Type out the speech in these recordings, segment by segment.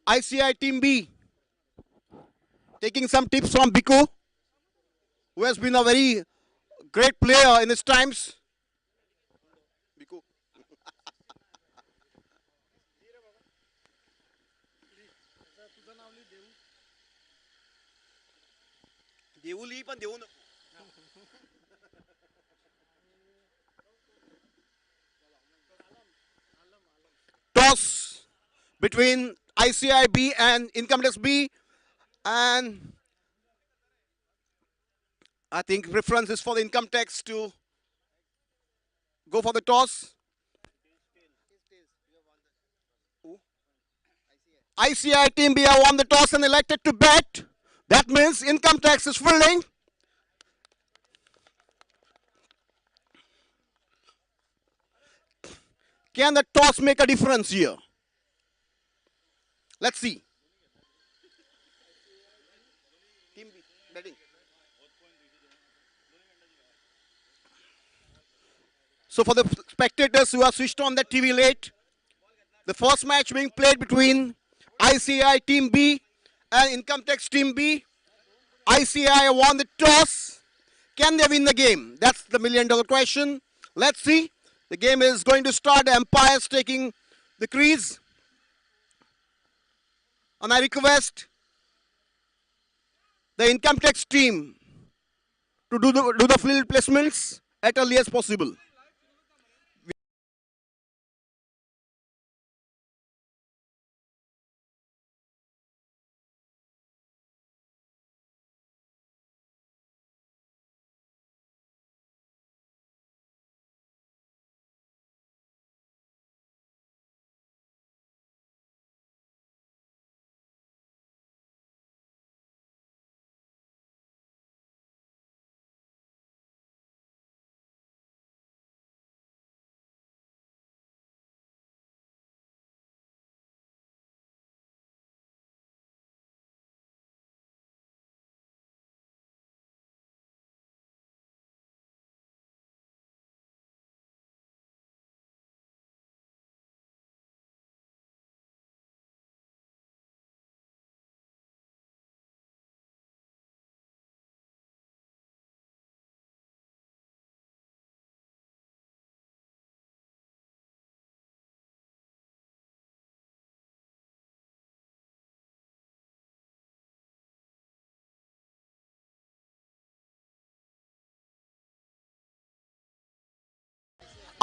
ICI Team B, taking some tips from Biko, who has been a very great player in his times. Biko. देऊली पण देऊ नको. Toss between ICI B and Income Tax B, and I think preference is for the income tax to go for the toss. ICI Team B have won the toss and elected to bet. That means income tax is filling. Can the toss make a difference here? Let's see. Team B betting. So for the spectators who are switched on the TV late, the first match being played between ICI Team B and Income Tax Team B. ICI won the toss. Can they win the game? That's the million-dollar question. Let's see. The game is going to start. The umpires taking the crease. And I request the Income Tax team to do the field placements at early as possible.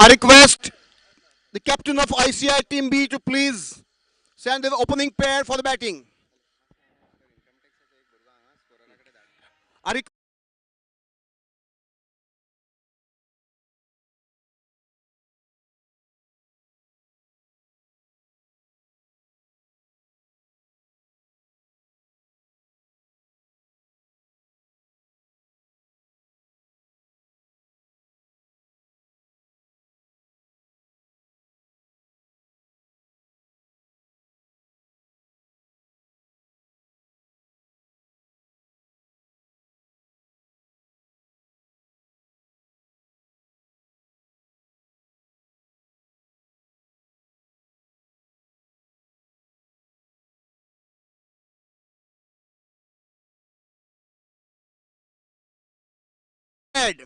I request the captain of ICI Team B to please send the opening pair for the batting. I request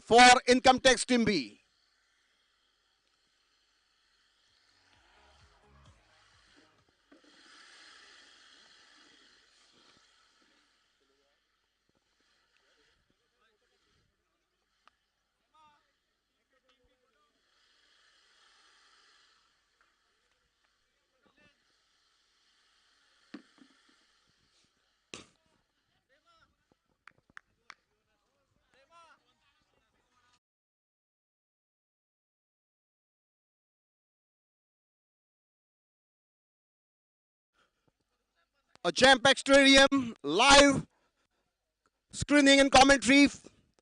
for Income Tax Team B. A jam-packed stadium, live screening and commentary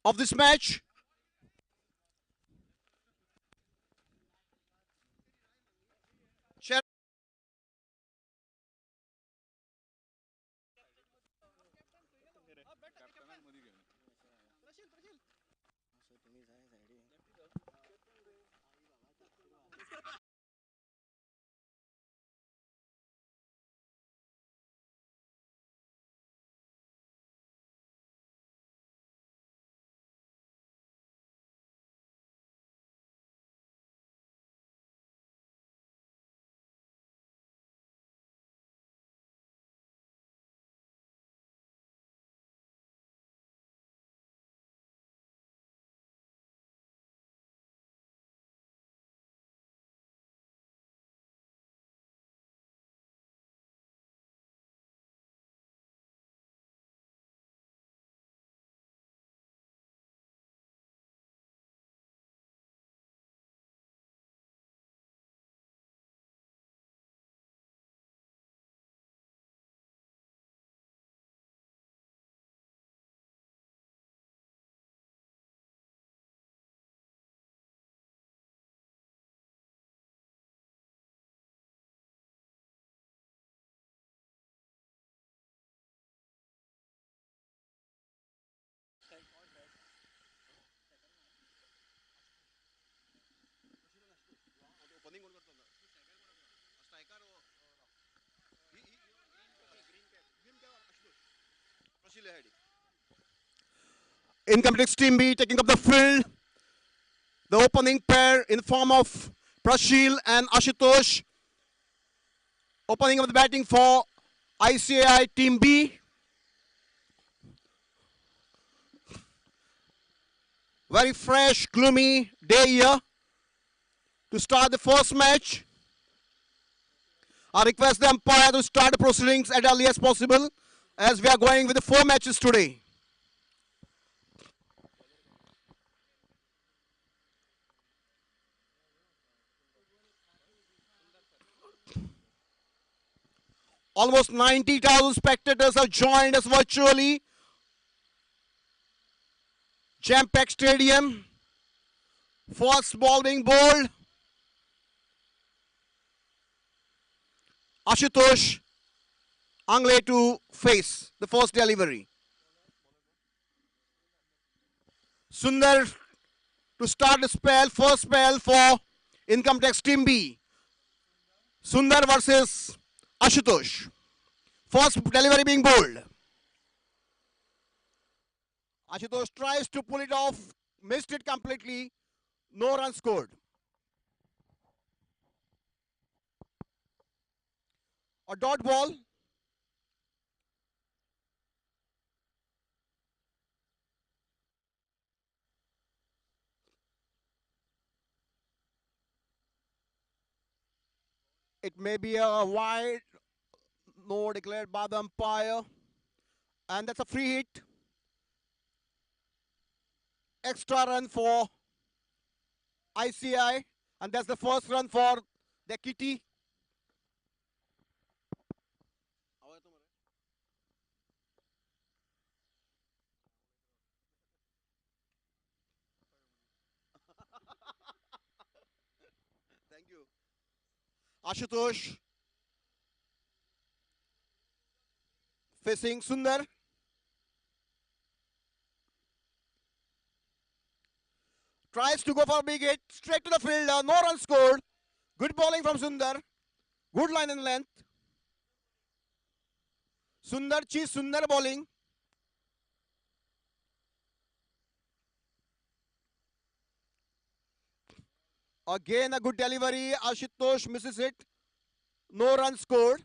of this match. Income Text Team B taking up the field. The opening pair in the form of Prashil and Ashutosh. Opening up the batting for ICI Team B. Very fresh, gloomy day here to start the first match. I request the umpire to start the proceedings as early as possible as we are going with the 4 matches today. Almost 90,000 spectators have joined us virtually. Jam-packed stadium. First ball being bowled. Ashutosh Angle to face the first delivery. Sundar to start the spell, first spell for Income Tax Team B. Sundar versus Ashutosh. First delivery being bowled. Ashutosh tries to pull it off, missed it completely, no run scored. A dot ball. It may be a wide, no declared by the umpire. And that's a free hit. Extra run for ICI. And that's the first run for the kitty. Thank you. Ashutosh facing Sundar. Tries to go for a big hit. Straight to the fielder. No run scored. Good bowling from Sundar. Good line and length. Sundar bowling. Again a good delivery. Ashutosh misses it. No run scored.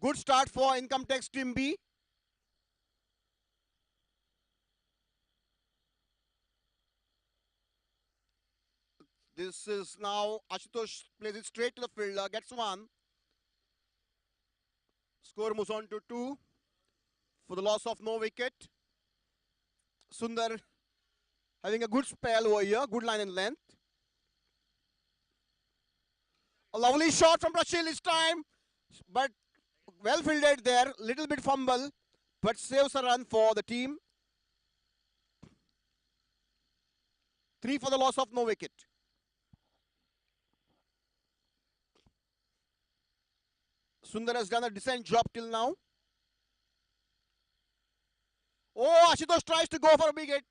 Good start for Income Tax Team B. This is now Ashutosh plays it straight to the fielder, gets one. Score moves on to 2 for the loss of no wicket. Sundar having a good spell over here, good line and length. A lovely shot from Prashil this time, but well fielded there, little bit fumble, but saves a run for the team. 3 for the loss of no wicket. Sundar has done a decent job till now. Oh, Ashutosh tries to go for a big hit.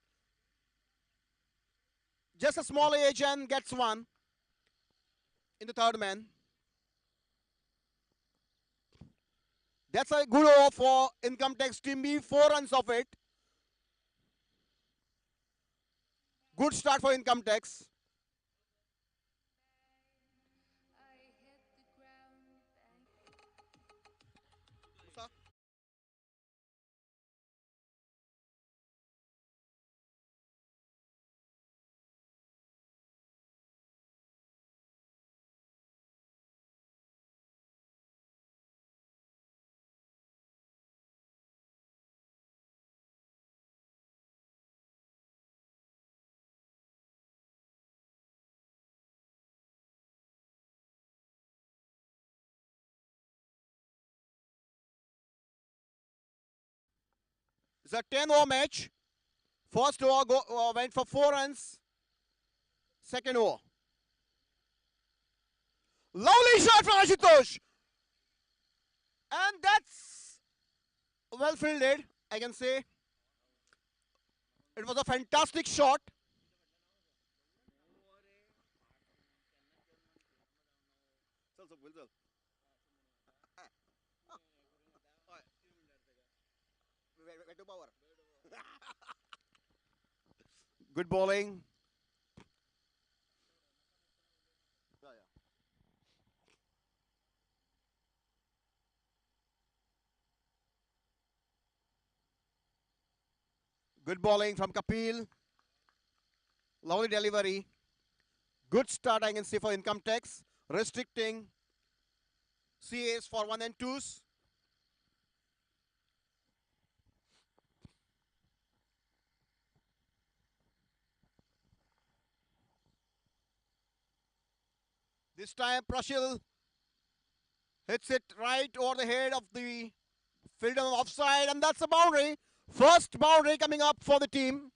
Just a small age and gets one in the third man. That's a good over for Income Tax Team B. 4 runs of it. Good start for Income Tax. It's a 10-over match. First over went for 4 runs. Second over. Lovely shot from Ashutosh. And that's well fielded, I can say. It was a fantastic shot. Good bowling. Good bowling from Kapil. Lovely delivery. Good start, I can say, for income tax. Restricting CAs for 1 and 2s. This time Prashil hits it right over the head of the fielder offside, and that's a boundary. First boundary coming up for the team.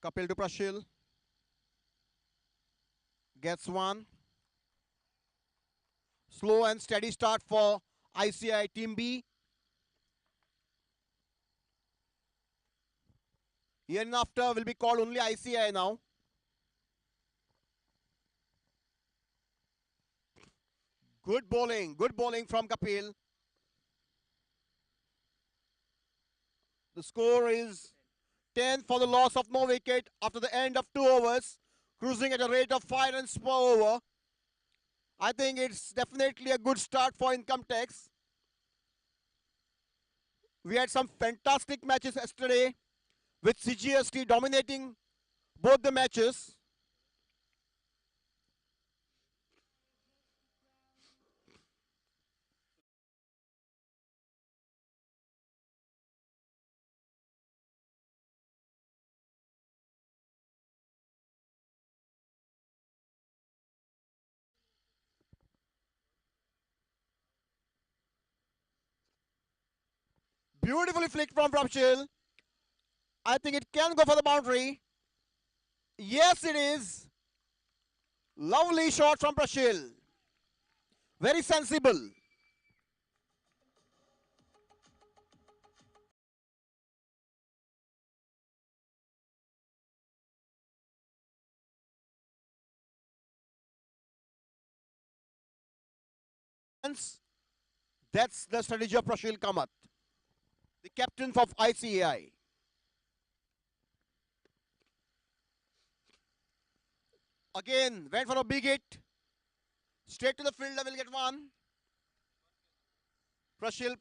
Kapil to Prashil. Gets one. Slow and steady start for ICI Team B. Here and after will be called only ICI now. Good bowling from Kapil. The score is 10 for the loss of no wicket after the end of 2 overs, cruising at a rate of 5 runs per over. I think it's definitely a good start for income tax. We had some fantastic matches yesterday with CGST dominating both the matches. Beautifully flicked from Prabhshil. I think it can go for the boundary. Yes, it is. Lovely shot from Prashil. Very sensible. That's the strategy of Prashil Kamath, the captain of ICAI. Again, went for a big hit. Straight to the fielder will get one. Prashil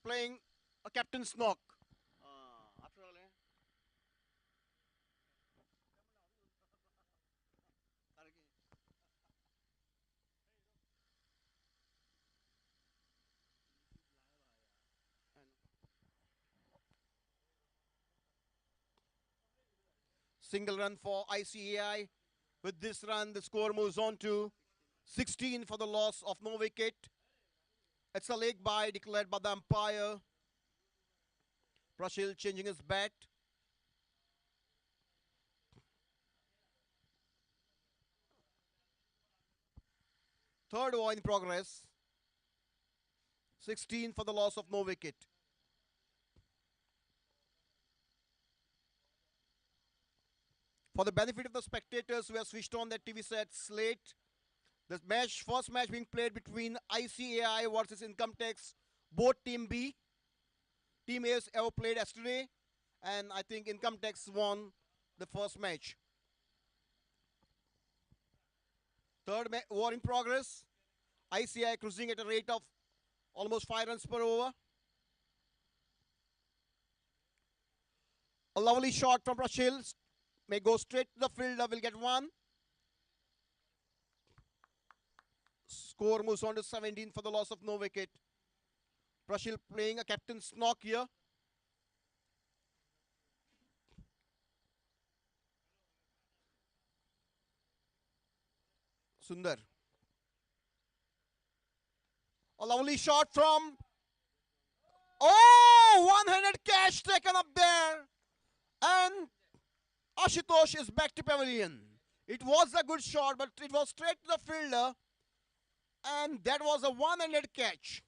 playing a captain's knock. Single run for ICAI. With this run, the score moves on to 16 for the loss of no wicket. It's a leg bye declared by the umpire. Prashil changing his bat. Third over in progress. 16 for the loss of no wicket. For the benefit of the spectators who have switched on their TV sets late, the first match being played between ICAI versus Income Tax, both Team B. Team A has ever played yesterday, and I think Income Tax won the first match. Third over in progress. ICAI cruising at a rate of almost 5 runs per over. A lovely shot from Prashil. May go straight to the fielder, will get one. Score moves on to 17 for the loss of no wicket. Prashil playing a captain's knock here. Sundar. A lovely shot from... Oh! One-handed catch taken up there. And Ashutosh is back to pavilion. It was a good shot, but it was straight to the fielder. And that was a one-handed catch.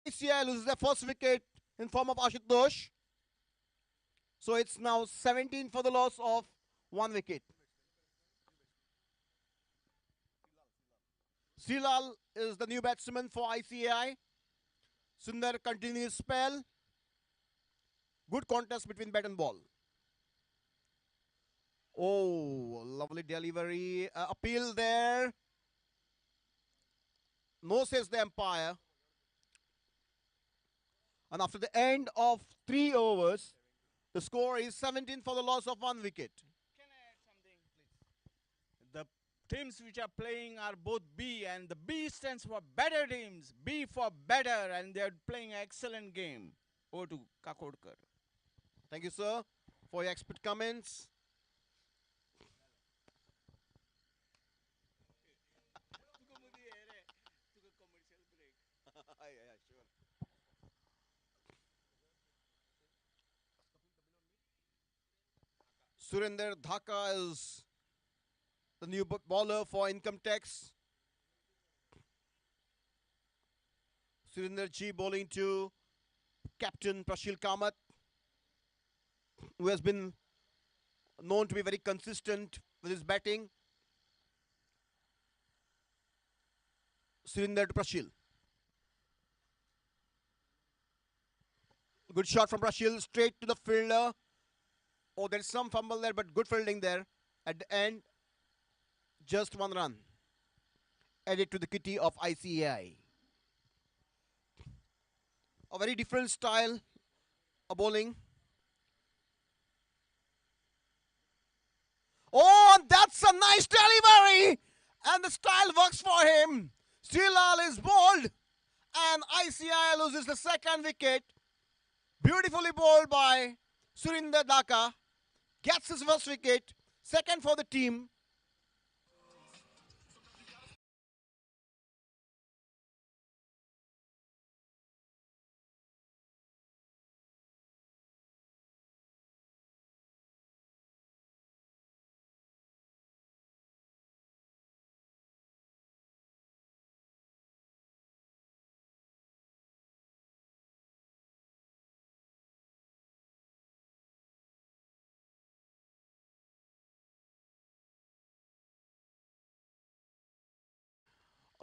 ICI loses their first wicket in form of Ashutosh. So it's now 17 for the loss of one wicket. Silal is the new batsman for ICI. Sundar continues spell. Good contest between bat and ball. Oh, lovely delivery. Appeal there. No, says the umpire. And after the end of 3 overs, the score is 17 for the loss of one wicket. Can I add something, please? The teams which are playing are both B, and the B stands for better teams. B for better, and they're playing an excellent game. Over to Kakodkar. Thank you, sir, for your expert comments. Yeah, sure. Surinder Dhaka is the new bowler for income tax. Surinder G bowling to captain Prashil Kamath, who has been known to be very consistent with his batting. Surinder to Prashil. Good shot from Prashil, straight to the fielder. Oh, there's some fumble there, but good fielding there. At the end, just one run. Added to the kitty of ICAI. A very different style of bowling. Oh, that's a nice delivery! And the style works for him. Silal is bowled. And ICI loses the second wicket. Beautifully bowled by Surinder Dhaka. Gets his first wicket. Second for the team.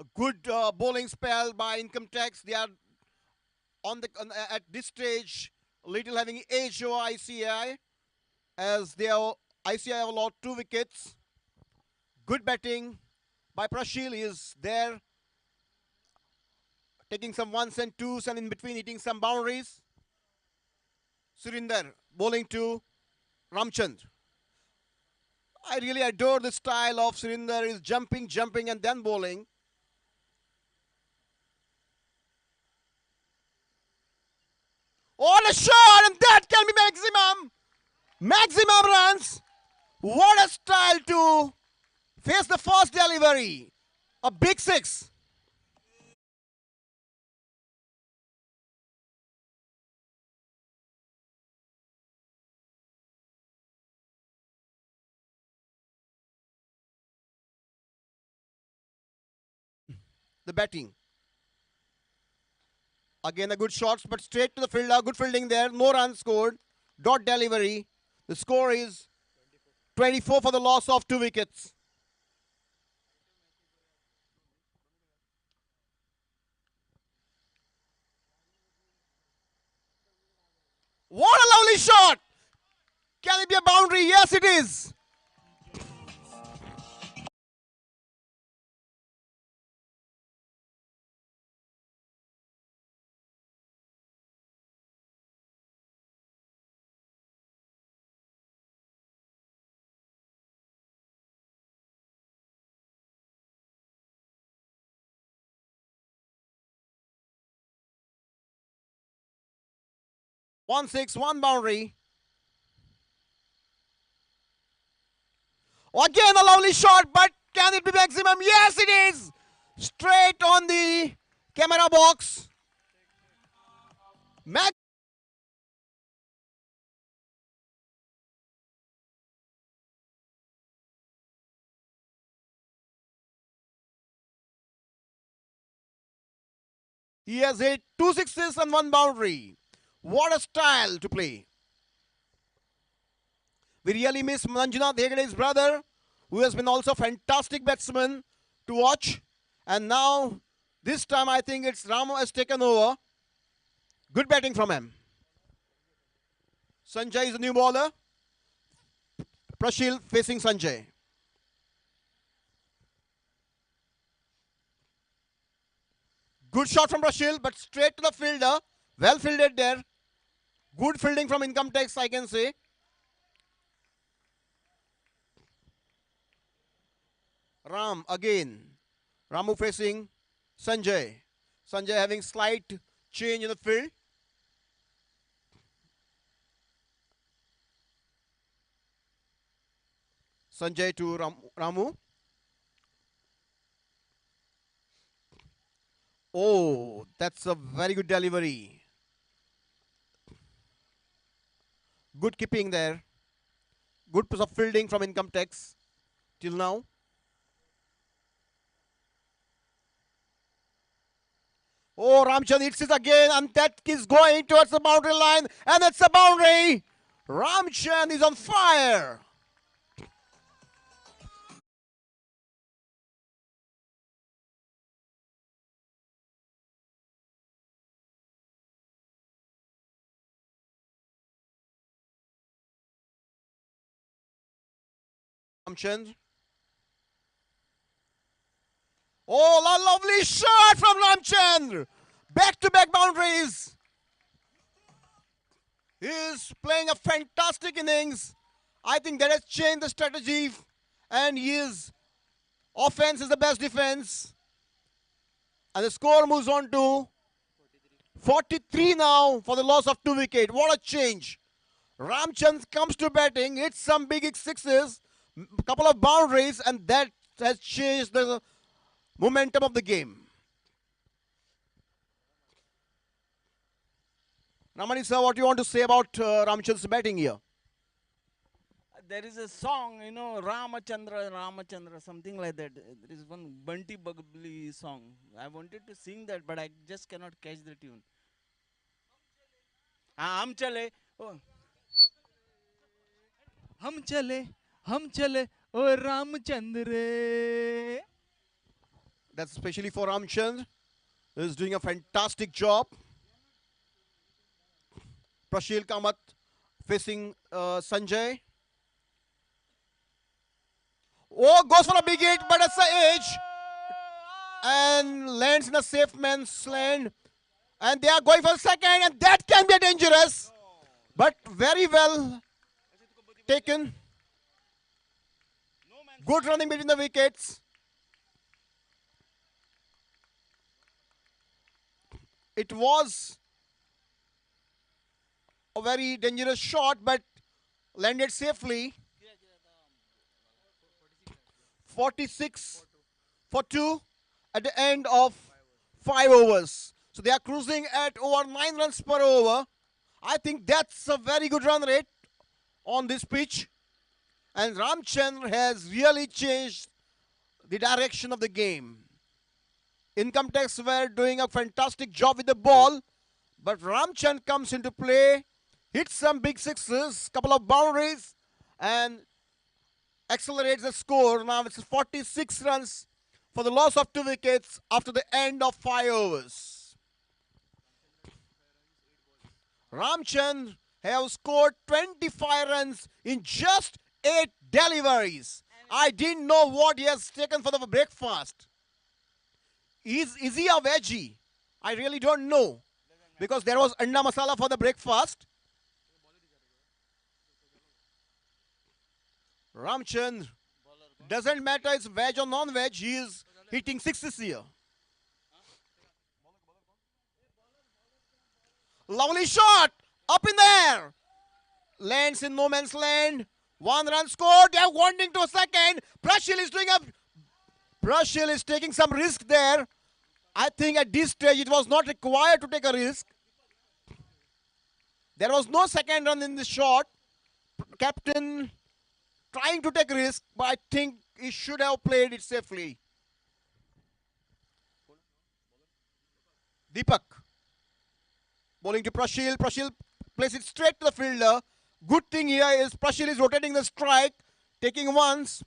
A good bowling spell by income tax. They are at this stage little having edge over ICI, as they are ICI have allowed 2 wickets. Good batting by Prashil. He is there taking some ones and twos and in between hitting some boundaries. Surinder bowling to Ramchand. I really adore the style of Surinder. Is jumping and then bowling. On a shot, and that can be maximum runs. What a style to face the first delivery. A big six. The batting. Again, a good shots, but straight to the fielder. Good fielding there. No runs scored. Dot delivery. The score is 24 for the loss of 2 wickets. What a lovely shot! Can it be a boundary? Yes, it is. 1-6, one boundary. Again a lovely shot, but can it be maximum? Yes, it is! Straight on the camera box. Max. He has hit 2 sixes and 1 boundary. What a style to play. We really miss Manjunath Hegade's brother, who has been also a fantastic batsman to watch. And now, this time I think it's Ramu has taken over. Good batting from him. Sanjay is the new bowler. Prashil facing Sanjay. Good shot from Prashil, but straight to the fielder. Well fielded there. Good fielding from Income Tax, I can say. Ram again. Ramu facing Sanjay. Sanjay having slight change in the field. Sanjay to Ramu. Oh, that's a very good delivery. Good keeping there. Good piece of fielding from Income Tax till now. Oh, Ramchand hits it again, and that is going towards the boundary line, and it's a boundary. Ramchand is on fire. Ramchand. Oh, a lovely shot from Ramchand. Back-to-back boundaries. He is playing a fantastic innings. I think that has changed the strategy, and his offense is the best defense. And the score moves on to 43 now for the loss of 2 wickets. What a change. Ramchand comes to batting, hits some big sixes, a couple of boundaries, and that has changed the momentum of the game. Ramani sir, what do you want to say about Ramchand's batting here? There is a song, you know, Ramachandra, something like that. There is one Bunty Bugably song. I wanted to sing that, but I just cannot catch the tune. हम चले ओ हम चले ओ Ramchandra. That's especially for Ramchand, who is doing a fantastic job. Prashil Kamath facing Sanjay. Oh, goes for a big hit, but it's the edge. And lands in a safe man's land. And they are going for a second, and that can be dangerous. But very well taken. Good running between the wickets. It was a very dangerous shot, but landed safely. 46 for 2 at the end of 5 overs. So they are cruising at over 9 runs per over. I think that's a very good run rate on this pitch. And Ramchand has really changed the direction of the game. Income Tax were doing a fantastic job with the ball, but Ramchand comes into play, hits some big sixes, couple of boundaries, and accelerates the score. Now it's 46 runs for the loss of 2 wickets after the end of 5 overs. Ramchand have scored 25 runs in just 8 deliveries. I didn't know what he has taken for the breakfast. Is he a veggie? I really don't know. Because there was anda masala for the breakfast. Ramchand, doesn't matter it's veg or non-veg, he is hitting sixes here. Lovely shot! Up in the air. Lands in no man's land. 1 run scored. They're wanting to a second. Prashil is doing a. Prashil is taking some risk there. I think at this stage it was not required to take a risk. There was no second run in this shot. Captain trying to take risk, but I think he should have played it safely. Deepak bowling to Prashil. Prashil plays it straight to the fielder. Good thing here is Prashil is rotating the strike, taking once,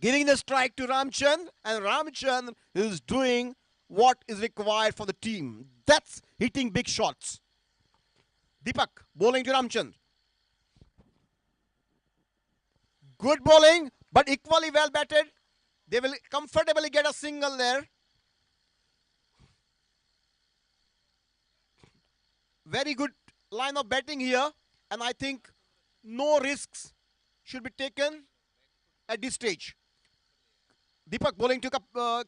giving the strike to Ramchand, and Ramchand is doing what is required for the team. That's hitting big shots. Deepak bowling to Ramchand. Good bowling, but equally well batted. They will comfortably get a single there. Very good line of batting here, and I think no risks should be taken at this stage. Deepak bowling to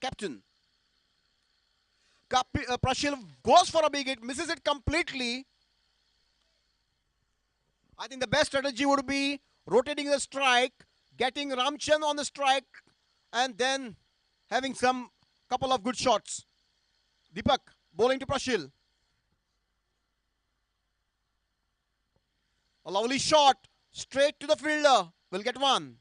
captain. Prashil goes for a big hit, misses it completely. I think the best strategy would be rotating the strike, getting Ramchand on the strike, and then having some couple of good shots. Deepak bowling to Prashil. A lovely shot, straight to the fielder. Will get one.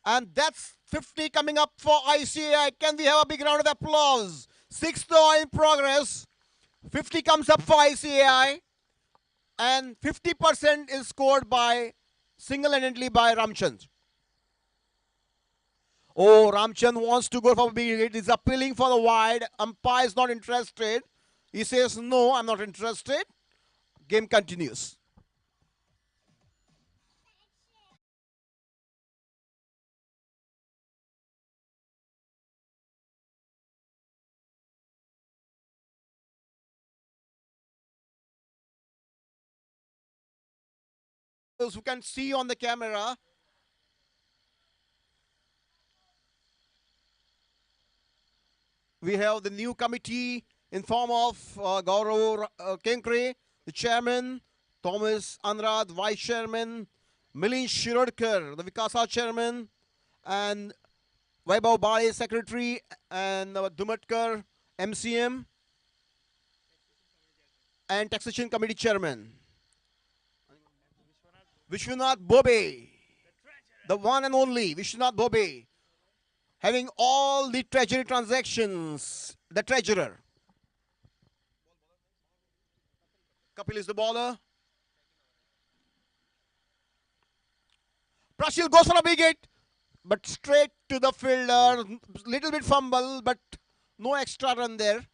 And that's 50 coming up for ICI. Can we have a big round of applause? 6th over in progress. 50 comes up for ICI. And 50% is scored by single-handedly by Ramchand. Oh, Ramchand wants to go for a big hit. He's appealing for the wide. Umpire is not interested. He says, no, I'm not interested. Game continues. Those who can see on the camera, we have the new committee in form of Gaurav Kenkre, the chairman, Thomas Anrad, vice chairman, Milind Shirodkar, the Vikasa chairman, and Vaibhav Bale, secretary, and Dumatkar, MCM, and taxation committee chairman. Vishwanath Bobe, the one and only Vishwanath Bobe, having all the treasury transactions, the treasurer. Kapil is the bowler. Prashil goes for a big hit, but straight to the fielder. Little bit fumble, but no extra run there.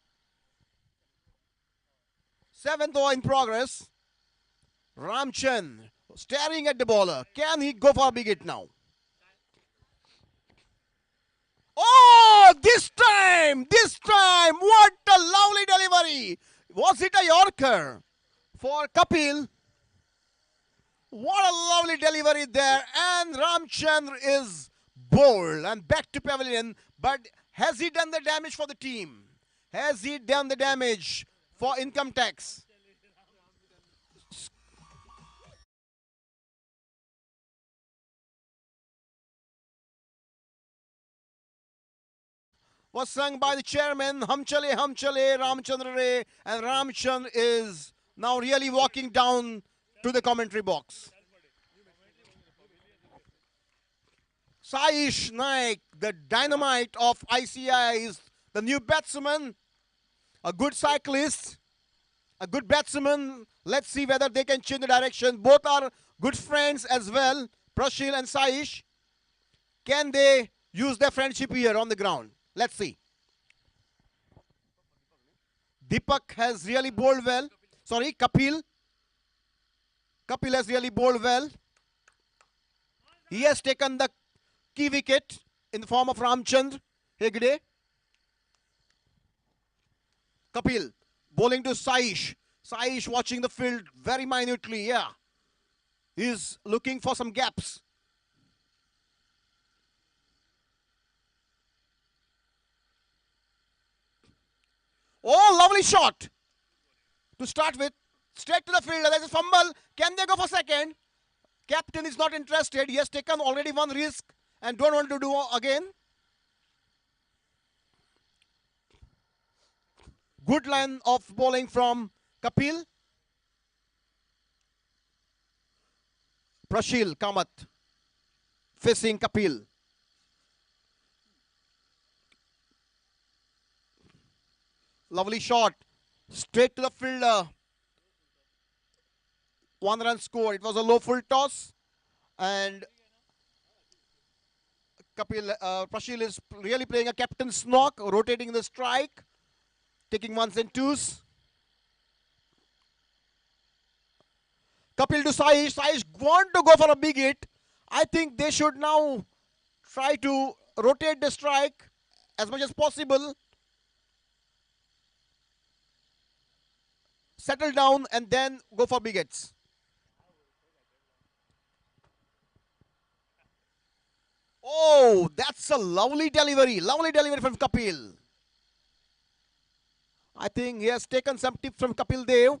7th over in progress. Ramchand staring at the bowler. Can he go for a big hit now? Oh, this time, what a lovely delivery. Was it a Yorker for Kapil? What a lovely delivery there. And Ramchand is bowled and back to pavilion. But has he done the damage for the team? Has he done the damage for income tax? Was sung by the chairman, Hamchale, Hamchale, Ramchandra Ray, and Ramchand is now really walking down to the commentary box. Saish Naik, the dynamite of ICI, is the new batsman, a good cyclist, a good batsman. Let's see whether they can change the direction. Both are good friends as well, Prashil and Saish. Can they use their friendship here on the ground? Let's see. Deepak has really bowled well. Sorry, Kapil. Kapil has really bowled well. He has taken the key wicket in the form of Ramchand Hegde. Kapil bowling to Saish. Saish watching the field very minutely. Yeah. He's looking for some gaps. Oh, lovely shot. to start with. Straight to the fielder. There's a fumble. Can they go for second? Captain is not interested. He has taken already one risk and don't want to do again. Good line of bowling from Kapil. Prashil Kamath facing Kapil. Lovely shot. Straight to the fielder. 1 run score. It was a low full toss. And Prashil is really playing a captain's knock, rotating the strike, taking ones and twos. Kapil to Saish. Saish want to go for a big hit. I think they should now try to rotate the strike as much as possible. Settle down and then go for big hits. Oh, that's a lovely delivery. Lovely delivery from Kapil. I think he has taken some tips from Kapil Dev.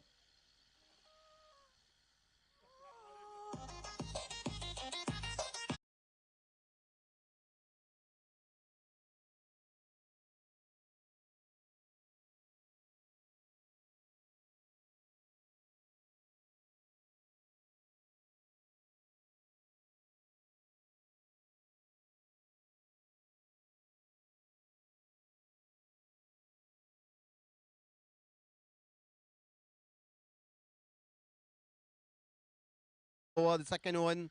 Over the second one.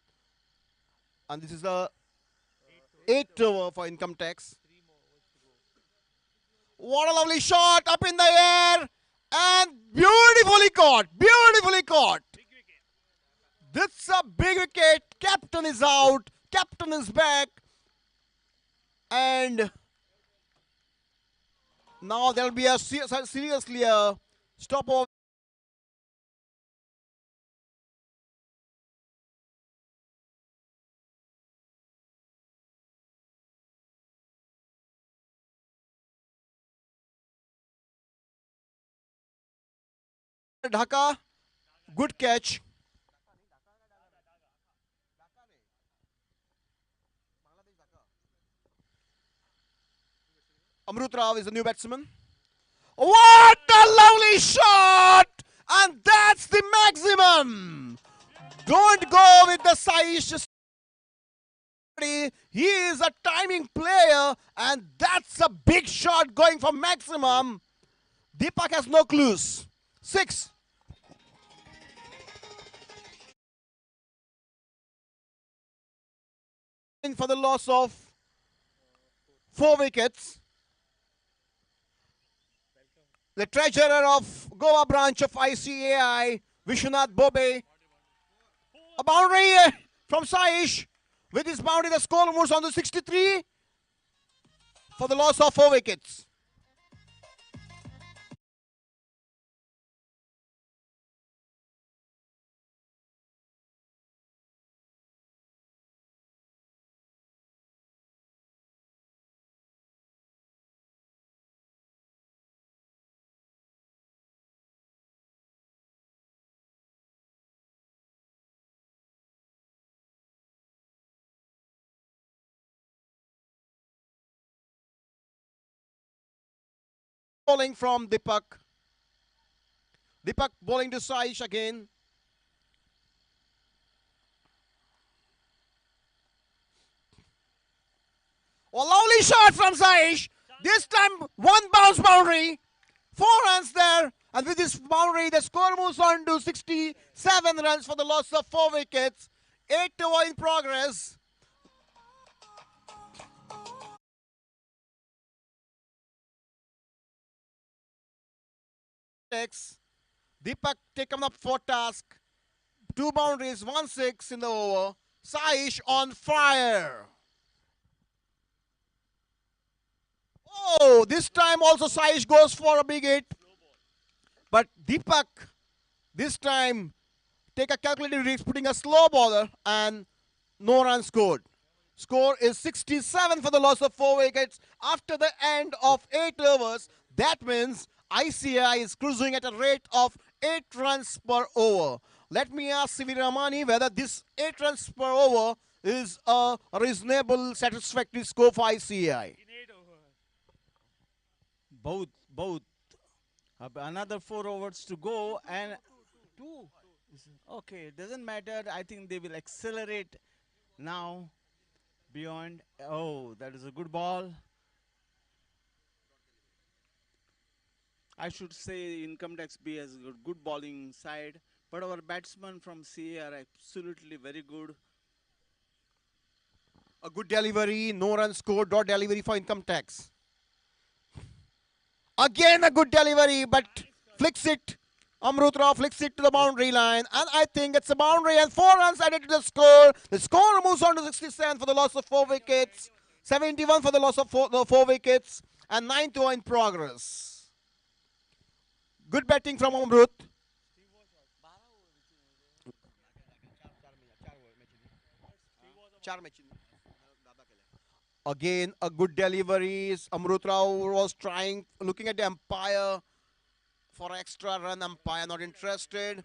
And this is the 8th over for income tax. What a lovely shot up in the air and beautifully caught. Beautifully caught. This is a big wicket. Captain is out. Captain is back. And now there will be a seriously a stop over. Dhaka, good catch. Amrut Rao is the new batsman. What a lovely shot! And that's the maximum. Don't go with the Saish. He is a timing player and that's a big shot going for maximum. Deepak has no clues. 6. For the loss of 4 wickets. The treasurer of Goa branch of ICAI, Vishwanath Bobe. A boundary from Saish. With his boundary, the score moves on to 63 for the loss of 4 wickets. Bowling from Deepak. Deepak bowling to Saish again. A lovely shot from Saish. This time, 1 bounce boundary. 4 runs there. And with this boundary, the score moves on to 67 runs for the loss of 4 wickets. 8 over in progress. Deepak taken up for task. 2 boundaries, 1 6 in the over. Saish on fire. Oh, this time also Saish goes for a big hit. But Deepak, this time, take a calculated risk, putting a slow bowler and no run scored. Score is 67 for the loss of 4 wickets after the end of 8 overs. That means ICI is cruising at a rate of 8 runs per over. Let me ask Sivi Ramani whether this 8 runs per over is a reasonable, satisfactory score for ICI. Both. Another 4 overs to go and two. Okay, it doesn't matter. I think they will accelerate now beyond. Oh, that is a good ball. I should say Income Tax B has a good bowling side, but our batsmen from CA are absolutely very good. A good delivery, no run scored, dot delivery for Income Tax. Again a good delivery, but flicks it. Amrut Rao flicks it to the boundary line, and I think it's a boundary and 4 runs added to the score. The score moves on to 67 for the loss of 4 wickets, 71 for the loss of 4 wickets, and 9th over in progress. Good batting from Amrut. Again, a good delivery. Amrut Rao was trying, looking at the umpire for extra run. Umpire not interested.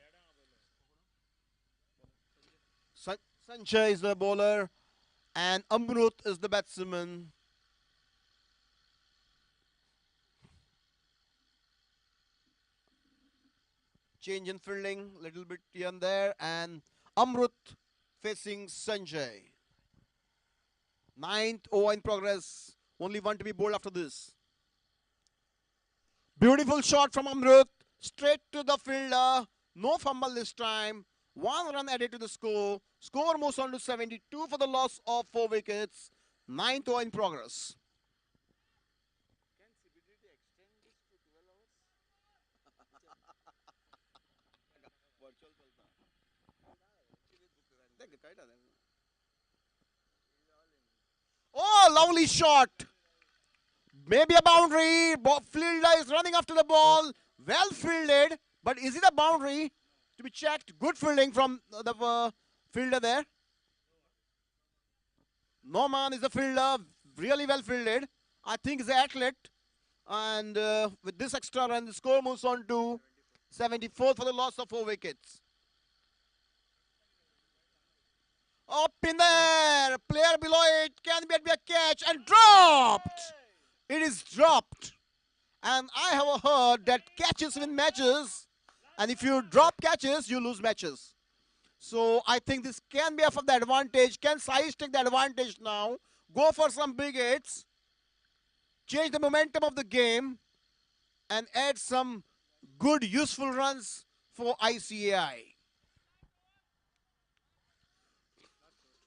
Sanjay is the bowler, and Amrut is the batsman. Change in fielding, little bit here and there, and Amrut facing Sanjay. 9th over in progress. Only one to be bowled after this. Beautiful shot from Amrut. Straight to the fielder. No fumble this time. 1 run added to the score. Score moves on to 72 for the loss of 4 wickets. 9th over in progress. Oh, lovely shot. Maybe a boundary. Fielder is running after the ball. Well fielded. But is it a boundary? To be checked. Good fielding from the fielder there. No man is a fielder. Really well fielded. I think he's an athlete. And with this extra run, the score moves on to 74 for the loss of 4 wickets. Up in there, player below it, can be a catch and dropped. It is dropped. And I have heard that catches win matches, and if you drop catches, you lose matches. So I think this can be of the advantage. Can Saish take the advantage now? Go for some big hits, change the momentum of the game, and add some good, useful runs for ICAI.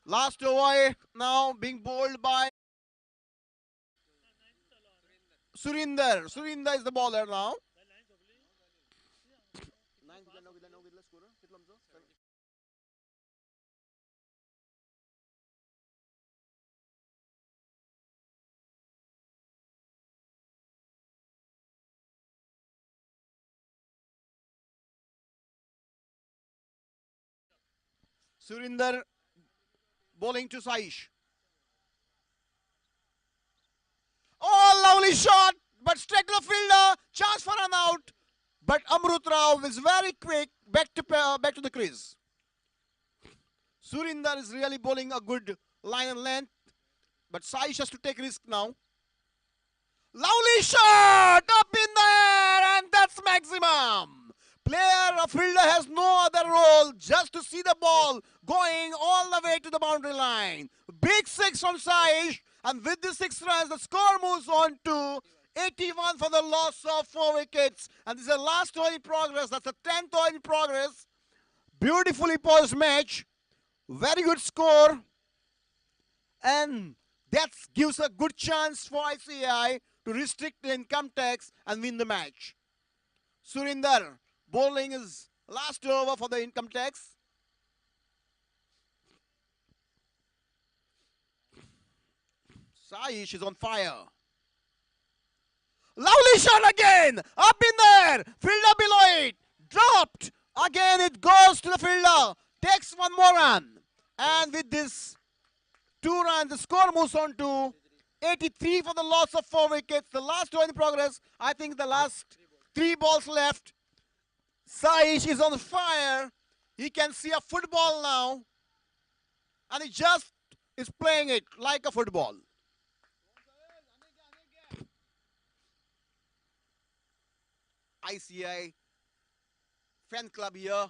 Last over now being bowled by Surinder. Surinder is the bowler now. Surinder bowling to Saish. Oh, lovely shot, but straight to the fielder. Chance for an out, but Amrut Rao is very quick back to the crease. Surinder is really bowling a good line and length, but Saish has to take risk now. Lovely shot up in there, and that's maximum. Player or fielder has no other role just to see the ball going all the way to the boundary line. Big 6 from Saish, and with the 6 runs, the score moves on to 81 for the loss of 4 wickets. And this is the last over in progress. That's the 10th over in progress. Beautifully poised match. Very good score. And that gives a good chance for ICAI to restrict the income tax and win the match. Surinder bowling is last over for the income tax. Saish is on fire. Lovely shot again. Up in there. Fielder below it. Dropped. Again it goes to the fielder. Takes 1 more run. And with this 2 runs, the score moves on to 83 for the loss of 4 wickets. The last over in progress. I think the last 3 balls left. Saish is on fire. He can see a football now. And he just is playing it like a football. ICI fan club here.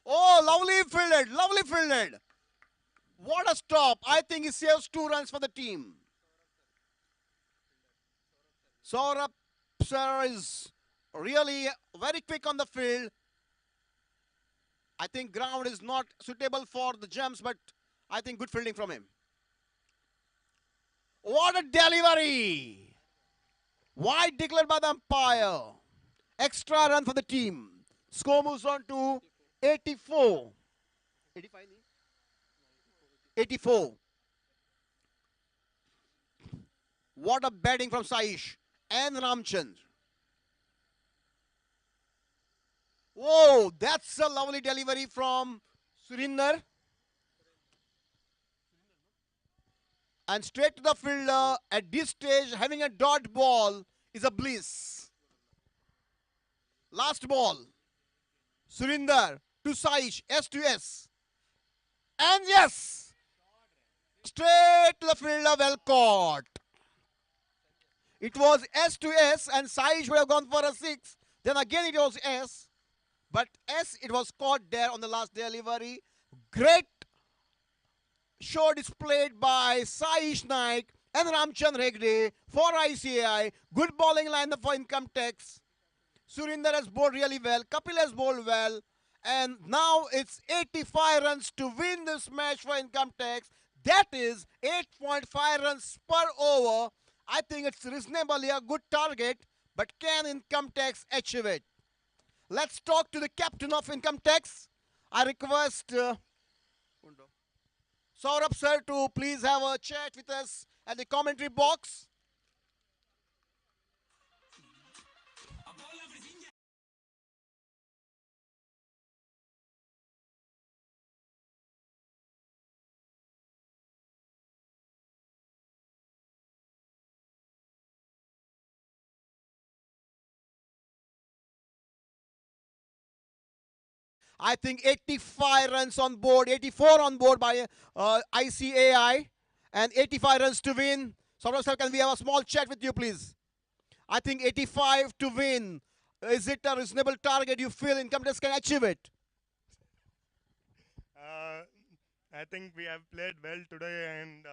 Oh, lovely fielded, lovely fielded. What a stop. I think he saves 2 runs for the team. Saurabh sir is really very quick on the field. I think ground is not suitable for the jumps, but I think good fielding from him. What a delivery! Wide declared by the umpire. Extra run for the team. Score moves on to 84. 85? 84. What a batting from Saish and Ramchand. Whoa, that's a lovely delivery from Surinder. And straight to the fielder. At this stage, having a dot ball is a bliss. Last ball. Surinder to Saish, S to S. And yes! Straight to the fielder, well caught. It was S to S and Saish would have gone for a 6. Then again it was S. But S, it was caught there on the last delivery. Great show displayed by Saish Naik and Ramchand Hegde for ICAI. Good bowling lineup for Income Tax. Surinder has bowled really well. Kapil has bowled well. And now it's 85 runs to win this match for Income Tax. That is 8.5 runs per over. I think it's reasonably a good target. But can Income Tax achieve it? Let's talk to the captain of Income Tax. I request Saurabh sir to please have a chat with us at the commentary box. I think 85 runs on board, 84 on board by ICAI, and 85 runs to win. Saurabh sir, can we have a small chat with you, please? I think 85 to win. Is it a reasonable target you feel Income Tax can achieve it? Uh, I think we have played well today, and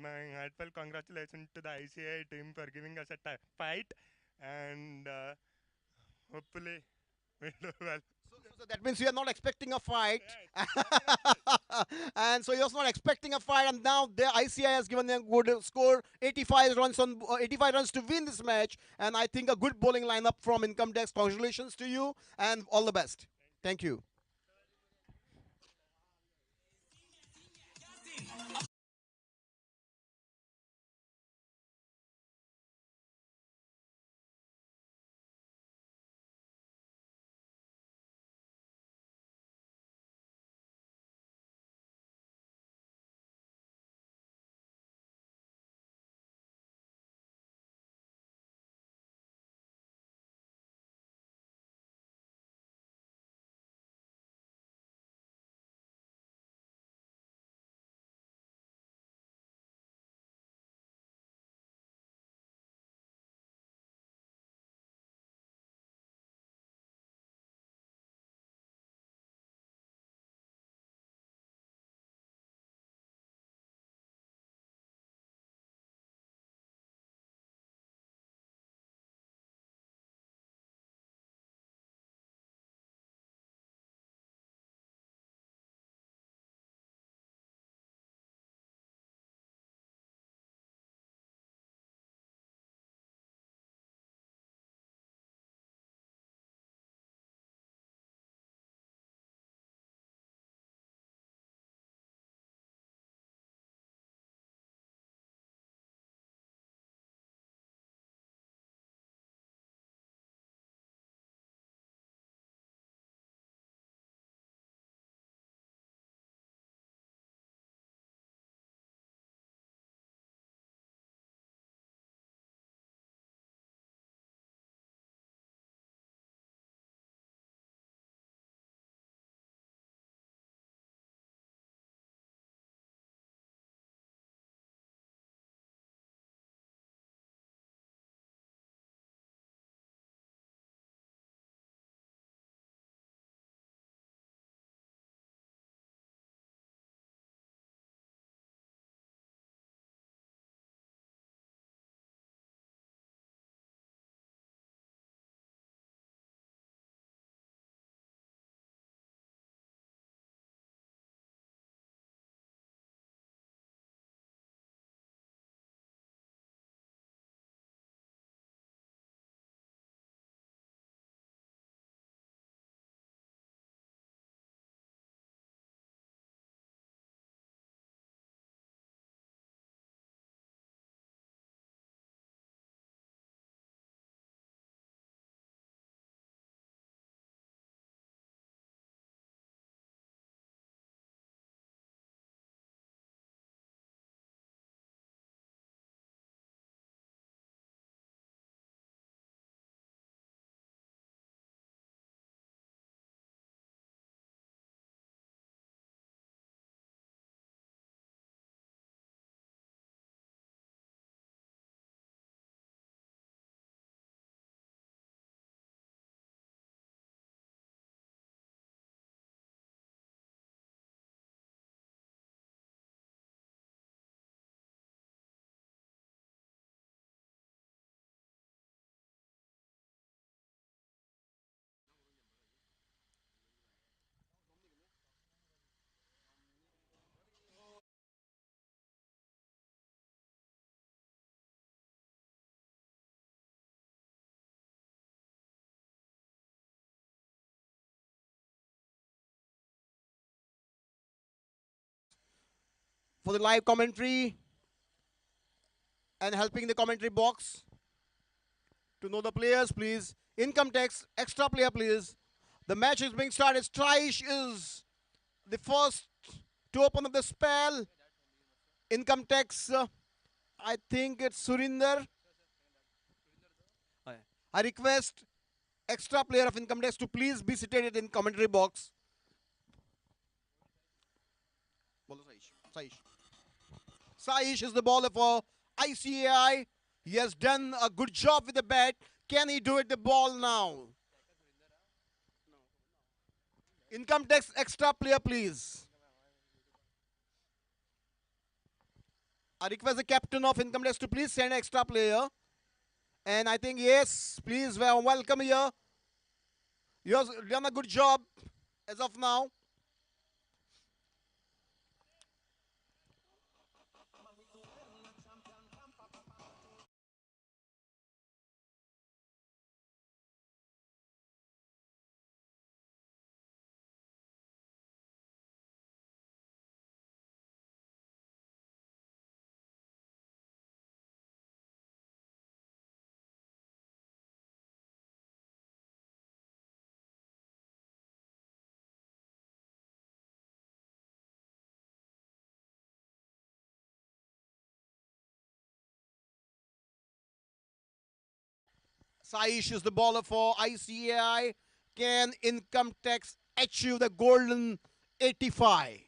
my heartfelt congratulations to the ICI team for giving us a fight, and hopefully we'll do well. So that means you are not expecting a fight. Yes. And so you're not expecting a fight, and now the ICI has given them good score, 85 runs on 85 runs to win this match, and I think a good bowling lineup from Income Tax. Congratulations to you, and all the best. Thank you. for the live commentary and helping the commentary box to know the players, please. Income tax, extra player, please. The match is being started. Straish is the first to open up the spell. Income tax, I think it's Surinder. I request extra player of income tax to please be seated in commentary box. Saish. Saish is the bowler for ICAI. He has done a good job with the bat. Can he do it the ball now? Income tax extra player, please. I request the captain of income tax to please send extra player. And I think, yes, please welcome here. You have done a good job as of now. Saish is the bowler for ICAI. Can income tax achieve the golden 85?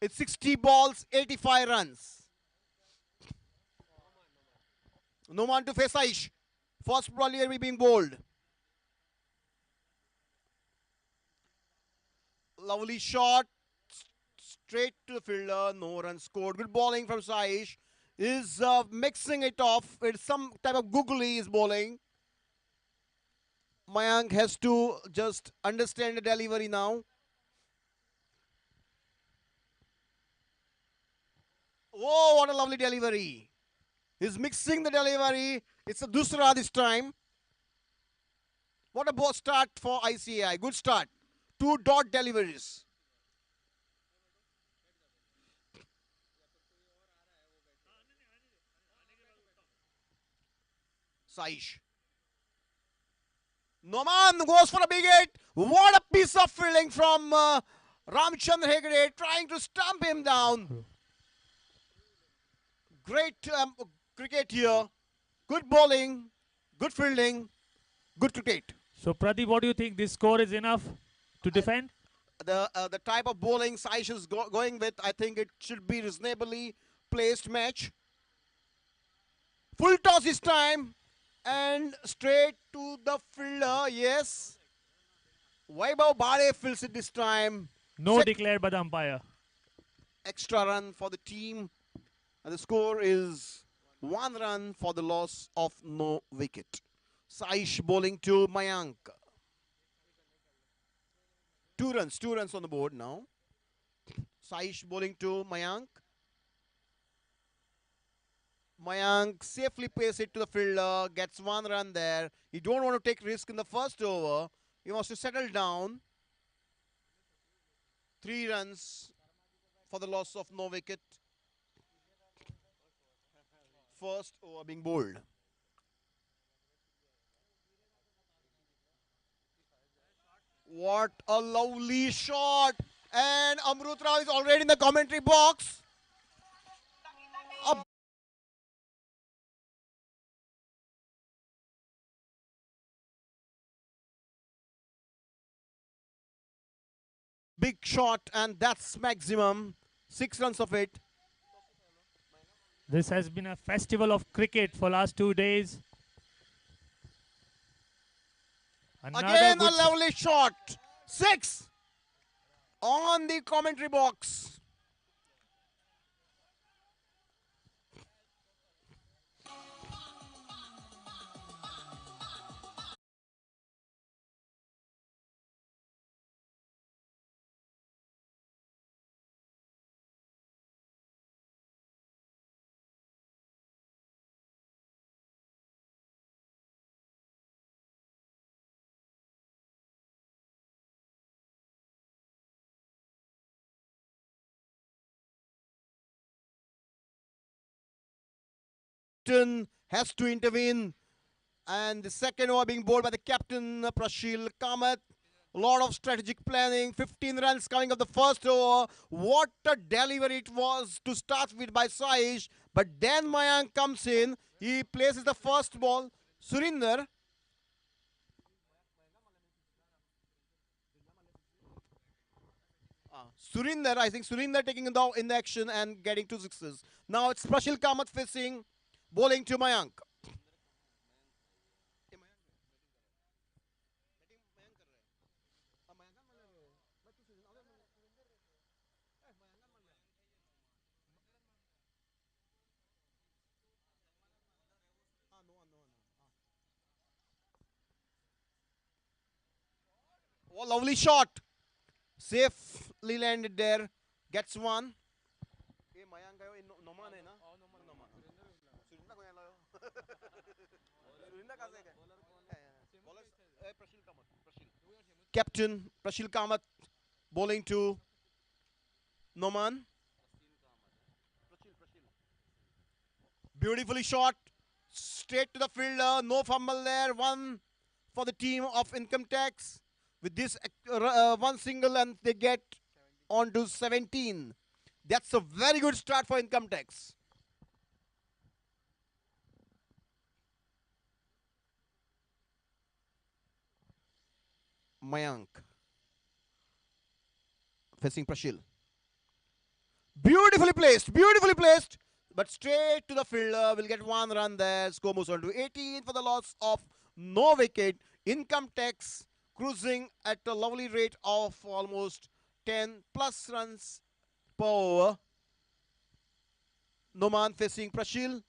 It's 60 balls, 85 runs. No one to face Saish. First bowler being bowled. Lovely shot. Straight to the fielder. No run scored. Good bowling from Saish. Is mixing it off. It's some type of googly is bowling. Mayank has to just understand the delivery now. Oh, what a lovely delivery. He's mixing the delivery. It's a Dusra this time. What a ball start for ICI. Good start. 2 dot deliveries. Saish. Noman goes for a big hit. What a piece of fielding from Ramchandra Hegde, trying to stump him down. Great cricket here. Good bowling, good fielding, good cricket. So Pradeep, what do you think? This score is enough to defend? The type of bowling Saish is going with, I think it should be reasonably placed match. Full toss this time and straight to the fielder. Yes. Vaibhav Bhare fills it this time. No declared by the umpire. Extra run for the team. And the score is 1 run for the loss of no wicket. Saish bowling to Mayank. 2 runs on the board now. Saish bowling to Mayank. Mayank safely pays it to the fielder, gets 1 run there. He don't want to take risk in the first over. He wants to settle down. 3 runs for the loss of no wicket. First over being bowled. What a lovely shot. And Amrut Rao is already in the commentary box. A big shot, and that's maximum. 6 runs of it. This has been a festival of cricket for last 2 days. Again a lovely shot. 6 on the commentary box. captain has to intervene. And the second over being bowled by the captain, Prashil Kamath. A lot of strategic planning. 15 runs coming of the first over. What a delivery it was to start with by Saish. But then Mayank comes in. He places the first ball. Surinder. Surinder, I think Surinder taking in the action and getting 2 sixes. Now it's Prashil Kamath facing, bowling to Mayank. Oh, lovely shot. Safely landed there. Gets one. Captain Prashil Kamath bowling to Noman. Beautifully shot. Straight to the fielder. No fumble there. One for the team of income tax. With this one single, and they get on to 17. That's a very good start for income tax. Mayank facing Prashil. Beautifully placed, but straight to the fielder. Will get 1 run there. Score moves on to 18 for the loss of no wicket. Income tax cruising at a lovely rate of almost 10 plus runs per over. Noman facing Prashil.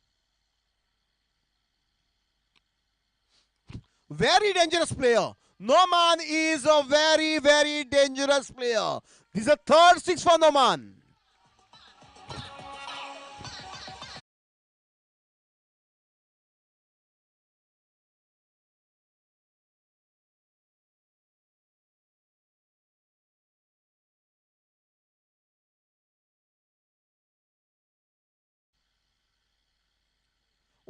Very dangerous player. Noman is a very dangerous player. This is a third six for Noman.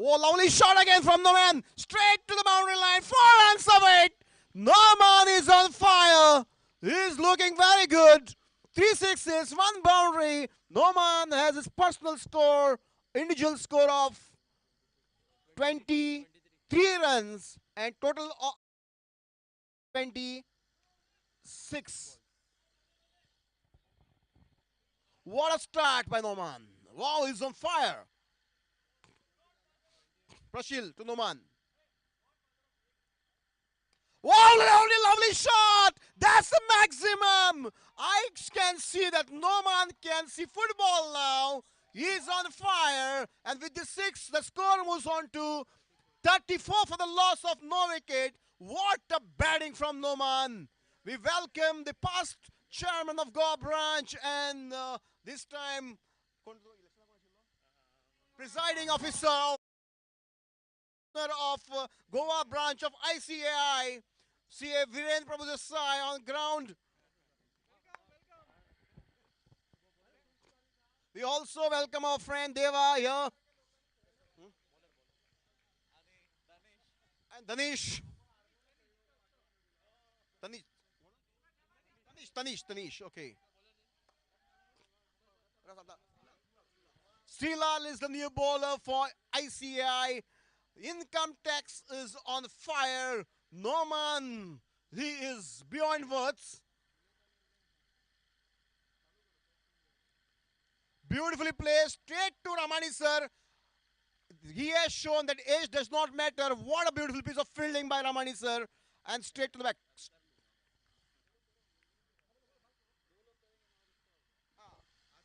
Oh, lovely shot again from Noman. Straight to the boundary line. 4 runs away. Noman is on fire. He's looking very good. 3 sixes, 1 boundary. Noman has his personal score, individual score of 23 runs and total of 26. What a start by Noman. Wow, he's on fire. Prashil to Noman. Wow, lovely shot. That's the maximum. I can see that Noman can see football now. He's on fire. And with the 6, the score moves on to 34 for the loss of no wicket. What a batting from Noman. We welcome the past chairman of Goa branch and this time presiding officer of Goa branch of ICAI, CA Viren Prabhu Desai on ground. We also welcome our friend Deva here. And Danish. Tanish, okay. Srilal is the new bowler for ICAI. Income tax is on fire. Noman, he is beyond words. Beautifully placed, straight to Ramani sir. He has shown that age does not matter. What a beautiful piece of fielding by Ramani sir. And straight to the back.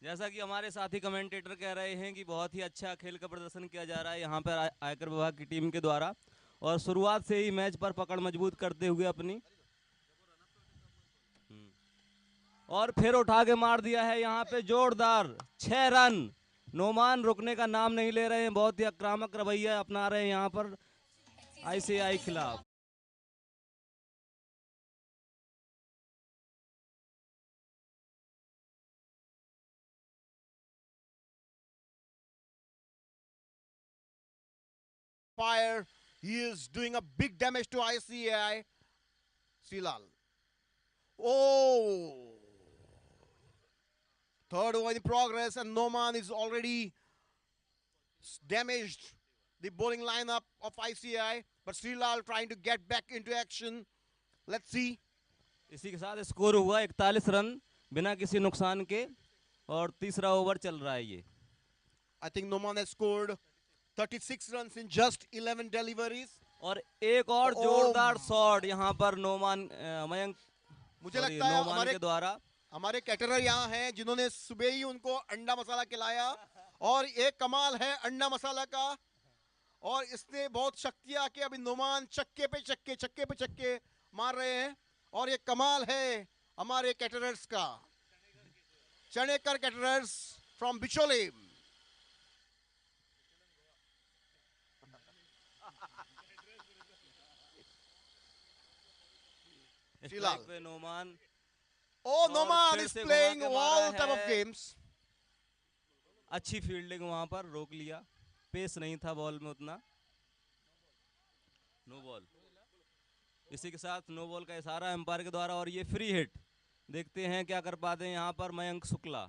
जैसा कि हमारे साथी commentator कह रहे हैं कि बहुत ही अच्छा खेल का प्रदर्शन किया जा रहा है यहाँ पर आयकर विभाग की टीम के द्वारा और शुरुआत से ही मैच पर पकड़ मजबूत करते हुए अपनी और फिर उठा के मार दिया है यहाँ पे जोरदार 6 रन। नोमान रुकने का नाम नहीं ले रहे हैं, बहुत ही आक्रामक रवैया अपना रहे हैं यहाँ पर आईसीआई खिलाफ। umpire. He is doing a big damage to ICI. Silal. Oh! Third over in progress, and Noman is already damaged the bowling lineup of ICI. But Silal trying to get back into action. Let's see. इसी के साथ score हुआ 41 run बिना किसी नुकसान के और तीसरा ओवर चल रहा है ये. I think Noman has scored 36 runs in just 11 deliveries. और एक और Oh. जोरदार शॉट यहाँ पर मयंक मुझे लगता है नोमान के द्वारा. हमारे कैटरर यहाँ हैं जिन्होंने सुबह ही उनको अंडा मसाला खिलाया और एक कमाल है अंडा मसाला का और इसने बहुत शक्तियां कि अभी नोमान चक्के पे चक्के मार रहे हैं और ये कमाल है हमारे कैटरर्स का. चनेकर कैटरर्स फ्रॉम बिचोले. स्ट्राइक पे नोमान. Oh, और Noman फिर is से playing घुमा के all मारा type of है. games. अच्छी फील्डिंग वहां पर रोक लिया. पेस नहीं था बॉल में उतना. No ball. इसी के साथ नो बॉल का इशारा एम्पायर के द्वारा और ये फ्री हिट. देखते हैं क्या कर पाते हैं यहाँ पर मयंक शुक्ला.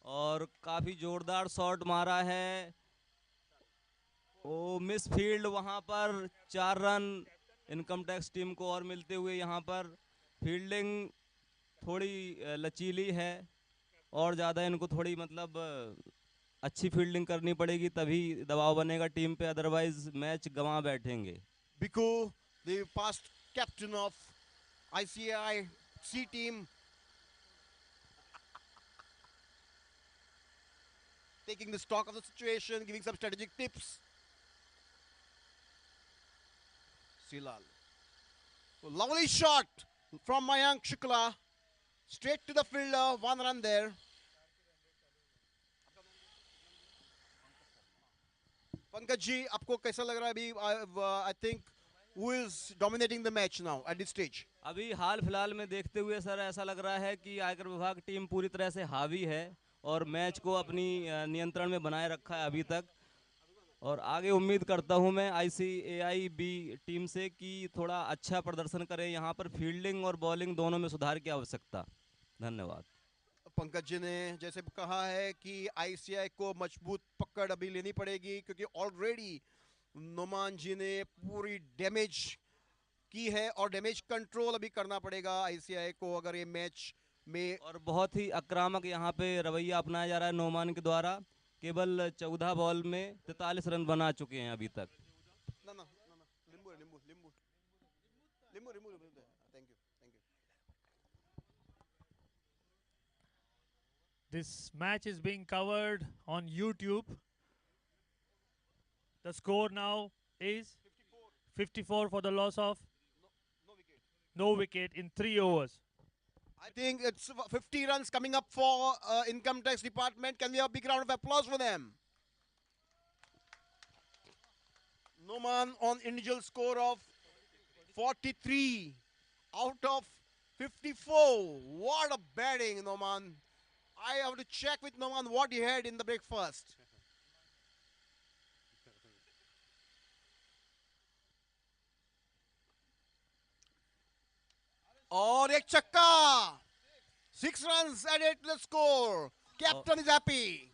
और काफी जोरदार शॉट मारा है. ओ मिस फील्ड वहां पर 4 रन इनकम टैक्स टीम को और मिलते हुए. यहाँ पर फील्डिंग थोड़ी लचीली है और ज़्यादा इनको थोड़ी मतलब अच्छी फील्डिंग करनी पड़ेगी तभी दबाव बनेगा टीम पे. अदरवाइज मैच गंवा बैठेंगे. Biku, the past captain of ICI C team, taking the stock of the situation, giving some strategic tips. Silal. Lovely shot from Mayank Shukla. Straight to the fielder, 1 run there. Pankaj ji, आपको कैसा लग रहा है अभी? I think who is dominating the match now at this stage? अभी हाल फिलहाल में देखते हुए सर ऐसा लग रहा है कि आयकर विभाग टीम पूरी तरह से हावी है और मैच को अपनी नियंत्रण में बनाए रखा है अभी तक. और आगे उम्मीद करता हूं मैं ICAI बी टीम से कि थोड़ा अच्छा प्रदर्शन करे. यहाँ पर फील्डिंग और बॉलिंग दोनों में सुधार की आवश्यकता. धन्यवाद. पंकज जी ने जैसे कहा है कि ICI को मजबूत पकड़ अभी लेनी पड़ेगी क्योंकि ऑलरेडी नोमान जी ने पूरी डैमेज की है और डैमेज कंट्रोल अभी करना पड़ेगा ICI को अगर ये मैच में. और बहुत ही आक्रामक यहाँ पे रवैया अपनाया जा रहा है नोमान के द्वारा. केवल 14 बॉल में 43 रन बना चुके हैं अभी तक. ना ना ना ना लिंबू लिंबू लिंबू लिंबू लिंबू लिंबू. Thank you thank you. This match is being covered on YouTube. The score now is 54 for the loss of no wicket in 3 overs. I think it's 50 runs coming up for income tax department. Can we have a big round of applause for them? Noman on individual score of 43 out of 54. What a batting, Noman. I have to check with Noman what he had in the breakfast. और एक छक्का. 6 runs added to the score. Captain is happy.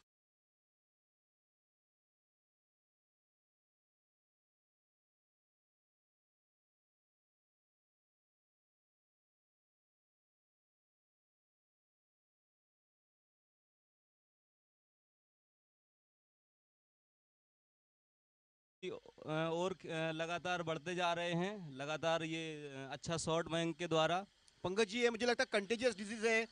और लगातार बढ़ते जा रहे हैं. लगातार ये अच्छा शॉट मयंक के द्वारा. पंकज जी ये मुझे लगता है कंटेजियस डिजीज है.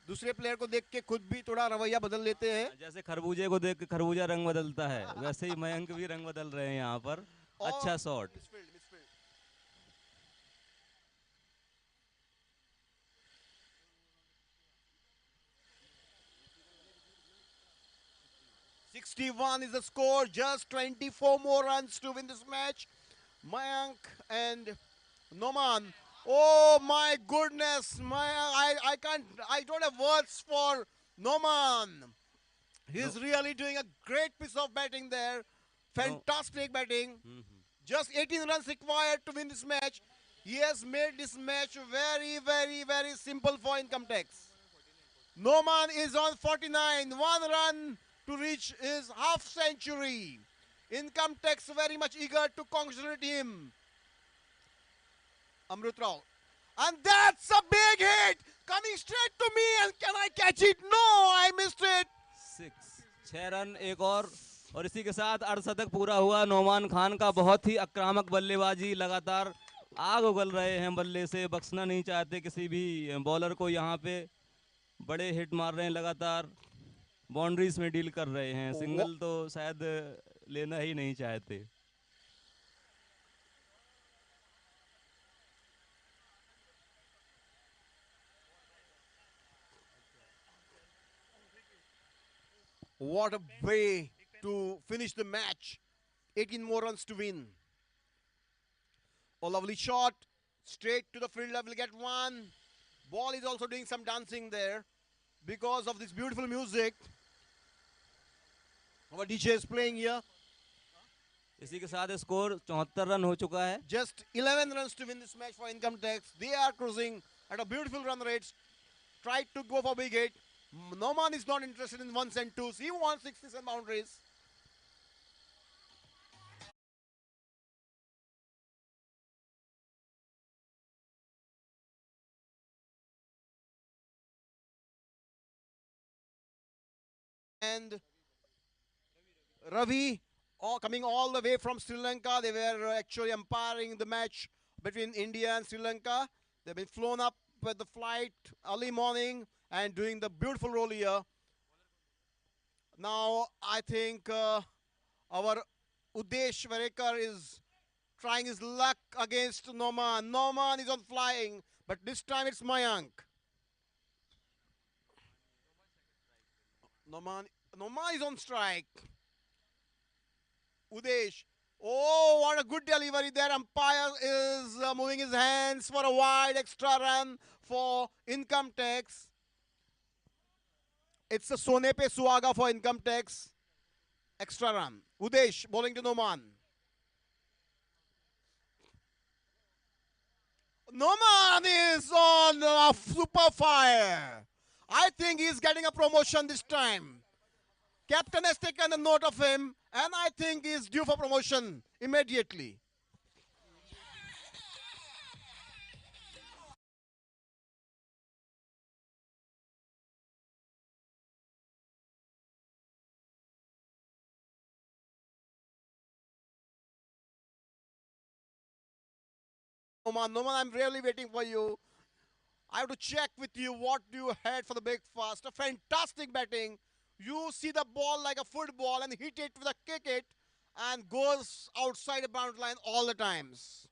दूसरे प्लेयर को देख के खुद भी थोड़ा रवैया बदल लेते हैं. जैसे खरबूजे को देख के खरबूजा रंग बदलता है वैसे ही मयंक भी रंग बदल रहे हैं यहाँ पर. अच्छा shot. Misfield, misfield. 61 is the score. Just 24 more runs to win this match. Mayank and Noman. Oh my goodness! I don't have words for Noman. He's really doing a great piece of batting there. No. Fantastic batting. Just 18 runs required to win this match. He has made this match very, very, very simple for income tax. Noman is on 49. 1 run to reach his half century. Income tax very much eager to congratulate him. Amrit Rao. And that's a big hit coming straight to me. And can I catch it? No, I missed it. 6 run एक और इसी के साथ अर्धशतक पूरा हुआ। नोमान खान का बहुत ही आक्रामक बल्लेबाजी, लगातार आग उगल रहे हैं बल्ले से, बख्शना नहीं चाहते किसी भी बॉलर को। यहाँ पे बड़े हिट मार रहे हैं, लगातार बाउंड्रीज में डील कर रहे हैं। सिंगल तो शायद लेना ही नहीं चाहते। What a way to finish the match. 18 more runs to win. A lovely shot. Straight to the field level, get one. Ball is also doing some dancing there because of this beautiful music. Our DJ is playing here. इसी के साथ score 74 run हो चुका है। Just 11 runs to win this match for income tax. They are cruising at a beautiful run rate. Tried to go for big hit. Noman is not interested in ones and twos. He wants sixes and boundaries. And Ravi, coming all the way from Sri Lanka. They were actually umpiring the match between India and Sri Lanka. They've been flown up with the flight early morning and doing the beautiful role here. Now I think our Udesh Varekar is trying his luck against Noman. Noman is on flying, but this time it's Mayank. Noman is on strike. Udesh. Oh, what a good delivery there. Umpire is moving his hands for a wide extra run for income tax. It's a Sonepe Suaga for income tax. Extra run. Udesh bowling to Noman. Noman is on super fire. I think he's getting a promotion this time. Captain has taken a note of him, and I think he's due for promotion immediately. Noman, I'm really waiting for you. I have to check with you what you had for the breakfast. A fantastic batting. You see the ball like a football and hit it with a kick it and goes outside the boundary line all the times.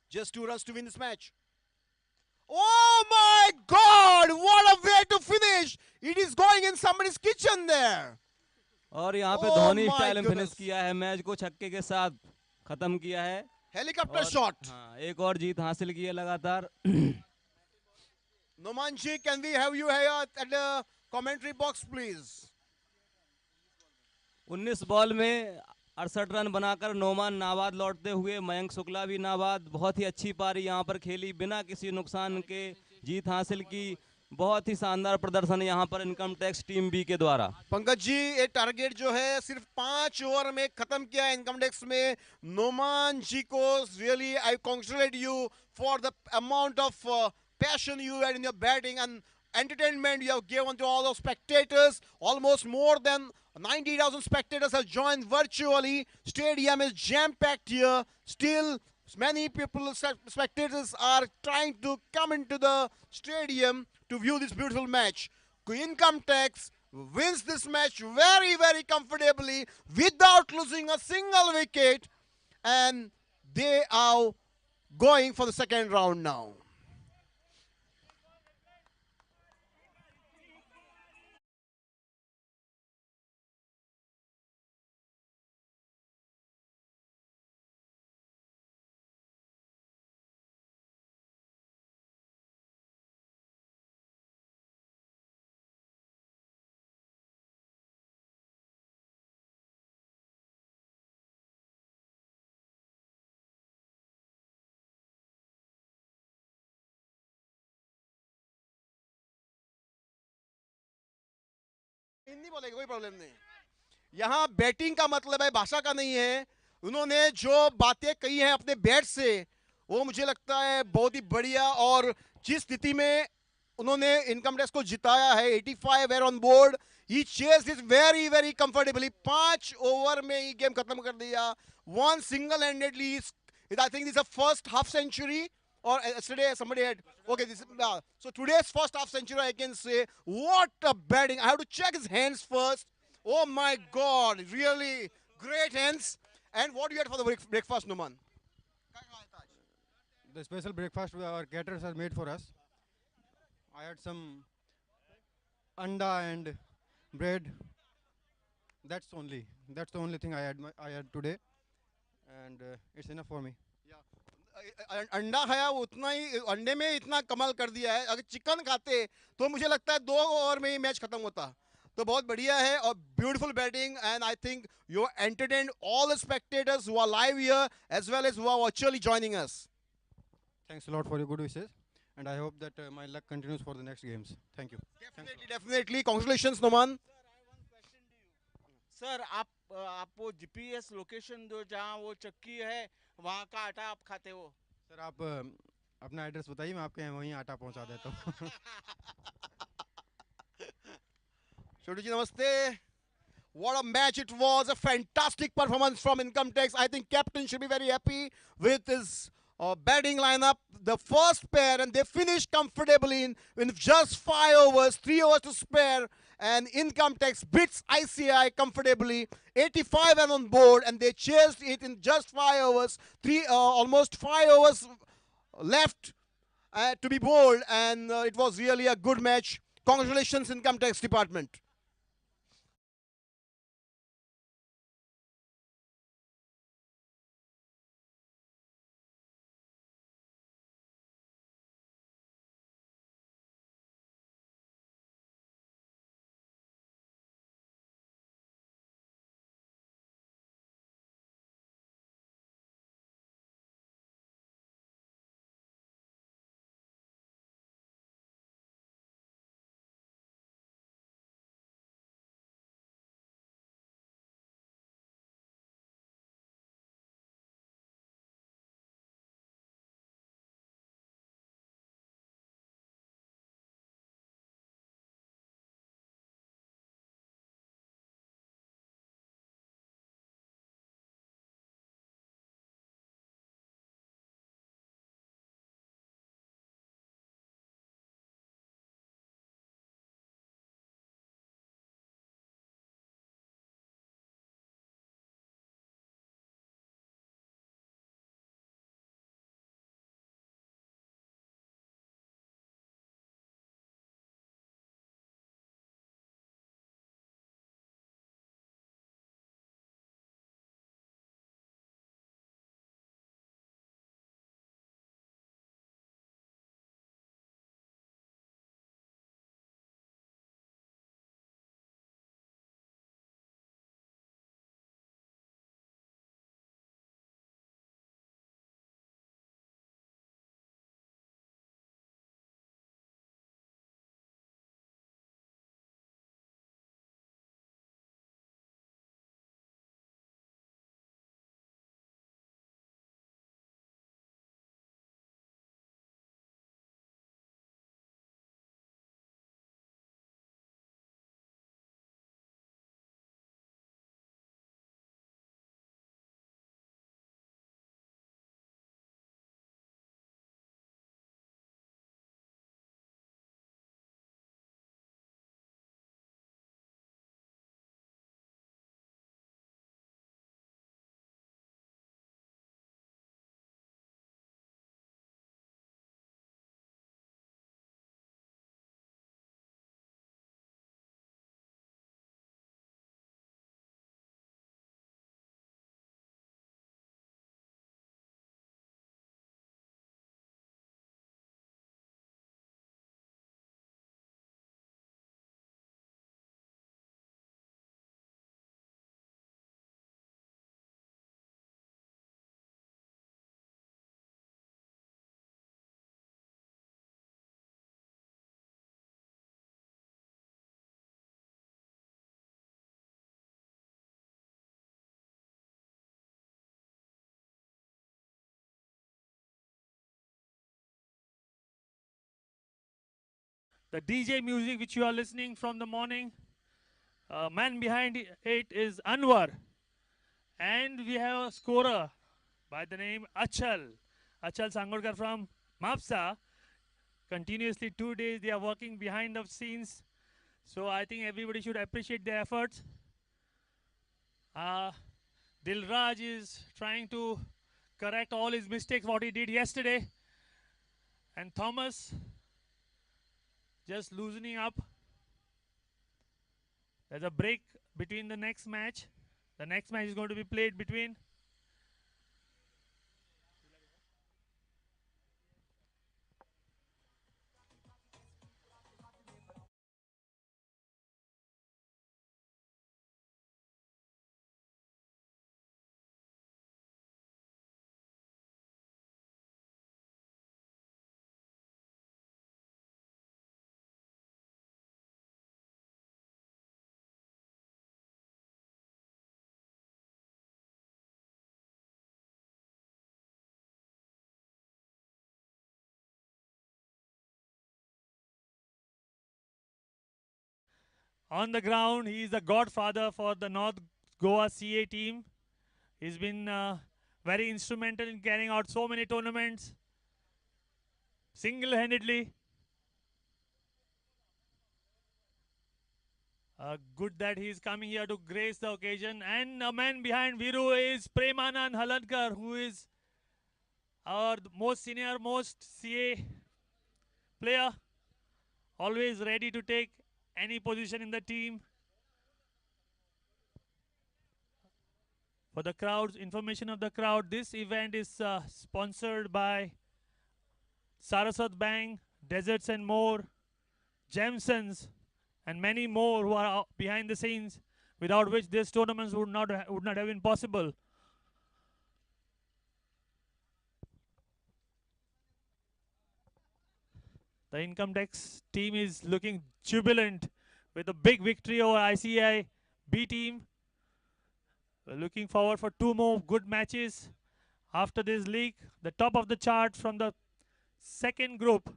Just 2 runs to win this match. Oh my God! What a way to finish! It is going in somebody's kitchen there. और यहाँ पे Oh Dhoni my style में finish goodness. किया है, match को छक्के के साथ खत्म किया है। Helicopter shot. हाँ, एक और जीत हासिल की है लगातार। Nomanji, can we have you here at the commentary box, please? 19 ball में 68 रन बनाकर नोमान नाबाद लौटते हुए, मयंक शुक्ला भी नाबाद। बहुत ही अच्छी पारी यहाँ पर खेली, बिना किसी नुकसान के जीत हासिल की। बहुत ही शानदार प्रदर्शन यहाँ पर इनकम टैक्स टीम बी के द्वारा। पंकज जी, ये टारगेट जो है सिर्फ 5 ओवर में खत्म किया है इनकम टैक्स में। नोमान जी को really I congratulate you for the amount of passion you had in your batting and entertainment you have given to all those spectators. Almost more than 90,000 spectators have joined virtually. Stadium is jam-packed here. Still, many people, spectators are trying to come into the stadium to view this beautiful match. Income tax wins this match very, very comfortably without losing a single wicket. And they are going for the second round now. Hindi बोलेंगे, कोई problem नहीं। यहाँ batting का मतलब है, भाषा का नहीं है। उन्होंने जो बातें कही हैं अपने बैट से, वो मुझे लगता है बहुत ही बढ़िया। और जिस स्थिति में उन्होंने इनकम टैक्स को जिताया है, 85 वेर ऑन बोर्ड, ही chased it very very comfortably. 5 over में ही गेम खत्म कर दिया, one single handedly. I think this first half century, or yesterday somebody had, okay, this so today's first half century, I can say. What a batting! I have to check his hands first. Oh my god, really great hands. And what do you had for the breakfast, Numan? The special breakfast our caterers have made for us. I had some anda and bread. That's the only thing I had today, and it's enough for me. अंडा खाया, उतना ही अंडे में इतना कमाल कर दिया है। अगर चिकन खाते तो मुझे लगता है 2 ओवर में ही मैच खत्म होता। तो बहुत बढ़िया है और beautiful batting. And I think you entertain all the spectators who are live here as well as who are virtually joining us. Thanks a lot for your good wishes, and I hope that my luck continues for the next games. Thank you. Definitely. Congratulations, Noman. Sir आप वो GPS location दो जहाँ वो चक्की है, वहाँ का आटा आप खाते हो? सर आप अपना एड्रेस बताइए, मैं आपके यहाँ वहीं आटा पहुँचा देता हूँ। Chotu ji, namaste. What a match it was. A fantastic performance from Income Tax. I think captain should be very happy with his batting lineup. The first pair, and they finished comfortably in just 5 overs, 3 overs to spare. And Income Tax beats ICI comfortably. 85 and on board, and they chased it in just 5 overs. Almost 5 overs left to be bowled, and it was really a good match. Congratulations, Income Tax Department. The DJ music which you are listening from the morning, man behind it is Anwar. And we have a scorer by the name Achal. Achal Sangolkar from Mapsa. Continuously 2 days they are working behind the scenes. So I think everybody should appreciate their efforts. Dilraj is trying to correct all his mistakes what he did yesterday. And Thomas just loosening up. There's a break between the next match. The next match is going to be played between on the ground. He is the godfather for the North Goa CA team. He's been very instrumental in carrying out so many tournaments single-handedly. Good that he is coming here to grace the occasion. And a man behind Viru is Premanand Halankar, who is our most senior, most CA player. Always ready to take any position in the team. For the crowds, information of the crowd, this event is sponsored by Saraswat Bank, Deserts and More, Jamsons, and many more who are behind the scenes, without which this tournaments would not have been possible. The income tax team is looking jubilant with a big victory over ICI B team. We're looking forward for 2 more good matches after this league. The top of the chart from the second group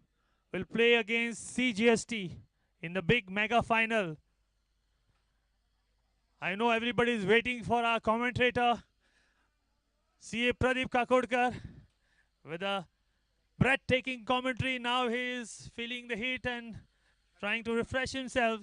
will play against CGST in the big mega final. I know everybody is waiting for our commentator, CA Pradeep Kakodkar, with a breathtaking commentary. Now he is feeling the heat and trying to refresh himself.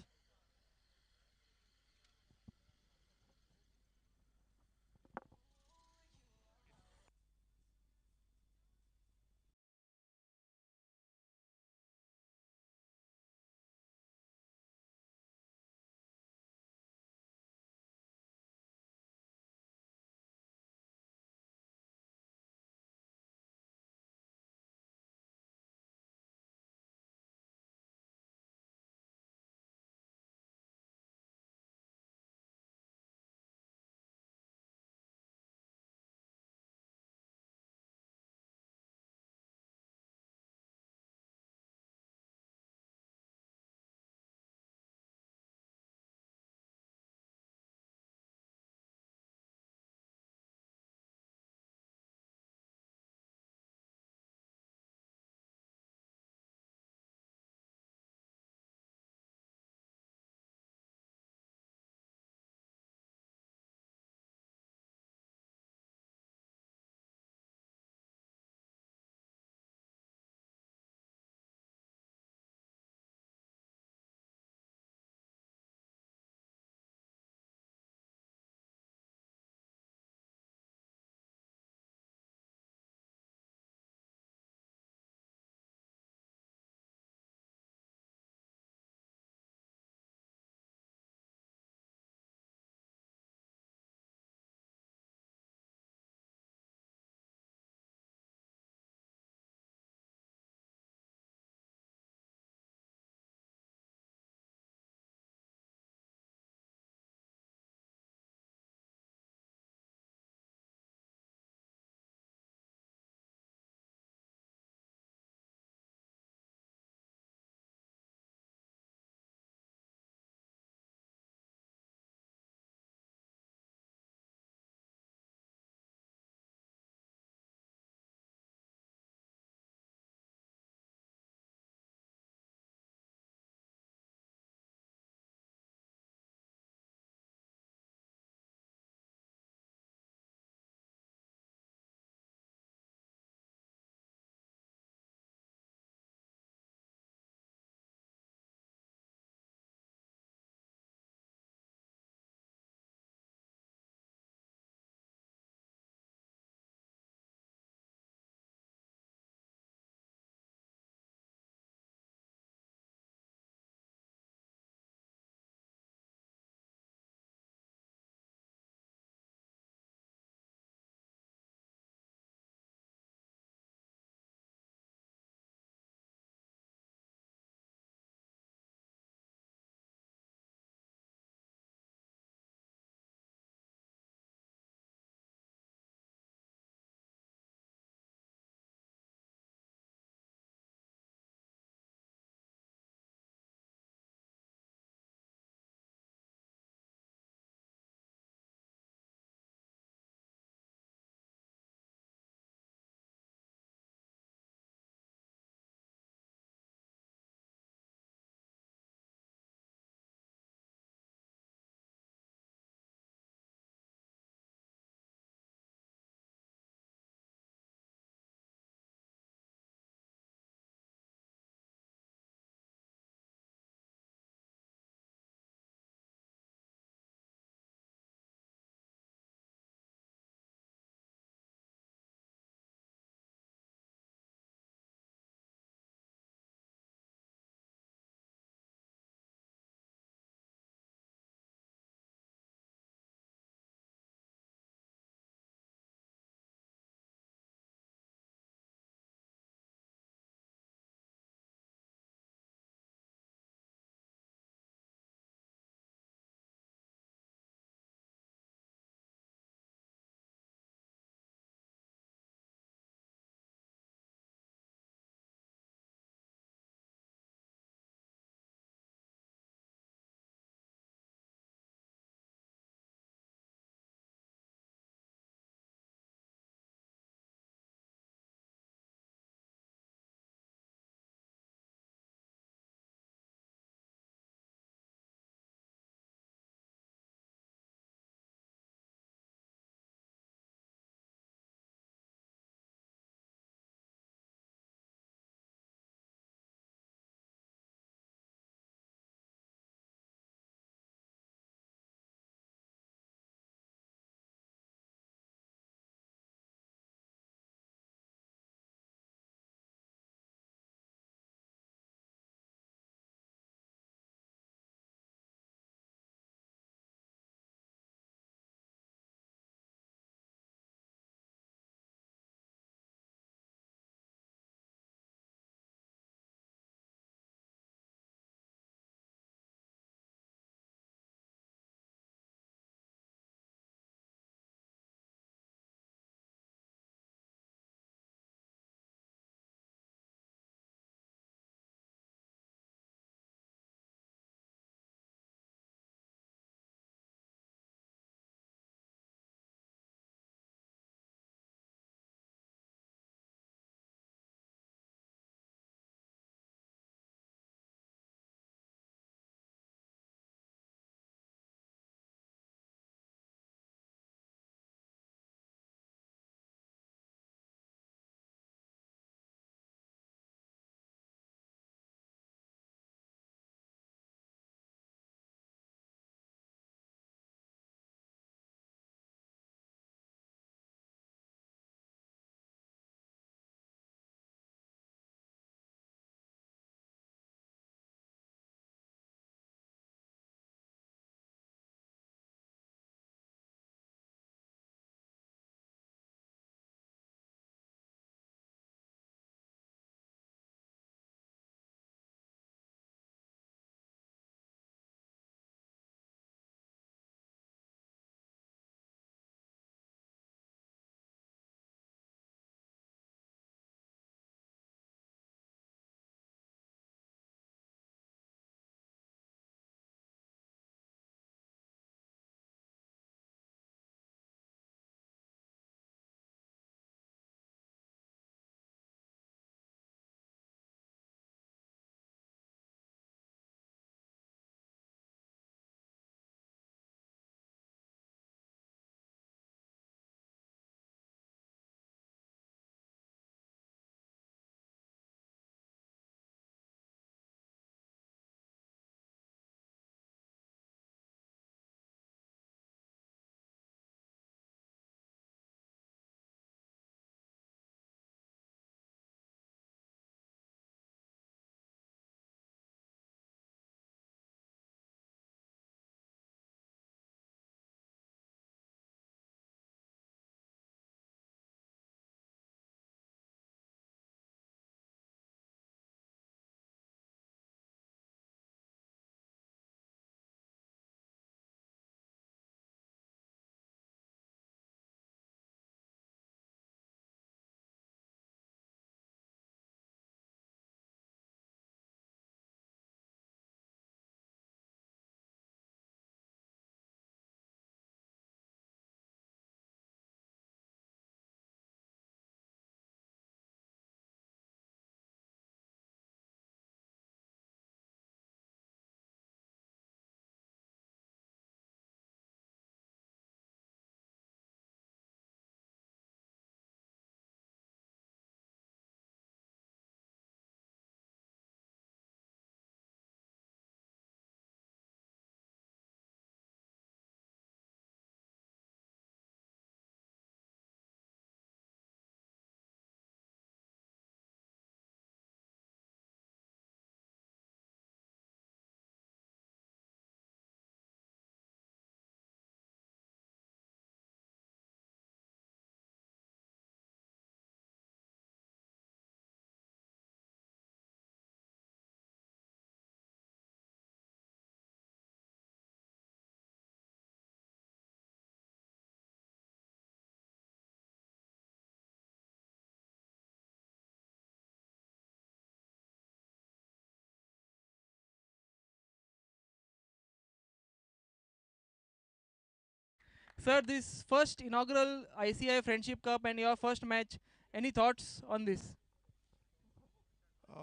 Sir, this first inaugural ICI Friendship Cup and your first match, any thoughts on this?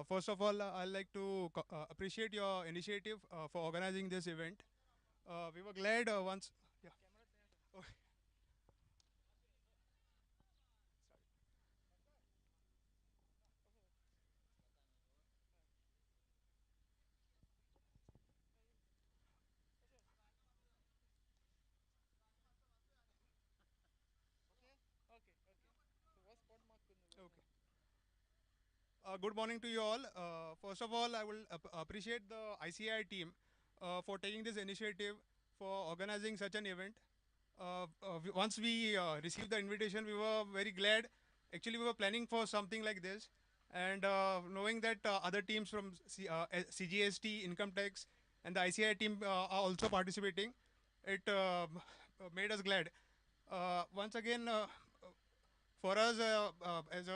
First of all, I'd like to appreciate your initiative for organizing this event. We were glad once. Yeah. Oh, okay. Good morning to you all. First of all, I will appreciate the ICI team for taking this initiative for organizing such an event. Once we received the invitation, we were very glad. Actually, we were planning for something like this, and knowing that other teams from CGST, Income Tax, and the ICI team are also participating, it made us glad. Once again, for us as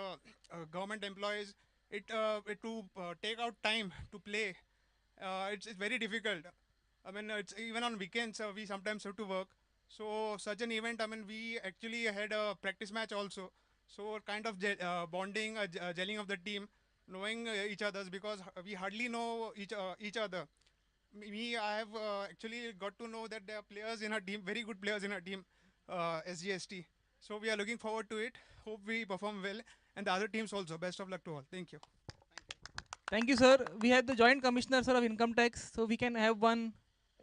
government employees, it to take out time to play, it's very difficult. I mean, it's even on weekends we sometimes have to work. So such an event, I mean, we actually had a practice match also. So kind of bonding, gelling of the team, knowing each other's, because we hardly know each other. I have actually got to know that there are players in our team, very good players in our team, SGST. So we are looking forward to it. Hope we perform well, and the other teams also. Best of luck to all. Thank you. Thank you, sir. We have the Joint Commissioner, sir, of Income Tax, so we can have one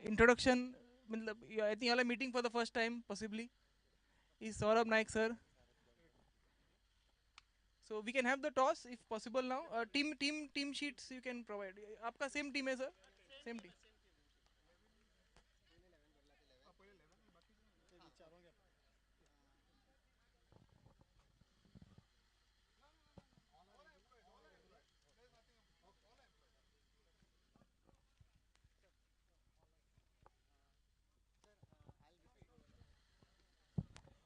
introduction. I think you all are meeting for the first time, possibly. Is Saurabh Naik, sir. So we can have the toss if possible now. Team sheets you can provide. आपका same team है, sir? Same team.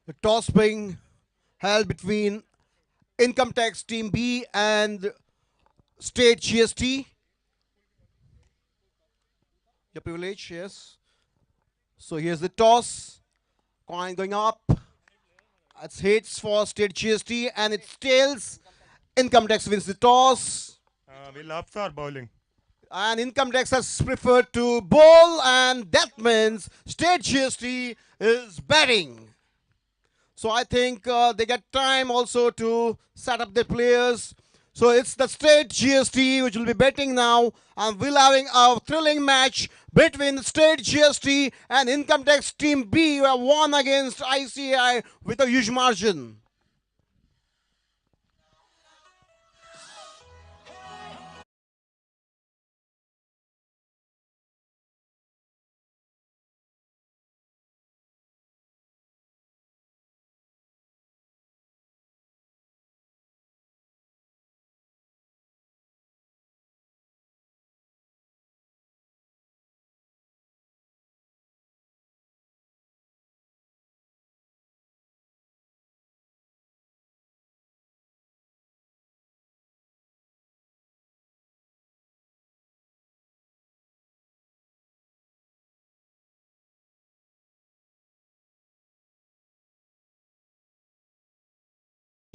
The toss being held between Income Tax Team B and State GST. Your privilege, yes. So here's the toss. Coin going up. It's hits for State GST and it's tails. Income Tax wins the toss. We love for bowling. And Income Tax has preferred to bowl, and that means State GST is batting. So I think they get time also to set up their players. So it's the State GST which will be betting now, and we'll having a thrilling match between State GST and Income Tax Team B, who have won against ICI with a huge margin.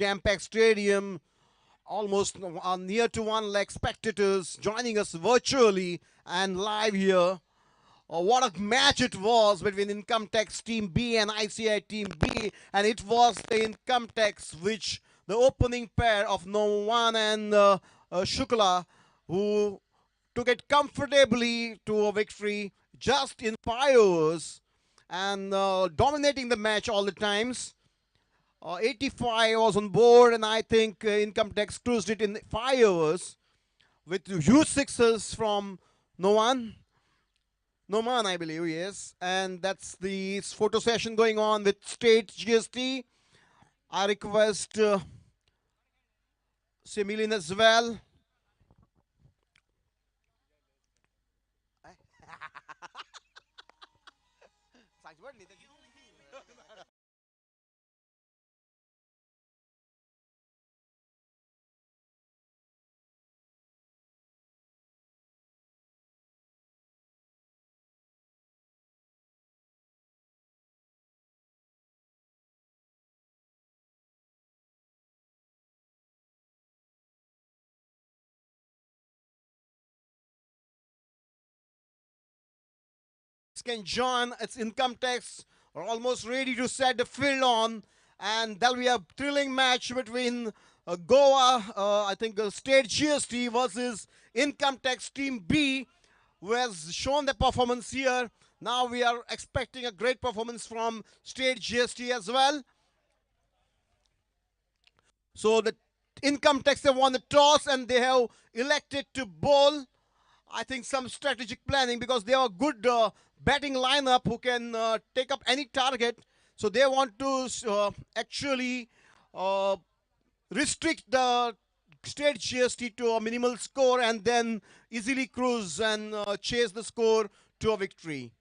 Jam-packed stadium, almost near to 1 lakh spectators joining us virtually and live here. What a match it was between Income Tax Team B and ICI Team B, and it was the Income Tax which the opening pair of Noman and Shukla, who took it comfortably to a victory just in 5 overs and dominating the match all the times. 85 was on board, and I think Income Tax cruised it in 5 overs with huge sixes from Noman. Noman, I believe, yes. And that's the photo session going on with State GST. I request Semilin as well. can join. Its income tax are almost ready to set the field on, and there'll be a thrilling match between Goa, I think State GST versus Income Tax Team B, who has shown the performance here. Now we are expecting a great performance from State GST as well. So the Income Tax have won the toss and they have elected to bowl. I think some strategic planning because they have a good batting lineup who can take up any target. So they want to actually restrict the State GST to a minimal score and then easily cruise and chase the score to a victory.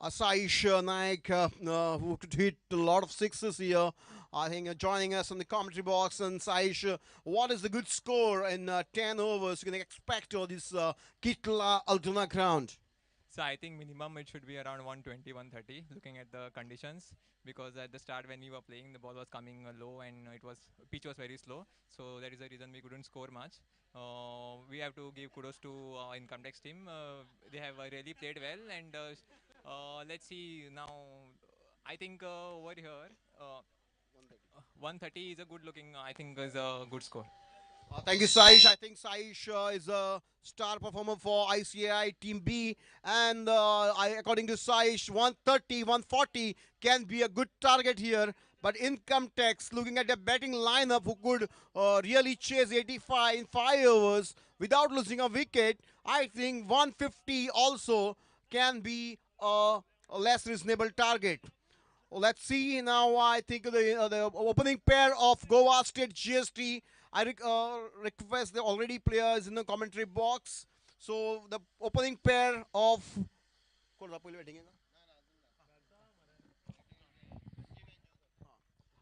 Asaish Naik, who could hit a lot of sixes here, I think joining us in the commentary box. And Saish, what is the good score in 10 overs you can expect on this Kitla Altuna ground? So I think minimum it should be around 120, 130 looking at the conditions, because at the start when we were playing the ball was coming low and pitch was very slow, so that is the reason we couldn't score much. We have to give kudos to Income Tax team. They have really played well, and let's see now. I think over here 130 is a good looking, I think is a good score. Thank you, Saish. I think Saish is a star performer for ICI Team B. And according to Saish, 130, 140 can be a good target here. But Income Tax, looking at the batting lineup, who could really chase 85 in 5 overs without losing a wicket, I think 150 also can be a less reasonable target. Let's see now. I think the opening pair of Goa State GST. I request the already players in the commentary box. So the opening pair of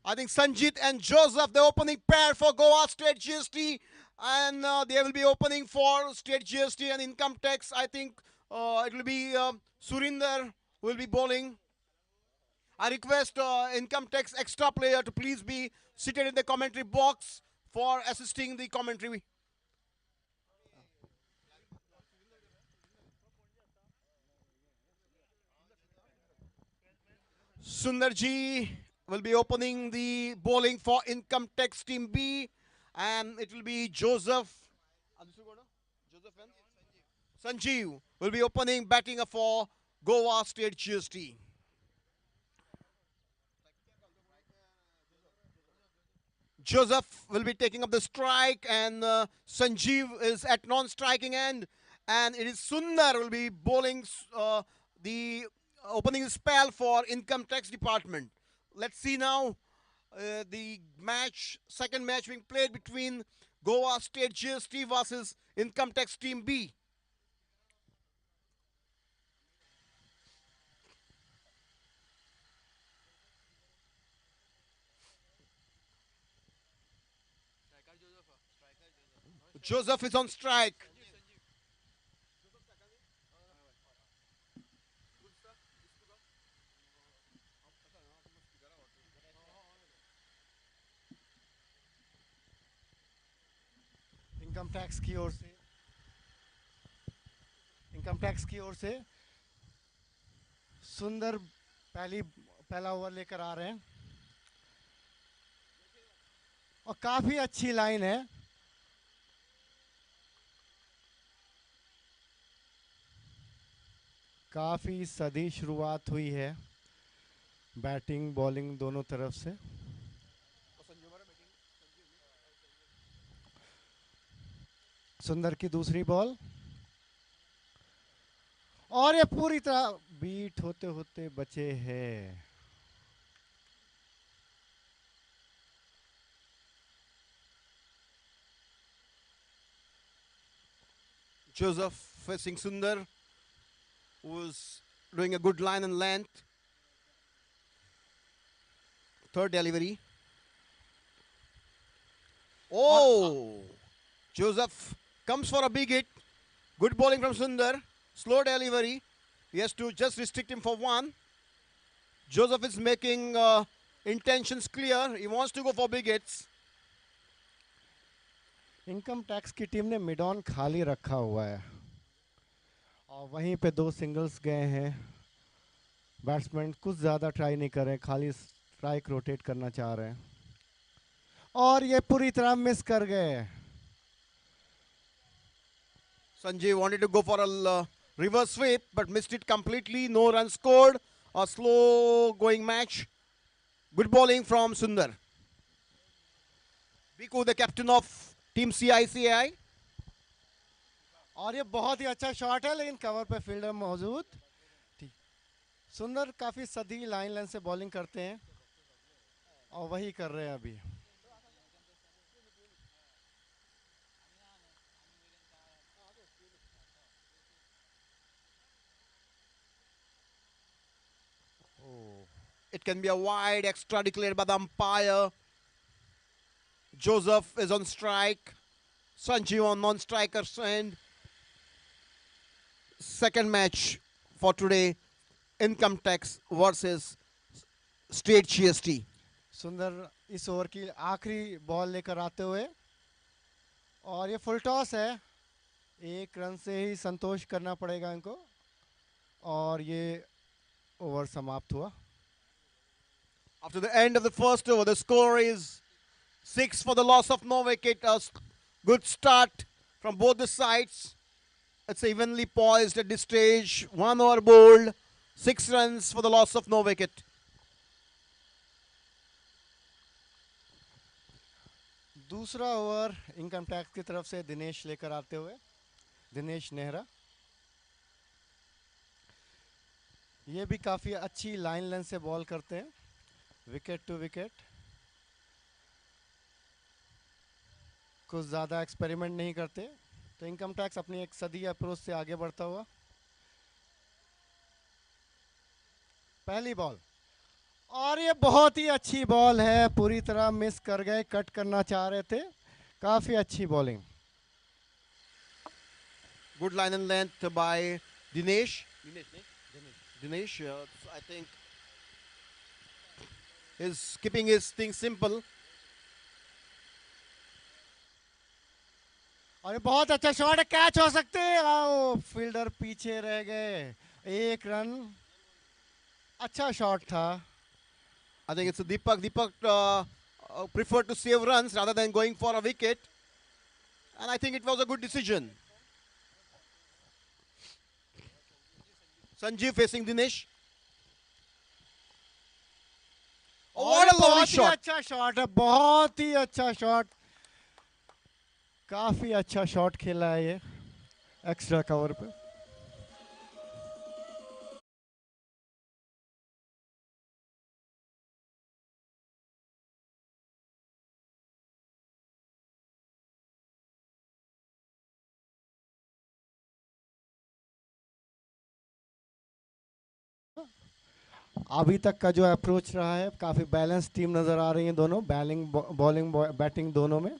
I think Sanjit and Joseph, the opening pair for Goa State GST, and they will be opening for State GST and Income Tax. I think it will be Surinder who will be bowling. I request Income Tax extra player to please be seated in the commentary box for assisting the commentary. Sundarji will be opening the bowling for Income Tax Team B, and it will be Joseph. Sanjeev will be opening batting for Goa State GST. Joseph will be taking up the strike, and Sanjeev is at non-striking end, and it is Sundar will be bowling the opening spell for Income Tax Department. Let's see now the second match being played between Goa State GST versus Income Tax Team B. Joseph is on strike. Income tax की ओर से सुंदर पहला over लेकर आ रहे हैं और काफी अच्छी लाइन है। काफी सदी शुरुआत हुई है बैटिंग बॉलिंग दोनों तरफ से। सुंदर की दूसरी बॉल और ये पूरी तरह बीट होते होते बचे हैं। Joseph facing Sundar, who's doing a good line and length. Third delivery. Oh! Joseph comes for a big hit. Good bowling from Sundar. Slow delivery. He has to just restrict him for one. Joseph is making intentions clear. He wants to go for big hits. Income tax की team ने mid on खाली रखा हुआ है और वहीं पे 2 singles गए हैं। बैट्समैन कुछ ज़्यादा ट्राई नहीं कर रहे हैं, खाली स्ट्राइक रोटेट करना चाह रहे हैं और ये पूरी तरह मिस कर गए। Sanjay wanted to go for a reverse sweep but missed it completely. No run scored. A slow going match. Good bowling from Sundar. Biku, the captain of Team CICI. और ये बहुत ही अच्छा शॉट है लेकिन cover पे fielder मौजूद। सुंदर काफ़ी सदी लाइन से बॉलिंग करते हैं और वही कर रहे हैं अभी। It can be a wide extra declared by the umpire. Joseph is on strike. Sanjeev on non-striker's end. Second match for today. Income tax versus state GST. सुंदर इस ओवर की आखिरी बॉल लेकर आते हुए और ये फुल टॉस है। 1 रन से ही संतोष करना पड़ेगा इनको और ये ओवर समाप्त हुआ। After the end of the first over, the score is 6 for the loss of no wicket. A good start from both the sides. It's evenly poised at this stage. 1 over bowled, 6 runs for the loss of no wicket. दूसरा over income tax की तरफ से दिनेश लेकर आते हुए, दिनेश नेहरा। ये भी काफ़ी अच्छी लाइन से बॉल करते हैं, विकेट टू विकेट। कुछ ज़्यादा एक्सपेरिमेंट नहीं करते, तो इनकम टैक्स अपनी एक सदी अप्रोच से आगे बढ़ता हुआ। पहली बॉल और ये बहुत ही अच्छी बॉल है, पूरी तरह मिस कर गए, कट करना चाह रहे थे। काफ़ी अच्छी bowling. Good line and length by Dinesh. Dinesh, I think is keeping his thing simple. और ये बहुत अच्छा शॉट है, कैच हो सकते हैं। आओ, फील्डर पीछे रह गए। 1 रन, अच्छा शॉट था। I think it's a Deepak. Deepak preferred to save runs rather than going for a wicket. And I think it was a good decision. Sanjeev facing Dinesh. Oh, what a lovely बहुत ही shot. अच्छा shot है, बहुत ही अच्छा shot. काफी अच्छा shot खेला है ये एक्स्ट्रा कवर पे। अभी तक का जो अप्रोच रहा है, काफी बैलेंस टीम नजर आ रही है दोनों, बॉलिंग बैटिंग दोनों में।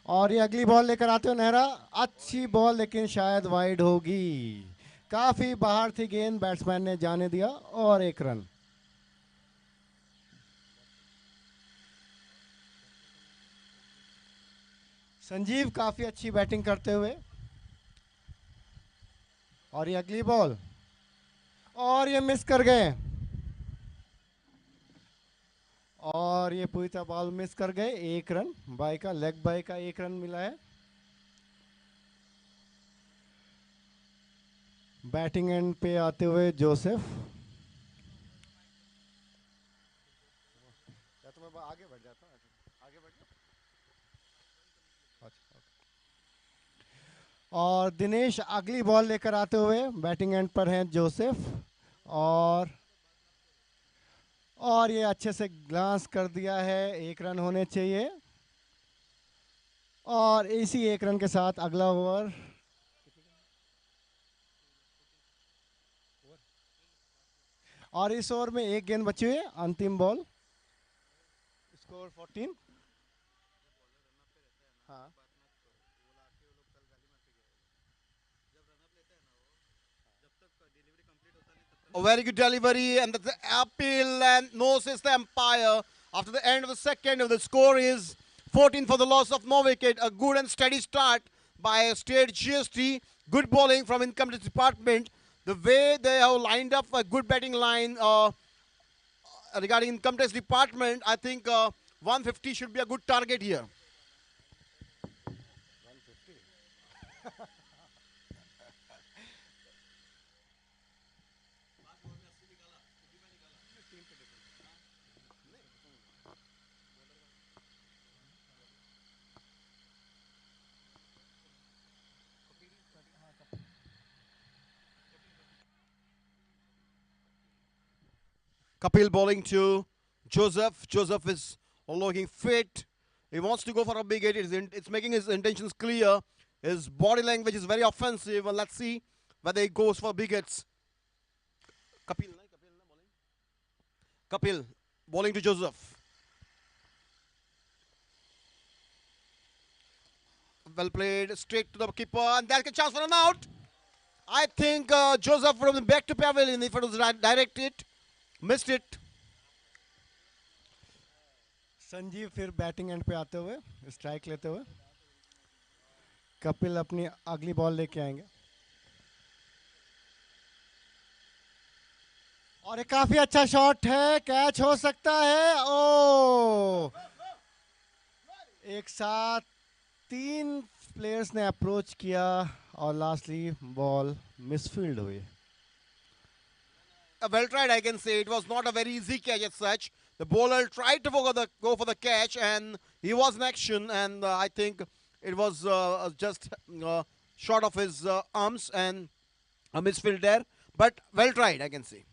और ये अगली बॉल लेकर आते हो नेहरा, अच्छी बॉल लेकिन शायद वाइड होगी। काफी बाहर थी गेंद, बैट्समैन ने जाने दिया और 1 रन। संजीव काफी अच्छी बैटिंग करते हुए और ये अगली बॉल और ये मिस कर गए और ये पूरी तरह बॉल मिस कर गए। 1 रन बाय का, लेग बाय का 1 रन मिला है। बैटिंग एंड पे आते हुए जोसेफ। या तो मैं आगे बढ़ जाता हूँ, आगे बढ़ जाओ। और दिनेश अगली बॉल लेकर आते हुए, बैटिंग एंड पर हैं जोसेफ और ये अच्छे से ग्लांस कर दिया है। 1 रन होने चाहिए और इसी 1 रन के साथ अगला ओवर। और इस ओवर में 1 गेंद बची हुई है, अंतिम बॉल। स्कोर 14। हाँ, A very good delivery, and the appeal, and no says the umpire. After the end of the second, the score is 14 for the loss of no wicket. A good and steady start by State GST. Good bowling from Income Tax Department. The way they have lined up a good batting line regarding Income Tax Department, I think 150 should be a good target here. Kapil bowling to Joseph. Joseph is looking fit. He wants to go for a big hit. It's making his intentions clear. His body language is very offensive. Well, let's see whether he goes for big hits. Kapil bowling to Joseph. Well played, straight to the keeper, and there's a chance for an out. I think Joseph from the back to pavilion, if it was directed, missed it. Sanjeev फिर batting and पे आते हुए strike लेते हुए कपिल अपनी अगली ball लेके आएंगे और एक काफी अच्छा शॉट है, कैच हो सकता है। ओ एक साथ तीन प्लेयर्स ने अप्रोच किया और लास्टली बॉल मिसफील्ड हुई। Well tried, I can say. It was not a very easy catch as such. The bowler tried to go for the catch, and he was in action, and I think it was just short of his arms and a misfield there. But well tried, I can say.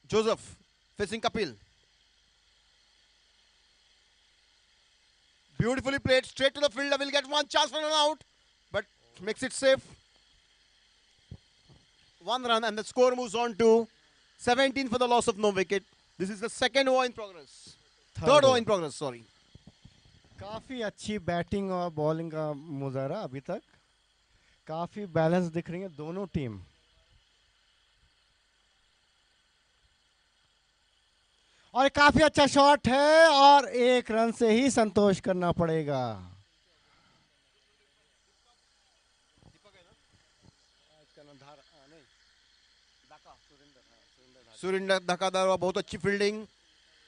Joseph facing Kapil. Beautifully played, straight to the fielder. Will get one chance for an out, but makes it safe. 1 run, and the score moves on to 17 for the loss of no wicket. This is the second over in progress. Third over in progress, sorry. काफी अच्छी batting और bowling का मुजाहरा अभी तक, काफी balance दिख रही है दोनों टीम। और काफी अच्छा शॉट है और एक रन से ही संतोष करना पड़ेगा। सुरिंदर धकादार, बहुत अच्छी फील्डिंग,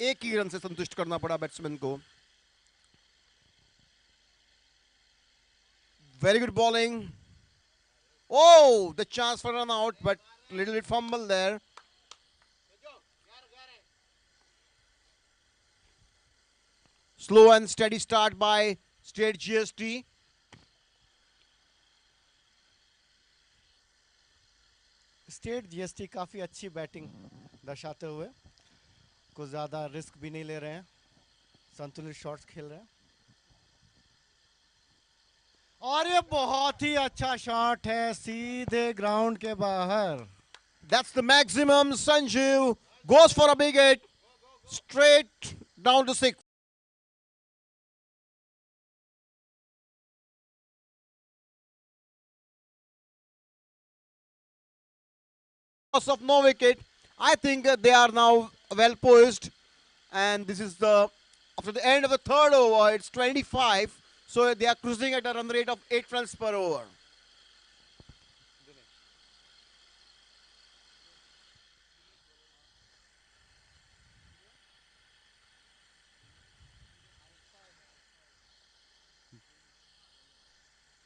एक ही रन से संतुष्ट करना पड़ा बैट्समैन को। Very good bowling. Oh, the chance for an out, but little bit fumble there. Slow and steady start by State GST. State GST काफी अच्छी बैटिंग दर्शाते हुए, कुछ ज्यादा रिस्क भी नहीं ले रहे हैं, संतुलित शॉट्स खेल रहे हैं और ये बहुत ही अच्छा शॉट है सीधे ग्राउंड के बाहर। That's the maximum. Sanjeev goes for a big hit, straight down to 6. Loss of no wicket. I think they are now well poised, and this is the after the end of the third over. It's 25, so they are cruising at a run rate of 8 runs per over.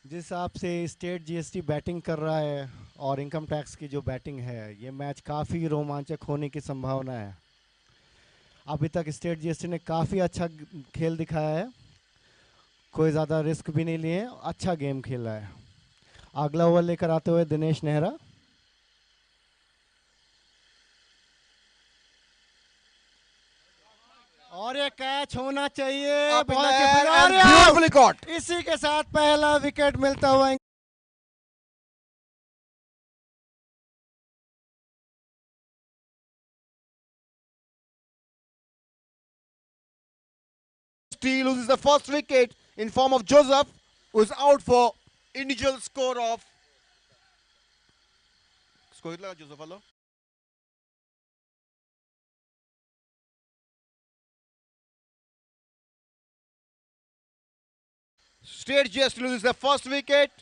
जिस हिसाब से state GST batting कर रहा है और income tax की जो batting है, ये मैच काफ़ी रोमांचक होने की संभावना है। अभी तक स्टेट जीएसटी ने काफ़ी अच्छा खेल दिखाया है, कोई ज़्यादा रिस्क भी नहीं लिए, अच्छा गेम खेला है। अगला ओवर लेकर आते हुए दिनेश नेहरा। और ये कैच होना चाहिए, Beautifully caught. इसी के साथ पहला विकेट मिलता हुआ He loses the first wicket in form of Joseph, who is out for individual score of Score kitla Joseph Allo? State GST loses their first wicket,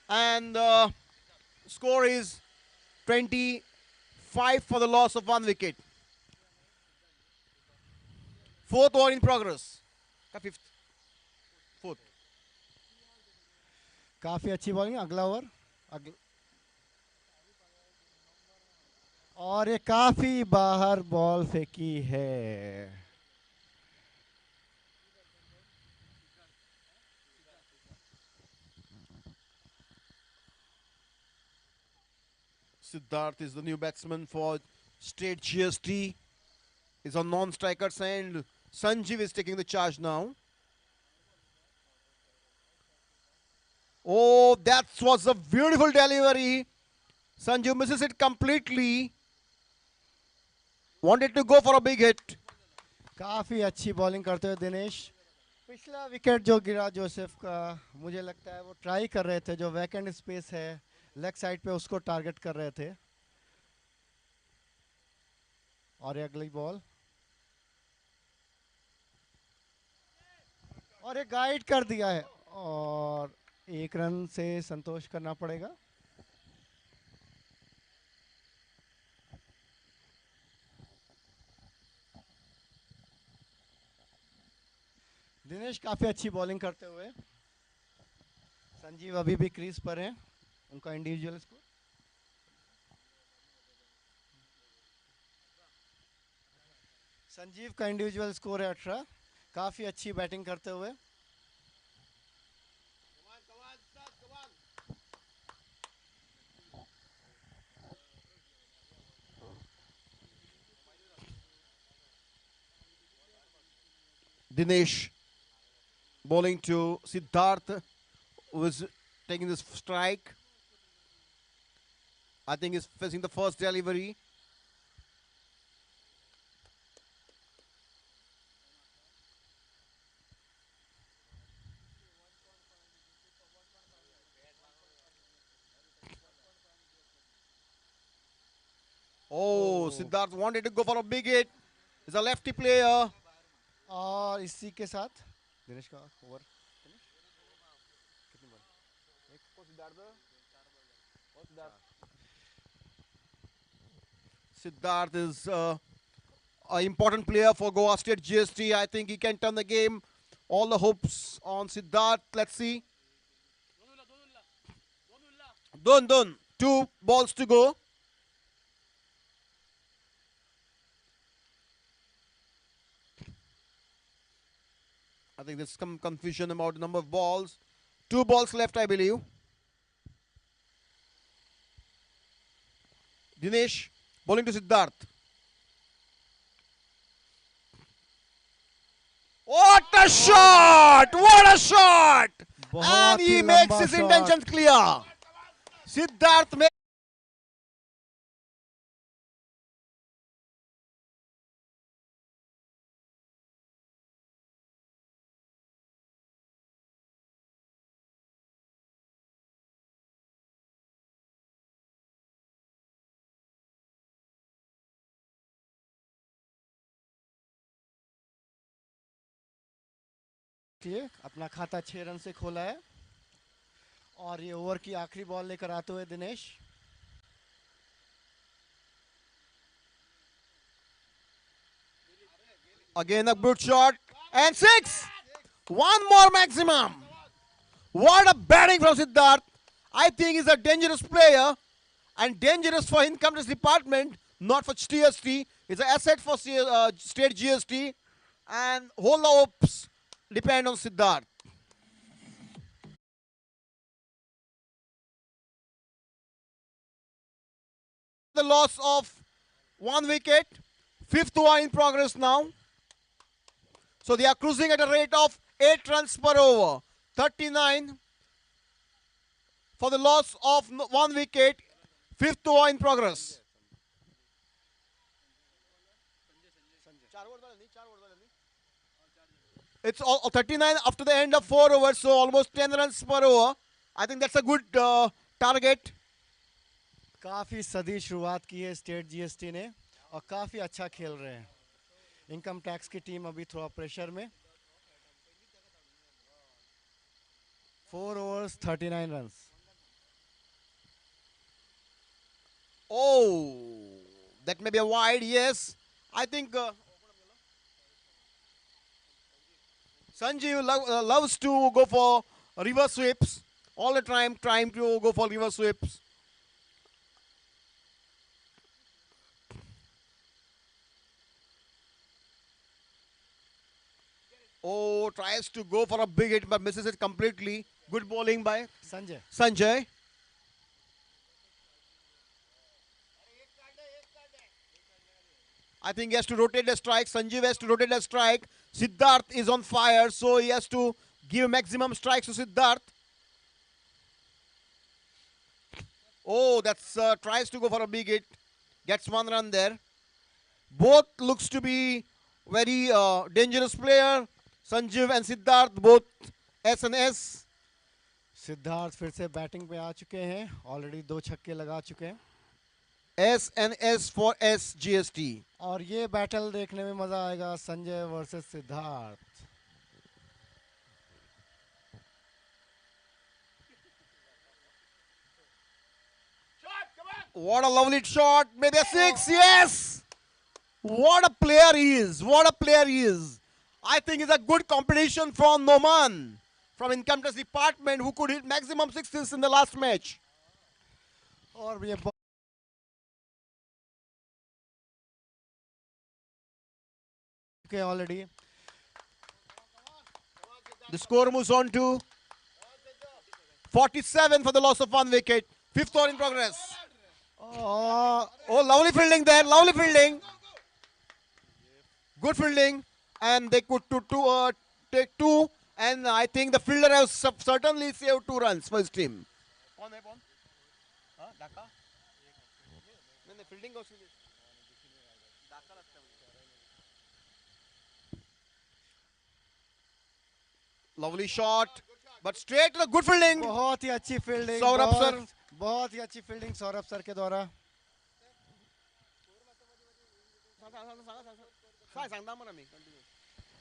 and the score is 25 for the loss of 1 wicket. Fourth over in progress. Fifth. Fourth. काफी अच्छी bowling, अगला over और ये काफी बाहर ball फेंकी है। Siddharth is the new batsman for State GST. He's on non-strikers and Sanjeev is taking the charge now. Oh, that was a beautiful delivery. Sanjeev misses it completely. Wanted to go for a big hit. काफी अच्छी bowling करते हुए दिनेश। पिछला wicket जो गिरा Joseph का, मुझे लगता है वो ट्राई कर रहे थे, जो वैकेंट स्पेस है लेग साइड पे उसको टारगेट कर रहे थे। और ये अगली बॉल और ये गाइड कर दिया है और 1 रन से संतोष करना पड़ेगा। दिनेश काफी अच्छी बॉलिंग करते हुए। संजीव अभी भी क्रीज पर हैं, उनका इंडिविजुअल स्कोर संजीव का इंडिविजुअल स्कोर है 18। काफी अच्छी बैटिंग करते हुए। Dinesh bowling to Siddharth, who is taking this strike. I think he's facing the first delivery. Oh, Siddharth wanted to go for a big hit. He's a lefty player. और इसी के साथ दिनेश का ओवर कितनी ball? Siddharth is an important player for Goa State GST. I think he can turn the game. All the hopes on Siddharth. Let's see. Dun. 2 balls to go. I think there's some confusion about the number of balls. 2 balls left, I believe. Dinesh bowling to Siddharth. What a shot! What a shot! And he makes his intentions clear. Siddharth makes अपना खाता 6 run से खोला है और ये over की आखिरी ball लेकर आते हुए Dinesh. again a good shot and 6. One more maximum. What a batting from Siddharth. I think he's a dangerous player and dangerous for income tax department, not for GST. He's an asset for state GST and whole hopes depend on Siddharth. The loss of 1 wicket. 5th over in progress now. So they are cruising at a rate of 8 runs per over. 39 for the loss of 1 wicket. 5th over in progress. It's all 39 after the end of 4 overs, so almost 10 runs per over. I think that's a good target. काफ़ी सदी शुरुआत की है state GST ने और काफ़ी अच्छा खेल रहे हैं। इनकम टैक्स की टीम अभी थोड़ा प्रेशर में। 4 overs 39 runs। Oh, that may be a wide. Yes, I think Sanjeev loves to go for reverse sweeps all the time, trying to go for reverse sweeps. Oh, tries to go for a big hit but misses it completely. Good bowling by Sanjay. I think he has to rotate the strike. Sanjeev has to rotate the strike. Siddharth is on fire, so he has to give maximum strikes to Siddharth. Oh, that's tries to go for a big hit. Gets 1 run there. Both looks to be very dangerous player. Sanjeev and Siddharth both S and S. Siddharth फिर से batting पे आ चुके हैं, already 2 छक्के लगा चुके हैं। S and S for SGST. और ये बैटल देखने में मजा आएगा, Sanjay versus Siddharth. What a lovely shot. Maybe a 6. Yes. What a player he is. What a player he is. I think it's a good competition from Noman from Income Tax Department who could hit maximum 6s in the last match. और ये already. The score moves on to 47 for the loss of 1 wicket. 5th over in progress. Oh, lovely fielding there. Lovely fielding. Good fielding. And they could take 2. And I think the fielder has certainly saved 2 runs for his team. Lovely shot, but straight to the good fielding. बहुत ही अच्छी fielding Saurabh sir, बहुत ही अच्छी fielding Saurabh sir के द्वारा।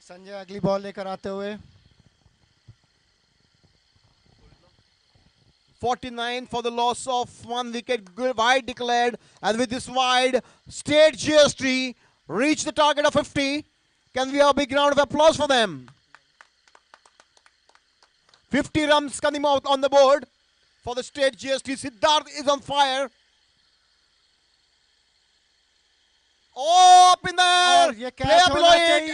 संजय अगली ball लेकर आते हुए 49 for the loss of 1 wicket. Good wide declared, and with this wide, State GST reach the target of 50. Can we have a big round of applause for them? 50 runs coming out on the board for the State GST. Siddharth is on fire. Oh, up in there! ये Player catch below होना it. चाहिए।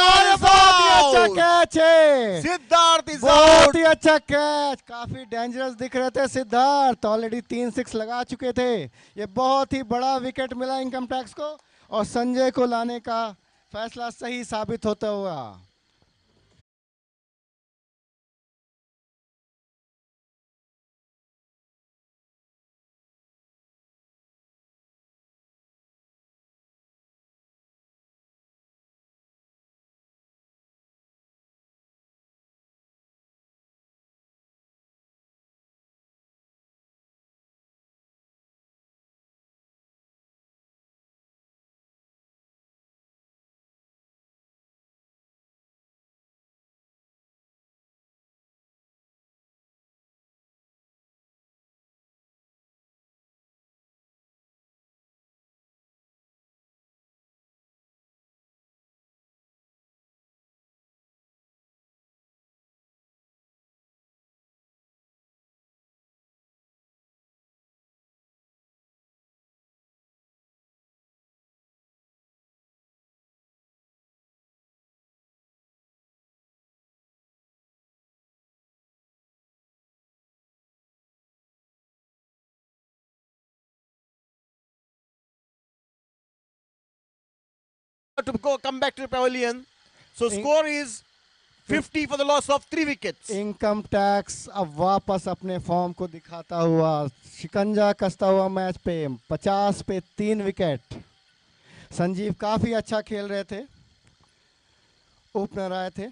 And बहुत ही अच्छा out. Catch है। Siddharth is बहुत out. ही अच्छा catch, काफी डेंजरस दिख रहे थे सिद्धार्थ, ऑलरेडी 3 6 लगा चुके थे। ये बहुत ही बड़ा विकेट मिला इनकम टैक्स को और संजय को लाने का फैसला सही साबित होता हुआ। To come back to the pavilion. So score is 50 for the loss of 3 wickets. Income tax अब वापस अपने फॉर्म को दिखाता हुआ, शिकंजा कसता हुआ मैच पे 50 पे 3 विकेट। संजीव काफी अच्छा खेल रहे थे, ओपनर आए थे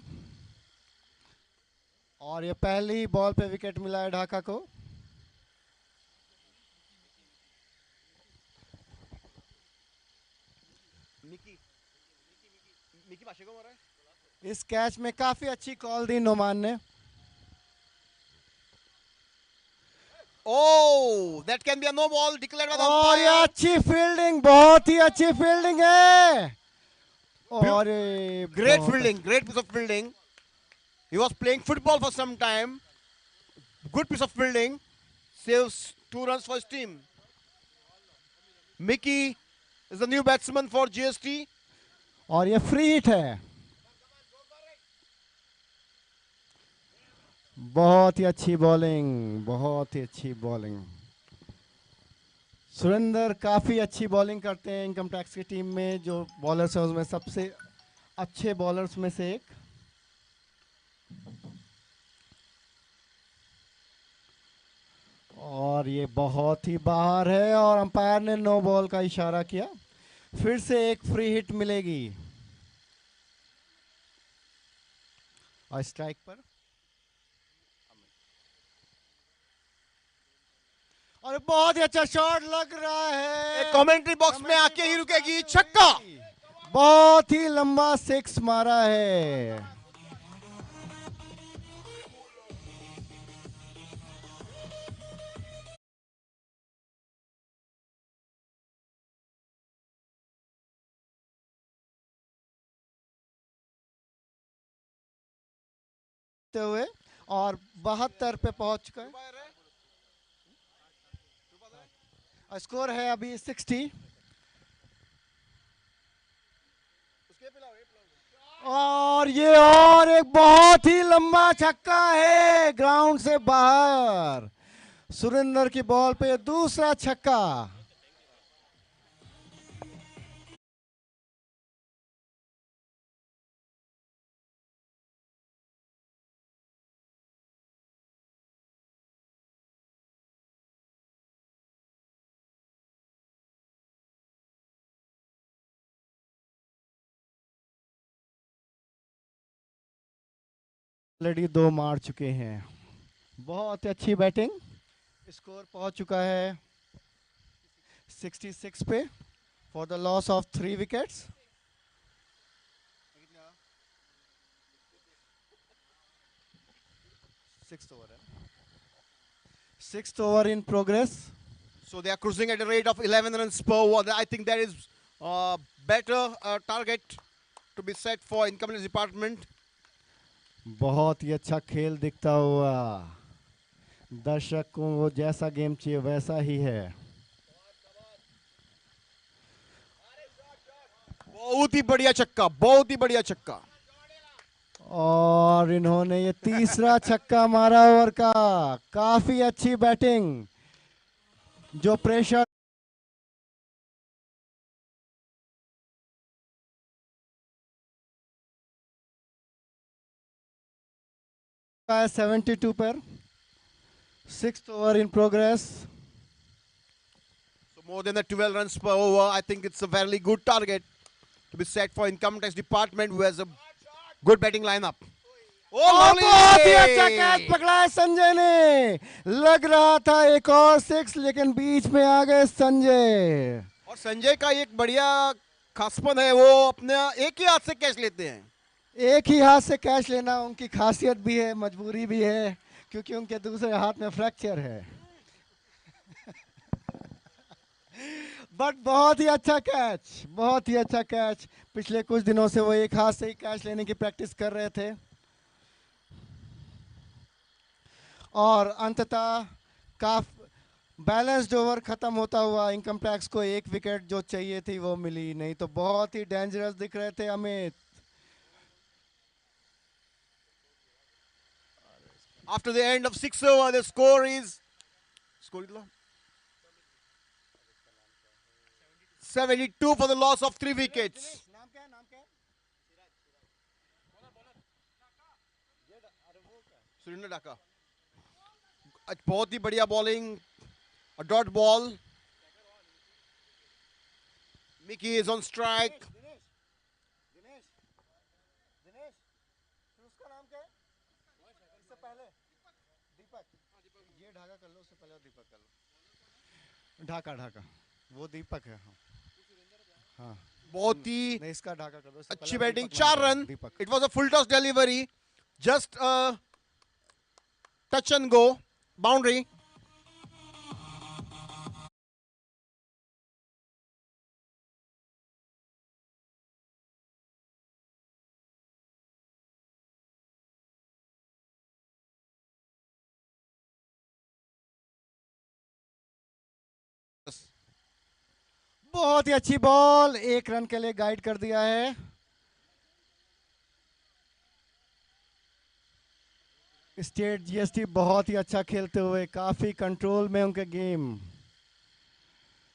और ये पहली बॉल पे विकेट मिला है ढाका को। इस कैच में काफी अच्छी कॉल दी नोमान ने। Oh, that can be a no ball declared by the और ये umpire. अच्छी फील्डिंग, बहुत ही अच्छी फील्डिंग है। और Great बहुत fielding, great piece of fielding. He was playing football for some time. Good piece of fielding. Saves 2 runs for his team. Mickey is the new batsman for GST. और ये free hit है। बहुत ही अच्छी bowling, बहुत ही अच्छी bowling. Surendra काफी अच्छी bowling करते हैं इनकम टैक्स की टीम में, जो बॉलर्स हैं उसमें सबसे अच्छे बॉलर्स में से एक। और ये बहुत ही बाहर है और अंपायर ने नो बॉल का इशारा किया। फिर से एक फ्री हिट मिलेगी और स्ट्राइक पर। और बहुत ही अच्छा शॉट लग रहा है। कमेंट्री बॉक्स में आके ही रुकेगी, छक्का। बहुत ही लंबा 6 मारा है। हुए और 72 पे पहुंच चुका है। स्कोर है अभी 60। और ये और एक बहुत ही लंबा छक्का है ग्राउंड से बाहर। सुरेंद्र की बॉल पे दूसरा छक्का। ऑलरेडी 2 मार चुके हैं। बहुत अच्छी बैटिंग। स्कोर पहुंच चुका है 66 पे for the loss of 3 wickets. Sixth over in progress. So they are cruising at a rate of 11 runs per over. I think that is better target to be set for income tax department. बहुत ही अच्छा खेल दिखता हुआ। दर्शक को जैसा game चाहिए वैसा ही है। बहुत ही बढ़िया छक्का, बहुत ही बढ़िया छक्का। और इन्होंने ये तीसरा छक्का मारा ओवर का। काफी अच्छी बैटिंग, जो प्रेशर 72 पर। 6th over in progress. So more than the 12 runs per over. I think it's a very good target to be set for income tax department, who has a good batting lineup. बहुत ही अच्छा catch पकड़ा है संजय ने। लग रहा था एक और 6, लेकिन बीच में आ गए संजय। और संजय का एक बढ़िया खासपन है, वो अपने एक ही हाथ से कैच लेते हैं। एक ही हाथ से कैच लेना उनकी खासियत भी है, मजबूरी भी है, क्योंकि उनके दूसरे हाथ में फ्रैक्चर है। बट बहुत ही अच्छा कैच, बहुत ही अच्छा कैच। पिछले कुछ दिनों से वो एक हाथ से ही कैच लेने की प्रैक्टिस कर रहे थे। और अंततः बैलेंस्ड ओवर खत्म होता हुआ इनकम टैक्स को 1 विकेट जो चाहिए थी वो मिली नहीं, तो बहुत ही डेंजरस दिख रहे थे Amit. After the end of 6 over, the score is 72 for the loss of 3 wickets. Surendra Dhaka, बहुत ही बढ़िया bowling, a dot ball. Mickey is on strike. Dhaka Dhaka वो दीपक है। हाँ हाँ बहुत ही नहीं, इसका ढाका कर दो, इससे अच्छी पहले बैटिंग, दीपक 4 नाम रन. करो, दीपक. It was a full toss delivery, just a touch and go, boundary. बहुत ही अच्छी बॉल, 1 रन के लिए गाइड कर दिया है. स्टेट जीएसटी बहुत ही अच्छा खेलते हुए, काफी कंट्रोल में उनके गेम.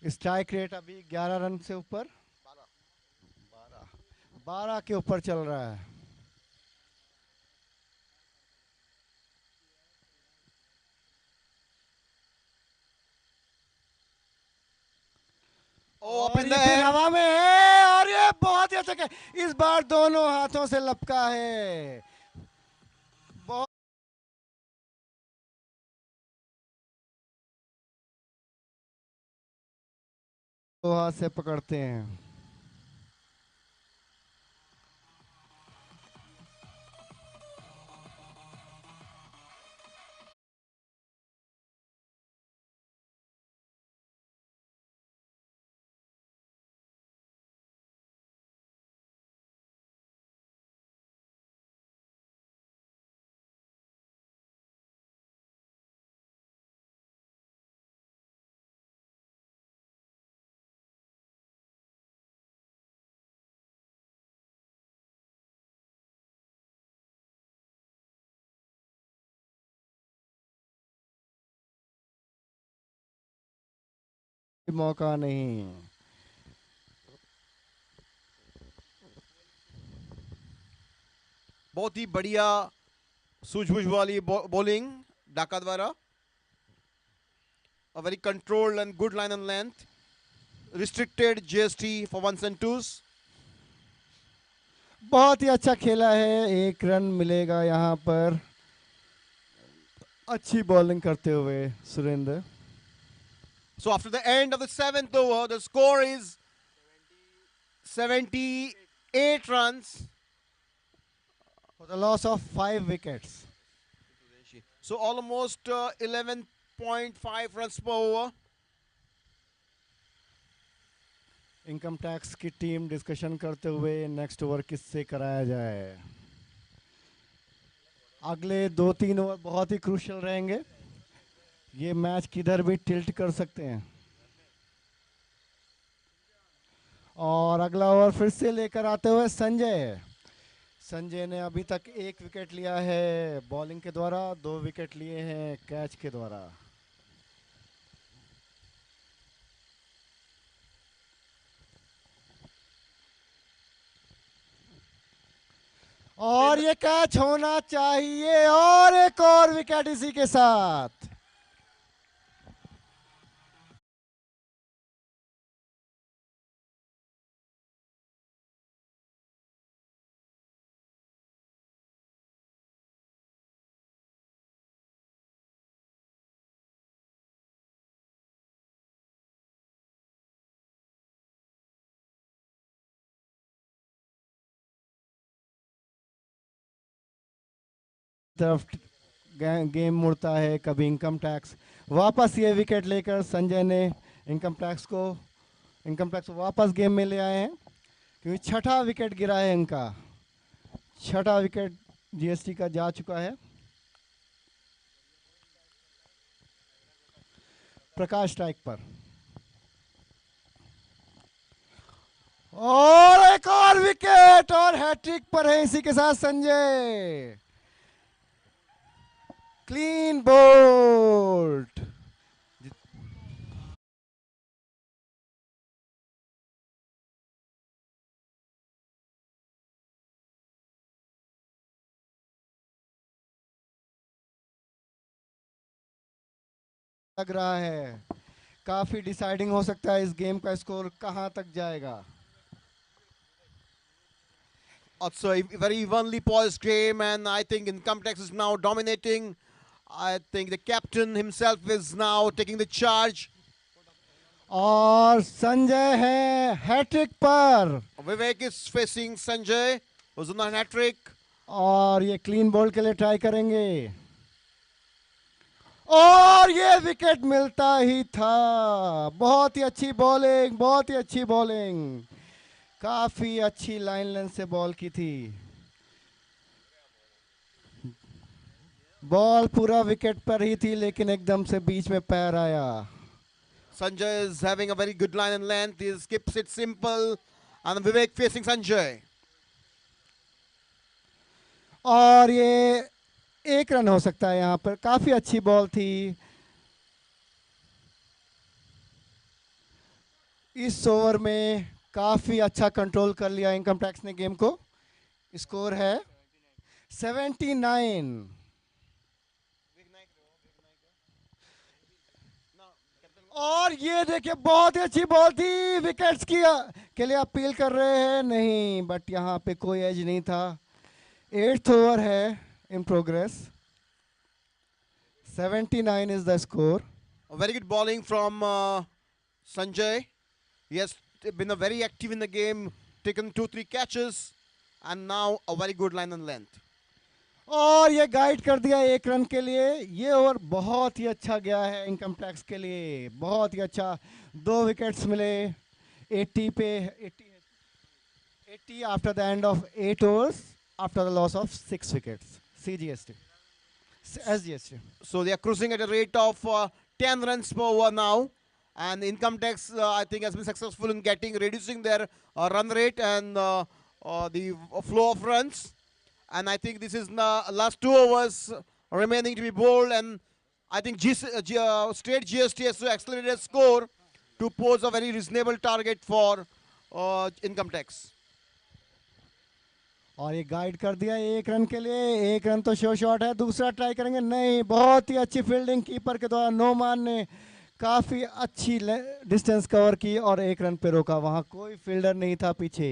स्ट्राइक रेट अभी 11 रन से ऊपर, 12 के ऊपर चल रहा है. Oh, up और in ये the फिर air. हवा में है, और ये बहुत ही अच्छा खेल, इस बार दोनों हाथों से लपका है. बहुत दो हाथ से पकड़ते हैं. मौका नहीं. बहुत ही बढ़िया सूझबूझ वाली बॉलिंग ढाका द्वारा. A very controlled and good line and length. Restricted GST for ones and twos. बहुत ही अच्छा खेला है, 1 रन मिलेगा यहाँ पर, अच्छी बॉलिंग करते हुए Surendra. So after the end of the 7th over, the score is 78 runs. For the loss of 5 wickets. So almost 11.5 runs per over. Income tax की टीम डिस्कशन करते हुए नेक्स्ट ओवर किससे कराया जाए. अगले 2-3 ओवर बहुत ही क्रूशियल रहेंगे, ये मैच किधर भी टिल्ट कर सकते हैं. और अगला ओवर फिर से लेकर आते हुए संजय. संजय ने अभी तक 1 विकेट लिया है बॉलिंग के द्वारा, 2 विकेट लिए हैं कैच के द्वारा. और ये कैच होना चाहिए, और एक और विकेट इसी के साथ. तरफ गेम मुड़ता है, कभी इनकम टैक्स. वापस ये विकेट लेकर संजय ने इनकम टैक्स वापस गेम में ले आए हैं, क्योंकि 6ठा विकेट गिरा है इनका. 6ठा विकेट जीएसटी का जा चुका है. प्रकाश स्ट्राइक पर, और एक और विकेट, और हैट्रिक पर है इसी के साथ संजय. Clean bowled. लग रहा है काफी डिसाइडिंग हो सकता है, इस गेम का स्कोर कहां तक जाएगा. Also a very evenly poised game, and I think Income Tax is now dominating. I think the captain himself is now taking the charge. और संजय है हैट्रिक पर। Vivek is facing Sanjay, who's on a hat trick. और ये clean ball के लिए try करेंगे और ये विकेट मिलता ही था। बहुत ही अच्छी बॉलिंग, बहुत ही अच्छी बॉलिंग, काफी अच्छी लाइन लेंथ से बॉल की थी। बॉल पूरा विकेट पर ही थी लेकिन एकदम से बीच में पैर आया। Sanjay is having a very good line and length. He skips it simple. And Vivek facing Sanjay. और ये एक रन हो सकता है यहाँ पर। काफी अच्छी बॉल थी। इस ओवर में काफी अच्छा कंट्रोल कर लिया इनकम टैक्स ने गेम को। स्कोर है 79। और ये देखिए बहुत ही अच्छी बॉल थी। विकेट्स की के लिए अपील कर रहे हैं नहीं, बट यहाँ पे कोई एज नहीं था। 8th ओवर है in progress. 79 is the score. A very good bowling from Sanjay. He has been very active in the game, taken 2-3 catches, and now a very good line and length. और ये guide कर दिया 1 run के लिए। ये over बहुत ही अच्छा गया है इनकम टैक्स के लिए, बहुत ही अच्छा। 2 विकेट्स मिले 80 पे 80 after the end of 8 overs after the loss of 6 wickets. CGST. SGST. So they are cruising at a rate of 10 runs per over now. And income tax, I think, has been successful in reducing their run rate and the flow of runs. And I think this is the last 2 overs remaining to be bowled. And I think state GST has to accelerate their score to pose a very reasonable target for income tax. और ये guide कर दिया 1 run के लिए। 1 run तो show shot है। दूसरा try करेंगे नहीं। बहुत ही अच्छी फील्डिंग कीपर के द्वारा। नोमान ने काफी अच्छी डिस्टेंस कवर की और 1 रन पे रोका। वहां कोई फील्डर नहीं था पीछे।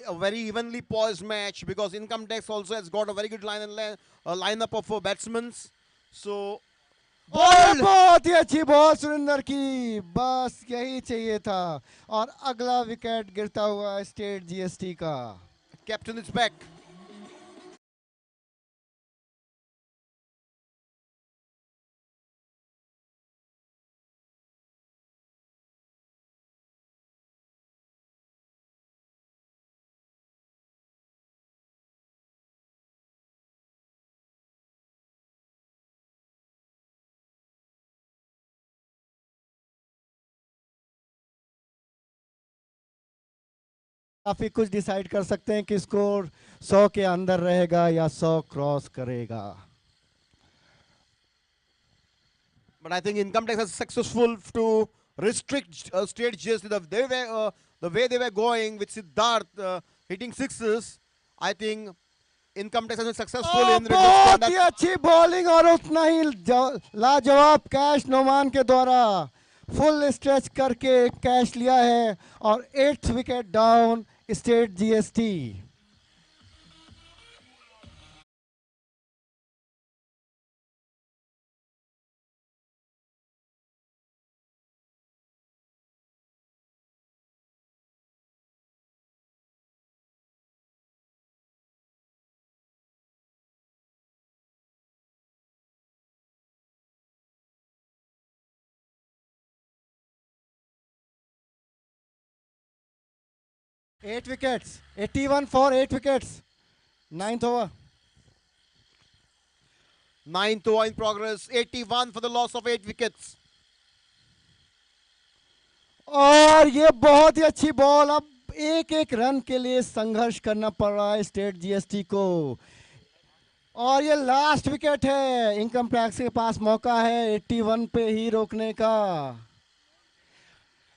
A very evenly poised match because income tax also has got a very good lineup of batsmen. So बहुत ही अच्छी बॉल सुरेंद्र की, बस यही चाहिए था। और अगला विकेट गिरता हुआ स्टेट जीएसटी का। Captain is back. काफी कुछ डिसाइड कर सकते हैं कि स्कोर 100 के अंदर रहेगा या 100 क्रॉस करेगा। But I think income tax is successful to restrict state GST. The way they were going with Siddharth hitting sixes, I think income tax has been successful in बहुत ही अच्छी बॉलिंग और उतना ही लाजवाब कैच नोमान के द्वारा। Full stretch करके catch लिया है और 8th wicket down state GST. Eight wickets, 81 for 8 wickets. 9th over. 9th over in progress, 81 for the loss of 8 wickets. और ये बहुत ही अच्छी बॉल। अब 1-1 रन के लिए संघर्ष करना पड़ रहा है स्टेट जीएसटी को। और ये लास्ट विकेट है। इनकम टैक्स के पास मौका है 81 पे ही रोकने का।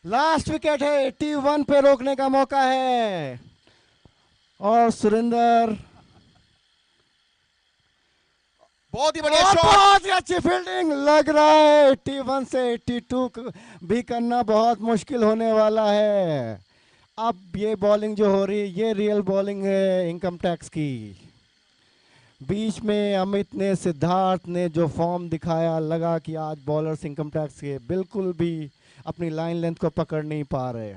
लास्ट विकेट है, 81 पे रोकने का मौका है। और सुरेंद्र बहुत ही बढ़िया शॉट, बहुत ही अच्छी फील्डिंग। लग रहा है 81 से 82 भी करना बहुत मुश्किल होने वाला है। अब ये बॉलिंग जो हो रही है ये रियल बॉलिंग है इनकम टैक्स की। बीच में अमित ने, सिद्धार्थ ने जो फॉर्म दिखाया, लगा कि आज बॉलर्स इनकम टैक्स के बिल्कुल भी अपनी लाइन लेंथ को पकड़ नहीं पा रहे।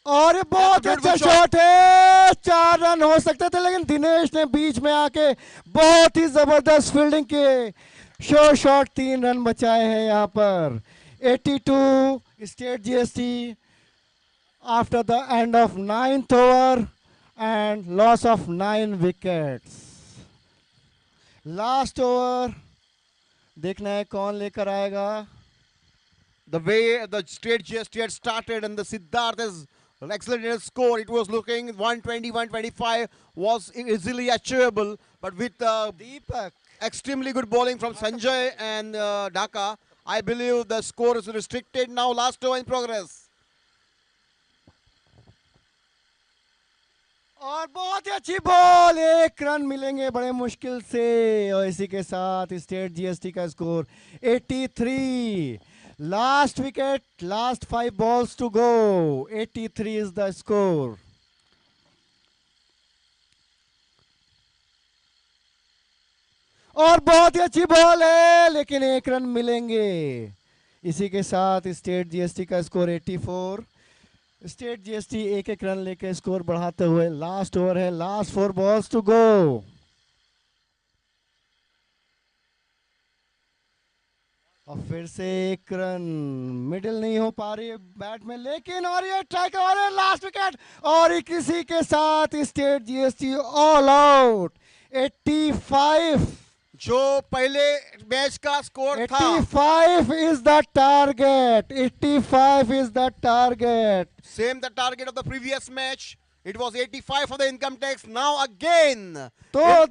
और ये बहुत अच्छा शॉट है, 4 रन हो सकते थे, लेकिन दिनेश ने बीच में आके बहुत ही जबरदस्त फील्डिंग के शो शॉट 3 रन बचाए हैं यहाँ पर। 82 state GST after the end of 9th over and loss of 9 wickets. Last over देखना है कौन लेकर आएगा। The way the straight GST had started and the Siddharth has excellent in his score, it was looking 120, 125 was easily achievable, but with Deepak extremely good bowling from Sanjay and Dhaka, I believe the score is restricted now. Last over in progress. और बहुत ही अच्छी ball, 1 run मिलेंगे बड़े मुश्किल से, और इसी के साथ स्टेट जीएसटी का score 83। Last wicket, last 5 balls to go, 83 is the score. और बहुत ही अच्छी बॉल है, लेकिन 1 रन मिलेंगे। इसी के साथ स्टेट जीएसटी का स्कोर 84। स्टेट जीएसटी 1-1 रन लेके स्कोर बढ़ाते हुए, लास्ट ओवर है, लास्ट 4 balls to go। और फिर से 1 रन, मिडिल नहीं हो पा रही है बैट में, लेकिन और ये ट्राई कर, लास्ट विकेट, और किसी के साथ स्टेट जीएसटी ऑल आउट। 85 जो पहले मैच का स्कोर था, 85 is the target, 85 is the target. same the target of the previous match. It was 85 for the income tax. Now again, So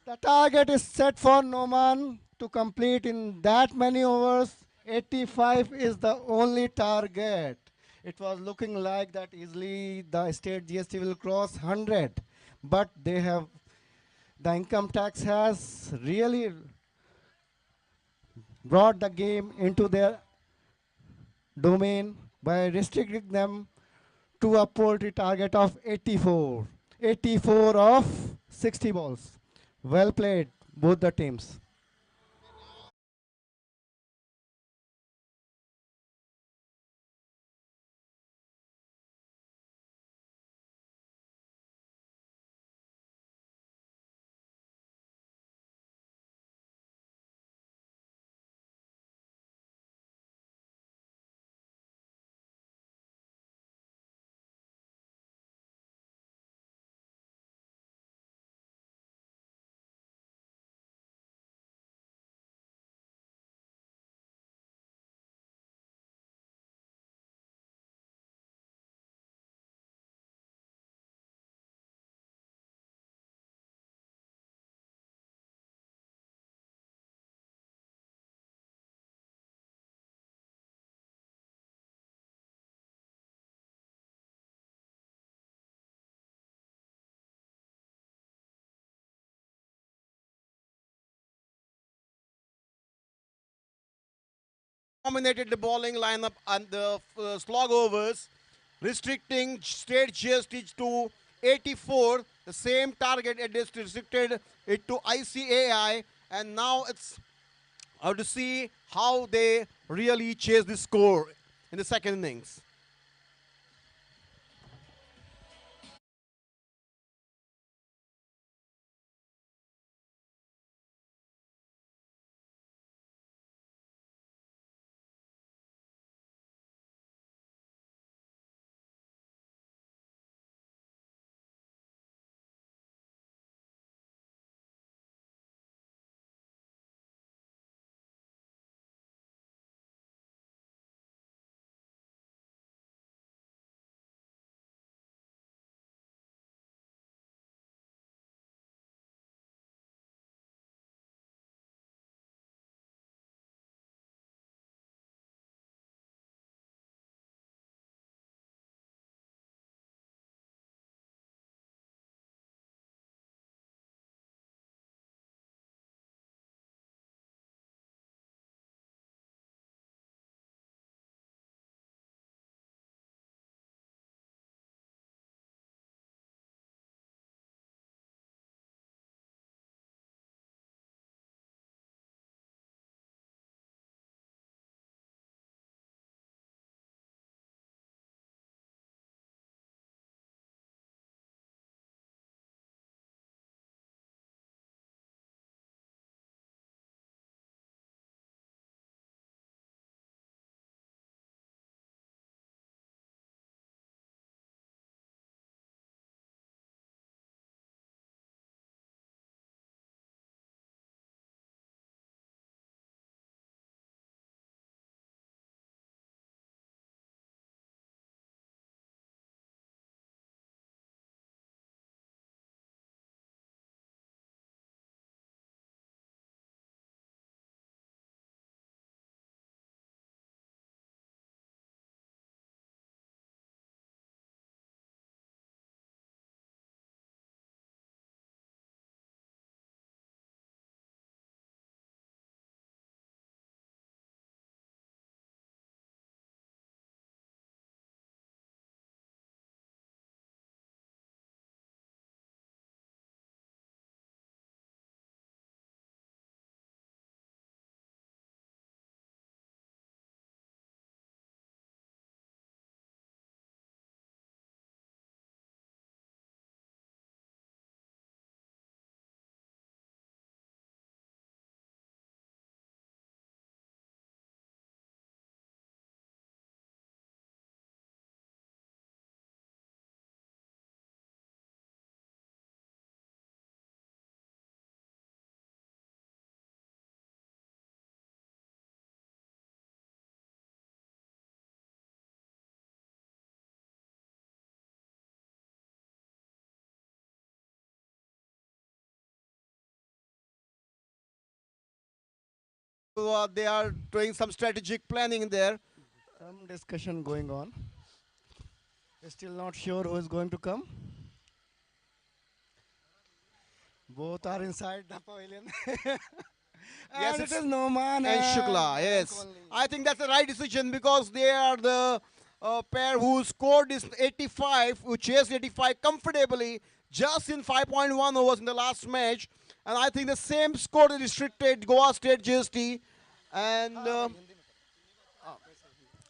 the target is set for Noman to complete in that many overs. 85 is the only target. It was looking like that easily the state GST will cross 100, but the income tax has really brought the game into their domain by restricting them to a poultry target of 84. 84 of 60 balls. Well played, both the teams. dominated the bowling lineup and the slog overs, restricting state GST to 84. The same target it is restricted it to ICAI, and now it's how to see how they really chase the score in the second innings. They are doing some strategic planning there. Some discussion going on. Still not sure who is going to come. Both are inside the pavilion. Yes, And it it's is Noman and Shukla. Mank Yes, only. I think that's the right decision because they are the pair who scored this 85, who chased 85 comfortably just in 5.1 overs in the last match. And I think the same score is restricted Goa State GST. And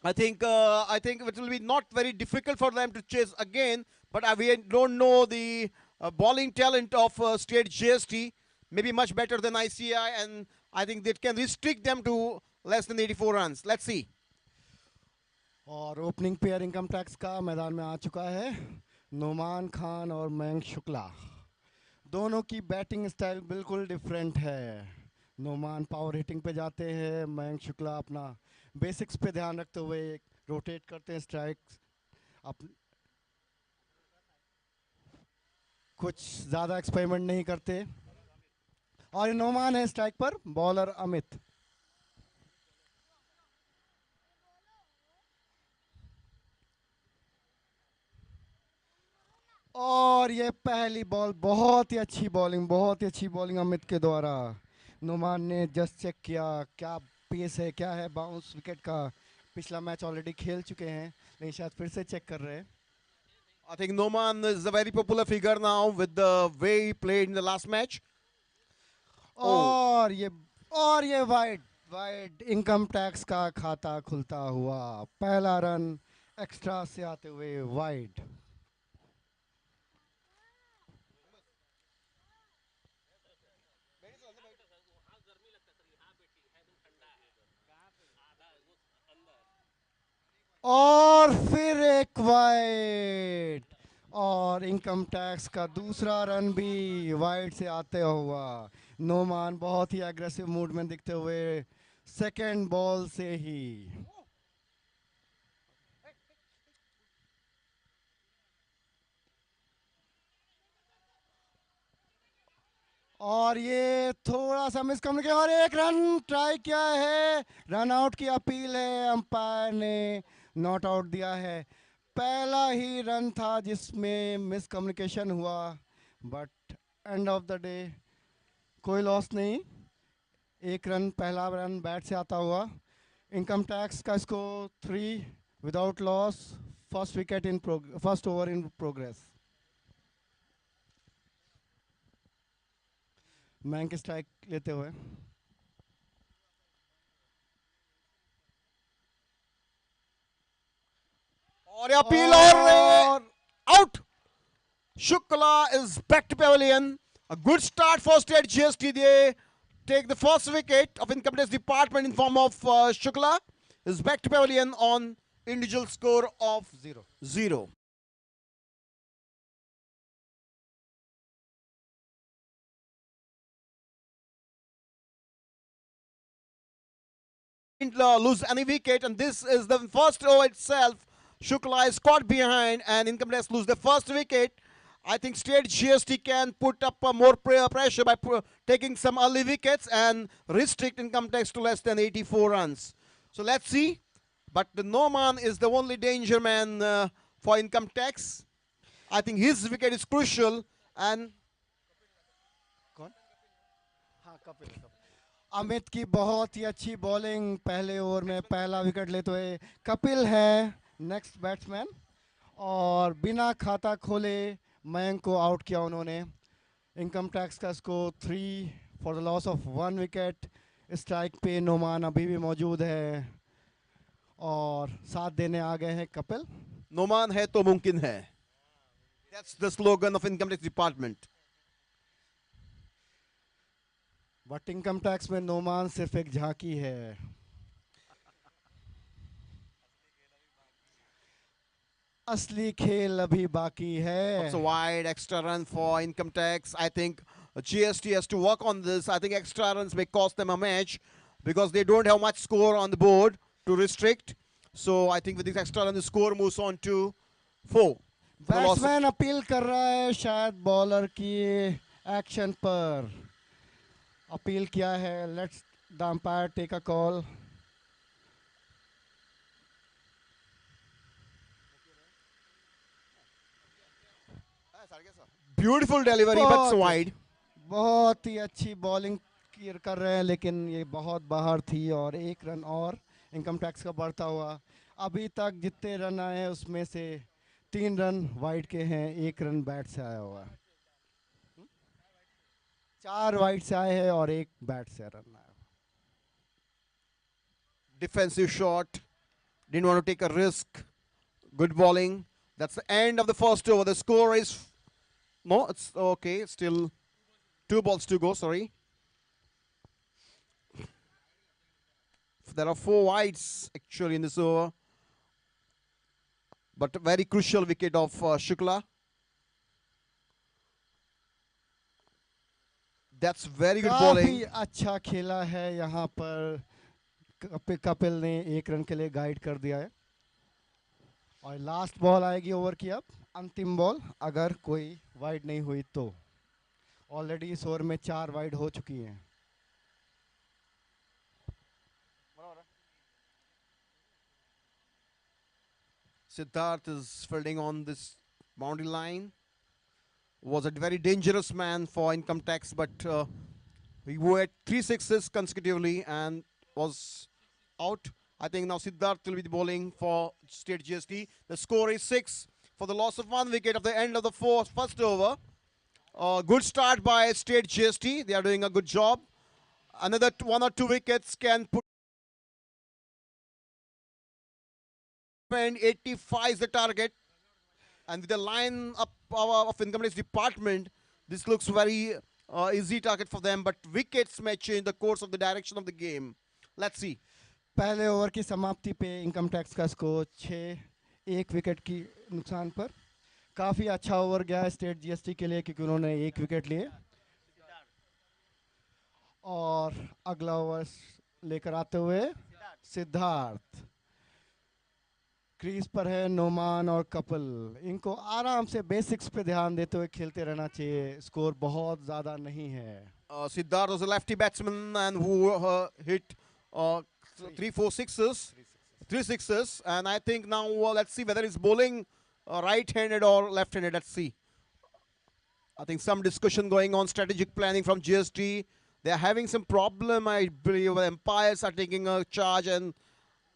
I think it will be not very difficult for them to chase again. But we don't know the bowling talent of State GST. Maybe much better than ICI, and I think that can restrict them to less than 84 runs. Let's see. और opening pair income tax का मैदान में आ चुका है नोमान खान और मयंक शुक्ला दोनों की batting style बिल्कुल डिफरेंट है नोमान पावर हिटिंग पे जाते हैं मयंक शुक्ला अपना बेसिक्स पे ध्यान रखते हुए रोटेट करते हैं स्ट्राइक्स कुछ ज़्यादा एक्सपेरिमेंट नहीं करते और नोमान है स्ट्राइक पर बॉलर अमित और ये पहली बॉल बहुत ही अच्छी बॉलिंग अमित के द्वारा नुमान ने जस्ट चेक किया क्या पेस है क्या है बाउंस विकेट का पिछला मैच ऑलरेडी खेल चुके हैं लेकिन शायद फिर से चेक कर रहे हैं I think Noman is a very popular figure now with the way he played in the last match. और ये वाइड इनकम टैक्स का खाता खुलता हुआ पहला रन एक्स्ट्रा से आते हुए वाइड और फिर एक वाइड और इनकम टैक्स का दूसरा रन भी वाइड से आते हुआ नोमान बहुत ही एग्रेसिव मूड में दिखते हुए सेकंड बॉल से ही और ये थोड़ा सा मिसकम्युनिकेशन और एक रन ट्राई किया है रन आउट की अपील है अंपायर ने नॉट आउट दिया है पहला ही रन था जिसमें मिसकम्युनिकेशन हुआ but end of the day कोई लॉस नहीं एक रन पहला रन बैट से आता हुआ इनकम टैक्स का score 3 without loss first over in progress मैंक स्ट्राइक लेते हुए और अपील और out. Shukla is back to pavilion. A good start for State GST. They take the first wicket of Income Tax Department in form of Shukla. Is back to pavilion on individual score of 0. Lose any wicket, and this is the first over itself. Shukla is caught behind, and Income Tax lose the first wicket. I think State GST can put up more pressure by taking some early wickets and restrict Income Tax to less than 84 runs. So let's see. But the Noman is the only danger man for Income Tax. I think his wicket is crucial, and Amit की बहुत ही अच्छी bowling पहले over में पहला wicket लेते हुए कपिल है next batsman और बिना खाता खोले मयंक को आउट किया उन्होंने इनकम टैक्स का score 3 for the loss of 1 wicket strike पे नोमान अभी भी मौजूद है और साथ देने आ गए हैं कपिल नोमान है तो मुमकिन है That's the slogan of Income Tax Department. But income tax में नोमान सिर्फ एक झांकी है असली खेल अभी बाकी है It's a wide extra run for Income Tax. I think GST has to work on this. I think extra runs may cost them a match because they don't have much score on the board to restrict. So I think with this extra run, the score moves on to 4. Batsman appeal कर रहा है शायद bowler की action पर appeal किया है let's the umpire take a call. Beautiful delivery, but बहुत wide. बहुत ही अच्छी बॉलिंग कर रहे हैं, लेकिन ये बहुत बाहर थी और एक रन और इनकम टैक्स का बढ़ता हुआ। अभी तक जितने रन आए हैं उसमें से 3 रन वाइड के हैं, 1 रन बैट से आया हुआ है। 4 वाइड से आए हैं और 1 बैट से रन आया। Defensive shot. Didn't want to take a risk. Good bowling. That's the end of the first over. The score is no, it's okay. Still 2 balls to go. Sorry. There are 4 wides actually in this over, but a very crucial wicket of Shukla. That's very good काफी bowling. अच्छा खेला है यहाँ पर। कपिल ने 1 run के लिए guide कर दिया है और लास्ट बॉल आएगी ओवर की। अब अंतिम बॉल, अगर कोई वाइड नहीं हुई तो। ऑलरेडी इस ओवर में 4 वाइड हो चुकी हैं। Siddharth is fielding on this boundary line. Was a very dangerous man for income tax, but he had 3 sixes consecutively and was out. I think now Siddharth will be bowling for State GST. The score is 6 for the loss of 1 wicket at the end of the first over. Good start by State GST. They are doing a good job. Another 1 or 2 wickets can put 85 is the target, and with the line up of income tax department, this looks very easy target for them, but wickets may change the course of the direction of the game. Let's see. पहले over की समाप्ति पे income tax का score 6-1 wicket की नुकसान पर। काफ़ी अच्छा ओवर गया है स्टेट जीएसटी के लिए, क्योंकि उन्होंने 1 विकेट लिए। और अगला ओवर लेकर आते हुए सिद्धार्थ क्रीज पर है। नोमान और कपिल, इनको आराम से बेसिक्स पे ध्यान देते हुए खेलते रहना चाहिए। स्कोर बहुत ज़्यादा नहीं है। Siddharth was a lefty batsman and who hit 3 sixes, and I think now let's see whether he's bowling right-handed or left-handed. Let's see. I think some discussion going on, strategic planning from GST. They are having some problem. I believe the umpires are taking a charge, and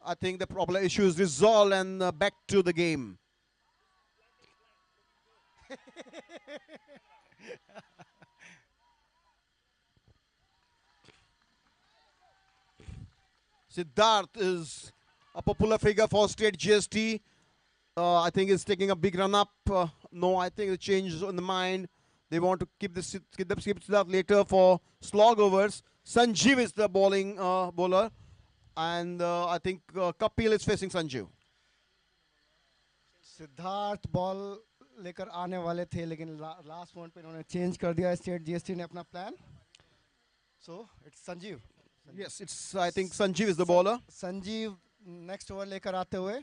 I think the problem issue is resolved and back to the game. Siddharth is a popular figure for state GST. I think he's taking a big run up. No, I think the change in the mind. They want to keep Siddharth later for slog overs. Sanjeev is the bowling bowler. And I think Kapil is facing Sanjeev. Siddharth ball लेकर आने वाले थे, लेकिन last moment पे इन्होंने change कर दिया state GST ने अपना plan. So it's Sanjeev. Yes, it's I think Sanjeev is the bowler. Sanjeev next over लेकर आते हुए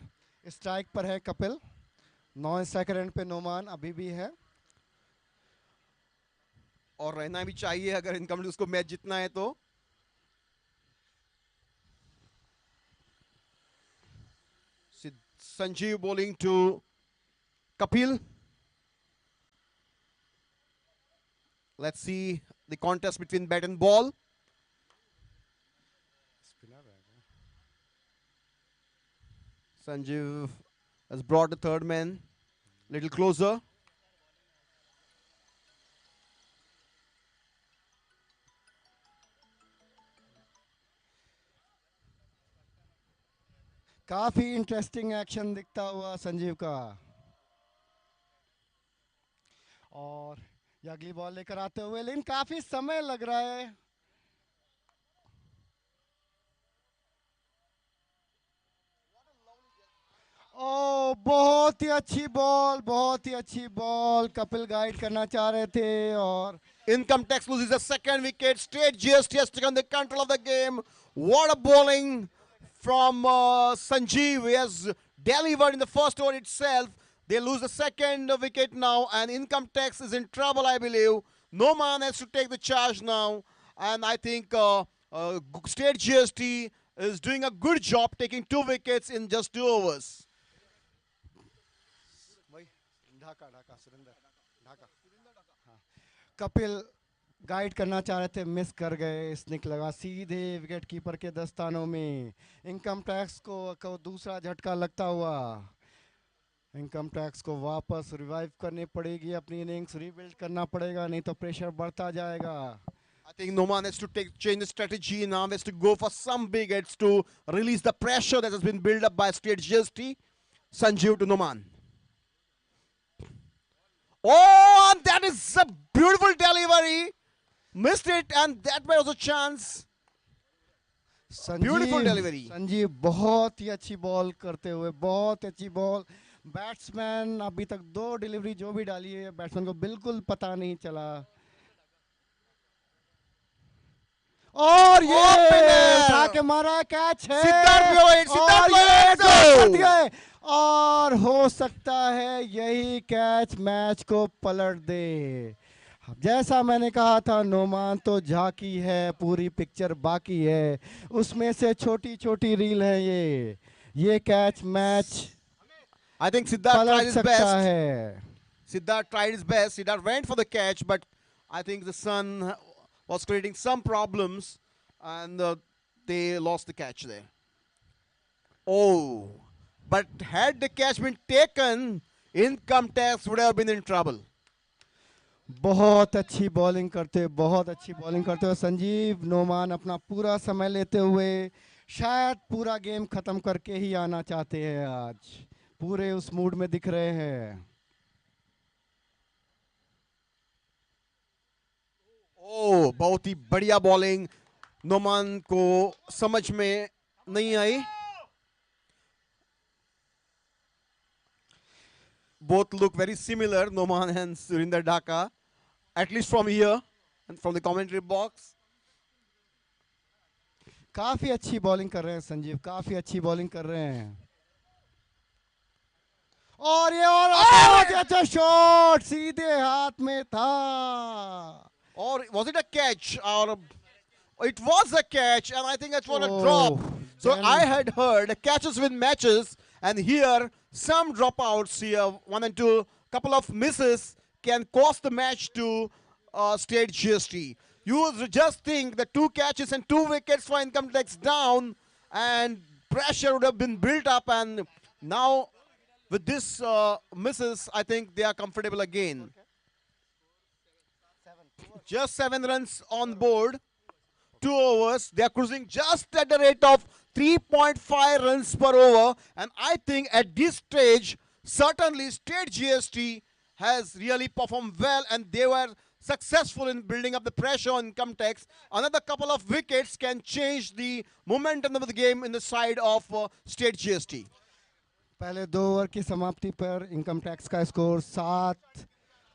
स्ट्राइक पर है कपिल। 9 सेकंड एंड पे नोमान अभी भी है और रहना भी चाहिए अगर इनकम उसको मैच जीतना है तो। Sanjeev bowling to Kapil. Let's see the contest between bat and ball. Sanjeev has brought the third man little closer. काफी इंटरेस्टिंग एक्शन दिखता हुआ संजीव का। और ये अगली बॉल लेकर आते हुए, लेकिन काफी समय लग रहा है। ओ बहुत ही अच्छी बॉल, बहुत ही अच्छी बॉल। कपिल गाइड करना चाह रहे थे और Income tax loses a second wicket. State GST has taken the control of the game. What a bowling from Sanjeev. He has delivered in the first over itself. They lose the second wicket now, and income tax is in trouble, I believe. No man has to take the charge now, and I think State GST is doing a good job taking 2 wickets in just 2 overs. Kapil guide करना चाह रहे थे, miss कर गए, sneak लगा सीधे wicket keeper के दस्तानों में। इनकम टैक्स को दूसरा झटका लगता हुआ। इनकम टैक्स को वापस रिवाइव करनी पड़ेगी, अपनी इनिंग्स रीबिल्ड करना पड़ेगा, नहीं तो प्रेशर बढ़ता जाएगा। I think Noman has to change the strategy now, has to go for some big hits to release the pressure that has been built up by State GST. Sanjeev to Noman. Oh, and that is a beautiful delivery. Missed it, and that was a chance. Beautiful delivery. Sanjeev बहुत ही अच्छी ball करते हुए, बहुत अच्छी ball. Batsman अभी तक 2 delivery जो भी डाली है, बैट्समैन को बिल्कुल पता नहीं चला। और ये उठा के मारा, कैच है। सिद्धार्थ और हो सकता है यही कैच मैच को पलट दे। जैसा मैंने कहा था, नोमान तो झांकी है, पूरी पिक्चर बाकी है, उसमें से छोटी छोटी रील है ये catch match I think Siddharth tried his best. है। Siddharth tried his best. Siddharth went for the catch, but I think the sun was creating some problems, and they lost the catch there. Oh, but had the catch been taken, Income Tax would have been in trouble. बहुत अच्छी bowling करते हुए संजीव नोमान अपना पूरा समय लेते हुए शायद पूरा गेम खत्म करके ही आना चाहते हैं। आज पूरे उस मूड में दिख रहे हैं। ओ, बहुत ही बढ़िया बॉलिंग, नोमान को समझ में नहीं आई। Both look very similar, Noman and Surinder Dhaka, at least from here and from the commentary box. काफी अच्छी बॉलिंग कर रहे हैं संजीव, काफी अच्छी बॉलिंग कर रहे हैं। और ये बहुत अच्छा शॉट सीधे हाथ में था। Or was it a catch? Or it was a catch, and I think that's what a drop. So I had heard catches win matches, and here some dropouts here, 1 and 2, couple of misses can cost the match to State GST. You just think the 2 catches and 2 wickets for Income Tax down, and pressure would have been built up, and now with this misses, I think they are comfortable again. Just 7 runs on board, 2 overs. They are cruising just at the rate of 3.5 runs per over. And I think at this stage, certainly State GST has really performed well, and they were successful in building up the pressure on Income Tax. Another couple of wickets can change the momentum of the game in the side of State GST. पहले 2 over की समाप्ति पर income tax का score 7,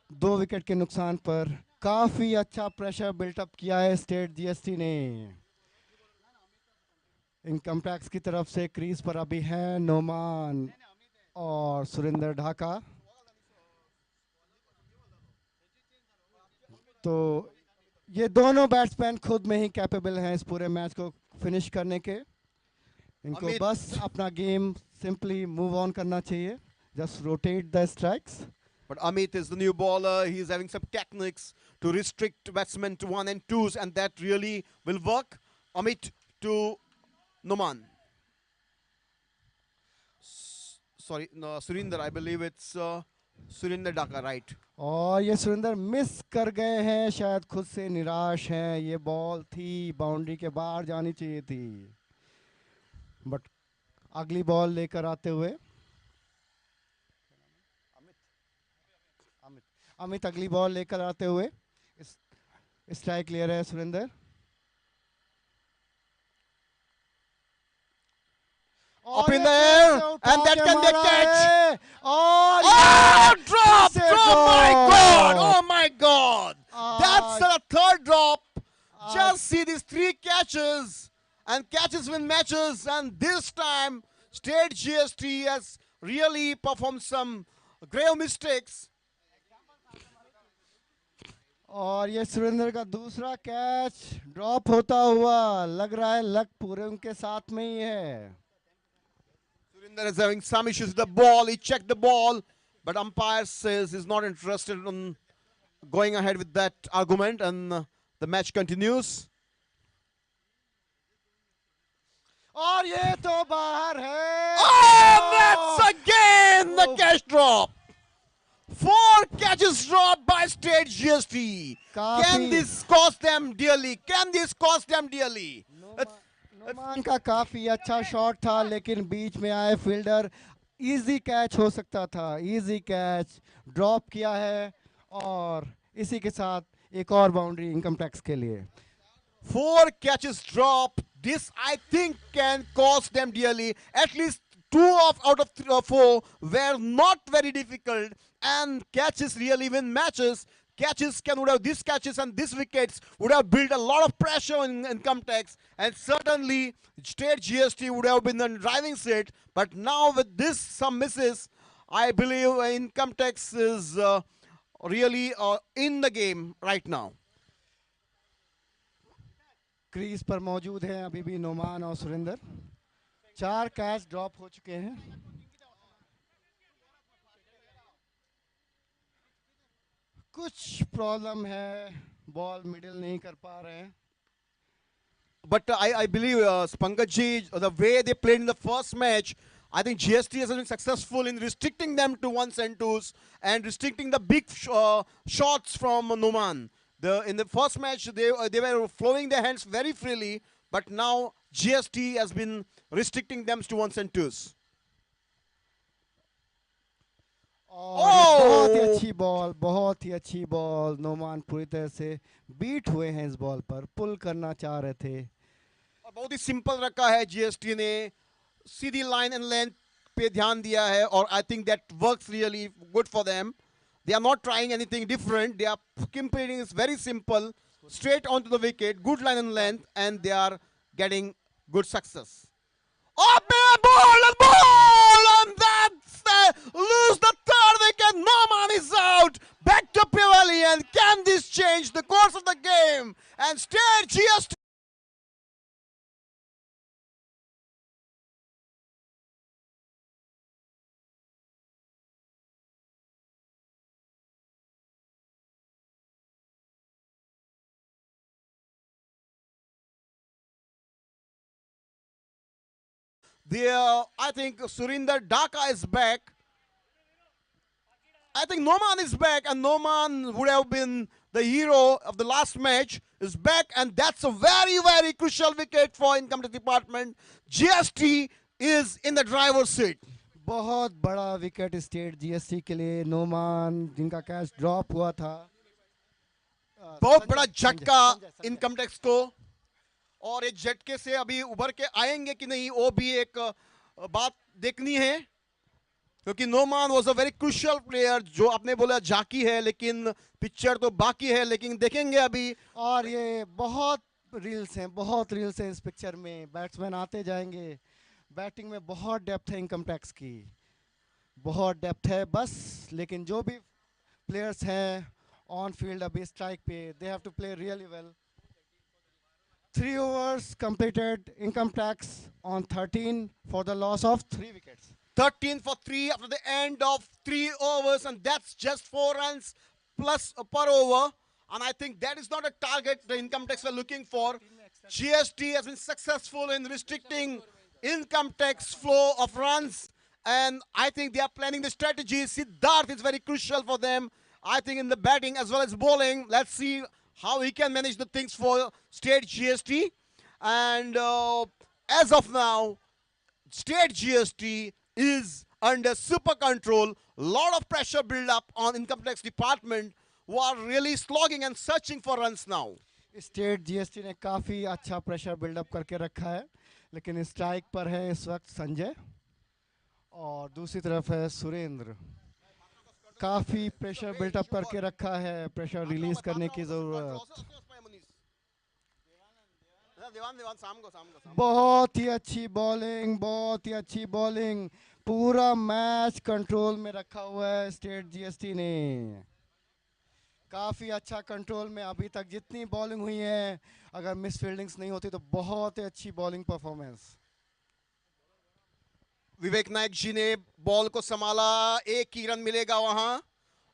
2 wicket के नुकसान पर। काफी अच्छा प्रेशर बिल्टअप किया है स्टेट जीएसटी ने। इनकम टैक्स की तरफ से क्रीज पर अभी है नोमान और सुरेंद्र ढाका। तो ये दोनों बैट्समैन खुद में ही कैपेबल हैं इस पूरे मैच को फिनिश करने के। इनको बस अपना गेम सिंपली मूव ऑन करना चाहिए, just rotate the strikes. But Amit is the new bowler. He is having some techniques to restrict batsmen to 1 and 2s, and that really will work. Amit to Noman. Sorry, no, Surinder. I believe it's Surinder Dhaka, right? और ये Surendra miss कर गए हैं, शायद खुद से निराश हैं। ये बॉल थी, बाउंड्री के बाहर जानी चाहिए थी, बट अगली बॉल लेकर आते हुए अमित अगली बॉल लेकर आते हुए स्ट्राइक ले रहे हैं Surendra. Up in the air, and that can be a catch. Oh, drop! My God! Oh my God! That's the 3rd drop. Just see these 3 catches, and catches win matches. And this time, State GST has really performed some grave mistakes. और ये सुरेंद्र का दूसरा catch drop होता हुआ लग रहा है luck पूरे उनके साथ में ही है. Surinder is having some issues with the ball. He checked the ball, but umpire says he's not interested in going ahead with that argument, and the match continues. और ये तो बाहर है. Oh, that's again the catch drop. 4 catches dropped by State GST. Can this cost them dearly? Can this cost them dearly? Noman का काफी अच्छा shot था लेकिन बीच में आए फील्डर इजी कैच हो सकता था. इजी कैच ड्रॉप किया है और इसी के साथ एक और बाउंड्री इनकम टैक्स के लिए. 4 catches drop. This I think can cost them dearly. At least 2 out of 4 were not very difficult, and catches really win matches. Catches would have these catches and these wickets would have built a lot of pressure on income tax, and certainly State GST would have been the driving seat. But now with this some misses, I believe income tax is really in the game right now. Crease पर मौजूद हैं अभी भी नोमान और Surendra. 4 catch drop हो चुके हैं. कुछ प्रॉब्लम है, बॉल मिडिल नहीं कर पा रहे हैं. But I believe Pankaj, the way they played in the first match, I think GST has been successful in restricting them to 1s and 2s and restricting the big shots from Noman. In the first match, they were flowing their hands very freely, but now GST has been restricting them to 1s and 2s. बहुत ही अच्छी ball, बहुत ही अच्छी ball. Noman पूरी तरह से beat हुए हैं इस बॉल पर, पुल करना चाह रहे थे. बहुत ही सिंपल रखा है GST ने, सीधी लाइन एंड लेंथ पे ध्यान दिया है, और I think that works really good for them. They are not trying anything different. They are competing is very simple, straight onto the wicket, good line and length, and they are getting good success. Oh, ball, and that's lose the third wicket. Norman is out. Back to Pavilion. Can this change the course of the game? And State GST. I think Surinder Dhaka is back. I think Noman is back, and Noman would have been the hero of the last match, is back, and that's a very, very crucial wicket for income tax department. GST is in the driver's seat. बहुत बड़ा wicket state GST के लिए. नोमान जिनका catch drop हुआ था, बहुत बड़ा झटका इनकम टैक्स को, और एक झटके से अभी उभर के आएंगे कि नहीं वो भी एक बात देखनी है, क्योंकि Noman was a very crucial player. जो आपने बोला झाकी है, लेकिन पिक्चर तो बाकी है, लेकिन देखेंगे अभी. और ये बहुत रील्स हैं, बहुत रील्स हैं इस पिक्चर में. बैट्समैन आते जाएंगे. बैटिंग में बहुत डेप्थ है इनकम टैक्स की, बहुत डेप्थ है बस. लेकिन जो भी प्लेयर्स हैं ऑन फील्ड अभी स्ट्राइक पे, they have to play really well. 3 overs completed. Income tax on 13 for the loss of 3 wickets. 13 for 3 after the end of 3 overs, and that's just 4 runs plus per over. And I think that is not a target the income tax were looking for. GST has been successful in restricting income tax flow of runs, and I think they are planning the strategy. Siddharth is very crucial for them, I think, in the batting as well as bowling. Let's see how he can manage the things for State GST. And as of now, State GST is under super control. Lot of pressure build up on income tax department, who are really slogging and searching for runs now. State GST ने काफ़ी अच्छा pressure buildup करके रखा है, लेकिन strike पर है इस वक्त संजय, और दूसरी तरफ है सुरेंद्र. काफ़ी प्रेशर बिल्डअप करके रखा है, प्रेशर रिलीज करने की ज़रूरत. बहुत ही अच्छी बॉलिंग, बहुत ही अच्छी बॉलिंग. पूरा मैच कंट्रोल में रखा हुआ है स्टेट जीएसटी ने. काफ़ी अच्छा कंट्रोल में अभी तक जितनी बॉलिंग हुई है, अगर मिस फील्डिंग्स नहीं होती तो बहुत ही अच्छी बॉलिंग परफॉर्मेंस। विवेक नायक जी ने बॉल को संभाला, एक ही रन मिलेगा वहां,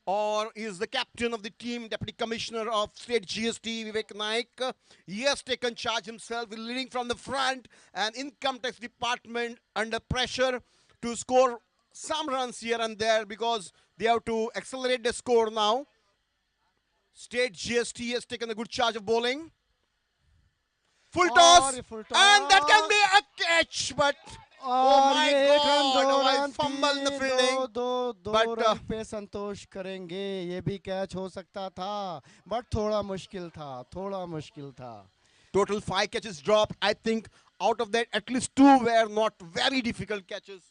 और is the captain of the team, deputy commissioner of state GST, Vivek Naik. He has taken charge himself, leading from the front, and income tax department under pressure to score some runs here and there because they have to accelerate the score now. State GST has taken a good charge of bowling. Full toss, और full and that can toss, be a catch, but oh और my ये एक run, दो God, oh, I run, fumbled in the तीन, fielding. दो But run पे संतोष करेंगे। ये भी कैच हो सकता था, बट थोड़ा मुश्किल था, थोड़ा मुश्किल था। total 5 catches dropped. I think out of that, at least 2 were not very difficult catches.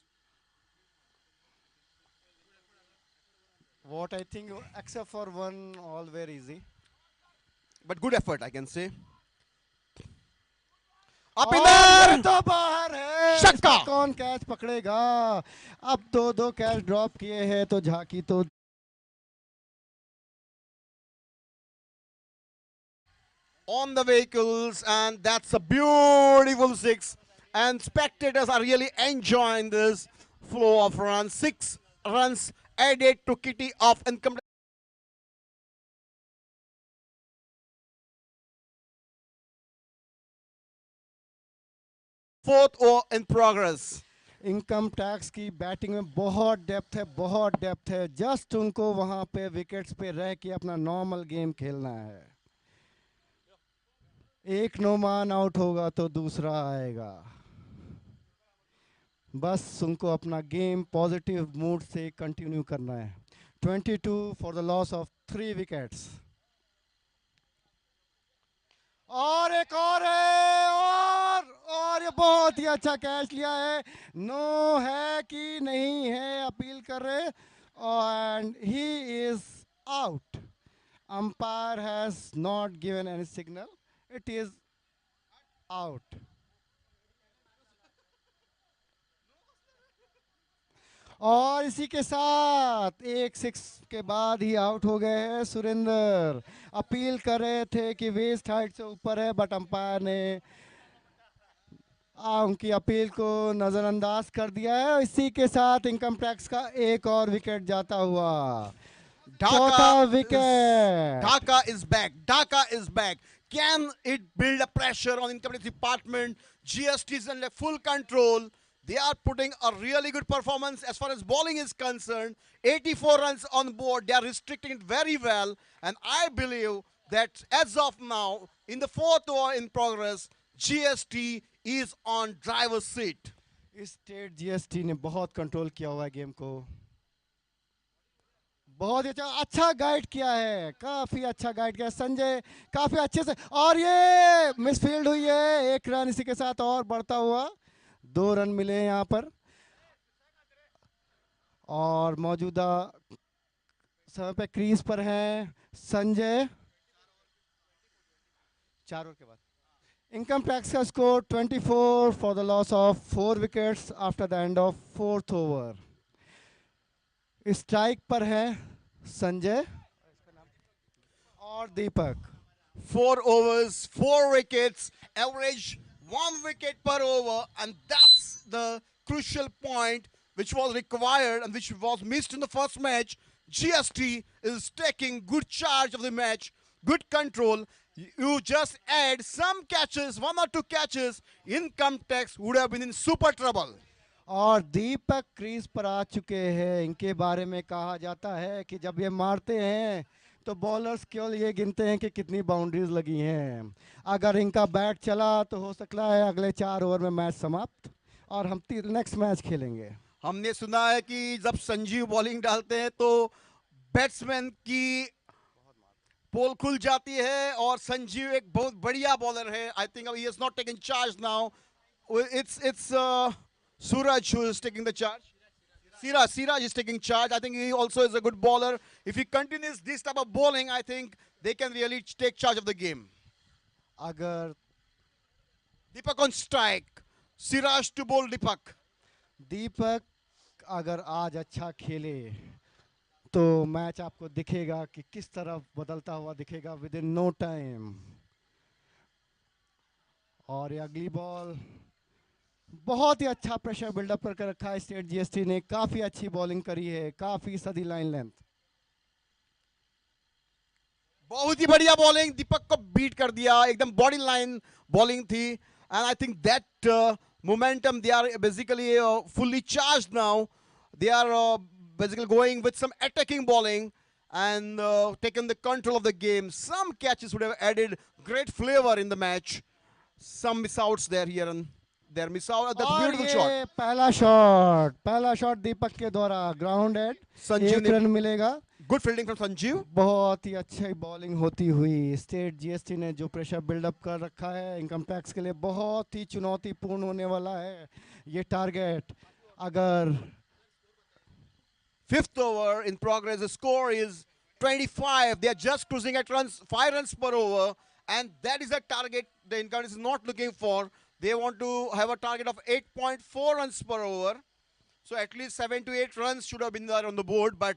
What I think, except for one, all very easy. But good effort, I can say. Up in और ये there! तो बाहर है, छक्का! इसका कौन catch पकड़ेगा? अब दो कैच ड्रॉप किए हैं तो झांकी तो On the vehicles, and that's a beautiful 6. And spectators are really enjoying this flow of runs. 6 runs added to kitty of income. Fourth over in progress. Income tax की batting में बहुत depth है, बहुत डेप्थ है। Just उनको वहां पे wickets पे रह के अपना नॉर्मल गेम खेलना है। एक नोमान आउट होगा तो दूसरा आएगा। बस उनको अपना गेम पॉजिटिव मूड से कंटिन्यू करना है। 22 for the loss of 3 wickets. और एक और है, और ये बहुत ही अच्छा कैच लिया है। नो है कि नहीं है, अपील कर रहे, and he is out. Umpire has not given any signal, it is out. और इसी के साथ एक 6 के बाद ही आउट हो गए हैं सुरेंद्र। अपील कर रहे थे कि वेस्ट हाइट से ऊपर है, बट अंपायर ने उनकी अपील को नजरअंदाज कर दिया है। इसी के साथ इनकम टैक्स का एक और विकेट जाता हुआ। चौथा wicket. Dhaka is back. Dhaka is back. Can it build a pressure on income tax department? GST is under full control. They are putting a really good performance as far as bowling is concerned. 84 runs on board. They are restricting it very well. And I believe that as of now, in the fourth over in progress, GST is on driver's seat. इस state GST ने बहुत control किया हुआ है game को। बहुत ही अच्छा गाइड किया है, काफी अच्छा गाइड किया संजय, काफी अच्छे से। और ये मिसफील्ड हुई है, एक रन इसी के साथ और बढ़ता हुआ। 2 रन मिले हैं यहाँ पर। और मौजूदा समय पे क्रीज पर हैं संजय। 4 ओवर के बाद इनकम टैक्स का score 24 for the loss of 4 wickets after the end of 4th over. Strike पर है संजय और दीपक। 4 overs, 4 wickets, average 1 wicket per over, and that's the crucial point which was required and which was missed in the first match. GST is taking good charge of the match, good control. You just add some catches, 1 or 2 catches, income tax would have been in super trouble. और दीपक crease पर आ चुके हैं। इनके बारे में कहा जाता है कि जब ये मारते हैं तो बॉलर्स केवल ये गिनते हैं कि कितनी बाउंड्रीज लगी हैं। अगर इनका बैट चला तो हो सकता है अगले 4 ओवर में मैच समाप्त और हम नेक्स्ट मैच खेलेंगे। हमने सुना है कि जब संजीव बॉलिंग डालते हैं तो बैट्समैन की पोल खुल जाती है, और संजीव एक बहुत बढ़िया बॉलर है। I think he has not taken charge now. It's Suraj who is taking the charge. Siraj is taking charge. I think he also is a good bowler. If he continues this type of bowling, I think they can really take charge of the game. अगर Deepak on strike. Siraj to bowl Deepak. दीपक अगर आज अच्छा खेले तो match आपको दिखेगा कि किस तरफ बदलता हुआ दिखेगा विद इन नो टाइम। और ये अगली बॉल बहुत ही अच्छा प्रेशर बिल्डअप करके रखा है स्टेट जीएसटी ने, काफी अच्छी बॉलिंग करी है, काफी सदी लाइन लेंथ। बहुत ही बढ़िया बॉलिंग, दीपक को बीट कर दिया, एकदम बॉडी लाइन बॉलिंग थी। And I think that momentum, they are basically fully charged now. They are basically going with some attacking bowling and taking the control of the game. Some catches would have added great flavor in the match. Some miss outs there, here and there. Miss out. That's a और beautiful shot. ये पहला shot दीपक के द्वारा ground head, Sanjeev एक ने run मिलेगा। Good fielding from Sanjeev. बहुत ही अच्छी बॉलिंग होती हुई स्टेट जीएसटी ने जो प्रेशर बिल्डअप कर रखा है इनकम टैक्स के लिए बहुत ही चुनौतीपूर्ण होने वाला है ये टारगेट। अगर Fifth over in progress. The score is 25. They are just cruising at 5 runs per over, and that is the target the income is not looking for. They want to have a target of 8.4 runs per over. So at least 7 to 8 runs should have been there on the board, but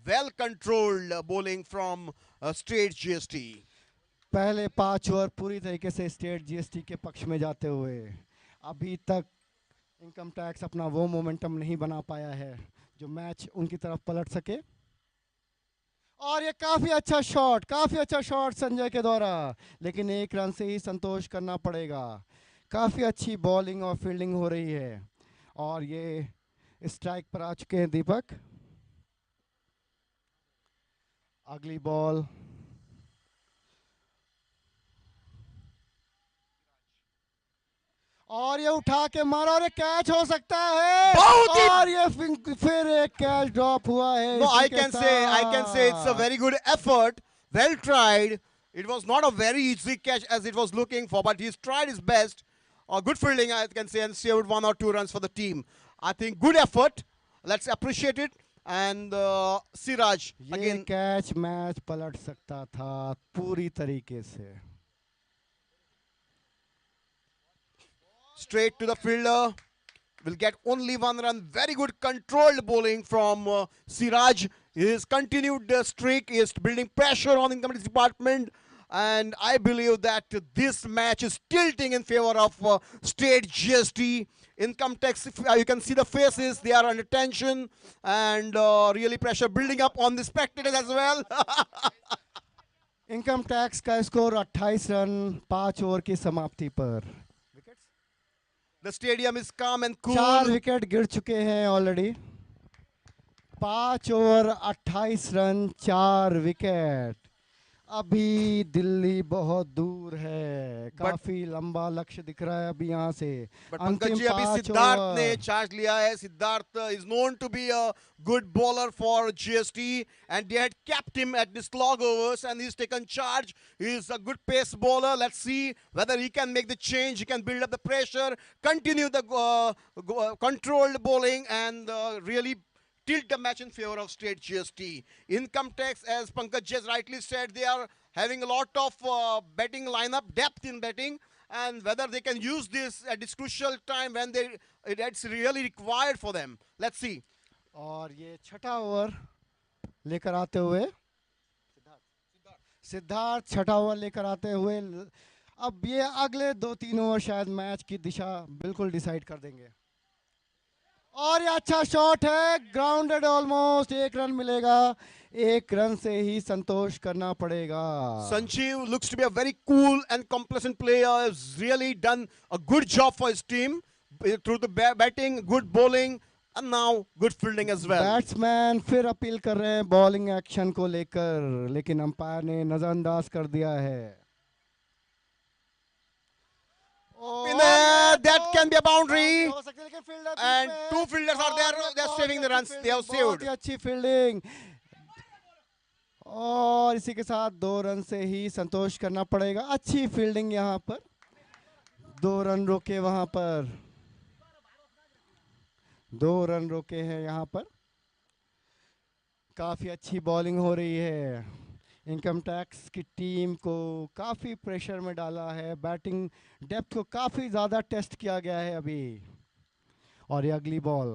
well controlled bowling from Straight GST. पहले 5 over पूरी तरीके से state GST के पक्ष में जाते हुए अभी तक इनकम टैक्स अपना वो मोमेंटम नहीं बना पाया है जो मैच उनकी तरफ पलट सके। और ये काफी अच्छा शॉट संजय के द्वारा, लेकिन 1 रन से ही संतोष करना पड़ेगा। काफी अच्छी बॉलिंग और फील्डिंग हो रही है और ये स्ट्राइक पर आ चुके हैं दीपक। अगली बॉल और ये उठा के मारा और ये कैच हो सकता है और ये फिर एक कैच ड्रॉप हुआ है। No, I can say it's a very good effort, well tried. It was not a very easy catch as it was looking for, but he's tried his best. Good fielding, I can say, and saved 1 or 2 runs for the team. I think good effort. Let's appreciate it. And Siraj again. Catch match पलट सकता था पूरी तरीके से। Straight to the fielder. Will get only 1 run. Very good controlled bowling from Siraj. His continued streak is building pressure on the incoming department. And I believe that this match is tilting in favor of State GST. Income tax, you can see the faces, they are under tension and really pressure building up on the spectators as well. Income tax का score 28 run 5 over की समाप्ति पर। The stadium is calm and cool. 4 wicket गिर चुके हैं already. 5 over 28 run 4 wicket. अभी दिल्ली बहुत दूर है, काफी लंबा लक्ष्य दिख रहा है अभी यहाँ से। पंकज जी, अभी सिद्धार्थ ने चार्ज लिया है। Siddharth is known to be a good bowler for GST and they had capped him at this log overs and he's taken charge. He's a good pace bowler. Let's see whether he can make the change. He can build up the pressure, continue the controlled bowling and really tilt the match in favor of State GST. Income tax, as Pankaj just rightly said, they are having a lot of betting lineup, depth in betting, and whether they can use this at this crucial time when it's really required for them. Let's see. और ये छठा over लेकर आते हुए सिद्धार्थ छठा over लेकर आते हुए अब ये अगले 2-3 ओवर शायद मैच की दिशा बिल्कुल डिसाइड कर देंगे। और ये अच्छा शॉट है, ग्राउंडेड ऑलमोस्ट, 1 रन मिलेगा, 1 रन से ही संतोष करना पड़ेगा। Sanjeev looks to be a very cool and complacent player. Has really done a good job for his team through the batting, good bowling, and now good fielding as well. Batsman फिर appeal कर रहे हैं bowling action को लेकर, लेकिन umpire ने नजरअंदाज कर दिया है। That can be a boundary, and 2 fielders are there. They are saving the runs. They have saved. बहुत ही अच्छी फील्डिंग और इसी के साथ 2 रन से ही संतोष करना पड़ेगा। अच्छी फील्डिंग यहाँ पर, 2 रन रोके वहां पर, 2 रन रोके हैं यहाँ पर। काफी अच्छी बॉलिंग हो रही है। इनकम टैक्स की टीम को काफ़ी प्रेशर में डाला है, बैटिंग डेप्थ को काफ़ी ज़्यादा टेस्ट किया गया है अभी। और ये अगली बॉल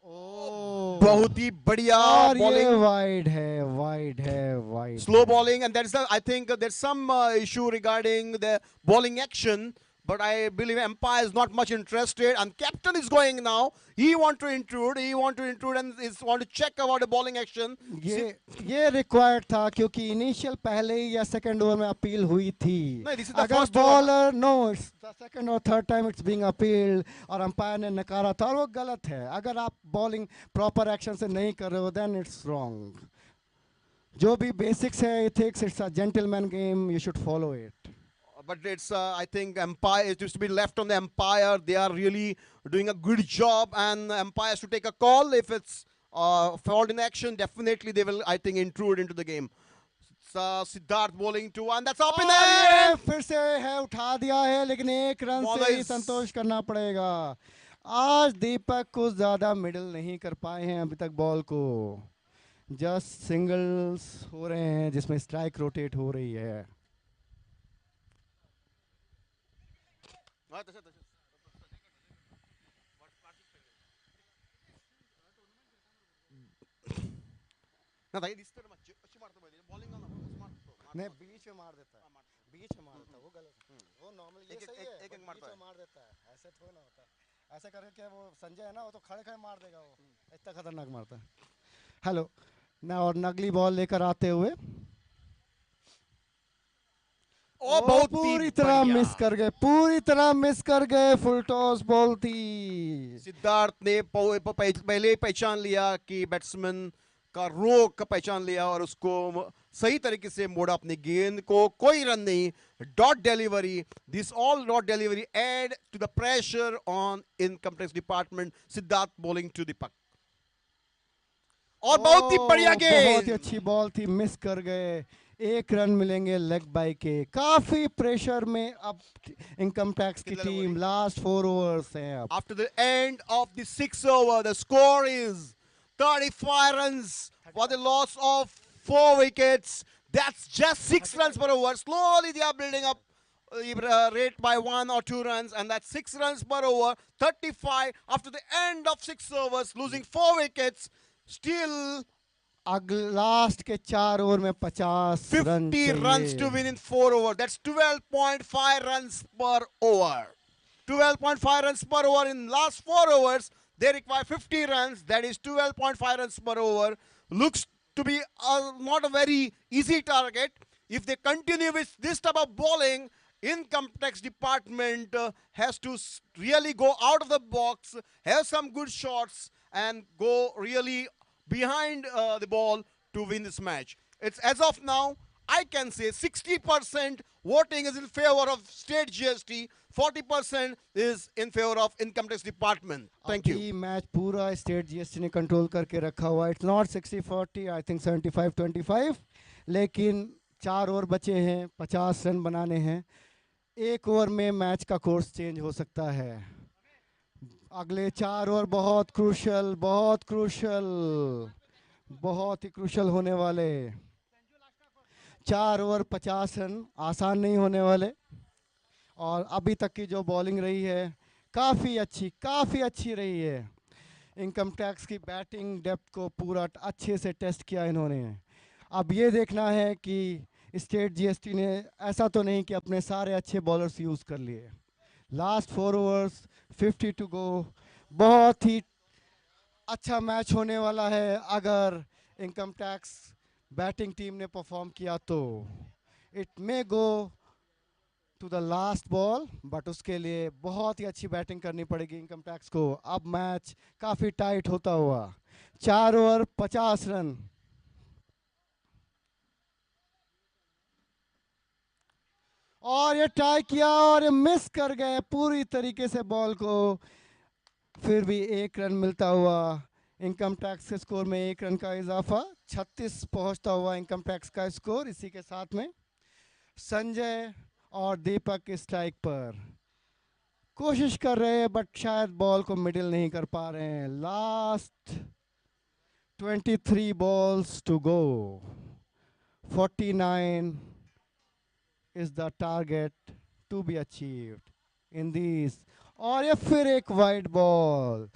बहुत ही बढ़िया और ये bowling. वाइड है, वाइड है, wide. Slow bowling, and that's the, I think there's some issue regarding the bowling action, but I believe umpire is not much interested, and captain is going now. He want to intrude, and is want to check about the bowling action. ये required था क्योंकि initial पहले ही या second over में appeal हुई थी. No, this is the अगर first over. Bowler no it's the second और third time it's being appealed और अंपायर ने नकारा था और वो गलत है. अगर आप बॉलिंग प्रॉपर एक्शन से नहीं कर रहे हो देन इट्स रॉन्ग. जो भी बेसिक्स है ethics, it's a gentleman game, you should follow it. But it's I think umpire, it used to be left on the umpire. They are really doing a good job, and the umpire has to take a call. If it's fault in action, definitely they will, I think, intrude into the game. Siddharth bowling to one, that's up in the air. फिर से है, उठा दिया है, लेकिन एक run Bowler से ही is- संतोष करना पड़ेगा. आज दीपक कुछ ज्यादा मिडल नहीं कर पाए हैं अभी तक बॉल को. जस्ट सिंगल्स हो रहे हैं जिसमें स्ट्राइक रोटेट हो रही है. नहीं, बीच में मार देता है, बीच में मार देता है, वो गलत है. वो नॉर्मली ये सही है, बीच में मार देता है, ऐसे थोड़ा ना होता है. ऐसे करके वो संजय है ना, वो तो खड़े खड़े मार देगा, वो इतना खतरनाक मारता है. हेलो ना, और नगली बॉल लेकर आते हुए ओ बहुत पूरी तरह मिस कर गए, पूरी तरह मिस कर गए. फुल टॉस बॉल थी. सिद्धार्थ ने पहले ही पहचान लिया कि बैट्समैन का रोक का पहचान लिया और उसको सही तरीके से मोड़ा अपने गेंद को. कोई रन नहीं, dot delivery. This all dot delivery add to the pressure on income tax department. Siddharth bowling to Deepak और बहुत ही बढ़िया गेंद. बहुत ही अच्छी बॉल थी, मिस कर गए. एक रन मिलेंगे लेग बाय के. काफी प्रेशर में अब इनकम टैक्स की टीम. लास्ट 4 ओवर्स हैं अब. After the end of the 6th over, the score is 35 runs for the loss of 4 wickets. That's just 6 runs per over. Slowly they are building up rate by 1 or 2 runs, and that's 6 runs per over. 35 after the end of 6 overs, losing 4 wickets. Still last के 4 over में 50 run 50 runs to win in 4 overs. That's 12.5 runs per over. 12.5 runs per over in last 4 overs. They require 50 runs. That is 12.5 runs per over. Looks to be not a very easy target. If they continue with this type of bowling, income tax department has to really go out of the box, have some good shots, and go really behind the ball to win this match. It's as of now, I can say 60% voting is in favor of state GST, 40% is in favor of income tax department. Thank you. अभी match पूरा state GST ने control करके रखा हुआ. It's not 60-40, I think 75-25. लेकिन 4 over बचे हैं, 50 run बनाने हैं. एक ओवर में मैच का कोर्स चेंज हो सकता है. अगले 4 ओवर बहुत क्रूशल, बहुत क्रूशल, बहुत ही क्रूशल होने वाले. 4 ओवर 50 रन आसान नहीं होने वाले. और अभी तक की जो बॉलिंग रही है काफ़ी अच्छी रही है. इनकम टैक्स की बैटिंग डेप्थ को पूरा अच्छे से टेस्ट किया इन्होंने. अब ये देखना है कि स्टेट जीएसटी ने ऐसा तो नहीं कि अपने सारे अच्छे बॉलर्स यूज़ कर लिए. Last 4 overs, 50 to go. बहुत ही अच्छा मैच होने वाला है. अगर इनकम टैक्स बैटिंग टीम ने परफॉर्म किया तो it may go to the last ball, but उसके लिए बहुत ही अच्छी बैटिंग करनी पड़ेगी इनकम टैक्स को. अब मैच काफ़ी टाइट होता हुआ. 4 ओवर 50 रन. और ये टाई किया और ये मिस कर गए पूरी तरीके से बॉल को. फिर भी 1 रन मिलता हुआ. इनकम टैक्स के स्कोर में 1 रन का इजाफा. 36 पहुंचता हुआ इनकम टैक्स का स्कोर. इसी के साथ में संजय और दीपक स्ट्राइक पर कोशिश कर रहे हैं, बट शायद बॉल को मिडिल नहीं कर पा रहे हैं. Last 23 balls to go. 49 is the target to be achieved in these. और ये फिर एक वाइड बॉल.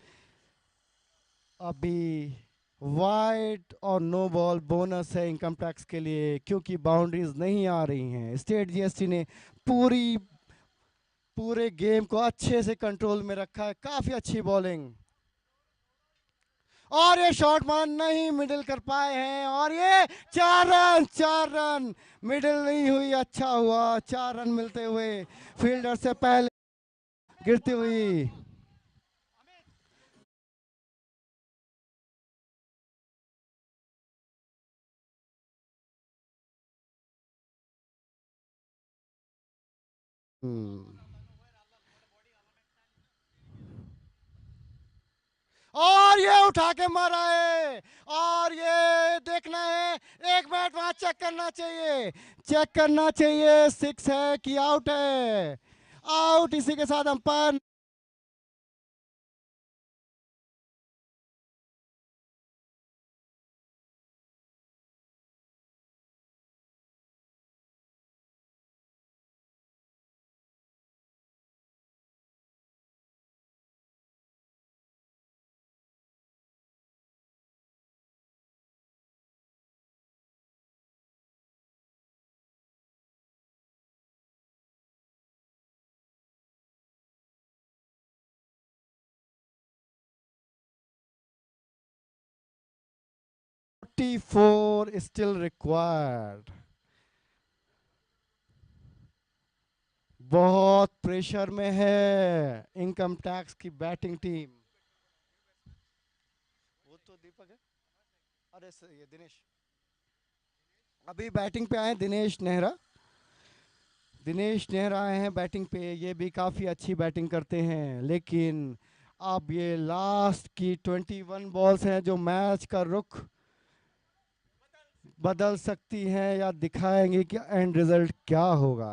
अभी वाइड और नो बॉल बोनस है इनकम टैक्स के लिए, क्योंकि बाउंड्रीज नहीं आ रही हैं। स्टेट जीएसटी ने पूरे गेम को अच्छे से कंट्रोल में रखा है। काफी अच्छी बॉलिंग, और ये शॉट मान नहीं मिडिल कर पाए हैं, और ये 4 रन, 4 रन मिडिल नहीं हुई। अच्छा हुआ 4 रन मिलते हुए फील्डर से पहले गिरती हुई। और ये उठा के मारा है, और ये देखना है, एक मिनट वहां चेक करना चाहिए, चेक करना चाहिए 6 है कि आउट है। आउट, इसी के साथ अंपायर फोर स्टिल रिक्वायर्ड। बहुत प्रेशर में है इनकम टैक्स की बैटिंग टीम। वो तो दीपक है, अरे ये दिनेश अभी बैटिंग पे आए। दिनेश नेहरा, दिनेश नेहरा आए हैं बैटिंग पे। ये भी काफ़ी अच्छी बैटिंग करते हैं, लेकिन अब ये लास्ट की 21 बॉल्स हैं जो मैच का रुख बदल सकती हैं या दिखाएंगे कि एंड रिजल्ट क्या होगा।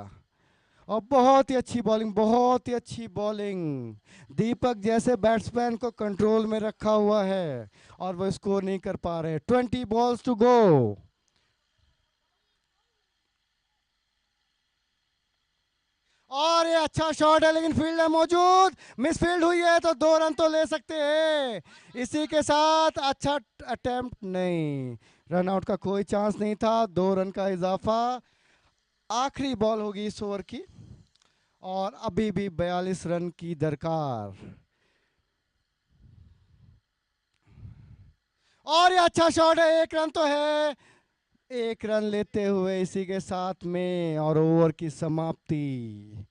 और बहुत ही अच्छी बॉलिंग, बहुत ही अच्छी बॉलिंग। दीपक जैसे बैट्समैन को कंट्रोल में रखा हुआ है और वो स्कोर नहीं कर पा रहे। 20 बॉल्स टू गो। और ये अच्छा शॉट है, लेकिन फील्ड है मौजूद, मिसफील्ड हुई है, तो 2 रन तो ले सकते हैं। इसी के साथ अच्छा अटेम्प्ट नहीं, रन आउट का कोई चांस नहीं था। 2 रन का इजाफा। आखिरी बॉल होगी इस ओवर की, और अभी भी 42 रन की दरकार। और ये अच्छा शॉट है, 1 रन तो है। 1 रन लेते हुए इसी के साथ में, और ओवर की समाप्ति।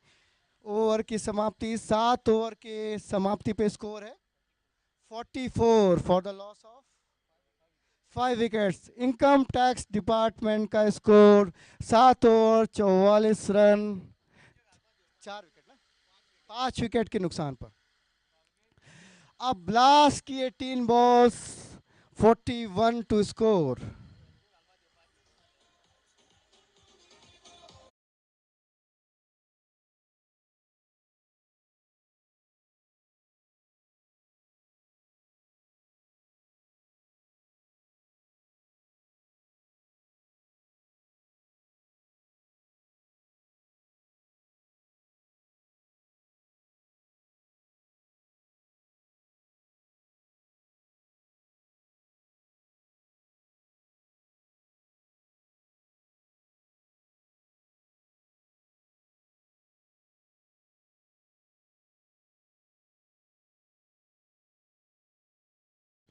ओवर की समाप्ति, 7 ओवर के समाप्ति पे स्कोर है 44 for the loss of 5 wickets. Income tax department का स्कोर 7 ओवर 44 रन, 4 विकेट ना, 5 विकेट के नुकसान पर। अब लास्ट की 18 बॉल्स, 41 टू स्कोर।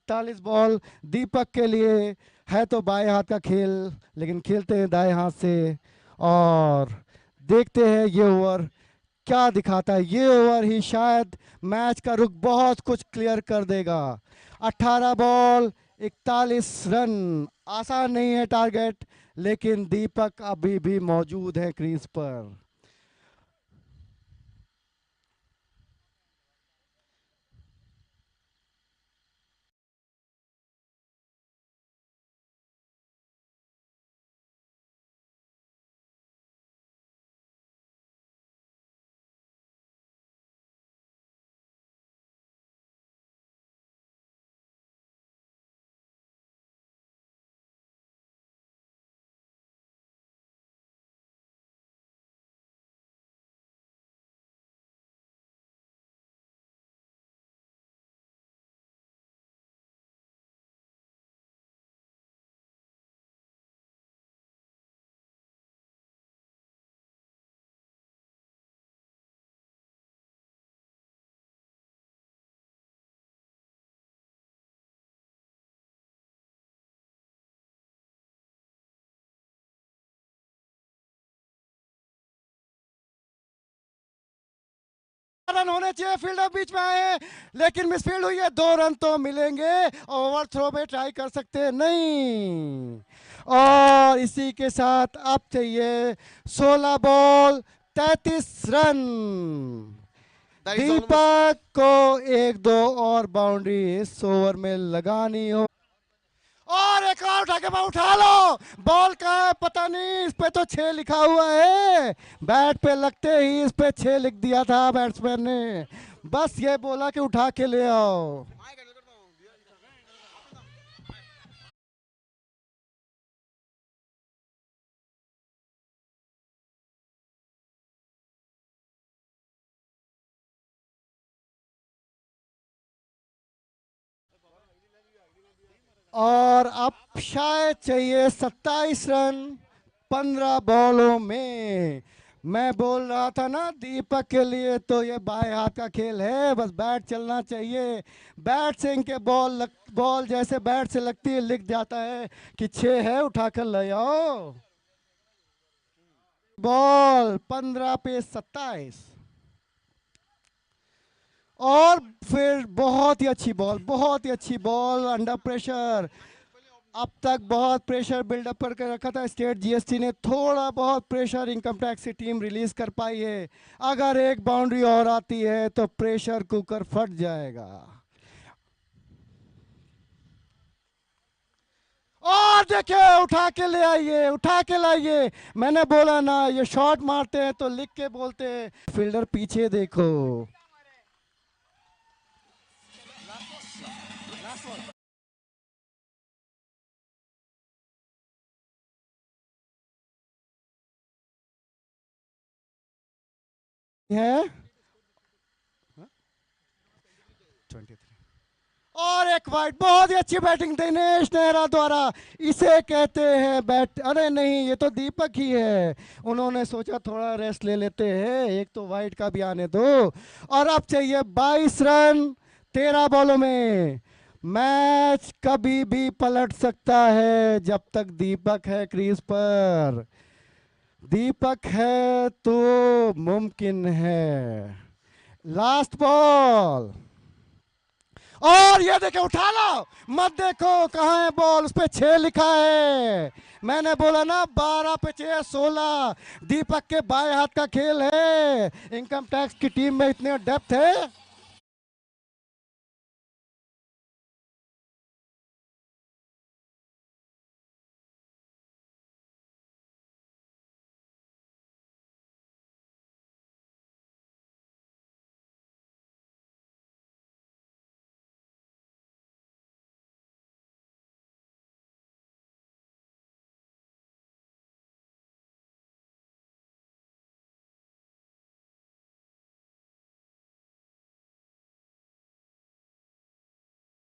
इकतालीस बॉल दीपक के लिए है, तो बाएं हाथ का खेल, लेकिन खेलते हैं दाएं हाथ से। और देखते हैं ये ओवर क्या दिखाता है। ये ओवर ही शायद मैच का रुख बहुत कुछ क्लियर कर देगा। 18 बॉल 41 रन, आसान नहीं है टारगेट, लेकिन दीपक अभी भी मौजूद है क्रीज पर। रन होने चाहिए, फील्डर बीच में आए लेकिन मिसफील्ड हुई है, 2 रन तो मिलेंगे। ओवर थ्रो पे ट्राई कर सकते हैं, नहीं। और इसी के साथ अब चाहिए 16 बॉल 33 रन। दीपक को 1-2 और बाउंड्री इस ओवर में लगानी हो। और एक और उठा के उठा लो, बॉल का है पता नहीं, इस पे तो 6 लिखा हुआ है। बैट पे लगते ही इस पे 6 लिख दिया था बैट्समैन ने, बस ये बोला कि उठा के ले आओ। और अब शायद चाहिए 27 रन 15 बॉलों में। मैं बोल रहा था ना दीपक के लिए तो ये बाएं हाथ का खेल है, बस बैट चलना चाहिए। बैट से इनके बॉल जैसे बैट से लगती है लिख जाता है कि 6 है, उठा कर ले आओ। बॉल 15 पे 27। और फिर बहुत ही अच्छी बॉल, बहुत ही अच्छी बॉल अंडर प्रेशर। अब तक बहुत प्रेशर बिल्डअप करके रखा था स्टेट जीएसटी ने, थोड़ा बहुत प्रेशर इनकम टैक्स की टीम रिलीज कर पाई है। अगर एक बाउंड्री और आती है तो प्रेशर कुकर फट जाएगा। और देखिए उठा के ले आइए, उठा के लाइए। मैंने बोला ना ये शॉट मारते हैं तो लिख के बोलते हैं। फील्डर पीछे देखो। है 23 और एक वाइड, बहुत ही अच्छी बैटिंग दिनेश नेहरा द्वारा। इसे कहते हैं बैट, अरे नहीं ये तो दीपक ही है। उन्होंने सोचा थोड़ा रेस्ट ले लेते हैं, एक तो वाइड का भी आने दो। और अब चाहिए 22 रन 13 बॉलों में। मैच कभी भी पलट सकता है जब तक दीपक है क्रीज पर। दीपक है तो मुमकिन है। लास्ट बॉल, और ये देखे उठा लो, मत देखो कहाँ है बॉल, उस पे 6 लिखा है। मैंने बोला ना 12 पे 6 16। दीपक के बाएं हाथ का खेल है, इनकम टैक्स की टीम में इतने डेप्थ है।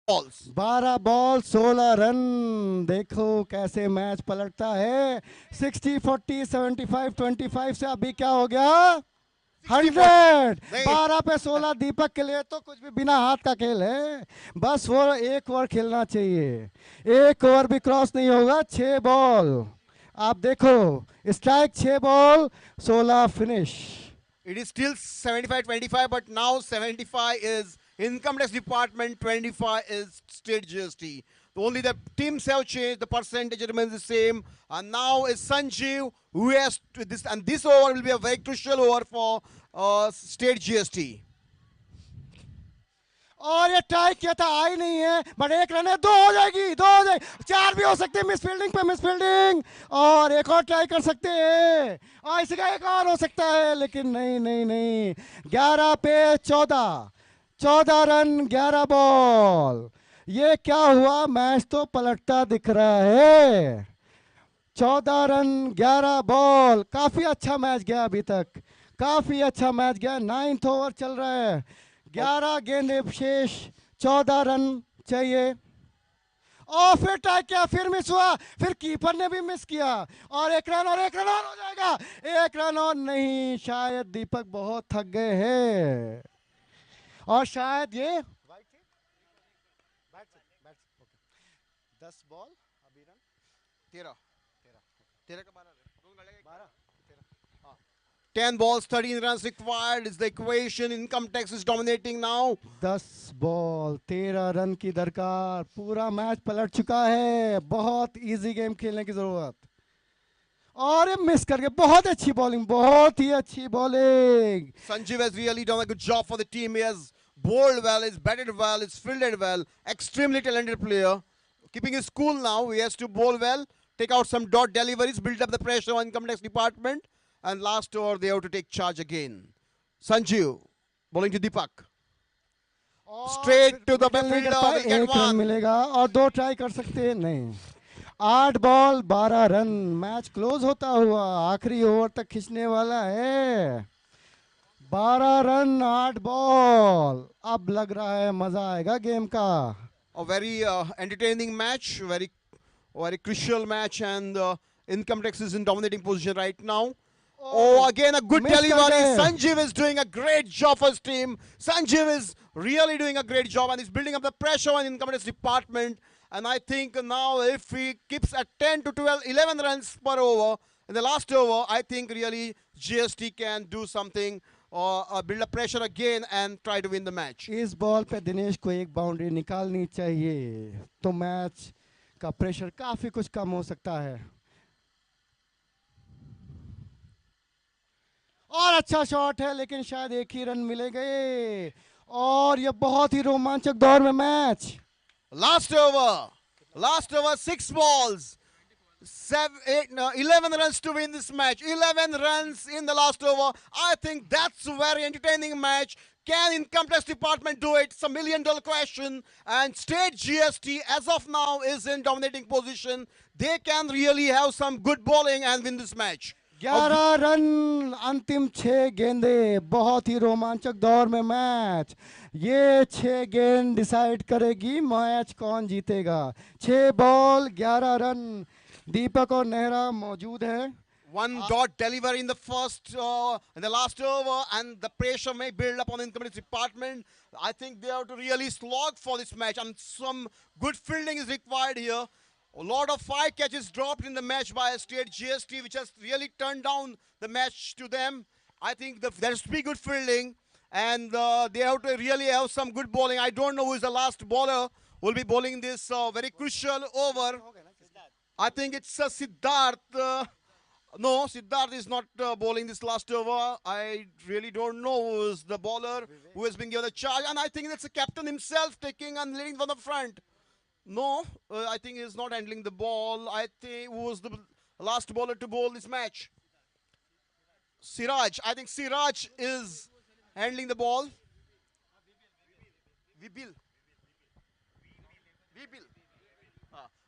balls. 12 ball 16 run. देखो कैसे मैच पलटता है। 60 40 75 25 से अभी क्या हो गया 100। 12 पे 16 दीपक के लिए तो कुछ भी बिना हाथ का खेल है। बस वो एक ओवर खेलना चाहिए, एक ओवर भी क्रॉस नहीं होगा। 6 बॉल आप देखो, strike 6 ball 16 finish. It is still 75-25, but now 75 is income tax department, 25 is state GST. Only the teams have changed, the percentage remains the same. And now is Sanjeev who has this, and this over will be a very crucial over for state GST. और ये try किया था, आई नहीं है, but एक run है, 2 हो जाएगी, 2 हो जाएगी, 4 भी हो सकते हैं। मिस फील्डिंग पे मिस फील्डिंग, और एक और ट्राई कर सकते हैं, और इसी का एक और हो सकता है, लेकिन नहीं नहीं नहीं। 11 पे 14 14 रन 11 बॉल। ये क्या हुआ, मैच तो पलटता दिख रहा है। 14 रन 11 बॉल, काफी अच्छा मैच गया अभी तक, काफी अच्छा मैच गया। 9th ओवर चल रहा है, 11 गेंद शेष, 14 रन चाहिए। और फिर ट्राई किया, फिर मिस हुआ, फिर कीपर ने भी मिस किया, और एक रन, और एक रन और हो जाएगा। एक रन और नहीं, शायद दीपक बहुत थक गए हैं, और शायद ये 10 बॉल अभी रन 13 13 का 12 12 13 हाँ 10 balls, 13 runs required is the equation. Income tax is dominating now. 10 ball 13 run की दरकार, पूरा मैच पलट चुका है, बहुत इजी गेम खेलने की जरूरत। और ये मिस करके, बहुत अच्छी बॉलिंग, बहुत ही अच्छी bowling. Sanjeev has really done a good job for the team. He has bowled well, he's batted well, he's fielded well. Extremely talented player. Keeping his cool now, he has to bowl well, take out some dot deliveries, build up the pressure on income tax department. And last over, they have to take charge again. Sanjeev, bowling to Deepak. Straight to the fielder, will get 1 run one. मिलेगा और 2 try कर सकते हैं, नहीं। 8 ball 12 run, match close होता हुआ आखिरी over तक खींचने वाला है। 12 रन 8 बॉल, अब लग रहा है मजा आएगा गेम का। A very entertaining match, very crucial match, and income tax is in dominating position right now. Oh, again a good delivery. Sanjeev is doing a great job for his team. Sanjeev is really doing a great job and he's building up the pressure on income tax department. And I think now if he keeps at 10 to 12, 11 runs per over in the last over, I think really GST can do something or build up pressure again and try to win the match. इस ball पे दिनेश को एक boundary निकालनी चाहिए, तो match का pressure काफी कुछ कम हो सकता है। और अच्छा शॉट है, लेकिन शायद एक ही रन मिले गए। और ये बहुत ही रोमांचक दौर में match. Last over, 6 balls, 11 runs to win this match. 11 runs in the last over. I think that's a very entertaining match. Can income tax department do it? It's a $1 million question. And state GST as of now is in dominating position. They can really have some good bowling and win this match. 11 run, अंतिम 6 गेंदे, बहुत ही रोमांचक दौर में match. ये 6 गेंद decide करेगी match कौन जीतेगा। 6 बॉल 11 रन, दीपक और नेहरा मौजूद है। 1 dot delivery in the in the last over, and the pressure may build up on the income tax department. I think they have to really slog for this match, and some good fielding is required here. A lot of 5 catches dropped in the match by state GST, which has really turned down the match to them. I think there has to be good fielding, and they have to really have some good bowling. I don't know who is the last bowler who will be bowling this very crucial over. I think it's Siddharth. No, Siddharth is not bowling this last over. I really don't know who is the bowler who has been given the charge, and I think that's the captain himself taking and leading from the front. No, I think he's not handling the ball. I think who was the last bowler to bowl this match? Siraj. I think Siraj is handling the ball. Vibil.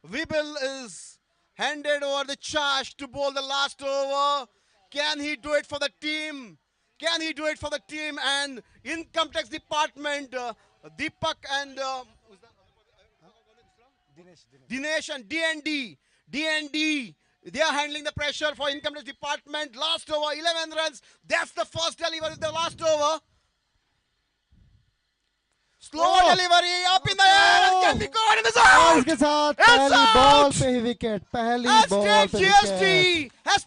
Vibil is handed over the charge to bowl the last over. Can he do it for the team? Can he do it for the team? And income tax department, Deepak and Dinesh and DND, they are handling the pressure for income tax department. Last over, 11 runs. That's the first delivery, the last over. Slow delivery up in the air and can be caught in the zone. इसके साथ पहली ball पे ही wicket, पहली ball पे GST has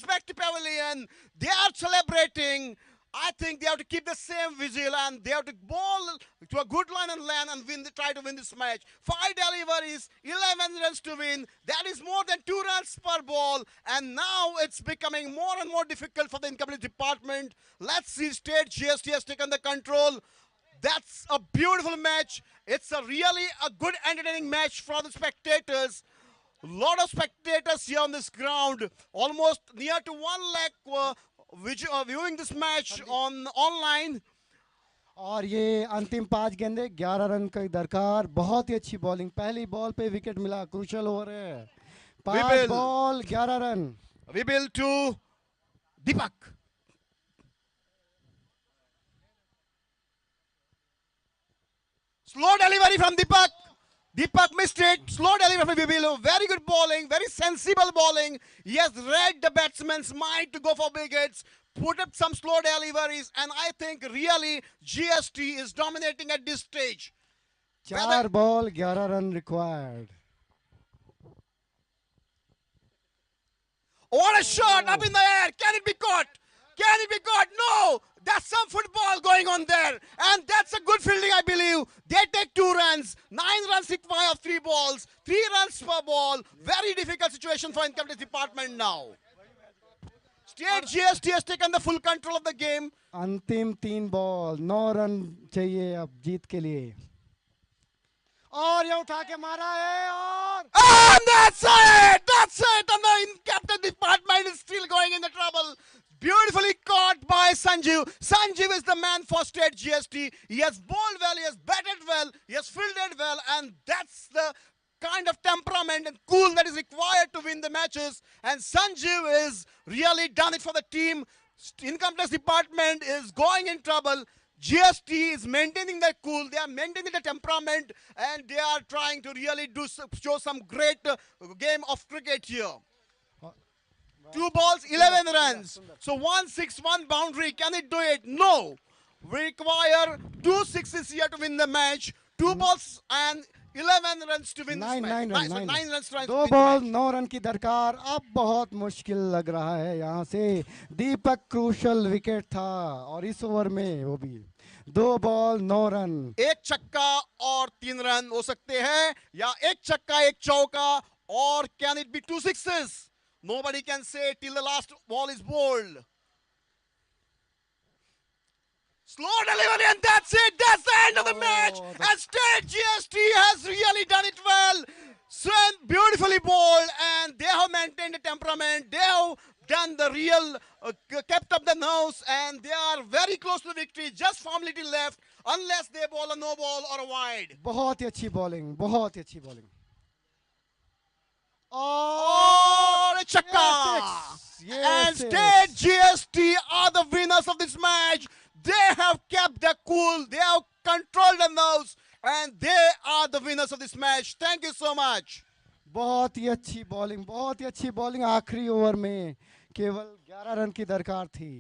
back to pavilion. They are celebrating. I think they have to keep the same vigil and they have to bowl to a good line and land and try to win this match. 5 deliveries, 11 runs to win. That is more than 2 runs per ball. And now it's becoming more and more difficult for the income tax department. Let's see, state GST has taken the control. That's a beautiful match. It's really a good entertaining match for the spectators. A lot of spectators here on this ground, almost near to 1 lakh viewing this match online. और ये अंतिम 5 गेंदे 11 run की दरकार, बहुत ही अच्छी bowling. पहली ball पे विकेट मिला, क्रूशियल ओवर है। 5 ball 11 run. Vibil to Deepak. Slow delivery from Deepak. Deepak missed it. Slow delivery from Vibil. Very good bowling. Very sensible bowling. He has read the batsman's mind to go for big hits. Put up some slow deliveries. And I think really GST is dominating at this stage. 4 ball 11 run required. What a shot up in the air. Can it be caught? Can it be caught? No. That's some football going on there. And that's a good fielding, I believe. They take 2 runs. 9 runs required of 3 balls. 3 runs per ball. Very difficult situation for income tax department now. State GST has taken the full control of the game. अंतिम 3 ball 9 run चाहिए अब जीत के लिए. और ये उठा के मारा है और And that's it! That's it! And the captain department is still going in the trouble. Beautifully caught by Sanjeev. Sanjeev is the man for state GST. He has bowled well, he has batted well, he has fielded well, and that's the kind of temperament and cool that is required to win the matches. And Sanjeev is really done it for the team. Income tax department is going in trouble. GST is maintaining their cool, they are maintaining the temperament, and they are trying to really show some great game of cricket here. 2 balls, 11 runs. So 1-6-1 boundary. Can it do it? No. We require 2 sixes here to win the match. 2 balls and 11 runs to win this match. 9 runs to win 2 ball 9 run की दरकार. अब बहुत मुश्किल लग रहा है यहाँ से. दीपक क्रूशल विकेट था और इस ओवर में वो भी 2 बॉल 9 रन. एक छक्का और 3 रन हो सकते हैं या एक छक्का एक चौका, और can it be 2 sixes? Nobody can say till the last ball is bowled. Slow delivery, and that's it. That's the end of the match. And state GST has really done it well. Sven beautifully bowled, and they have maintained the temperament. They have done the real, kept up the nerves, and they are very close to victory. Just formality left, unless they bowl a no ball or a wide. बहुत ही अच्छी bowling, बहुत ही अच्छी bowling. और chakka. And state GST are the winners of this match. They have kept their cool, they have controlled the nerves, and they are the winners of this match. Thank you so much. बहुत ही अच्छी bowling, बहुत ही अच्छी bowling. आखिरी over में केवल 11 run की दरकार थी.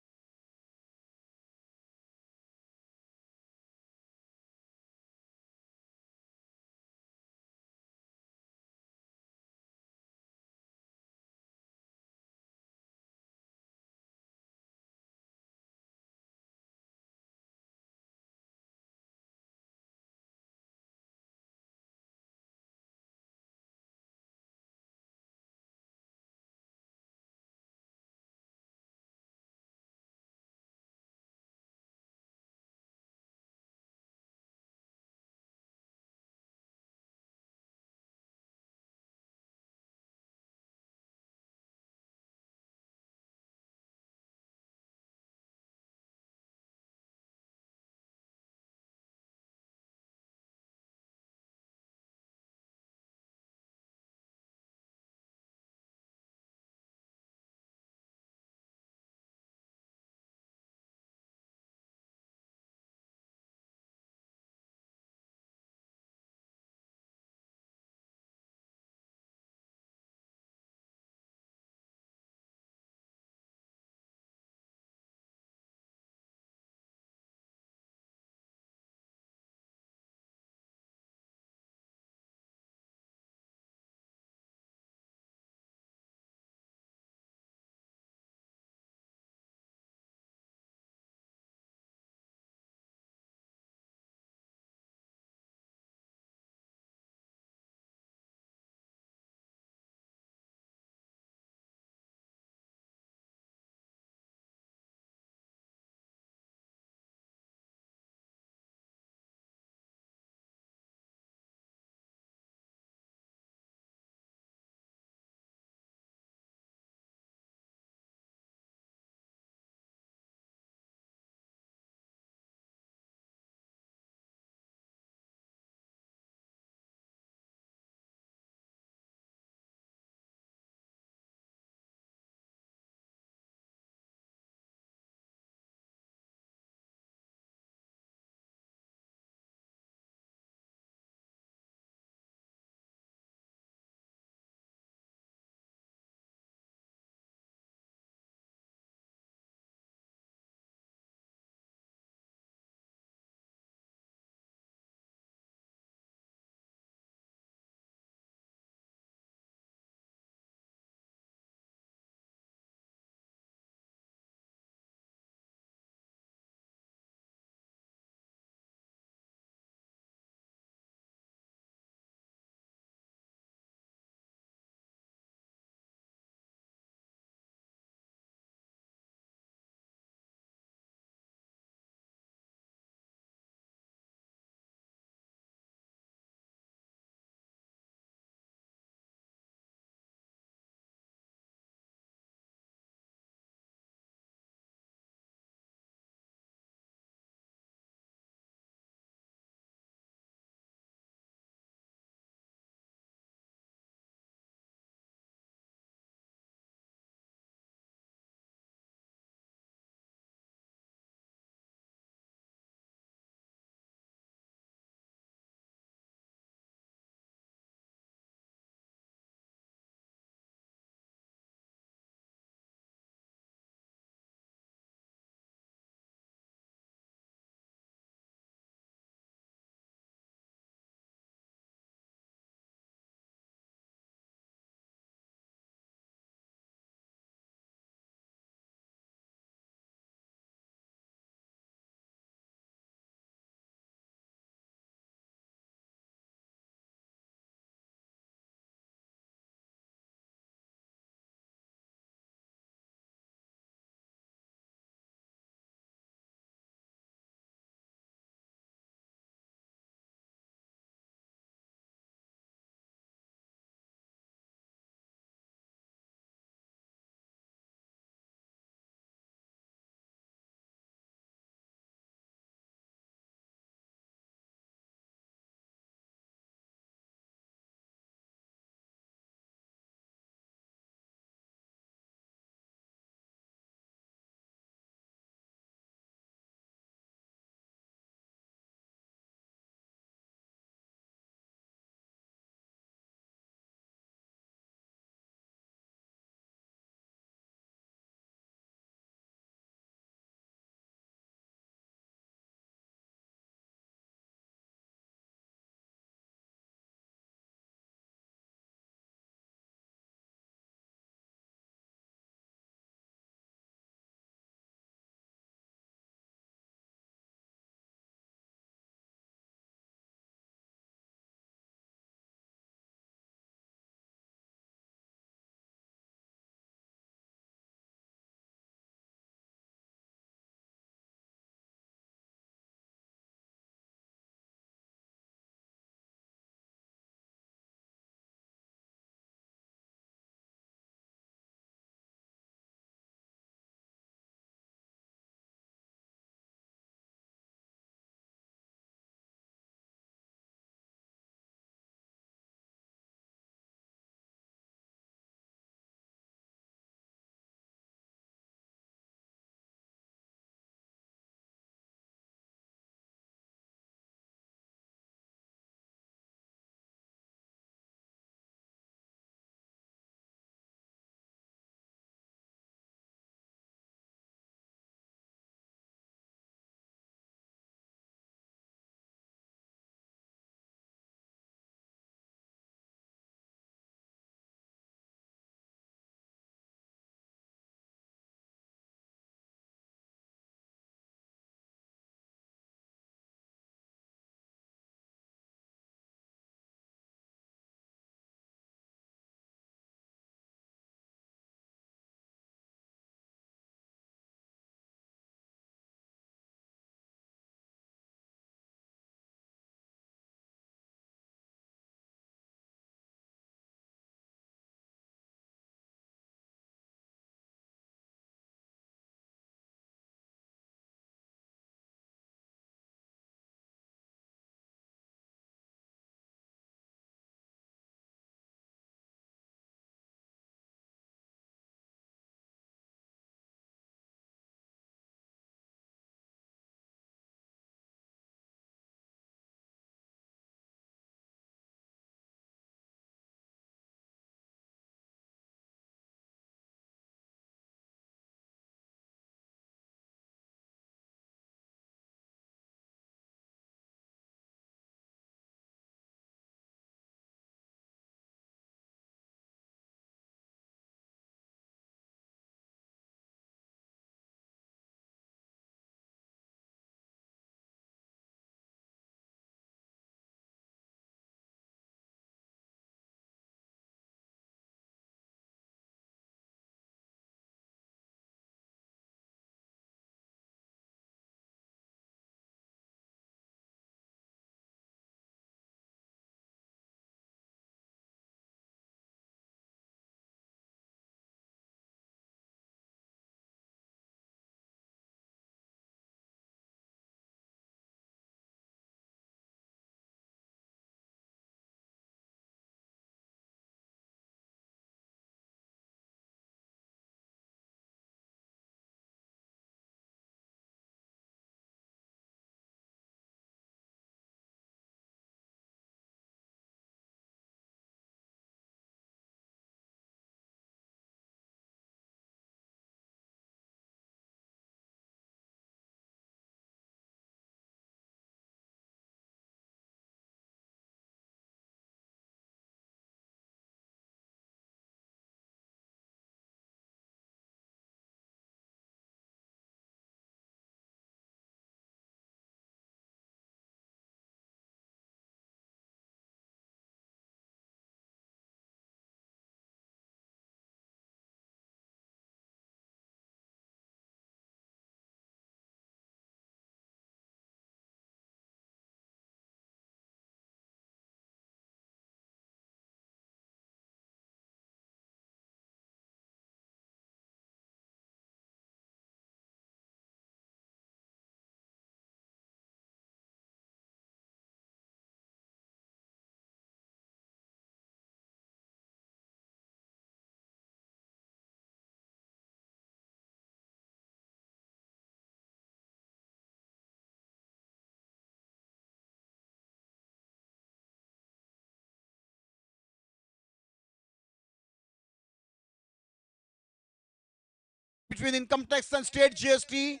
between Income Tax and State GST.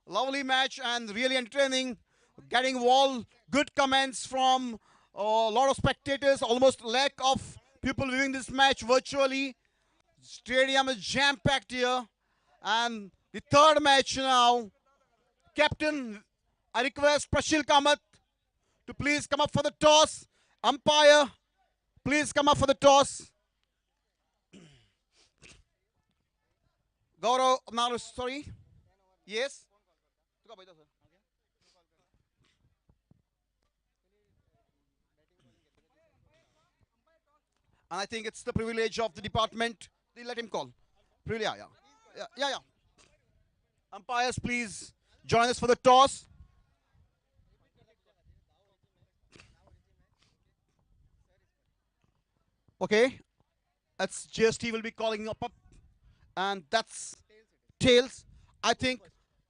Lovely match and really entertaining. Getting all good comments from a lot of spectators. Almost lack of people viewing this match virtually. Stadium is jam-packed here. And the third match now. Captain, I request Prashil Kamath to please come up for the toss. Umpire, please come up for the toss. Gaurav, now, sorry. Yes? And I think it's the privilege of the department. They let him call. Yeah, yeah. Yeah. Umpires, please join us for the toss. Okay. That's GST will be calling up. And that's tails. I think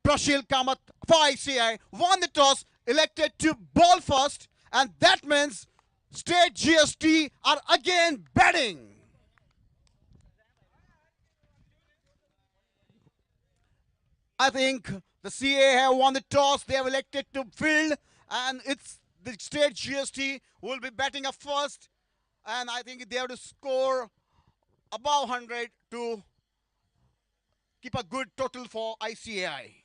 Prashil Kamath for ICI won the toss, elected to ball first. And that means state GST are again batting. I think the CA have won the toss. They have elected to field, and it's the state GST will be batting up first. And I think they have to score above 100 to keep a good total for ICAI.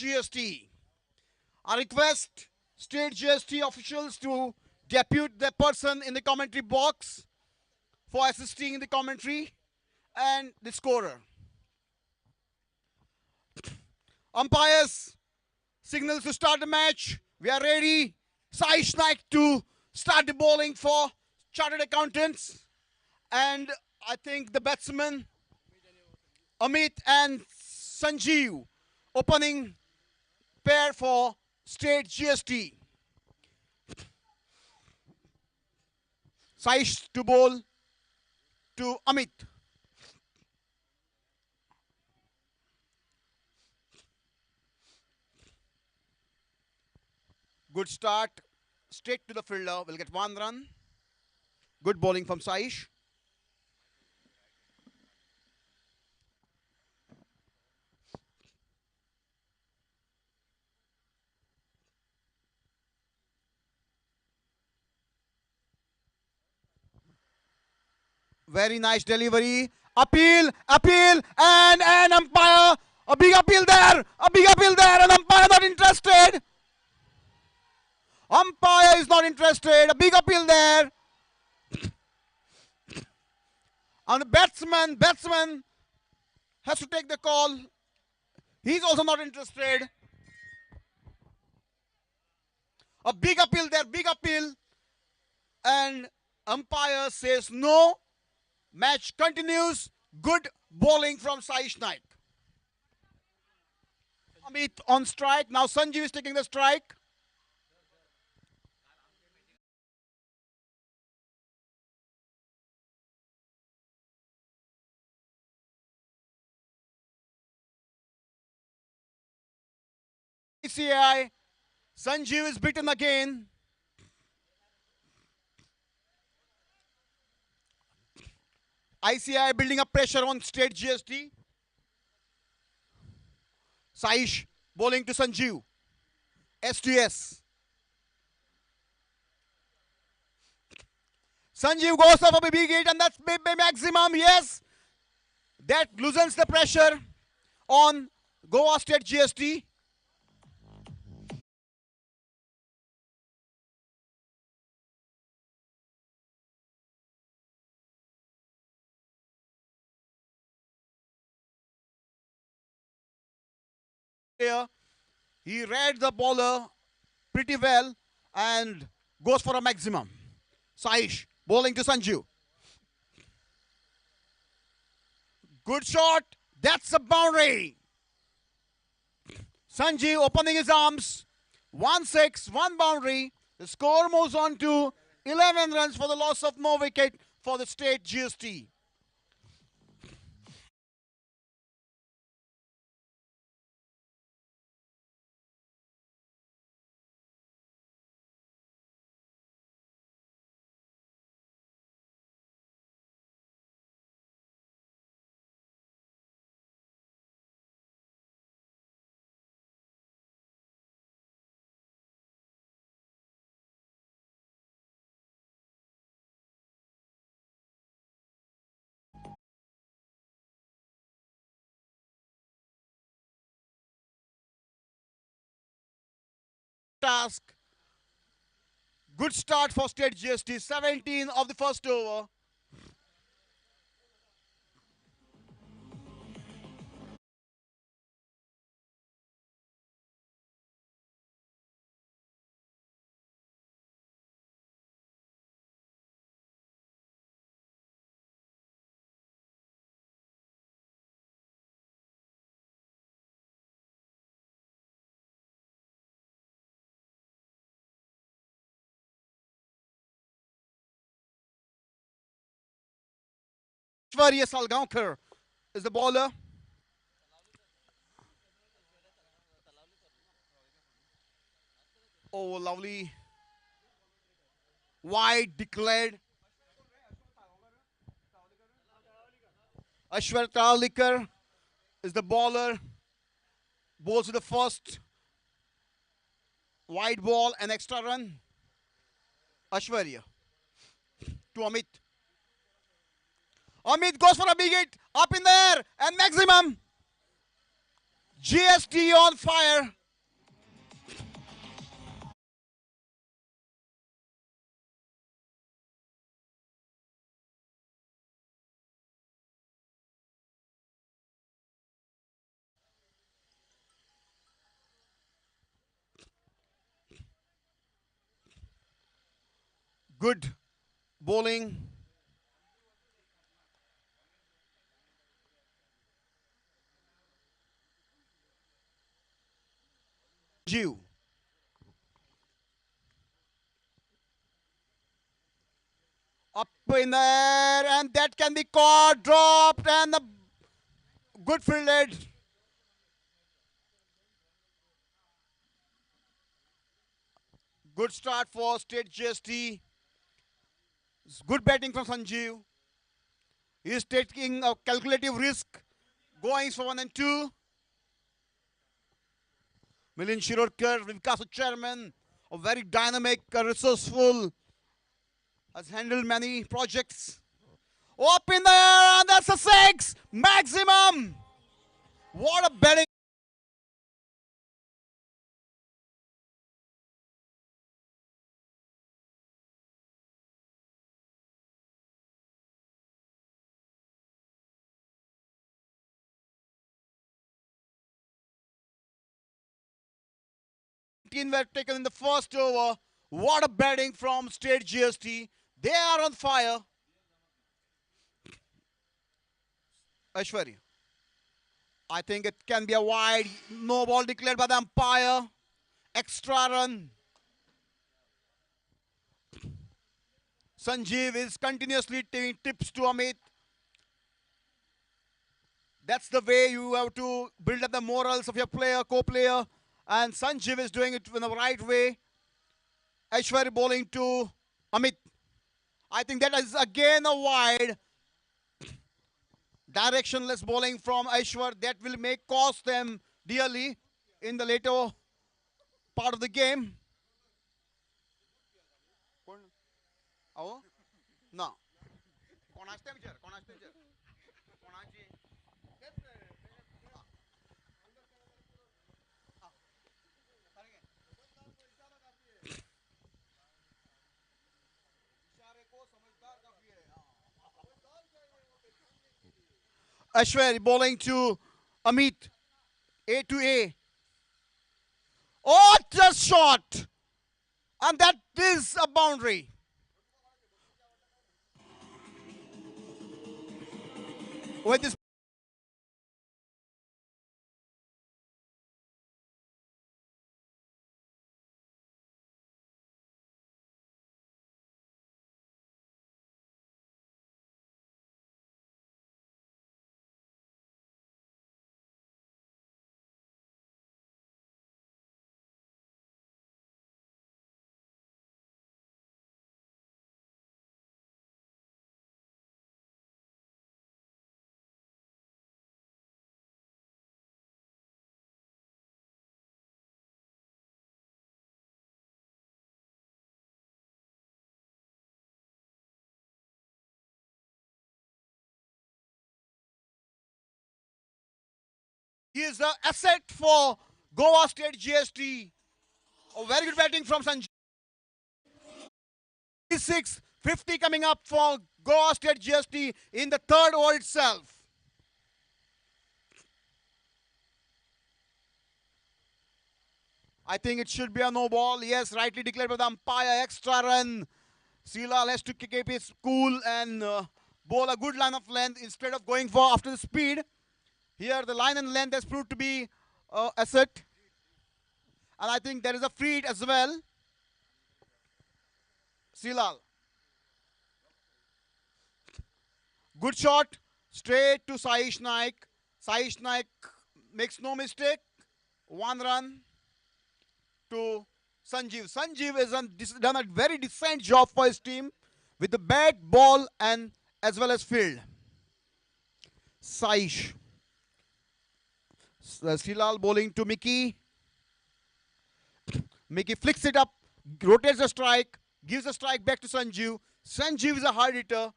GST. I request State GST officials to depute the person in the commentary box for assisting in the commentary and the scorer. Umpires signals to start the match. We are ready. Saish Naik to start the bowling for Chartered Accountants. And I think the batsmen Amit and Sanjeev opening pair for State GST. Saish to bowl to Amit. Good start. Straight to the fielder. Will get 1 run. Good bowling from Saish. Very nice delivery. Appeal, and umpire. A big appeal there, and umpire not interested. Umpire is not interested. A big appeal there. And the batsman has to take the call. He's also not interested. A big appeal there, big appeal. And umpire says no. Match continues. Good bowling from Saish Naik. Amit on strike. Now Sanjeev is taking the strike. ICI. Sanjeev is beaten again. ICI building up pressure on State GST. Saish bowling to Sanjeev. STS. Sanjeev goes off a big hit and that's maximum. Yes. That loosens the pressure on Goa State GST. He read the bowler pretty well and goes for a maximum. Saish bowling to Sanjeev. Good shot. That's a boundary. Sanjeev opening his arms. 1-6, 1 boundary. The score moves on to 11 runs for the loss of no wicket for the State GST. Task. Good start for State GST. 17 of the first over. Aishwarya Salgaonkar is the bowler. Oh, lovely. Wide declared. Aishwarya Tavalikar is the bowler. Bowls to the first wide ball and extra run. Aishwarya to Amit. Amit goes for a big hit. Up in the air and maximum. GST on fire. Good bowling. Jew. Up in there, and that can be caught, dropped, and the good fielded. Good start for State GST. Good batting from Sanjeev. He is taking a calculative risk, going for 1 and 2. Milind Shirokar, Vikas chairman, a very dynamic, resourceful, has handled many projects. Up in the air, and that's a 6, maximum. What a batting. Were taken in the first over. What a batting from State GST. They are on fire. Aishwarya. I think it can be a wide. No ball declared by the umpire. Extra run. Sanjeev is continuously taking tips to Amit. That's the way you have to build up the morals of your player, co-player. And Sanjeev is doing it in the right way. Aishwarya bowling to Amit. I think that is again a wide. Directionless bowling from Aishwarya. That will cost them dearly in the later part of the game. No. Aishwarya bowling to Amit. A to A. Oh, just shot. And that is a boundary. With this he is an asset for Goa State GST. A very good batting from Sanjay. 50 coming up for Goa State GST in the third over itself. I think it should be a no ball. Yes, rightly declared by the umpire. Extra run. Silal has to keep his cool and bowl a good line of length instead of going for after the speed. Here the line and length has proved to be asset. And I think there is a free hit as well. Silal. Good shot. Straight to Saish Naik. Saish Naik makes no mistake. 1 run to Sanjeev. Sanjeev has done a very decent job for his team with the bat, ball and as well as field. Saish. Silal bowling to Mickey. Mickey flicks it up, rotates the strike, gives the strike back to Sanjeev. Sanjeev is a hard hitter.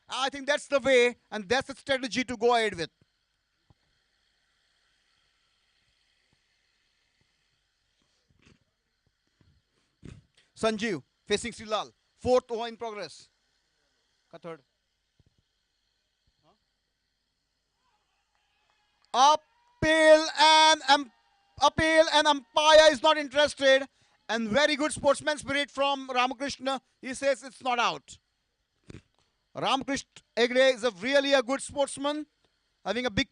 I think that's the way and that's the strategy to go ahead with. Sanjeev facing Silal. Fourth over in progress. Third. Appeal and umpire is not interested. And very good sportsman spirit from Ramakrishna. He says it's not out. Ramakrishna Egre is really a good sportsman, having a big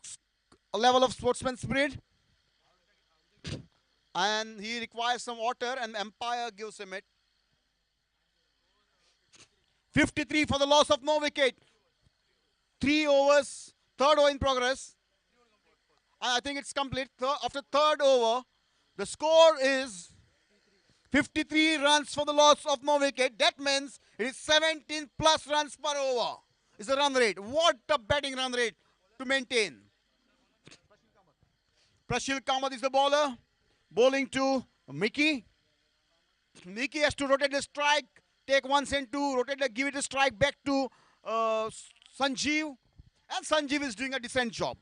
level of sportsman spirit. And he requires some water and the umpire gives him it. 53 for the loss of no wicket. 3 overs, third over in progress. And I think it's complete. After third over, the score is 53 runs for the loss of no wicket. That means it is 17 plus runs per over. Is the run rate. What a batting run rate to maintain. Prashil Kamath is the bowler. Bowling to Mickey. Mickey has to rotate the strike. Take 1 and 2. Rotate, give it a strike back to Sanjeev. And Sanjeev is doing a decent job.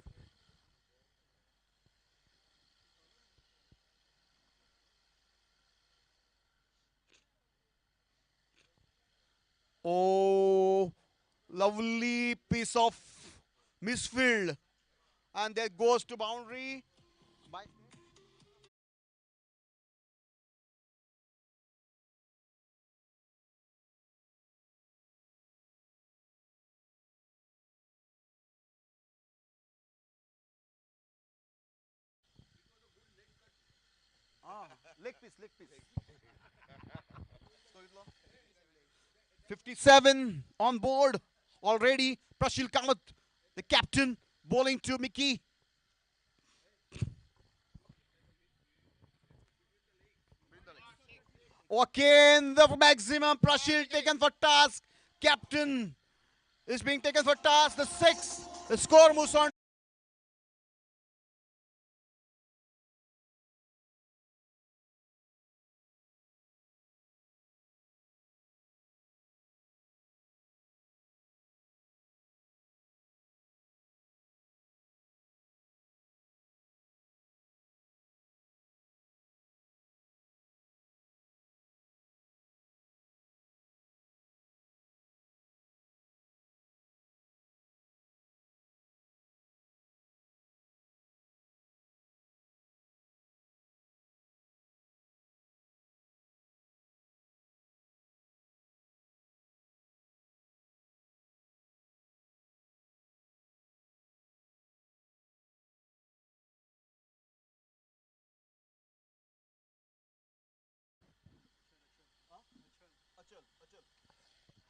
Oh, lovely piece of misfield. And that goes to boundary. Leg piece, leg piece. 57 on board already. Prashil Kamath, the captain, bowling to Mickey. Okay, the maximum. Prashil taken for task. Captain is being taken for task. The 6. The score moves on.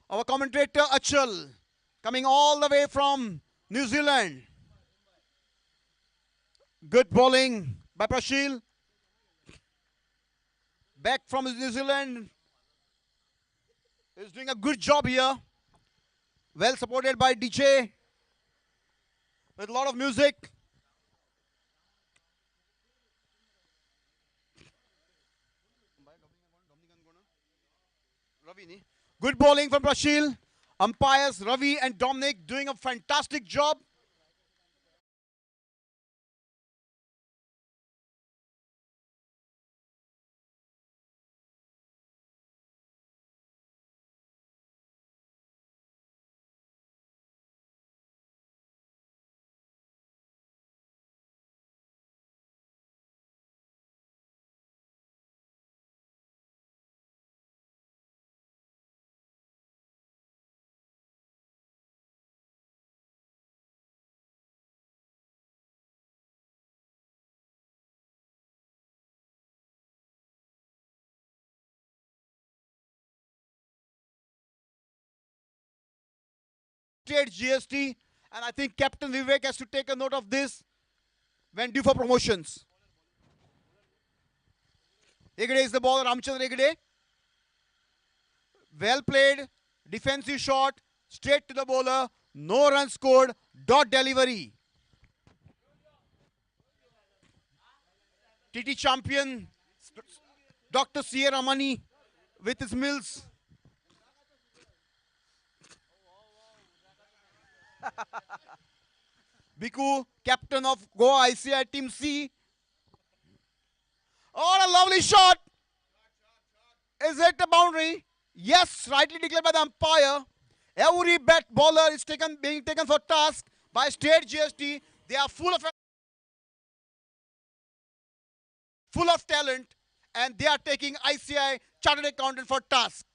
Our commentator Achal, coming all the way from New Zealand. Good bowling by Prashil. Back from New Zealand. He's doing a good job here. Well supported by DJ. With a lot of music. Good bowling from Prashil. Umpires Ravi and Dominic doing a fantastic job. State GST, and I think Captain Vivek has to take a note of this when due for promotions. Egade is the ball, Ramchandra Egade. Well played, defensive shot, straight to the bowler, no run scored, dot delivery. TT champion, Dr. Sierra Money with his mills. Biku, captain of Goa ICI Team C. Oh, a lovely shot. Is it a boundary? Yes, rightly declared by the umpire. Every bat bowler is being taken for task by state GST. They are full of talent, and they are taking ICI chartered accountant for task.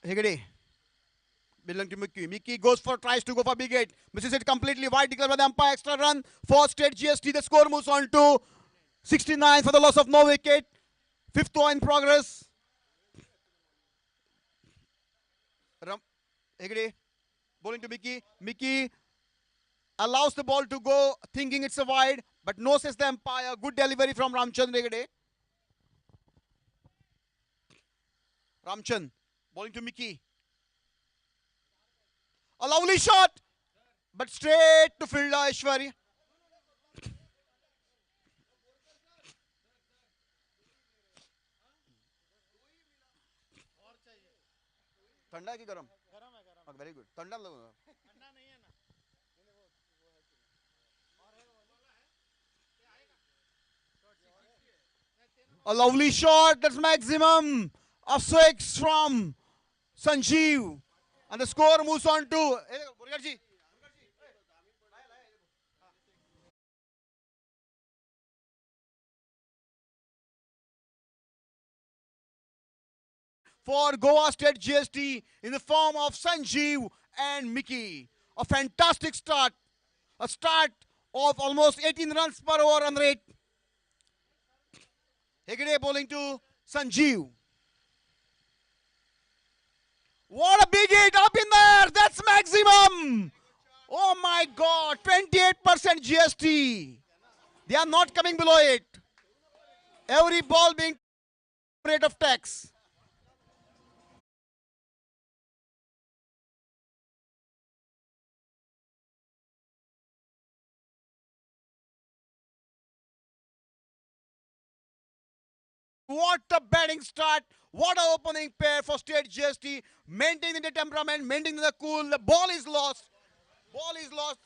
Hegde belonging to Mickey. Mickey tries to go for big hit. Misses it completely wide, declared by the umpire. Extra run for state GST. The score moves on to 69 for the loss of no wicket. Fifth over in progress. Hegde bowling to Mickey. Mickey allows the ball to go, thinking it's a wide, but no, says the umpire. Good delivery from Ramchand Hegde. Ramchand bowling to Mickey. A lovely shot, but straight to fielder Aishwarya. ठंडा है कि गरम? Very good. ठंडा लगेगा. A lovely shot. That's maximum of 6 from Sanjeev. And the score moves on to for Goa State GST in the form of Sanjeev and Mickey. A fantastic start. A start of almost 18 runs per over run rate. Hegde bowling to Sanjeev. What a big hit up in there. That's maximum. Oh my God. 28% GST. They are not coming below it. Every ball being rate of tax. What a batting start. What an opening pair for state GST. Maintaining the temperament, maintaining the cool. The ball is lost. Ball is lost.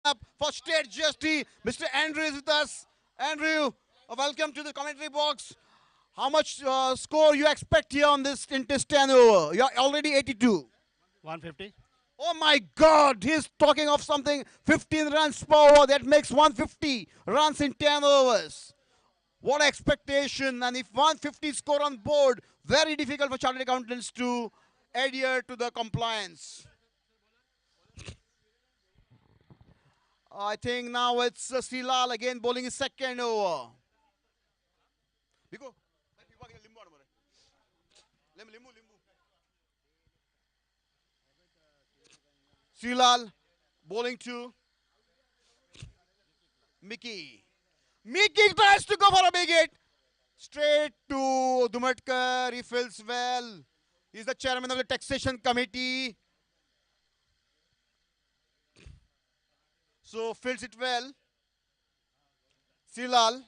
Up for state GST. Mr. Andrew is with us. Andrew, welcome to the commentary box. How much score you expect here on this in this 10 over? You're already 82. 150. Oh my God, he's talking of something 15 runs per over. That makes 150 runs in 10 overs. What expectation, and if 150 score on board, very difficult for chartered accountants to adhere to the compliance. I think now it's Silal again bowling his second over. Silal bowling to Mickey. Mickey tries to go for a big hit. Straight to Dumatkar. He fills well. He's the chairman of the taxation committee. So fills it well. Silal.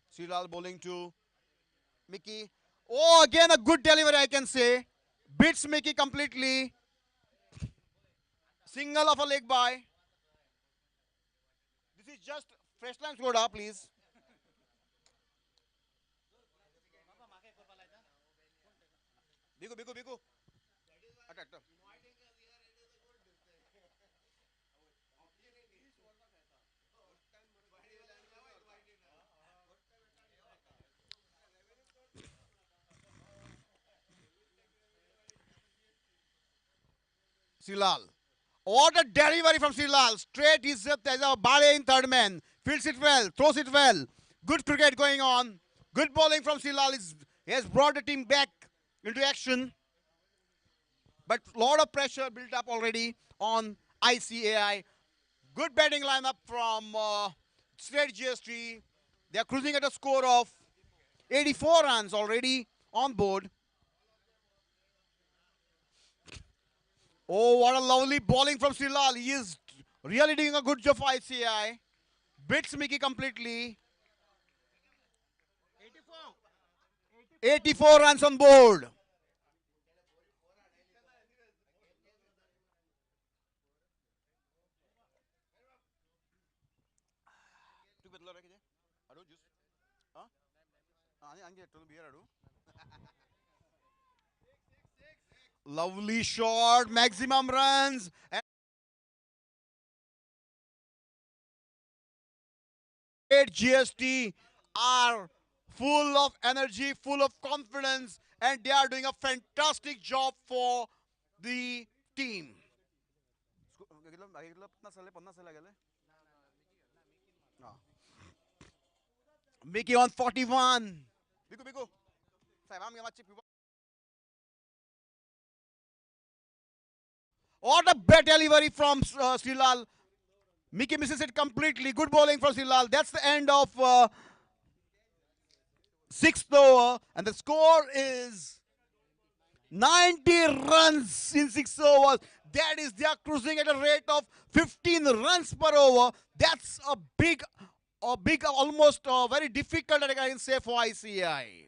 Silal bowling to Mickey. Oh, again a good delivery, I can say. Beats Mickey completely. Single of a leg by. This is just fresh line soda, please. Bigo, bigo, bigo. Attack. Silal. What a delivery from Silal. Straight is a Bale in third man. Fields it well, throws it well. Good cricket going on. Good bowling from Silal. He has brought the team back into action. But a lot of pressure built up already on ICAI. Good batting lineup from State GST. They are cruising at a score of 84 runs already on board. Oh, what a lovely bowling from Silal. He is really doing a good job for ICI. Beats Mickey completely. 84 runs on board. Lovely shot, maximum runs. And GST are full of energy, full of confidence, and they are doing a fantastic job for the team. Mickey on 41. What a bad delivery from Silal. Mickey misses it completely. Good bowling from Silal. That's the end of sixth over. And the score is 90 runs in 6 overs. That is, they are cruising at a rate of 15 runs per over. That's a big, almost very difficult, I can say, for ICI.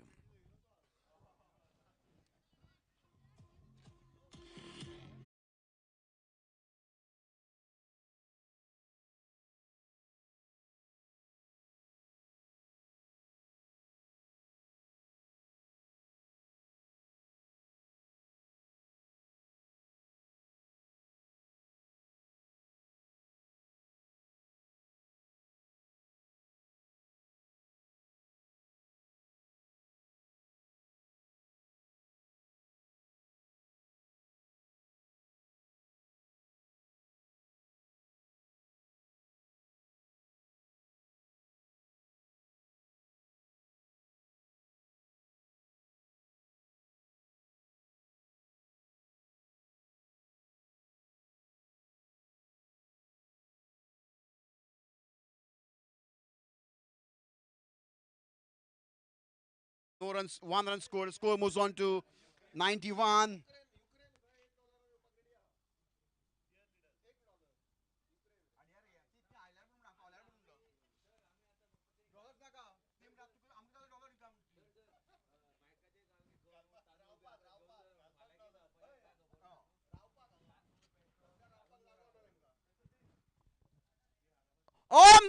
No runs, 1 run scored. The score moves on to 91.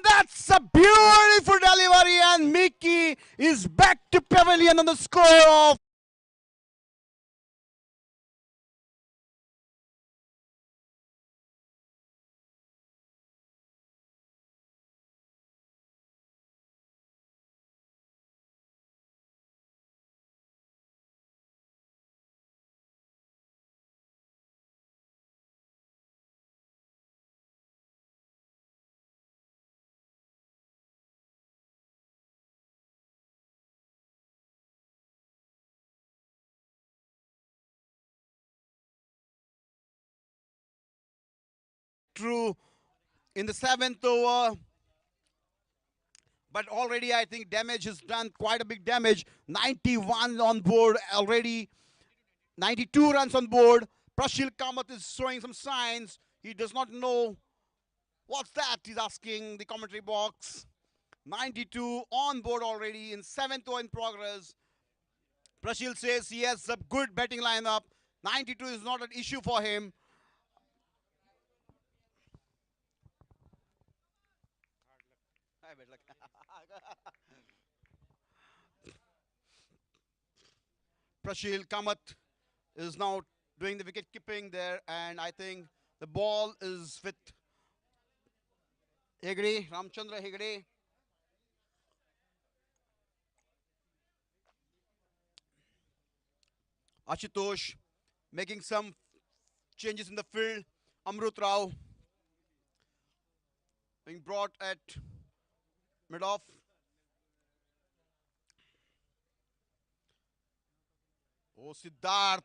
That's a beautiful delivery, and Mickey is back to pavilion on the score of true in the 7th over. But already I think damage has done quite a big damage. 91 on board already. 92 runs on board. Prashil Kamath is showing some signs. He does not know what's that, he's asking the commentary box. 92 on board already in 7th over in progress. Prashil says he has a good batting lineup. 92 is not an issue for him. Prashil Kamath is now doing the wicket keeping there, and I think the ball is with Hegde, Ramchandra Hegde. Ashutosh making some changes in the field. Amrut Rao being brought at mid-off. Oh, Siddharth.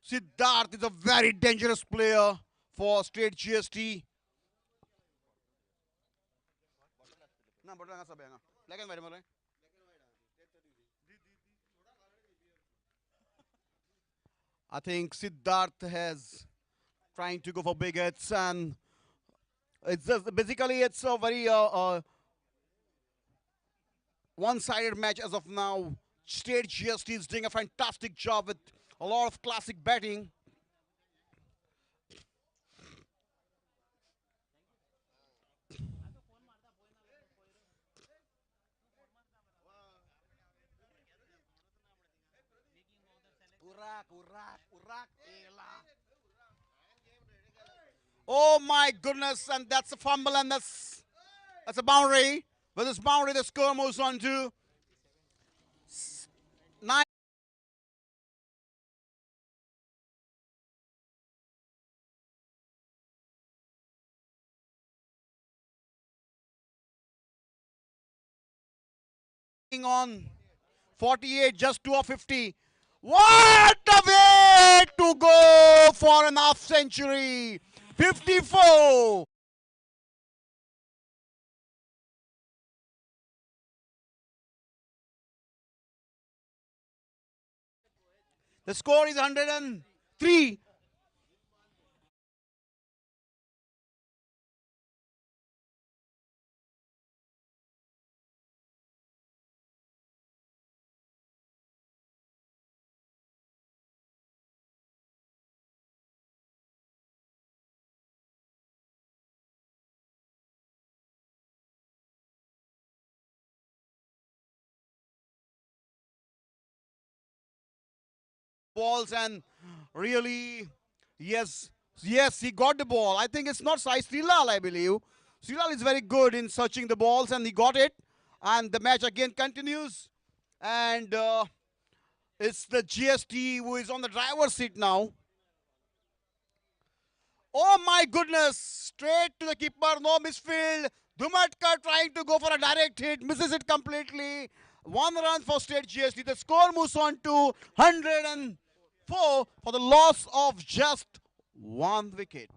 Siddharth is a very dangerous player for State GST. Black and white. I think Siddharth has trying to go for big hits, and it's just basically it's a very one-sided match as of now. State GST is doing a fantastic job with a lot of classic batting. Oh my goodness, and that's a fumble, and that's a boundary. With this boundary, the score moves on to 9. On 48, just 2 of 50. What a way to go for an half century! 54. The score is 103. Balls, and really, yes, he got the ball. I think it's not Sai Srilal, I believe. Srilal is very good in searching the balls, and he got it. And the match again continues. And it's the GST who is on the driver's seat now. Oh my goodness, straight to the keeper, no misfield. Dumatkar trying to go for a direct hit, misses it completely. 1 run for State GST. The score moves on to 104 for the loss of just 1 wicket.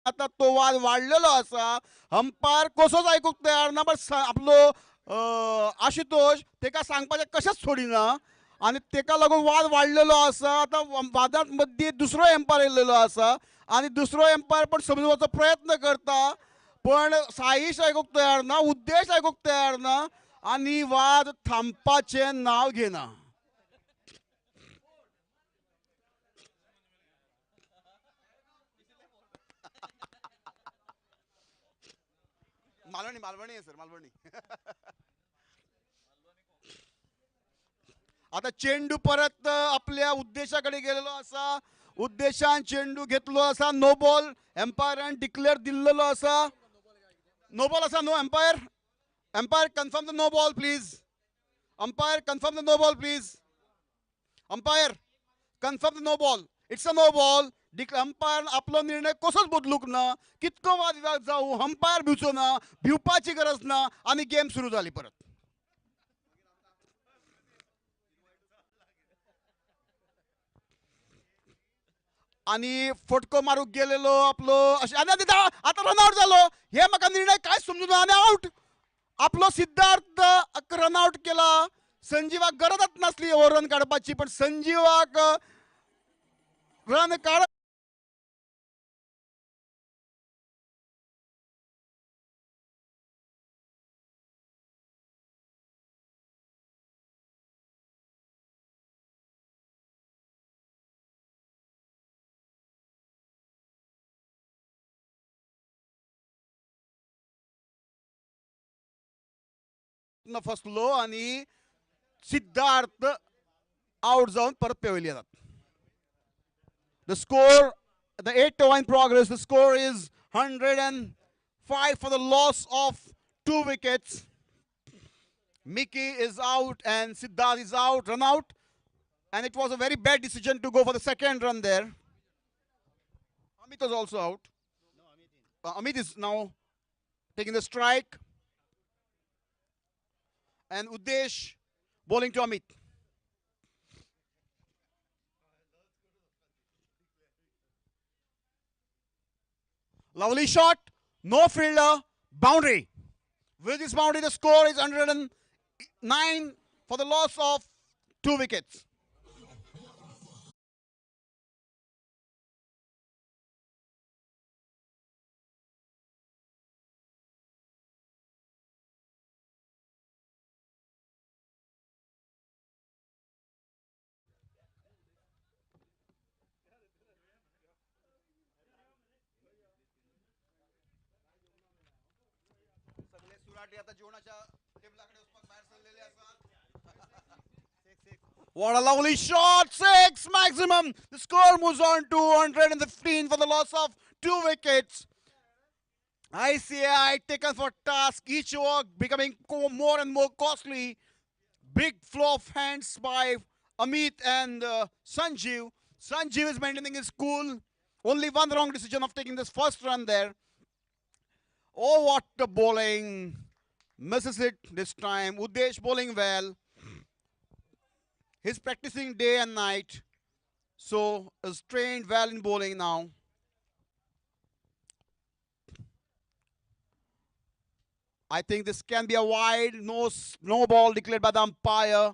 आता तो वाद वाढलेलो असा umpire कसोच आयकूंक तयार ना but आपलो आशुतोष तेका सांगपाचें कशेंच सोडिना आनी तेका लागून वाद वाडलेलो आसा आतां वादांत मदीं दुसरो एम्पायर येयल्लेलो आसा आनी दुसरो एम्पायर पण समजोवपाचो प्रयत्न करता पण साईश आयकूंक तयार ना उद्देश आयकूंक तयार ना आनी वाद थांबपाचें नांव घेना. मालवणी आहे सर मालवणी. आता चेंडू परत आपल्या उद्देशाकडे गेलेलो असा उद्देशान चेंडू घेतलो असा नो बॉल एम्पायरान डिक्लेअर दिल्लेलो असा नो बॉल असा no umpire umpire confirm the no ball please. Umpire, confirm the no ball, please. Umpire, confirm the no ball. It's a no ball. Umpire आपलो निर्णय कसोच बदलूक ना कितको वाद विवाद जाऊ अंपायर भिवचो ना भिवपाची गरज ना आणि गेम सुरू झाली परत आणि फटको मारूक गेलेलो आपलो आता रनआउट झालो हे म्हाका निर्णय काय समजून आणि आउट आपलो सिद्धार्थ रनआउट केला संजीवाक गरजच नसली हो रन काढपाची पण संजीवाक रन काढ फसलो आणि सिद्धार्थ आउट जाऊन परत पेवली येतात The score, the 8 over in progress, the score is 105 for the loss of 2 wickets. Mickey is out and Siddharth is out, run out. And it was a very bad decision to go for the second run there. Amit was also out. Amit is now taking the strike. And Udesh bowling to Amit. Lovely shot, no fielder, boundary. With this boundary, the score is 109 for the loss of 2 wickets. What a lovely shot, 6 maximum. The score moves on to 115 for the loss of 2 wickets. ICI taken for task, each over becoming more and more costly. Big flow of hands by Amit and Sanjeev. Sanjeev is maintaining his cool. Only one wrong decision of taking this first run there. Oh, what a bowling. Misses it this time. Udesh bowling well. He's practicing day and night. So is trained well in bowling now. I think this can be a wide. No ball declared by the umpire.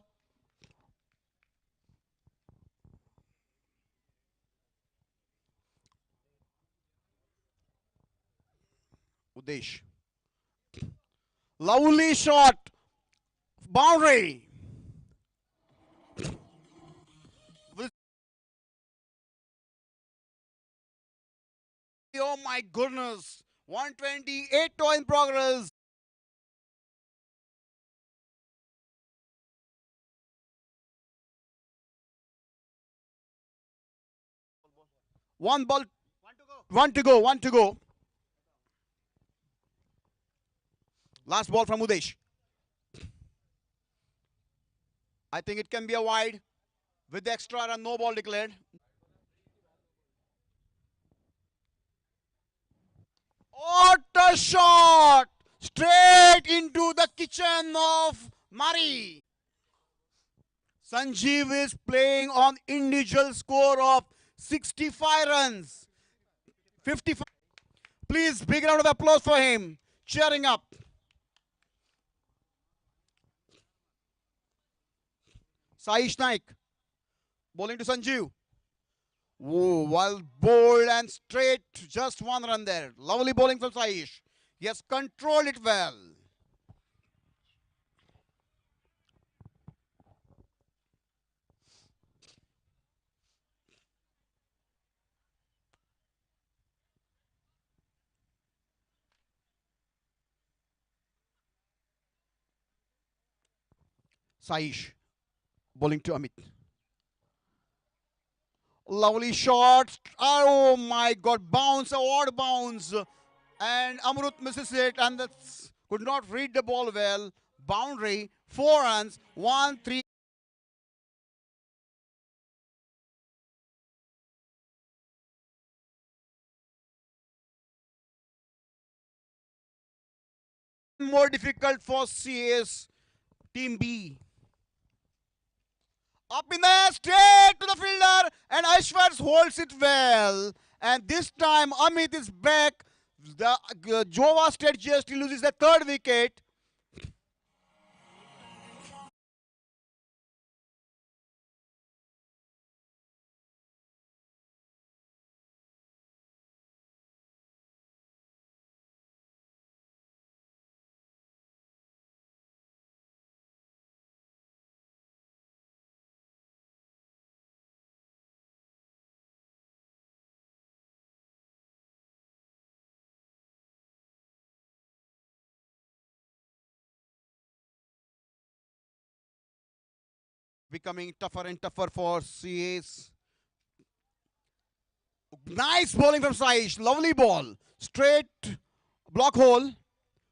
Udesh. Lovely shot. Boundary. Oh my goodness. 128 in progress. One ball. One to go. Last ball from Udesh. I think it can be a wide with the extra run, no ball declared. What a shot! Straight into the kitchen of Mari. Sanjeev is playing on individual score of 65 runs. 55. Please, big round of applause for him. Cheering up. Saish Naik bowling to Sanjeev. Whoa, well bold and straight, just one run there. Lovely bowling from Saish. He has controlled it well. Saish bowling to Amit. Lovely shot. Oh my God, bounce, odd bounce. And Amrut misses it and that's, could not read the ball well. boundary, 4 runs, 1-3. More difficult for CS Team B. Up in the air, straight to the fielder, and Ashwar holds it well. And this time Amit is back. The Jova State GST loses the 3rd wicket. Becoming tougher and tougher for CAs. Nice bowling from Saish. Lovely ball. Straight block hole.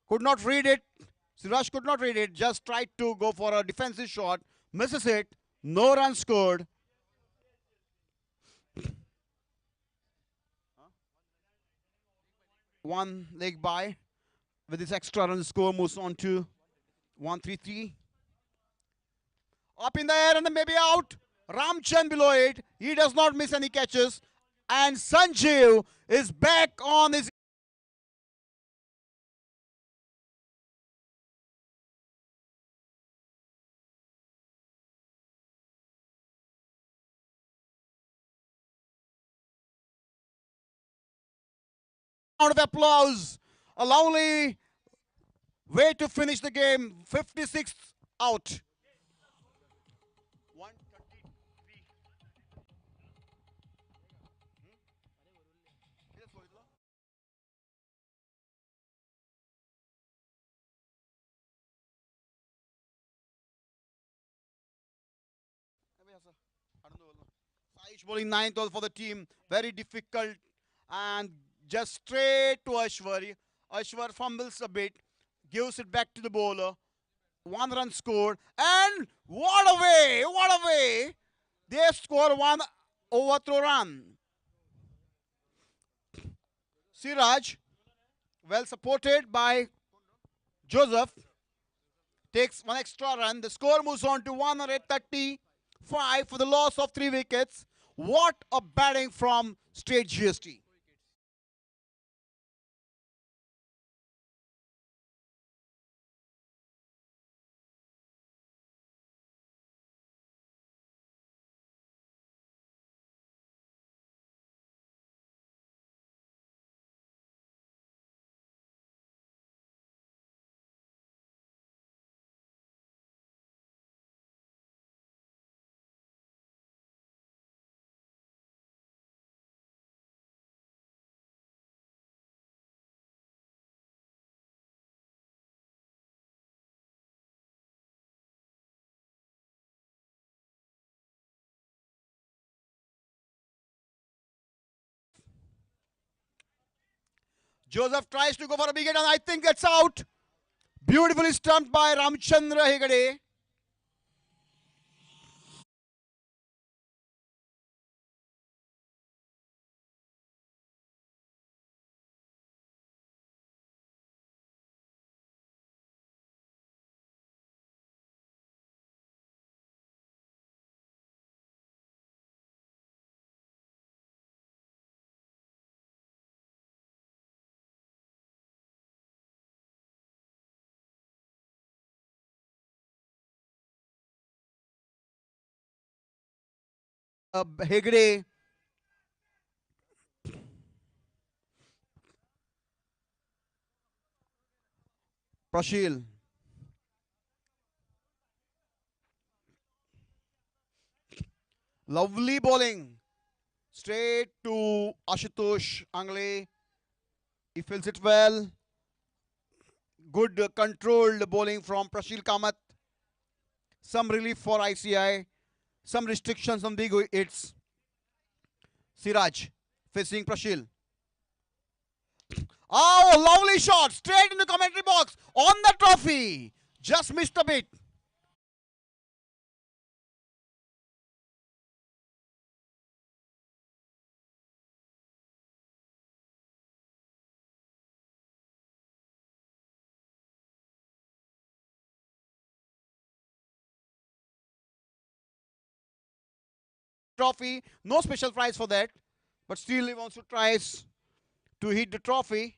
Could not read it. Siraj could not read it. Just tried to go for a defensive shot. Misses it. No run scored. One leg by. With this extra run, the score moves on to 1-3-3. Up in the air and then maybe out. Ramchand below it. He does not miss any catches. And Sanjeev is back on his round of applause. A lovely way to finish the game. 56th out. 133. Saish bowling 9th all for the team. Very difficult and just straight to Ashwar. Ashwar fumbles a bit, gives it back to the bowler. 1 run scored, and what a way! What a way! They score 1 overthrow run. Siraj, well supported by Joseph, takes 1 extra run. The score moves on to 135 for the loss of 3 wickets. What a batting from State GST. Joseph tries to go for a big hit and I think that's out. Beautifully stumped by Ramchandra Hegade. Hegde. Prashil. Lovely bowling. Straight to Ashutosh Angle. He fills it well. Good controlled bowling from Prashil Kamath. Some relief for ICI. Some restrictions on big hits. Siraj facing Prashil. Oh, lovely shot. Straight into commentary box. On the trophy. Just missed a bit. Trophy, no special prize for that, but still he wants to try to hit the trophy.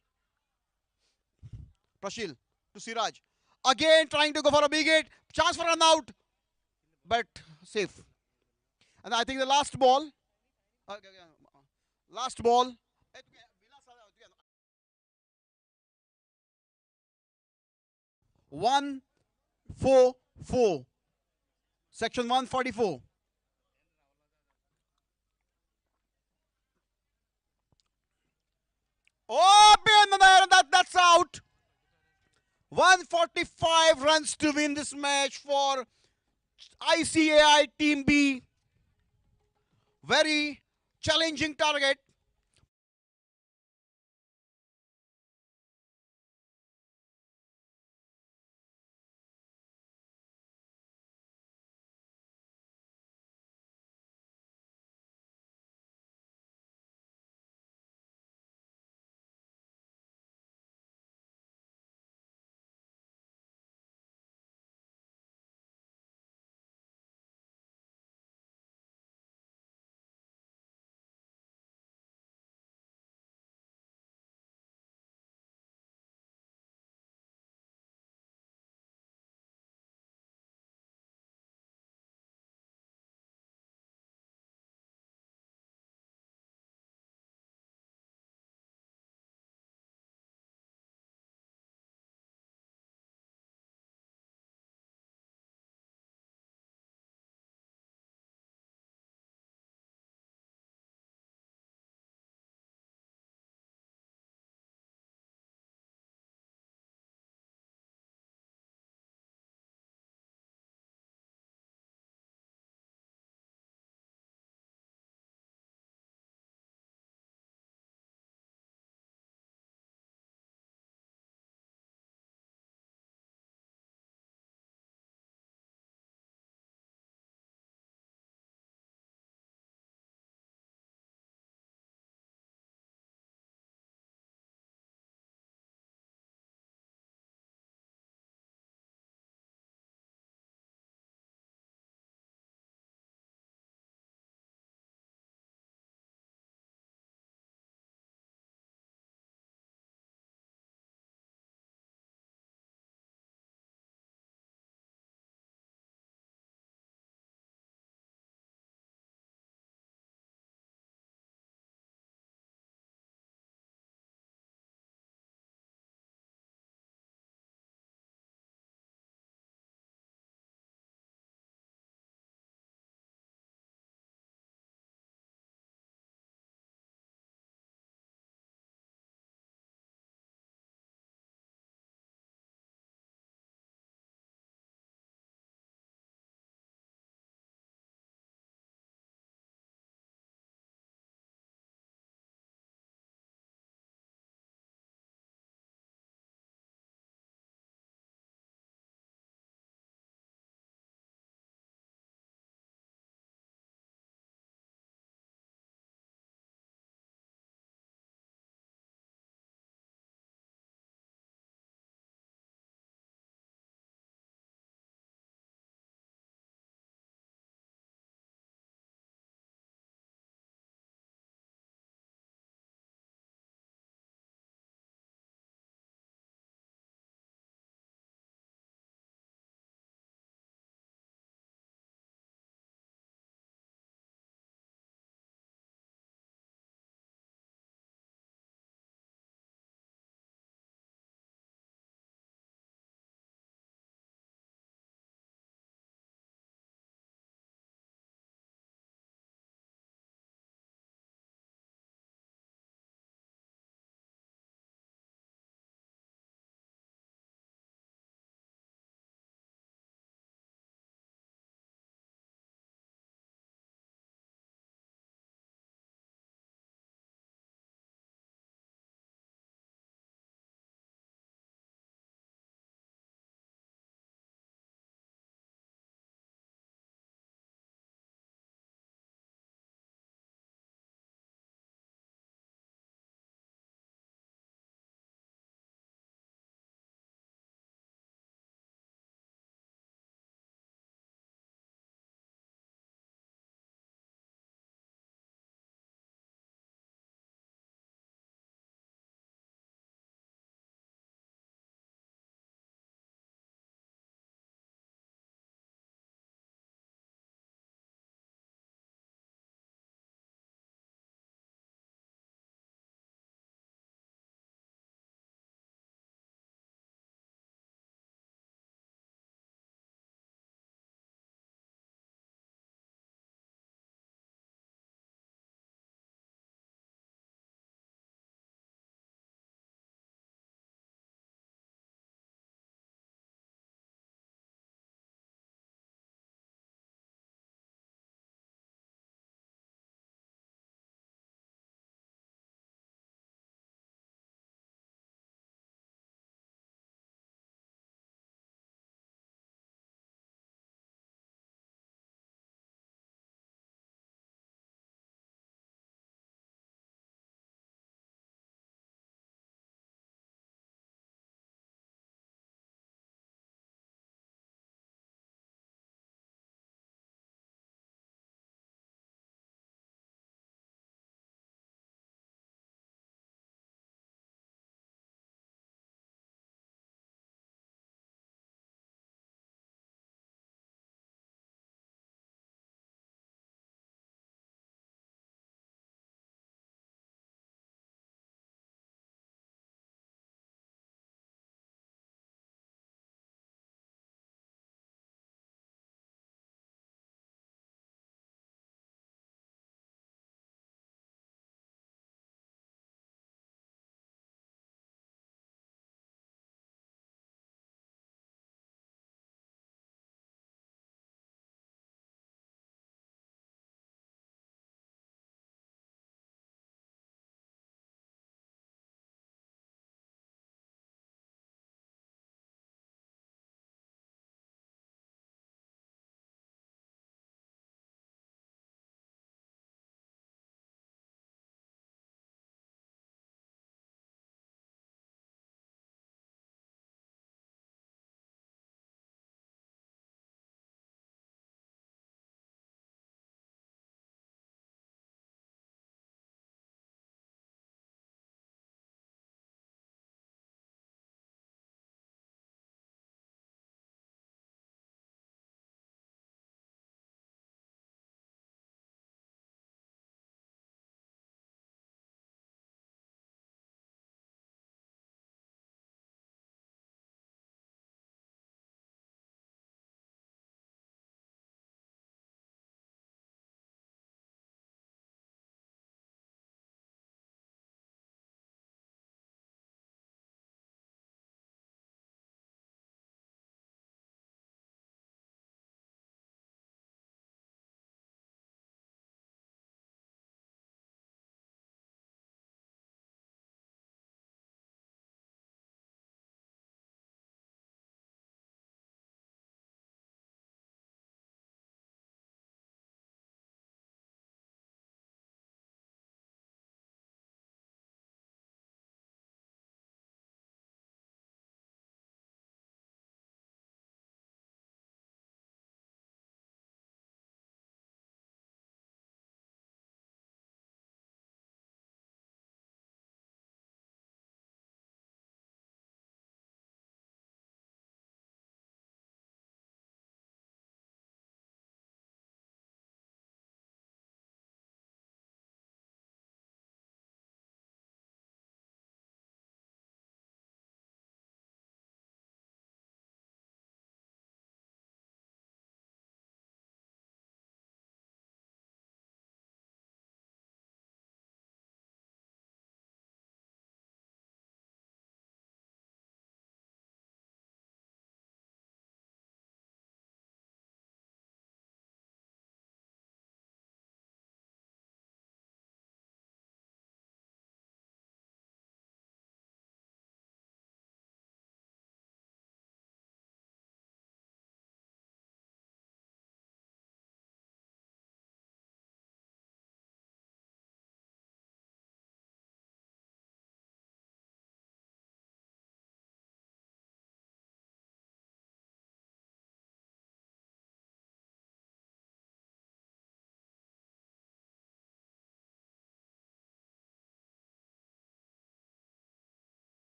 Prashil to Siraj. Again trying to go for a big hit. Chance for run out, but safe. And I think the last ball. Last ball. 144. Section 144. Oh, that's out. 145 runs to win this match for ICAI Team B. Very challenging target.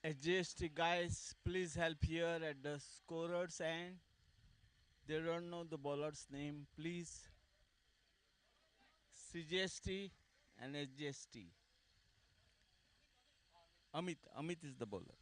HGST guys, please help here at the scorers end. They don't know the bowler's name. Please, CGST and HGST. Amit is the bowler.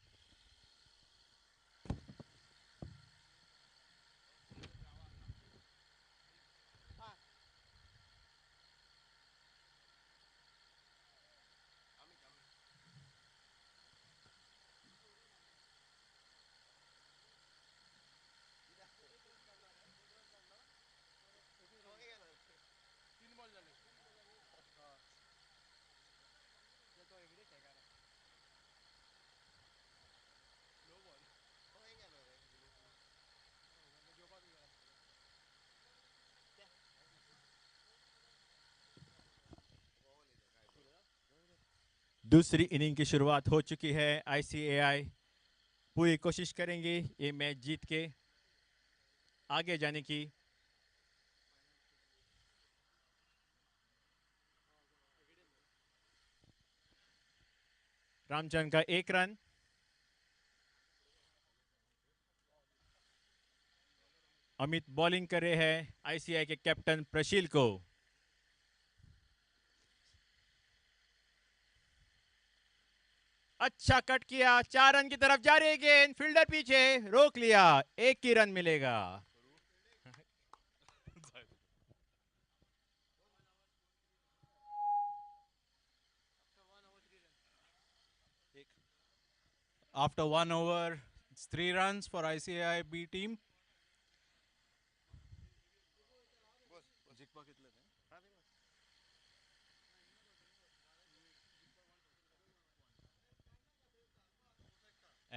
दूसरी inning की शुरुआत हो चुकी है। ICAI पूरी कोशिश करेंगे ये मैच जीत के आगे जाने की। रामचंद्र का 1 रन। अमित बॉलिंग कर रहे हैं आईसीआई के कैप्टन प्रशील को। अच्छा कट किया, 4 रन की तरफ जा रही है गेंद, फील्डर पीछे रोक लिया, 1 ही रन मिलेगा। After 1 over, it's 3 runs for ICAI B team.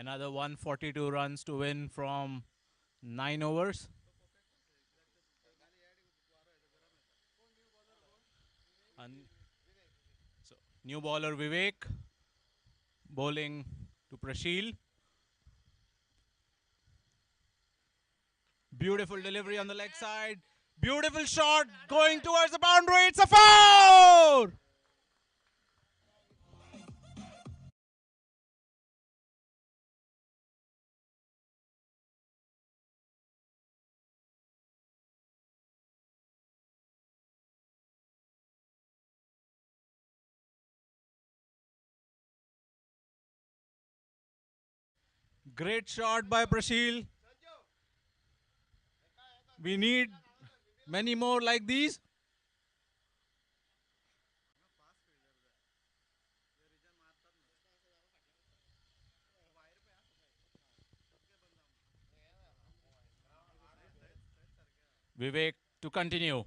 Another 142 runs to win from 9 overs. And so new bowler Vivek bowling to Prashil. Beautiful delivery on the leg side. Beautiful shot going towards the boundary. It's a foul! Great shot by Prashil. We need many more like these. Vivek to continue.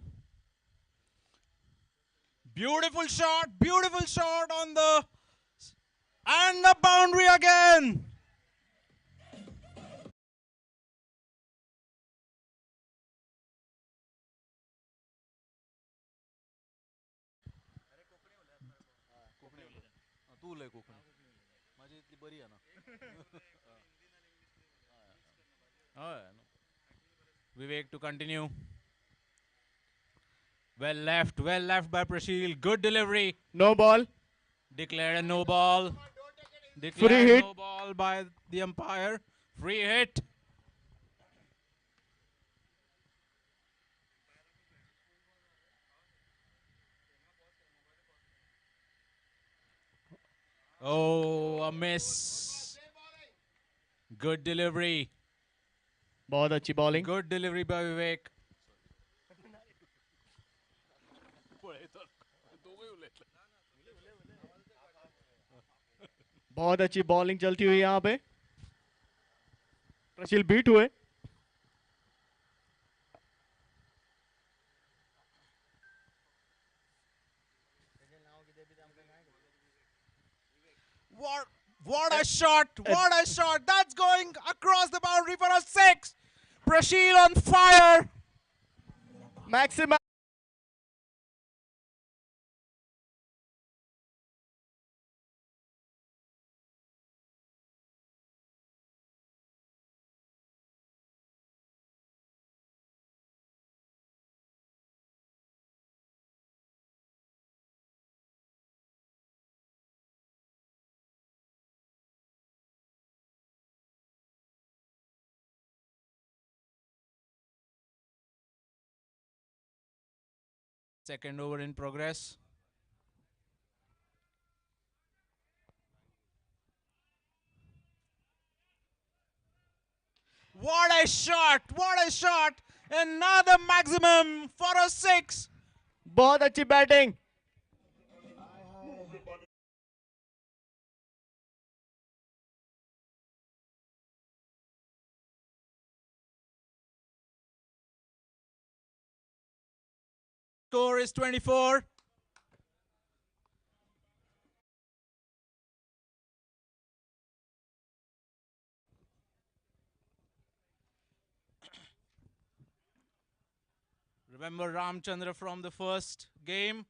Beautiful shot on the and the boundary again. तू लय कोकणी माझी इतली बरी आहे ना. Vivek to continue. Well left by Prashil. Good delivery. No ball. Declared a no ball. Free Declared hit. no ball by the umpire. Free hit. Oh, a miss. Good delivery. बहुत अच्छी bowling. Good delivery by Vivek. बहुत अच्छी bowling चलती हुई यहाँ पे। प्रशील beat हुए। What a shot! What a shot! That's going across the boundary for a 6. Prashil on fire. Maximum. Second over in progress. What a shot! What a shot! Another maximum for a 6. बहुत अच्छी batting. Score is 24. Remember Ramchandra from the first game?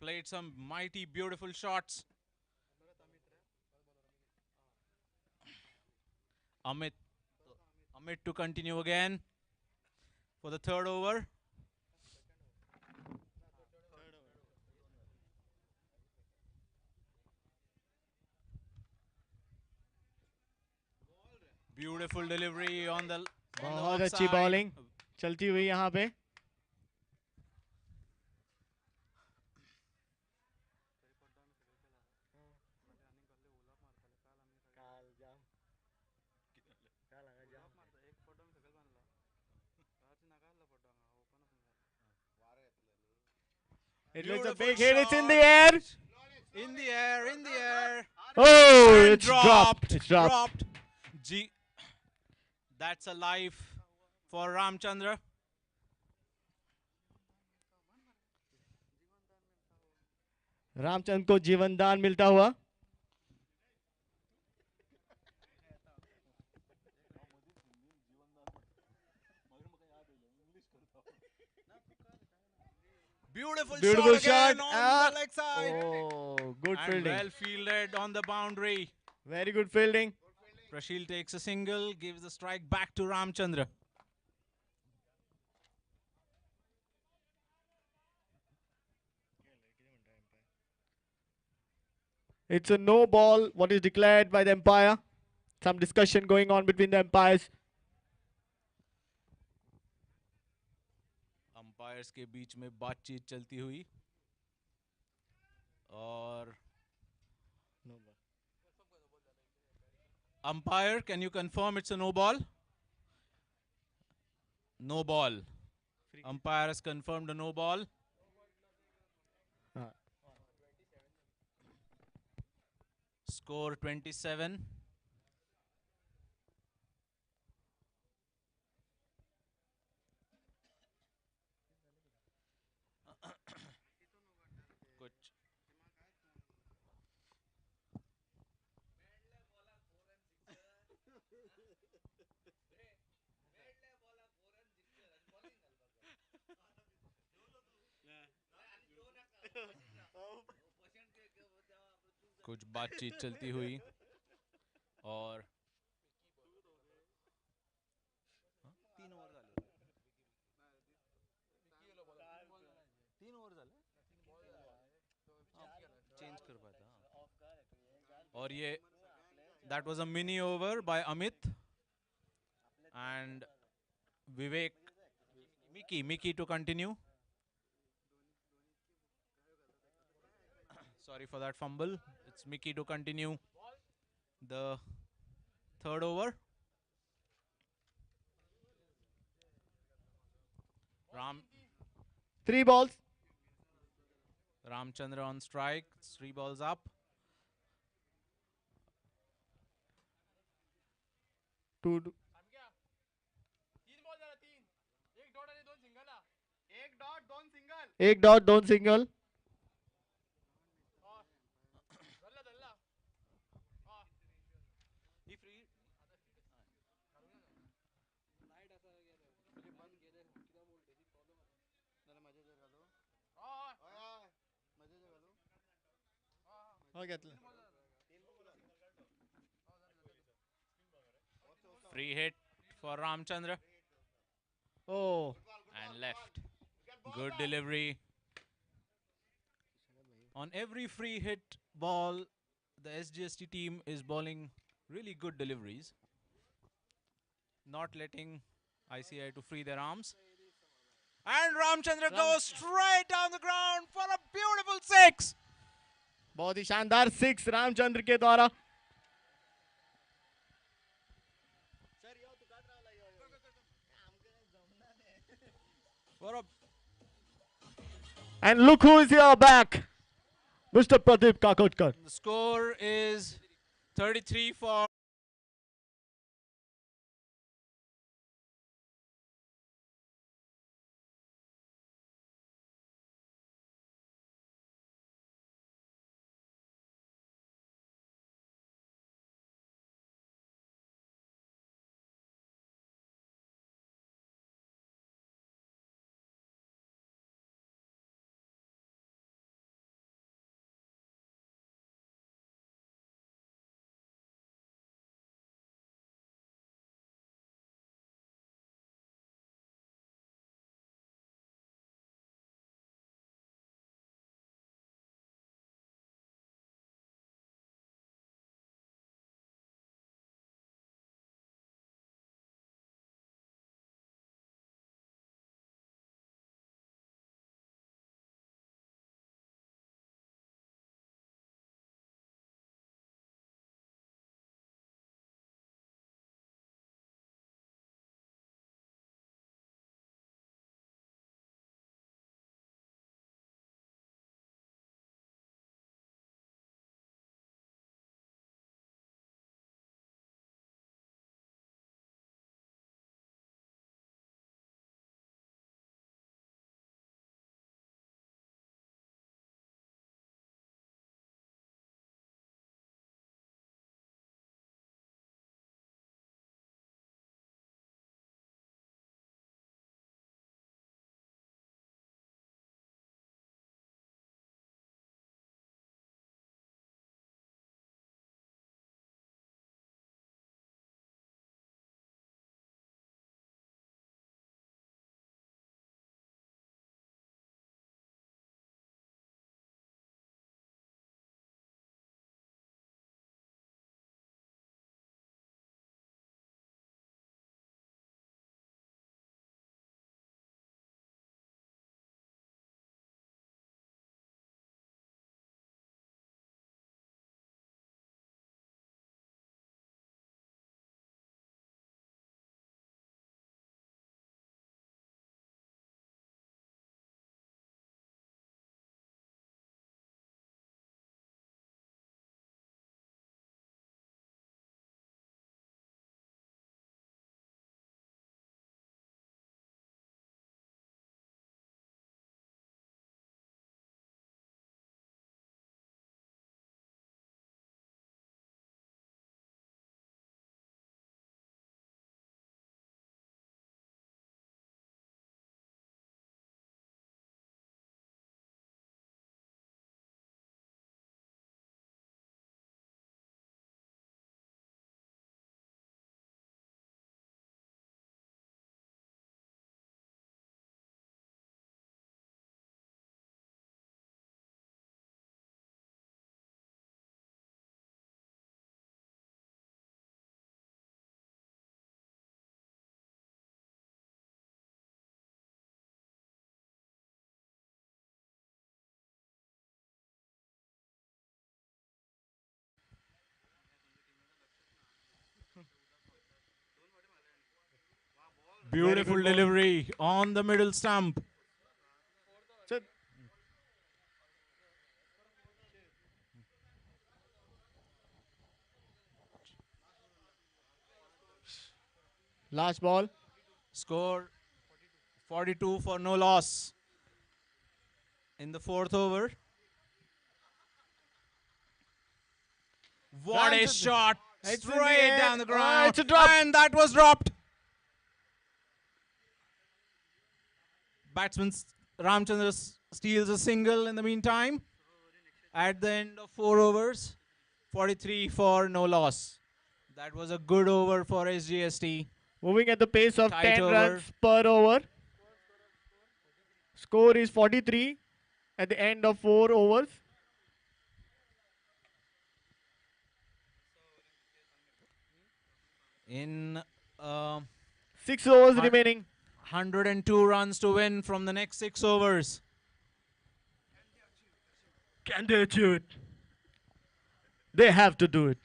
Played some mighty beautiful shots. Amit to continue again for the third over. Beautiful delivery on the बहुत अच्छी bowling चलती हुई यहाँ पे. It looks a big hit. It's in the air. In the air, in the air. Oh, And it's dropped. It's dropped. Gee, that's a life for Ramchandra. Ramchandra को जीवन दान मिलता हुआ. Beautiful shot shot. on the leg side. Oh, good And fielding. well fielded on the boundary. Very good fielding. Prashil takes a single, gives the strike back to Ramchandra. It's a no ball. What is declared by the umpire? Some discussion going on between the umpires. Umpires के बीच में बातचीत चलती हुई और umpire, can you confirm it's a no ball? No ball. Umpire has confirmed a no ball. Score 27. कुछ कुछ बातचीत चलती हुई और चेंज कर पाता और ये that was a mini over by Amit and Vivek Mickey to continue. Sorry for that fumble. It's Mickey to continue the third over. Three balls. Ramchandra on strike. 3 balls up. Two. एक dot दोन single. Free hit for Ramchandra. Oh. And left. Good delivery. On every free hit ball, the SGST team is bowling really good deliveries. Not letting ICI to free their arms. And Ramchandra goes straight down the ground for a beautiful six. बहुत ही शानदार 6 रामचंद्र के द्वारा. And look who is here back, Mr. Pradeep Kakotkar. The score is 33 for. Beautiful delivery on the middle stump. So, last ball. Score 42 for no loss in the fourth over. What a shot! It's in the Straight air. down the ground. It's a drop. And that was dropped. Batsman Ramchandra steals a single in the meantime. At the end of 4 overs, 43 for no loss. That was a good over for SGST. Moving at the pace of Tight 10 over. runs per over. Score is 43 at the end of 4 overs. In 6 overs remaining. 102 runs to win from the next 6 overs. Can they do it? They have to do it.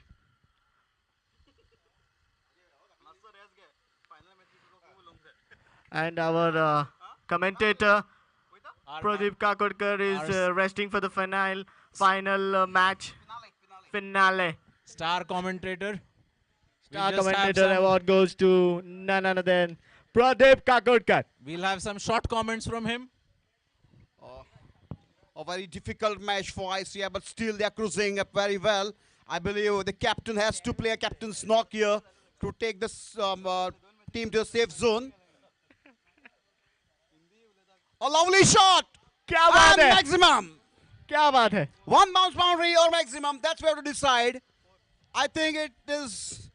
And our commentator Pradeep Kakodkar is resting for the final match finale. Star commentator. Star commentator award goes to none other than Pradeep Kakodkar. We'll have some short comments from him. A very difficult match for ICI, but still they're cruising up very well. I believe the captain has to play a captain's knock here to take this team to a safe zone. A lovely shot! क्या बात है? Maximum! क्या बात है? One bounce boundary or maximum, that's where to decide. I think it is...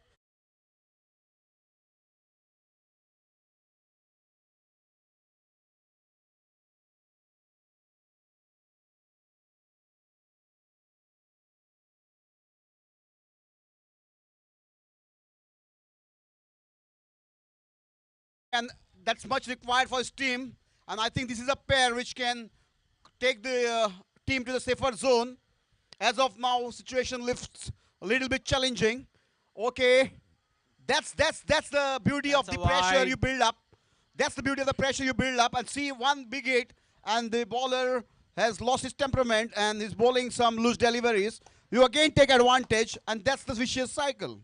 And that's much required for his team. And I think this is a pair which can take the team to the safer zone. As of now, situation looks a little bit challenging. Okay, that's the beauty of the pressure you build up. That's the beauty of the pressure you build up. And see one big hit, and the bowler has lost his temperament and is bowling some loose deliveries. You again take advantage, and that's the vicious cycle.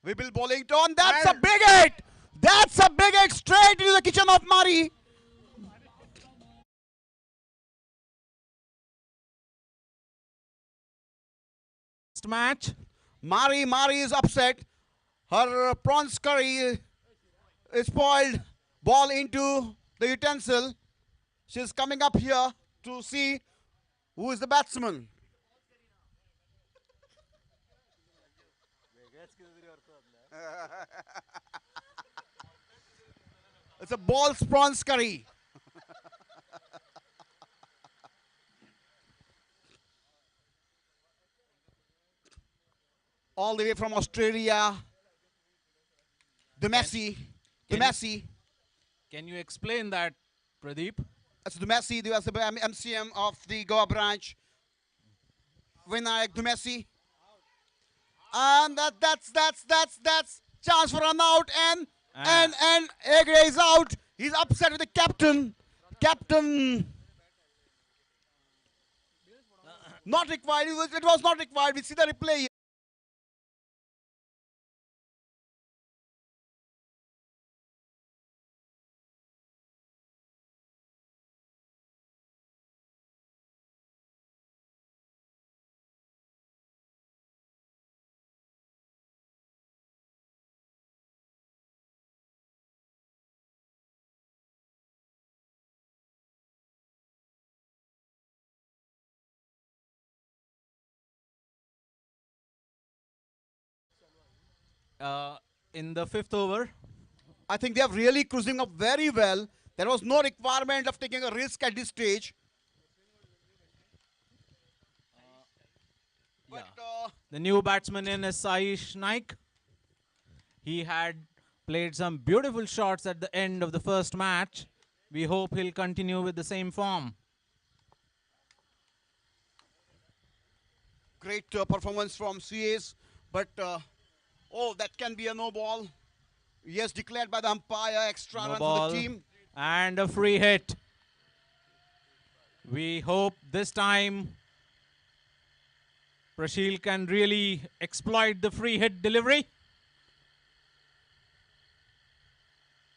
Vibil bowling turn. That's a big hit. That's a big hit straight into the kitchen of Mari. Match. Mari is upset. Her prawns curry is spoiled. Ball into the utensil. She's coming up here to see who is the batsman. It's a balls prawns curry. All the way from Australia. The Messi. Can you explain that, Pradeep? That's the Messi, the MCM of the Goa branch. Vinayak Dumessi. And that's chance for run out, and Egre is out. He's upset with the captain. Not required. It was not required. We see the replay. In the 5th over. I think they are really cruising up very well. There was no requirement of taking a risk at this stage. The new batsman in is Saish Naik. He had played some beautiful shots at the end of the first match. We hope he'll continue with the same form. Great performance from CAs, but oh, that can be a no ball. Yes, declared by the umpire, extra run for the team. And a free hit. We hope this time Prashil can really exploit the free hit delivery.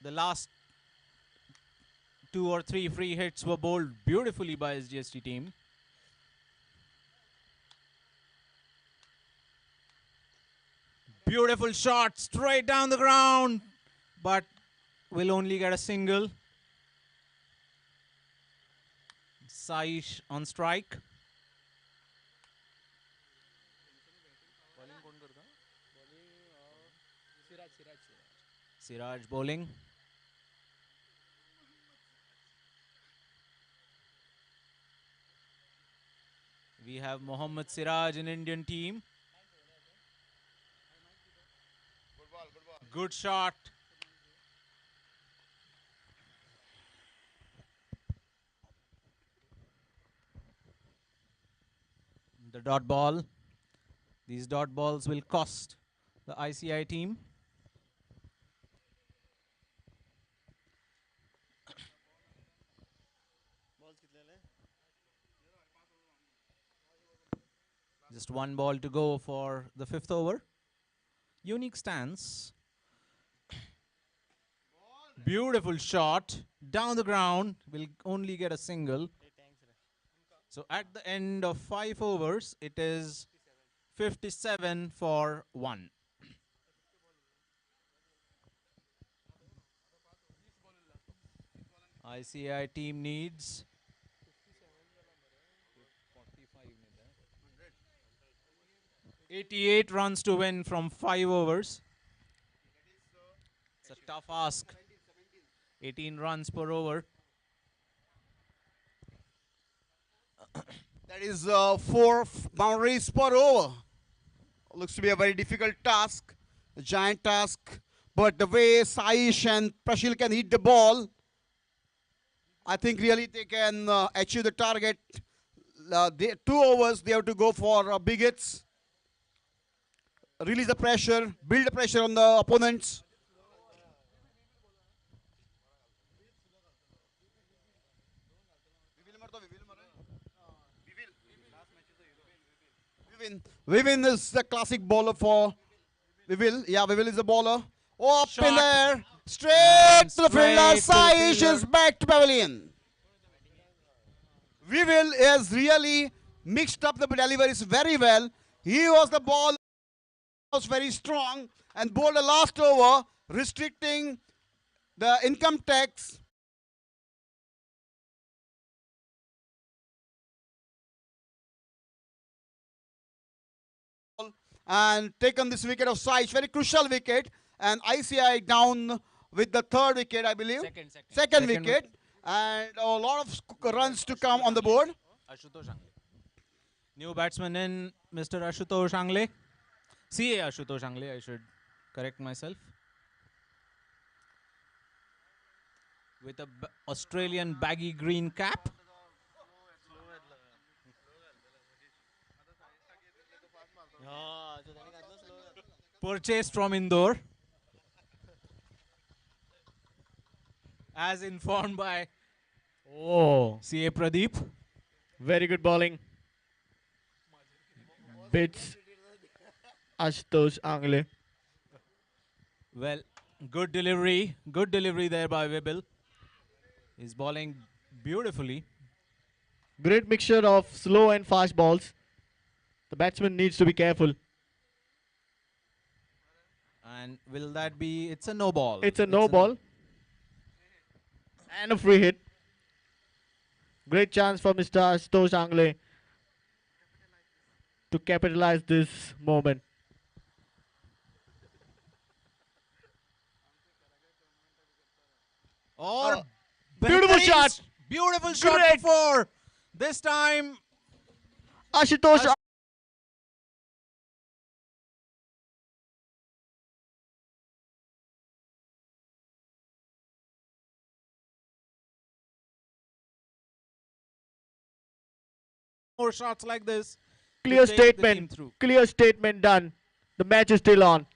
The last 2 or 3 free hits were bowled beautifully by his GST team. Beautiful shot straight down the ground, but will only get a single. Saish on strike. Siraj bowling. We have Mohammad Siraj in Indian team. Good shot. The dot ball. These dot balls will cost the ICI team. Just one ball to go for the 5th over. Unique stance. Beautiful shot. Down the ground. Will only get a single. So at the end of 5 overs, it is 57 for 1. ICI team needs 88 runs to win from 5 overs. It's a tough ask. 18 runs per over. That is 4 boundaries per over. Looks to be a very difficult task, a giant task. But the way Saish and Prashil can hit the ball, I think really they can achieve the target. 2 overs, they have to go for big hits. Release the pressure, build the pressure on the opponents. Vivin is the classic bowler for Vivil. Yeah, Vivil is the bowler. Oh, up Shot. in there. Straight to the fielder. Straight to the Saish fielder. is back to pavilion. Vivil has really mixed up the deliveries very well. He was the ball was very strong and bowled the last over, restricting the income tax. And taken this wicket of Saish, very crucial wicket. And ICI down with the 3rd wicket, I believe. Second wicket. And a lot of runs to come on the board. New batsman in, Mr. Ashutosh Angle. CA Ashutosh Angle, I should correct myself. With a Australian baggy green cap. Purchased from Indore. As informed by CA Pradeep. Very good bowling. Bits Ashutosh Angle. Well, good delivery there by Wibble. He's bowling beautifully. Great mixture of slow and fast balls. The batsman needs to be careful. And will that be, it's a no ball. It's a no ball. And a free hit. Great chance for Mr. Ashutosh Angle to capitalize this moment. Or beautiful shot. Beautiful shot Great. for 4. This time Ashutosh more shots like this. Clear to take the team statement. through. Clear statement done. The match is still on.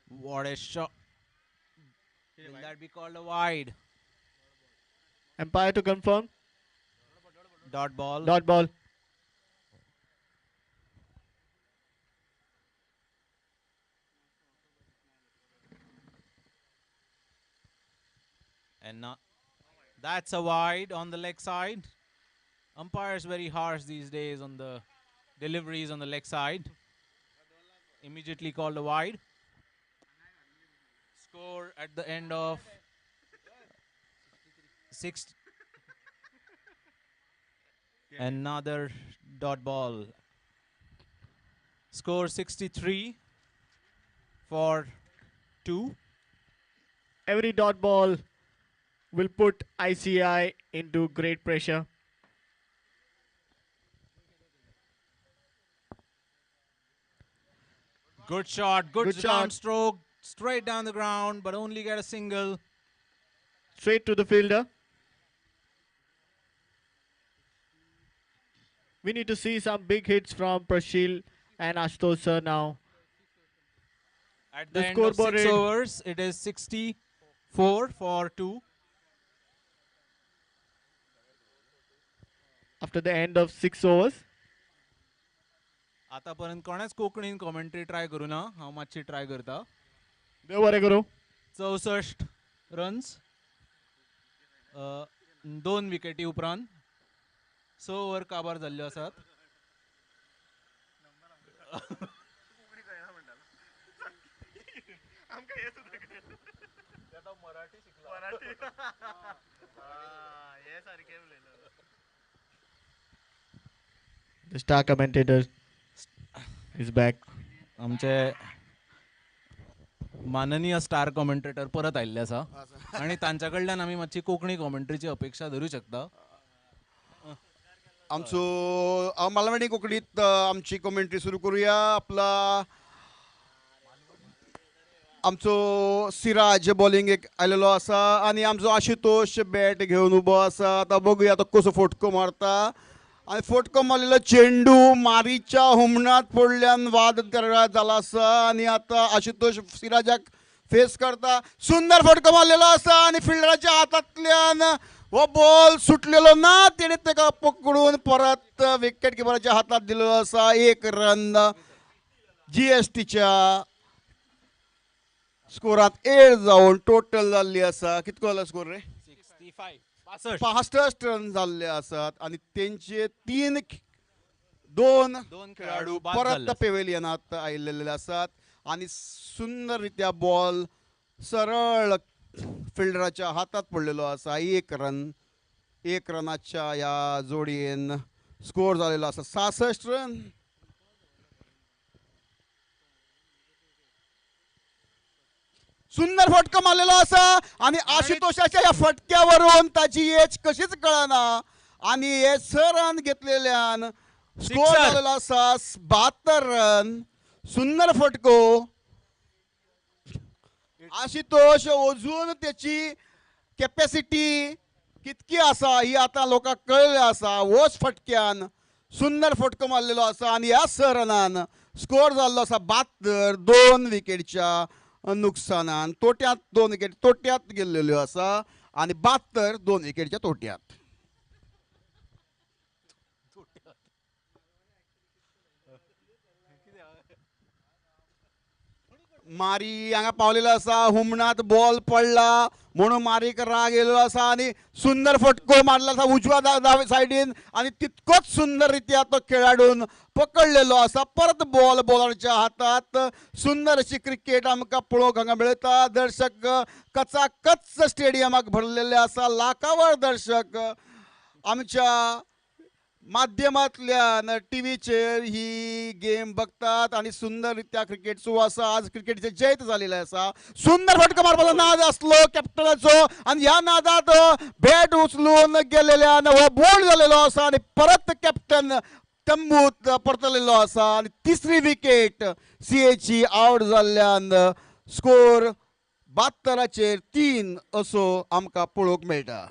What a shot. Will that be called a wide? Umpire to confirm. Dot ball. Dot ball. And now that's a wide on the leg side. Umpires very harsh these days on the deliveries on the leg side. Immediately called a wide. Score at the end of 6. Another dot ball. Score 63 for 2. Every dot ball will put ICI into great pressure. Good shot, good Good down shot. stroke, straight down the ground, but only get a single. Straight to the fielder. We need to see some big hits from Prashil and Ashutosh sir now. At The the end of scoreboard 6 read overs, it is 64 for 2. after the end of 6 overs. आतापर्यंत कोणेच कोंकणीन commentary try करू ना हांव मातशी try करता. देव बरें करूं. 64 रन्स 2 विकेटी उपरांत 6 ओव्हर काबार जाल्ल्यो आसात. The star commentator is back. आमचे माननीय स्टार कॉमेंटेटर परत आयिल्ले आसा आणि तांच्या कडल्यान आमी मातशी कोंकणी कॉमेंट्रीची अपेक्षा धरूं शकता. आमचो मालवणी कोंकणीत आमची कॉमेंट्री सुरू करूया. आमचो सिराज बॉलिंग एक आयलेलो आसा आणि आमचो आशुतोष बॅट घेवन उबो आसा. आतां बघूया तो कसो फटको मारता. आणि फटको मारलेलो चेंडू मारीच्या हुमणात पडल्यान वाद जाला आसा आणि आता आशुतोष सिराजाक फेस करता. सुंदर फटको मारलेलो आसा आणि फिल्डराच्या हातांतल्यान हो बॉल सुटलेलो ना. तेणे ताका पकडून परत विकेट किपराच्या हातांत दिलेलो आसा. 1 रन GSTच्या स्कोरात एड जावन टोटल जाल्ली आसा. कितको जाला स्कोर रे? 65 रन जाल्ले आसात आणि त्यांचे 2 खेळाडू परत पेवेलियनात आयिल्ले आसात आणि सुंदररित्या बॉल सरळ फिल्डराच्या हातात पडलेलो आसा. 1 रनाच्या या जोडयेन स्कोर जालेलो आसा 66 रन. सुंदर फटको मारलेलो आसा आणि आशुतोषाच्या या फटक्यावरून ताची एज कशीच कळना आणि हे 6 रन घेतलेल्यान स्कोर झालेलो आसा 72 रन. सुंदर फटको. आशुतोष अजून त्याची कॅपॅसिटी कितकी आसा ही आता लोकांक कळले आसा. होच फटक्यान सुंदर फटको मारलेलो आसा आणि ह्या 6 रनान स्कोर जाल्लो आसा 72. 2 विकेटच्या नुकसानान तोट्यांत 2 विकेट तोट्यांत गेल्लेल्यो आसा आणि 72 2 विकेटच्या तोट्यांत. मारी हांगा पावलेलो आसा. हुमणात बॉल पडला म्हणून मारीक राग येयलो आसा आणि सुंदर फटको मारला आसा उजव्या दावे सायडीन आणि तितकोच सुंदर रित्या तो खेळाडून पकडलेलो आसा. परत बॉल बॉलरच्या हातात. सुंदर अशी क्रिकेट आमकां पळोवंक हांगा मेळटा. दर्शक कचाकच स्टेडियमाक भरलेले आसा. लाखावर दर्शक आमच्या माध्यमांतल्यान टीव्हीचेर ही गेम बघतात आणि सुंदररित्या क्रिकेट सुरू आसा. आज क्रिकेटचे जैत झालेले आसा. सुंदर फटको मारपाचो नाद आसलो कॅप्टनाचो आणि ह्या नादात बॅट उचलून गेलेल्यान हो बोल्ड झालेलो आसा आणि परत कॅप्टन तंबूत परतलेलो आसा आणि 3री विकेट CAची आउट जाल्ल्यान स्कोर 72चेर 3 असो आमकां पळोवंक मेळटा.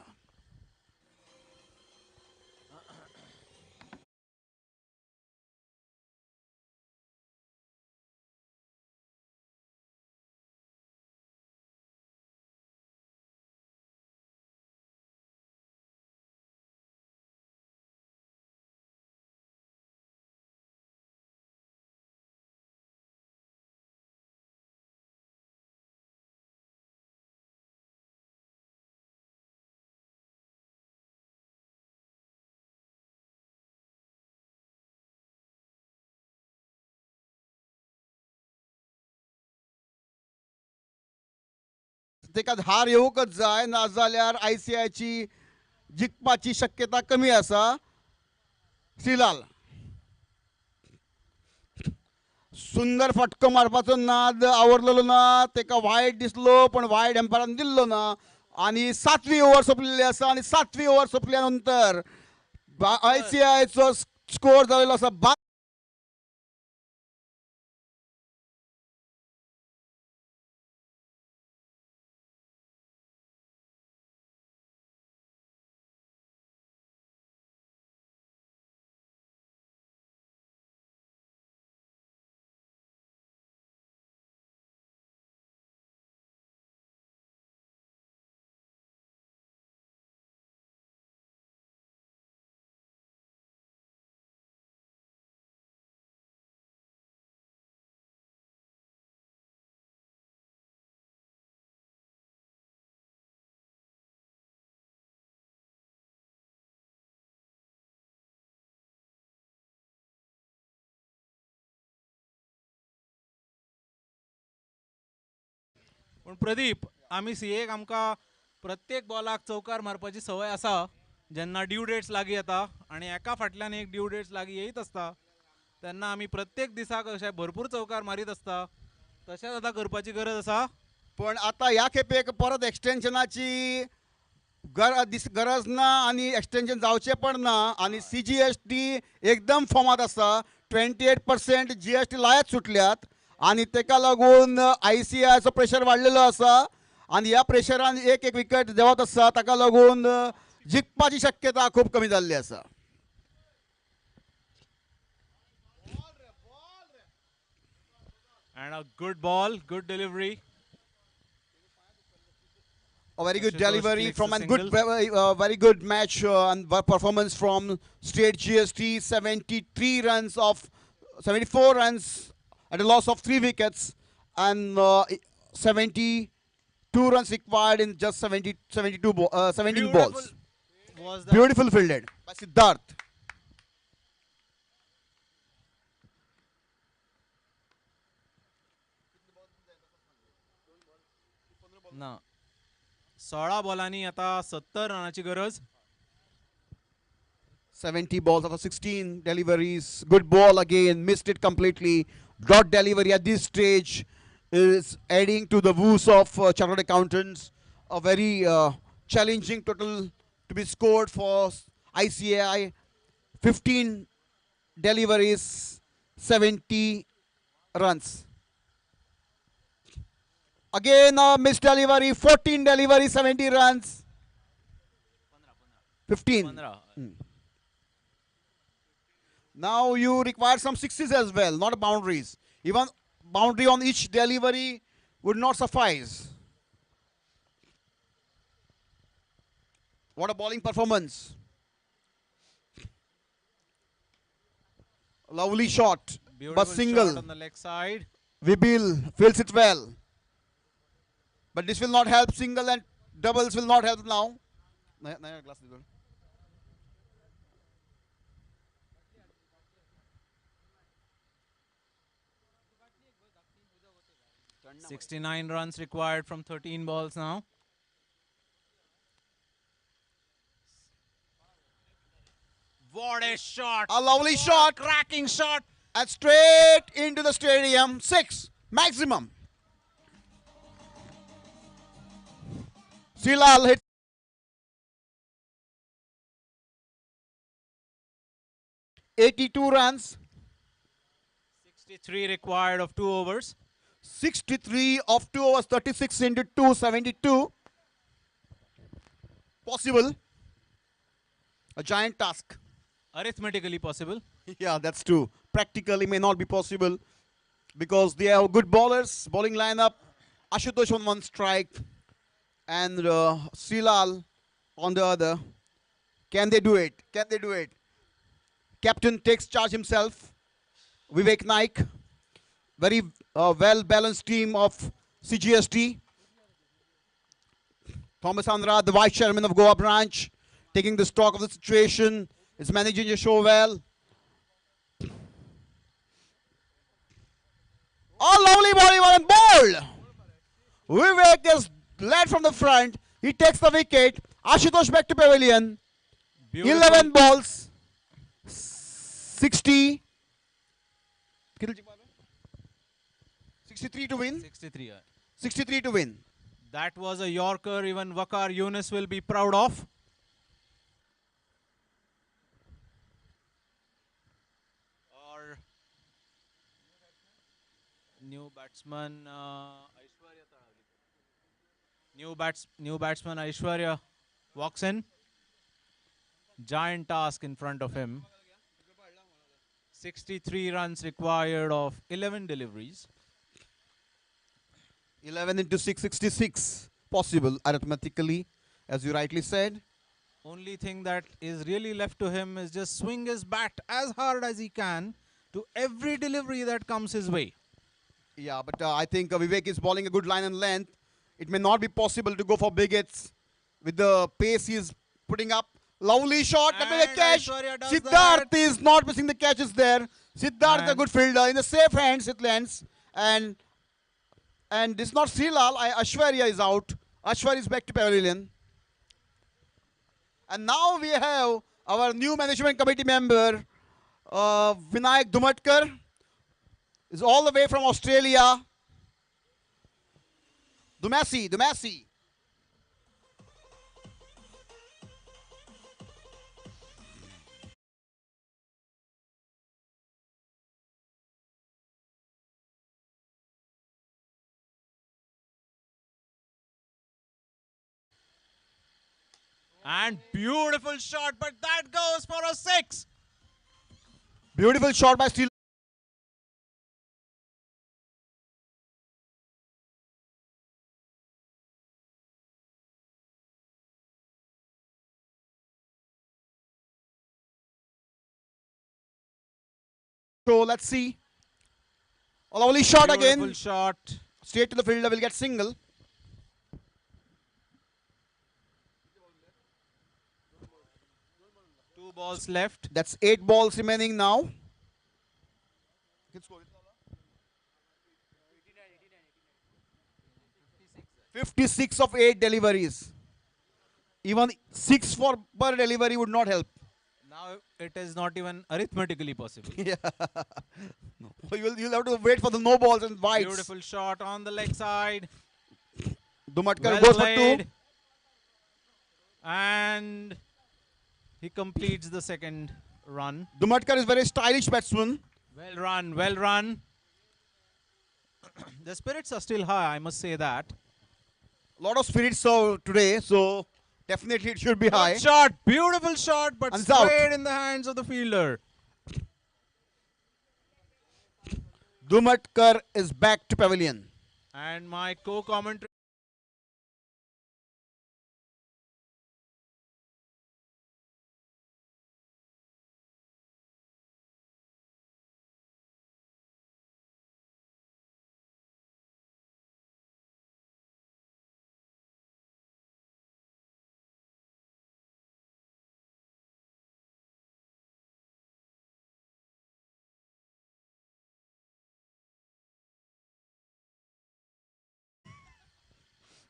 तेका हार येवंकच जाय नाजाल्यार ICIची जिखपाची शक्यता कमी आसा. श्रीलाल सुंदर फटको मारपाचो नाद आवरलेलो ना. तेका वायट दिसलो पण वायट एम्पायरान दिल्लो ना आणि 7वी ओव्हर सोपलेली असा आणि 7वी ओव्हर सोपल्यानंतर ICIचा स्कोर झालेला असा पण प्रदीप आम्ही एक आमकां प्रत्येक बॉलाक चौकार मारपाची सवय आसा जेन्ना ड्यू डेट्स लागीं येता आनी एका फाटल्यान एक ड्यू डेट्स लागीं येयत आसता तेन्ना आमी प्रत्येक दिसाक अशे भरपूर चौकार मारीत आसता तशेंच आतां करपाची गरज आसा पण आता ह्या खेपेक परत एक्सटेन्शनाची गरज ना आणि एक्सटेन्शन जावचें पण ना आणि CGST एकदम फॉर्मात आसा 28% GST लायत सुटल्यात आणि तेका लागून ICIचो प्रेशर वाडलेलो आसा आणि ह्या प्रेशरान एक विकेट देंवत आसा ताका लागून जिखपाची शक्यता खूब कमी जाल्ली आसा. And a good ball, good delivery. A very good delivery from a good, very good match and performance from State GST. 74 runs at a loss of 3 wickets, and 72 runs required in just 17 balls. Beautiful fielded by Siddharth. ना 16 बॉलांनी आता 70 रनाची गरज 70 balls out of 16 deliveries. Good ball again, missed it completely. Dot delivery at this stage is adding to the woes of chartered accountants. A very challenging total to be scored for ICI. 15 deliveries, 70 runs. Again a missed delivery, 14 delivery, 70 runs. 15. Now you require some sixes as well, not boundaries. Even boundary on each delivery would not suffice. What a bowling performance. Lovely shot, beautiful but single. shot on the leg side. Vibil fills it well. But this will not help. Single and doubles will not help now. 69 runs required from 13 balls now. What a shot! A lovely shot. A cracking shot. And straight into the stadium. 6 maximum. Silal hit. .82 runs. 63 required of 2 overs. 63 of 2 overs, 36 into 2, 72. Possible. A giant task. Arithmetically possible. Yeah, that's true. Practically may not be possible because they have good bowlers, bowling lineup. Ashutosh on one strike and Silal on the other. Can they do it? Can they do it? Captain takes charge himself. Vivek Naik. Very well-balanced team of CGST. Thomas Andra, the vice chairman of Goa branch, taking the stock of the situation, is managing the show well. Oh, lovely bowling and bowled! Vivek is led from the front. He takes the wicket. Ashutosh back to pavilion. Beautiful. 11 balls. 60. 63 to win. 63. 63 to win. That was a Yorker even Waqar Yunus will be proud of. Or new batsman new batsman Aishwarya walks in. Giant task in front of him. 63 runs required of 11 deliveries. 11 into 666 possible arithmetically, as you rightly said. Only thing that is really left to him is just swing his bat as hard as he can to every delivery that comes his way. Yeah, but I think Vivek is bowling a good line and length. It may not be possible to go for big hits with the pace he is putting up. Lovely shot, that will be a catch. Siddharth is not missing the catches there. Siddharth is a good fielder. In the safe hands it lands. And this is not Srilal. Aishwarya is out. Aishwarya is back to pavilion. And now we have our new management committee member, Vinayak Dumatkar. Is all the way from Australia. Dumasi. And beautiful shot, but that goes for a 6. Beautiful shot by Sri. So let's see. A lovely shot again. Beautiful shot. Straight to the fielder, will get single. Two balls left. That's 8 balls remaining now. 56 of 8 deliveries. Even 6 for per delivery would not help. Now it is not even arithmetically possible. Yeah. You'll have to wait for the no balls and wides. Beautiful shot on the leg side. Dumatkar goes for 2. And he completes the second run. Dumatkar is very stylish batsman. Well run. The spirits are still high, I must say that. A lot of spirits today, so definitely it should be high. Good shot, beautiful shot, but And straight in the hands of the fielder. Dumatkar is back to pavilion. And my co-commentator.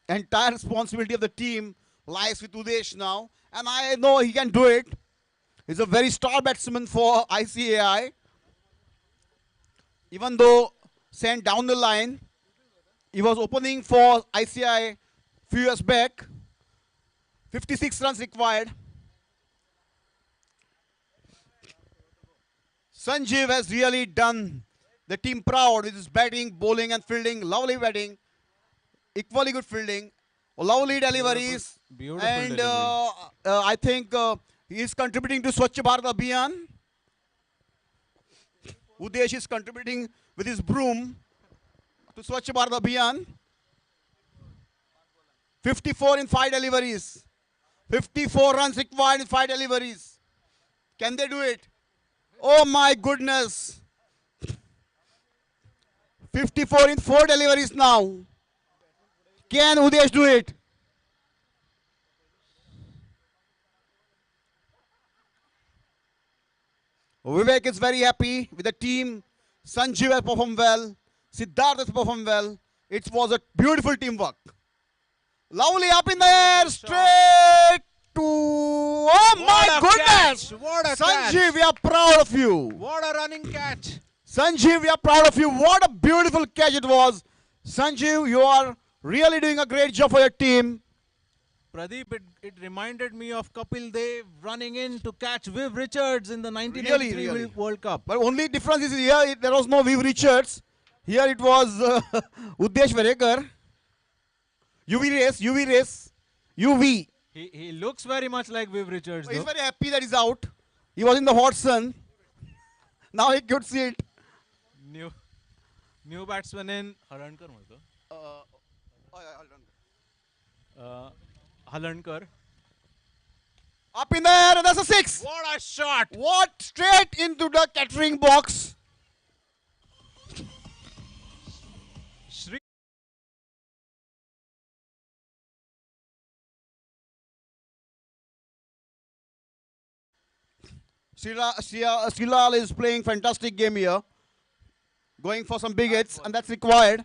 Entire responsibility of the team lies with Udesh now. And I know he can do it. He's a very star batsman for ICAI. Even though sent down the line, he was opening for ICAI few years back. 56 runs required. Sanjeev has really done the team proud with his batting, bowling and fielding. Lovely batting. Equally good fielding, lovely deliveries, Beautiful and delivery. I think he is contributing to Swachh Bharat Abhiyan. Udesh is contributing with his broom to Swachh Bharat Abhiyan. 54 in 5 deliveries. 54 runs required in 5 deliveries. Can they do it? Oh my goodness. 54 in 4 deliveries now. Can Udesh do it? Vivek is very happy with the team. Sanjeev has performed well. Siddharth has performed well. It was a beautiful teamwork. Lovely up in the air, straight to... Oh my goodness! What a Sanjeev, catch. we are proud of you. What a running catch. Sanjeev, we are proud of you. What a beautiful catch it was. Sanjeev, you are Really doing a great job for your team. Pradeep, it reminded me of Kapil Dev running in to catch Viv Richards in the 1983 Really. World Cup. But only difference is here there was no Viv Richards. Here it was Udesh Varekar. UV race, UV. He looks very much like Viv Richards. He's Though. very happy that he's out. He was in the hot sun. Now he could see it. New batsman in Halankar. Halankar. Up in the air, and that's a 6. What a shot! What? Straight into the catering box. Shri Srilal is playing fantastic game here. Going for some big hits, and that's required.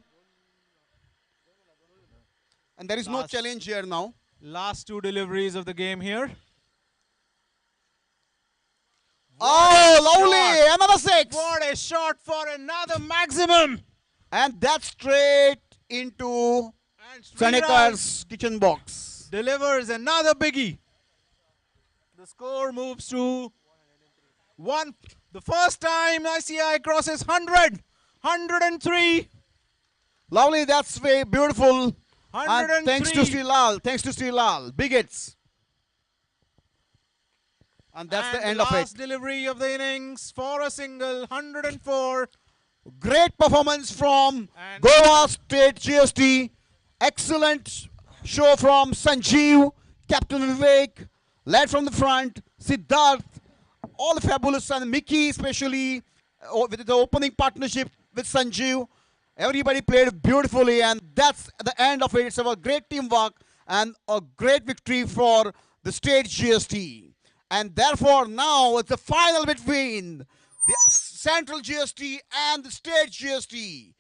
And there is no challenge here now. Last 2 deliveries of the game here. Oh, lovely! Another 6. What a shot for another maximum! And that's straight into Sanekar's kitchen box. Delivers another biggie. The score moves to 1. The first time ICI crosses 100. 103. Lovely, that's very beautiful. And 103. Thanks to Srilal. Big hits. And that's the end of it. Last delivery of the innings for a single, 104. Great performance from Goa State GST. Excellent show from Sanjeev, Captain Vivek, led from the front, Siddharth, all fabulous, and Mickey especially with the opening partnership with Sanjeev. Everybody played beautifully, and that's the end of it. It's a great teamwork and a great victory for the state GST. And therefore now it's the final between the central GST and the state GST.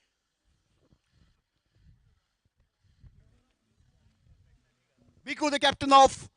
Biku, the captain of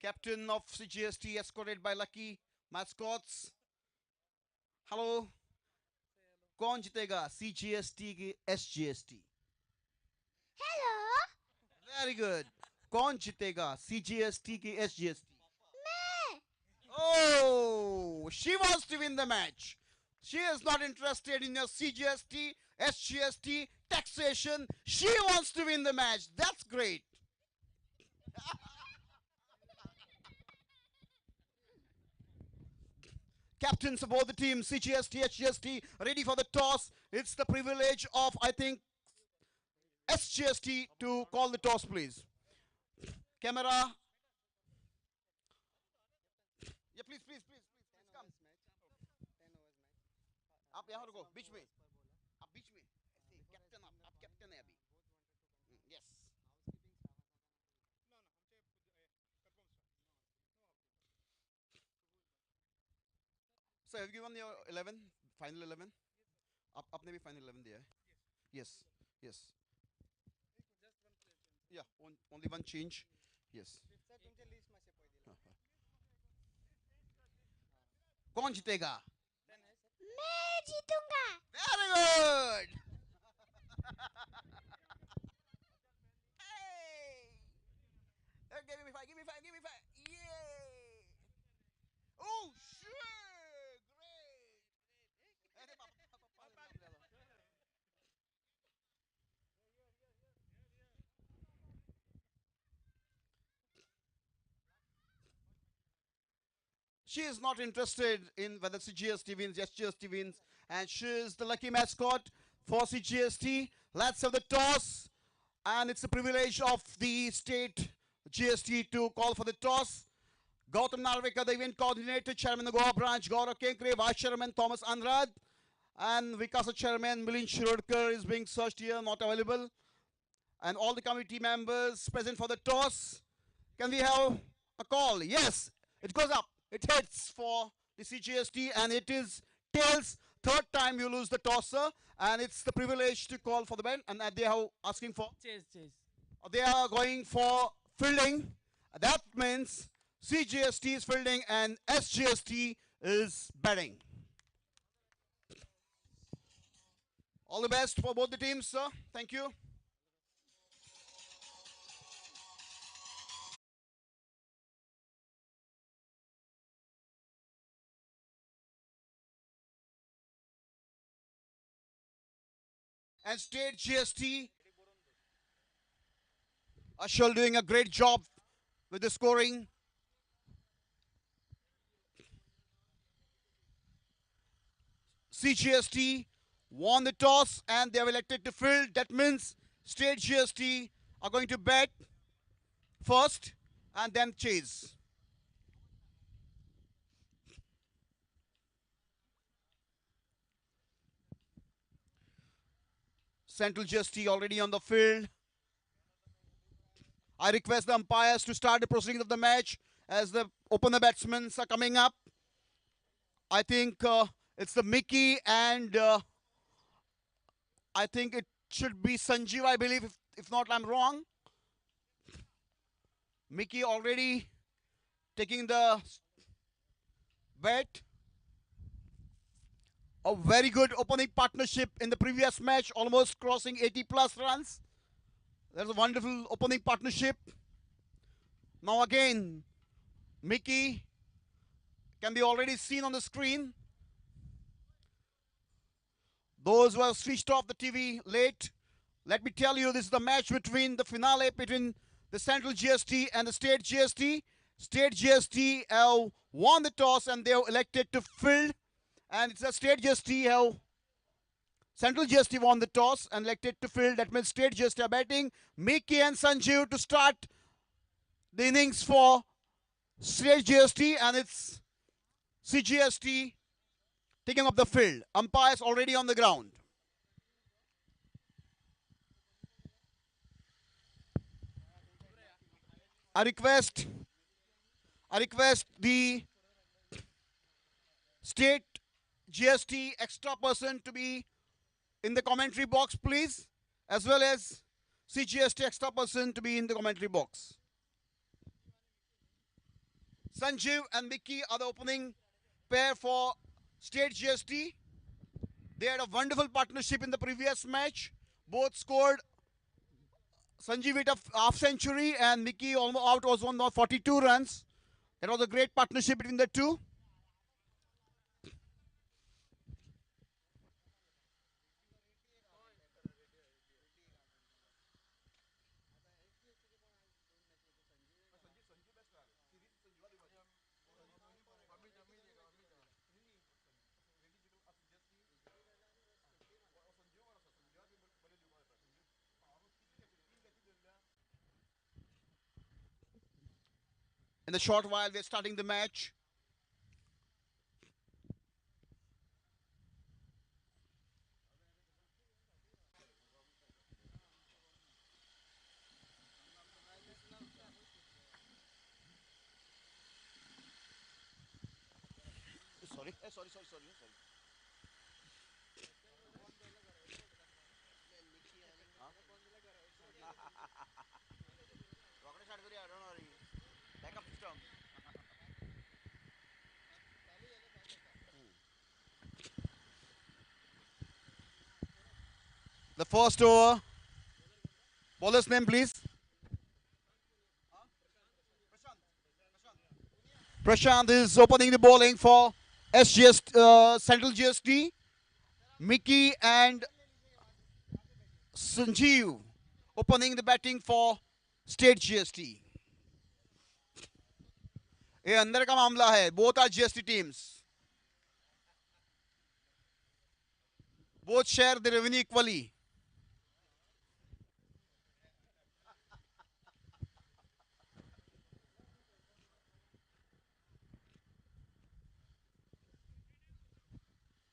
Captain of CGST, escorted by lucky mascots. Hello. कौन जीतेगा CGST की SGST? Hello. Very good. कौन जीतेगा CGST की SGST? मैं. Oh, she wants to win the match. She is not interested in your CGST, SGST, taxation. She wants to win the match. That's great. Captains of both the teams, CGST, SGST, ready for the toss. It's the privilege of, I think, SGST to call the toss, please. Camera. Yeah, please come. आप यहाँ रुको बीच में आप बीच में ऐसे captain आप captain है अभी yes so have you given your 11 final 11 आप आपने भी final 11 दिया है yes yeah only one change yes कौन जीतेगा मैं जीतूंगा. very good hey give me five yay oh shit great ऐसे पापा she is not interested in whether CGST wins, SGST wins, and she is the lucky mascot for CGST. Let's have the toss, and it's a privilege of the state GST to call for the toss. Gautam Narvekar, the event coordinator, chairman of the Goa branch, Gaurav Kenkre, vice chairman Thomas Anrad, and Vikasa chairman Milind Shirodkar is being searched here, not available. And all the committee members present for the toss. Can we have a call? Yes, it goes up. It hits for the CGST and it is tails. Third time you lose the tosser and it's the privilege to call for the band and they are asking for? Chase. They are going for fielding. That means CGST is fielding and SGST is batting. All the best for both the teams, sir. Thank you. And state GST, Ashal doing a great job with the scoring. CGST won the toss and they have elected to field. That means state GST are going to bat first and then chase. Central GST already on the field. I request the umpires to start the proceedings of the match as the opener batsmen are coming up. I think it's the Mickey and I think it should be Sanjeev, I believe. If not, I'm wrong. Mickey already taking the bat. A very good opening partnership in the previous match, almost crossing 80 plus runs. There's a wonderful opening partnership. Now again, Mickey can be already seen on the screen. Those who have switched off the TV late, let me tell you, this is the match between the finale between the Central GST and the State GST. State GST have won the toss and they have elected to field. And it's a State GST have Central GST won the toss and elected to field. That means State GST are batting. Mickey and Sanjeev to start the innings for State GST and it's CGST taking up the field. Umpires already on the ground. I request the State GST extra person to be in the commentary box, please, as well as CGST extra person to be in the commentary box. Sanjeev and Mickey are the opening pair for State GST. They had a wonderful partnership in the previous match. Both scored. Sanjeev hit a half century and Mickey almost out was 142 runs. That was a great partnership between the two. In a short while, we're starting the match. Sorry. The first over. Bowler's name, please. Prashant is opening the bowling for SGS Central GST. Mickey and Sanjeev opening the batting for State GST. ये अंदर का मामला है. Both are GST teams. Both share the revenue equally.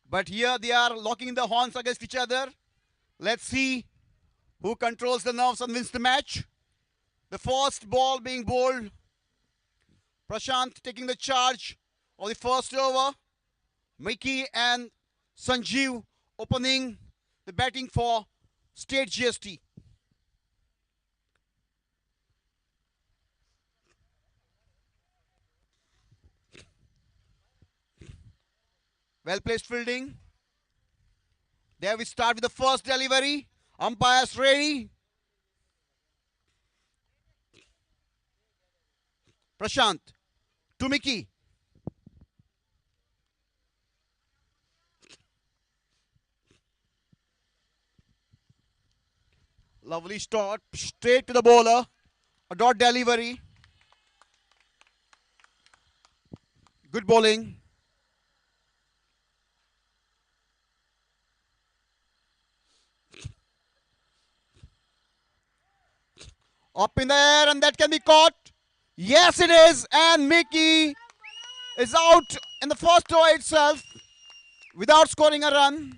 But here they are locking the horns against each other. Let's see who controls the nerves and wins the match. The first ball being bowled. Prashant taking the charge of the first over. Mickey and Sanjeev opening the batting for State GST. Well placed fielding. There we start with the first delivery. Umpires ready. Prashant to Mickey. Lovely start, straight to the bowler. A dot delivery. Good bowling. Up in the air and that can be caught. Yes, it is. And Mickey is out in the first over itself without scoring a run.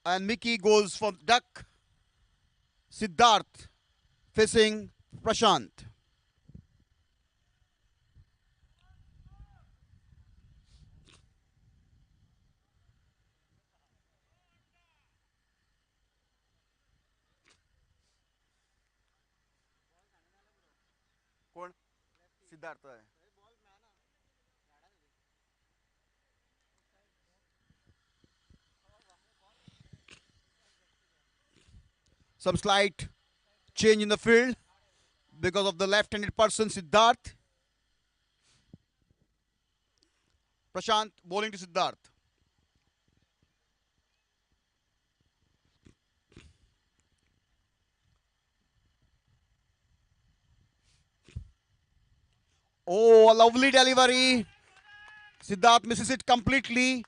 And Mickey goes for duck. Siddharth facing Prashant. कौन सिद्धार्थ है some slight change in the field because of the left-handed person Siddharth. Prashant bowling to Siddharth. Oh, a lovely delivery. Siddharth misses it completely.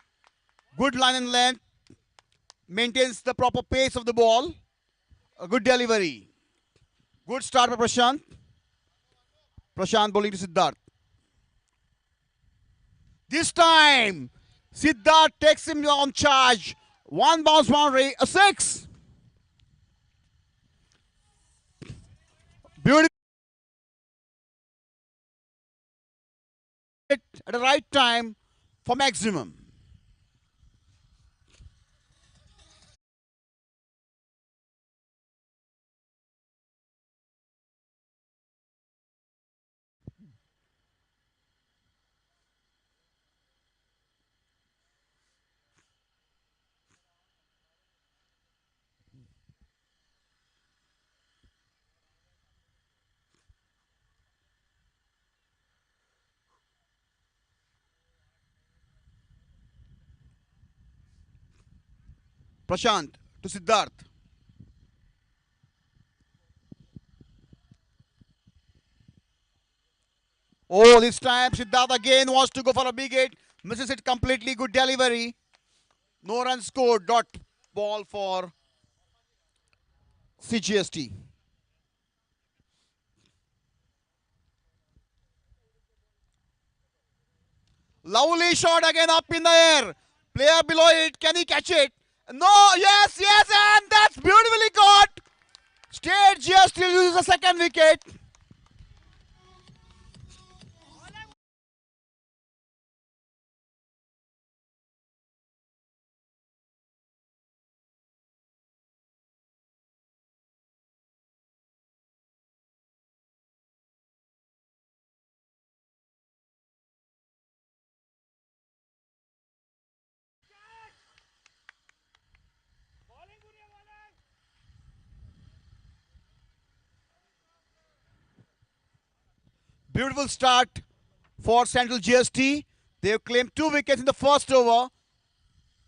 Good line and length. Maintains the proper pace of the ball. A good delivery. Good start by Prashant. Prashant bowling to Siddharth. This time, Siddharth takes him on charge. One bounce boundary, a 6. Beautiful at the right time for maximum. Prashant to Siddharth. Oh, this time Siddharth again wants to go for a big hit. Misses it completely. Good delivery. No run scored. Dot ball for CGST. Lovely shot again up in the air. Player below it. Can he catch it? No. Yes, yes, and that's beautifully caught. State GST loses the second wicket. Beautiful start for Central GST. They have claimed 2 wickets in the first over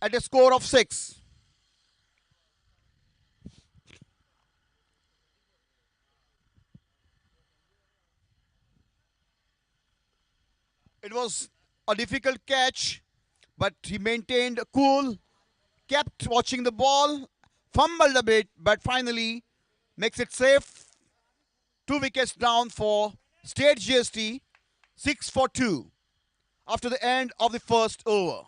at a score of 6. It was a difficult catch, but he maintained cool, kept watching the ball, fumbled a bit, but finally makes it safe. 2 wickets down for State GST, 6 for 2 after the end of the first over.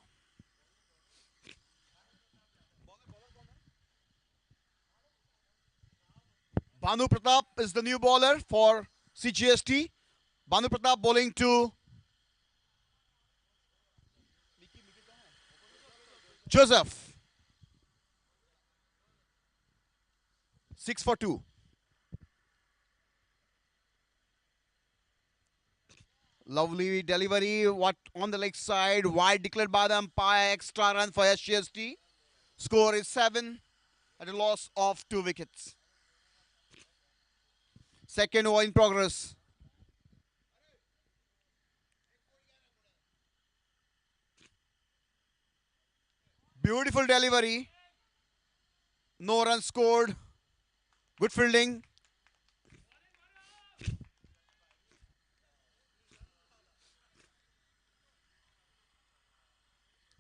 Bhanu Pratap is the new bowler for CGST. Bhanu Pratap bowling to Joseph. 6 for 2. Lovely delivery. What on the leg side? Wide declared by the umpire. Extra run for SGST. Score is 7 at a loss of 2 wickets. Second over in progress. Beautiful delivery. No run scored. Good fielding.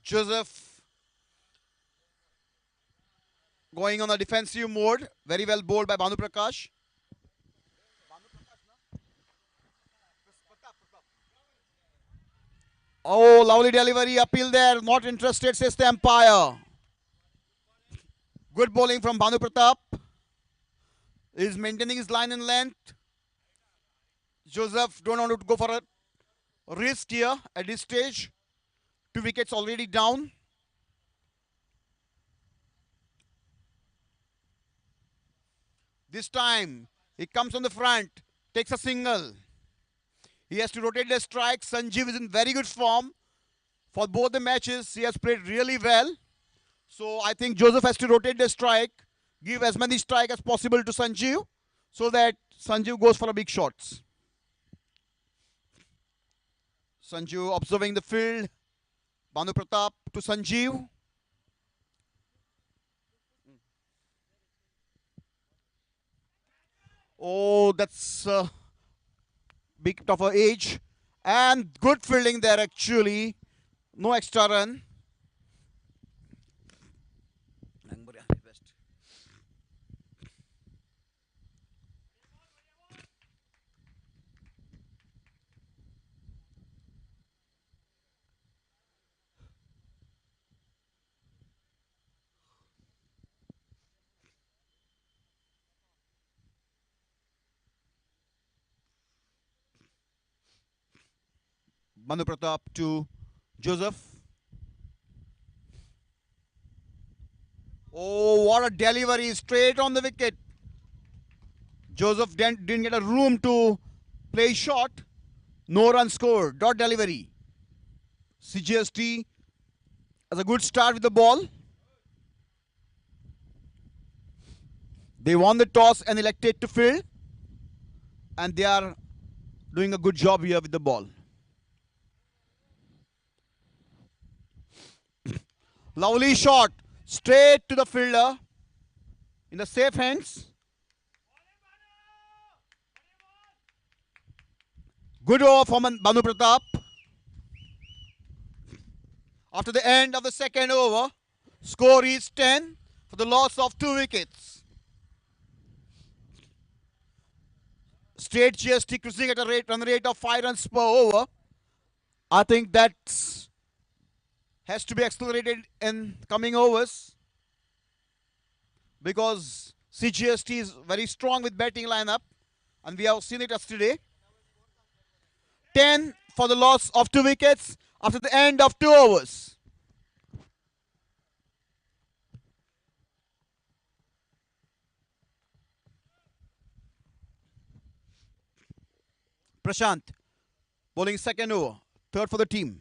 Joseph going on a defensive mode. Very well bowled by Bhanu Prakash. Oh, lovely delivery. Appeal there. Not interested, says the umpire. Good bowling from Bhanu Pratap. Is maintaining his line and length. Joseph don't want to go for a risk here at this stage. 2 wickets already down. This time he comes on the front, takes a single. He has to rotate the strike. Sanjeev is in very good form for both the matches. He has played really well. So I think Joseph has to rotate the strike, give as many strikes as possible to Sanjeev so that Sanjeev goes for a big shots. Sanjeev observing the field. Bhanu Pratap to Sanjeev. Oh, that's big of a age. And good fielding there actually No extra run. Manu Pratap to Joseph. Oh, what a delivery straight on the wicket. Joseph didn't get a room to play shot. No run scored. Dot delivery. CGST has a good start with the ball. They won the toss and elected to field. And they are doing a good job here with the ball. Lovely shot. Straight to the fielder. In the safe hands. Good over from Banu Pratap. After the end of the second over, score is 10 for the loss of 2 wickets. State GST cruising at a run rate of 5 runs per over. I think that has to be accelerated in coming overs because CGST is very strong with batting lineup and we have seen it yesterday. 10 for the loss of 2 wickets after the end of 2 overs. Prashant bowling second over, third for the team.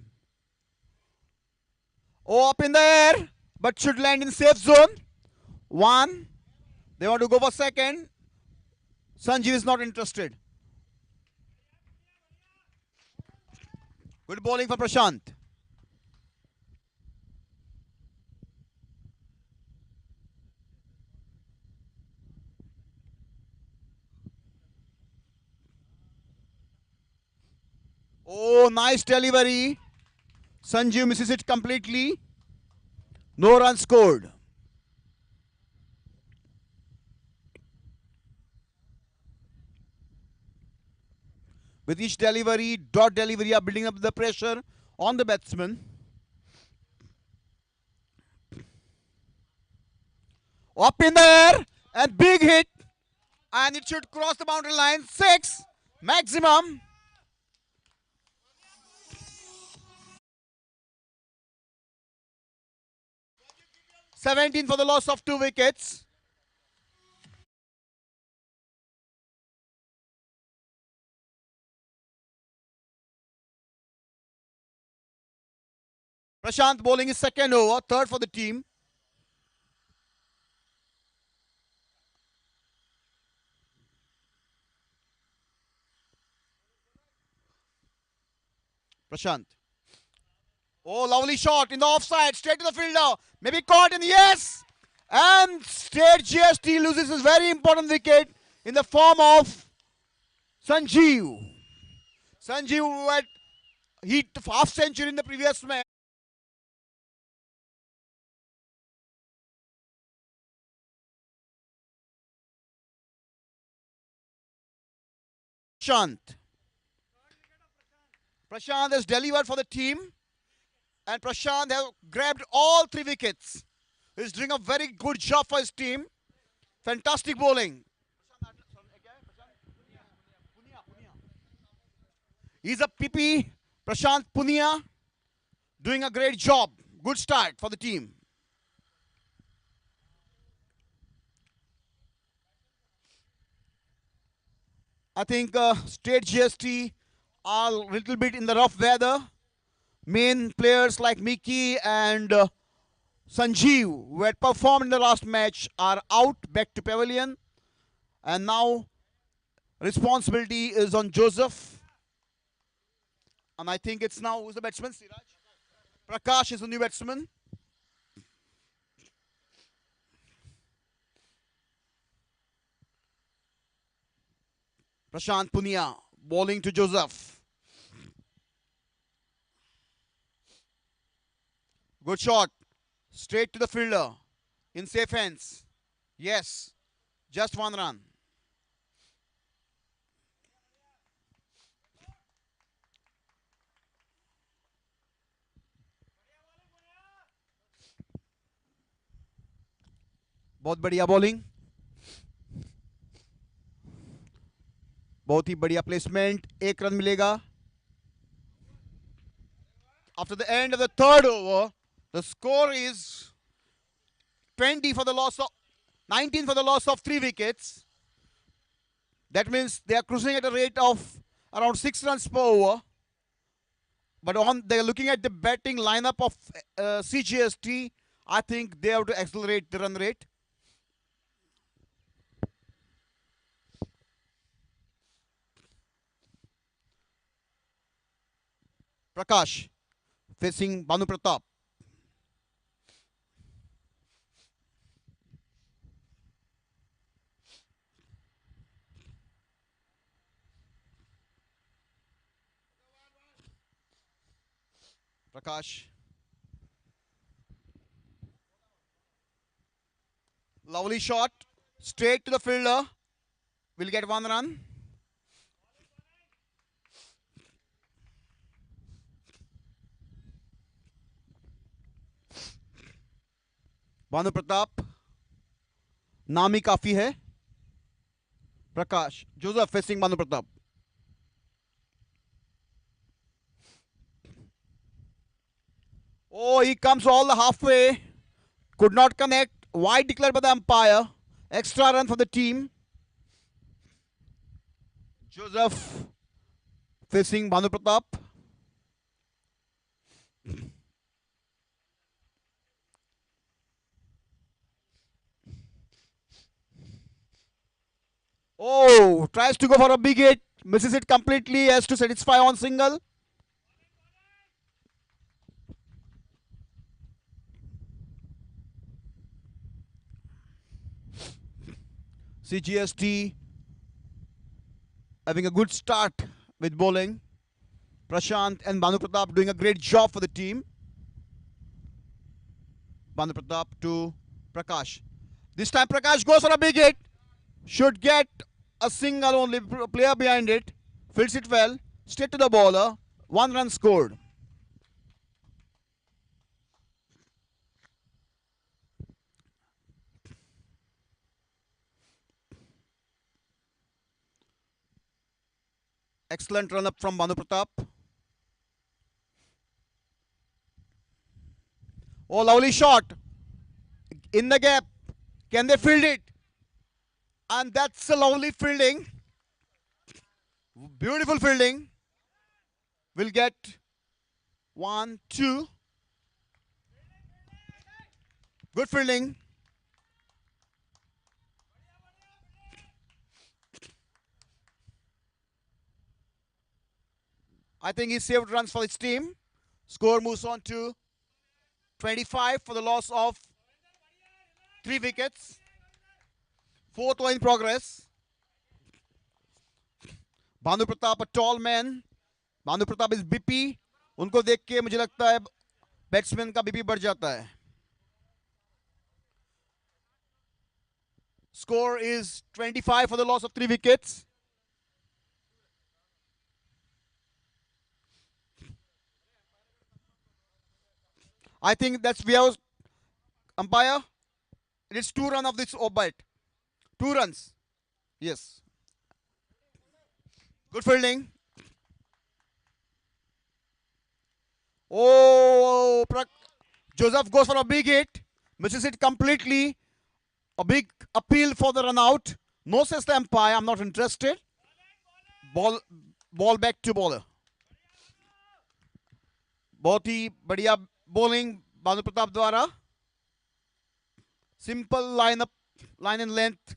Oh, up in the air, but should land in safe zone. 1. They want to go for second. Sanjeev is not interested. Good bowling for Prashant. Oh, nice delivery. Sanjeev misses it completely. No run scored. With each delivery, dot delivery are building up the pressure on the batsman. Up in the air and big hit. And it should cross the boundary line. 6 maximum. $17 for the loss of 2 wickets. Prashant bowling his second over, third for the team. Prashant. Oh, lovely shot in the offside, straight to the fielder. Maybe caught in, yes! And State GST loses his very important wicket in the form of Sanjeev. Sanjeev had hit half century in the previous match. Prashant. Prashant has delivered for the team. And Prashant has grabbed all 3 wickets. He's doing a very good job for his team. Fantastic bowling. He's a PP, Prashant Punia, doing a great job. Good start for the team. I think State GST are a little bit in the rough weather. Main players like Mickey and Sanjeev, who had performed in the last match, are out back to pavilion. And now responsibility is on Joseph. And I think it's now, who's the batsman? Siraj? Prakash is the new batsman. Prashant Punia bowling to Joseph. Good shot. Straight to the fielder. In safe hands. Yes. Just one run. बहुत बढ़िया bowling, बहुत ही बढ़िया placement. 1 run मिलेगा. After the end of the third over, the score is 20 for the loss of 19 for the loss of 3 wickets. That means they are cruising at a rate of around 6 runs per over. But they are looking at the batting lineup of CGST. I think they have to accelerate the run rate. Prakash facing Banu Pratap. Prakash. Lovely shot. Straight to the fielder. Will get 1 run. Bhanu Pratap नामी काफी है. Prakash Joseph facing Bhanu Pratap. Oh, he comes all the halfway. Could not connect. Wide declared by the umpire. Extra run for the team. Joseph facing Bhanu Pratap. Oh, tries to go for a big hit. Misses it completely. Has to satisfy on single. CGST having a good start with bowling. Prashant and Bhanu Pratap doing a great job for the team. Bhanu Pratap to Prakash. This time Prakash goes for a big hit. Should get a single only. Player behind it. Fields it well. Straight to the bowler. 1 run scored. Excellent run up from Bhanu Pratap. Oh, lovely shot. In the gap. Can they field it? And that's a lovely fielding. Beautiful fielding. Will get 1, 2. Good fielding. I think he saved runs for his team. Score moves on to 25 for the loss of 3 wickets. 4th over in progress. Bhanu Pratap, a tall man. Bhanu Pratap is BP. उनको देख के मुझे लगता है batsman का BP बढ़ जाता है. Score is 25 for the loss of 3 wickets. I think that's Viao's umpire. It is 2 runs of this bat. 2 runs. Yes. Good fielding. Oh, Joseph goes for a big hit. Misses it completely. A big appeal for the run out. No, says the umpire. I'm not interested. Ball back to bowler. बहुत ही बढ़िया bowling Bhanu Pratap द्वारा. Simple line and length,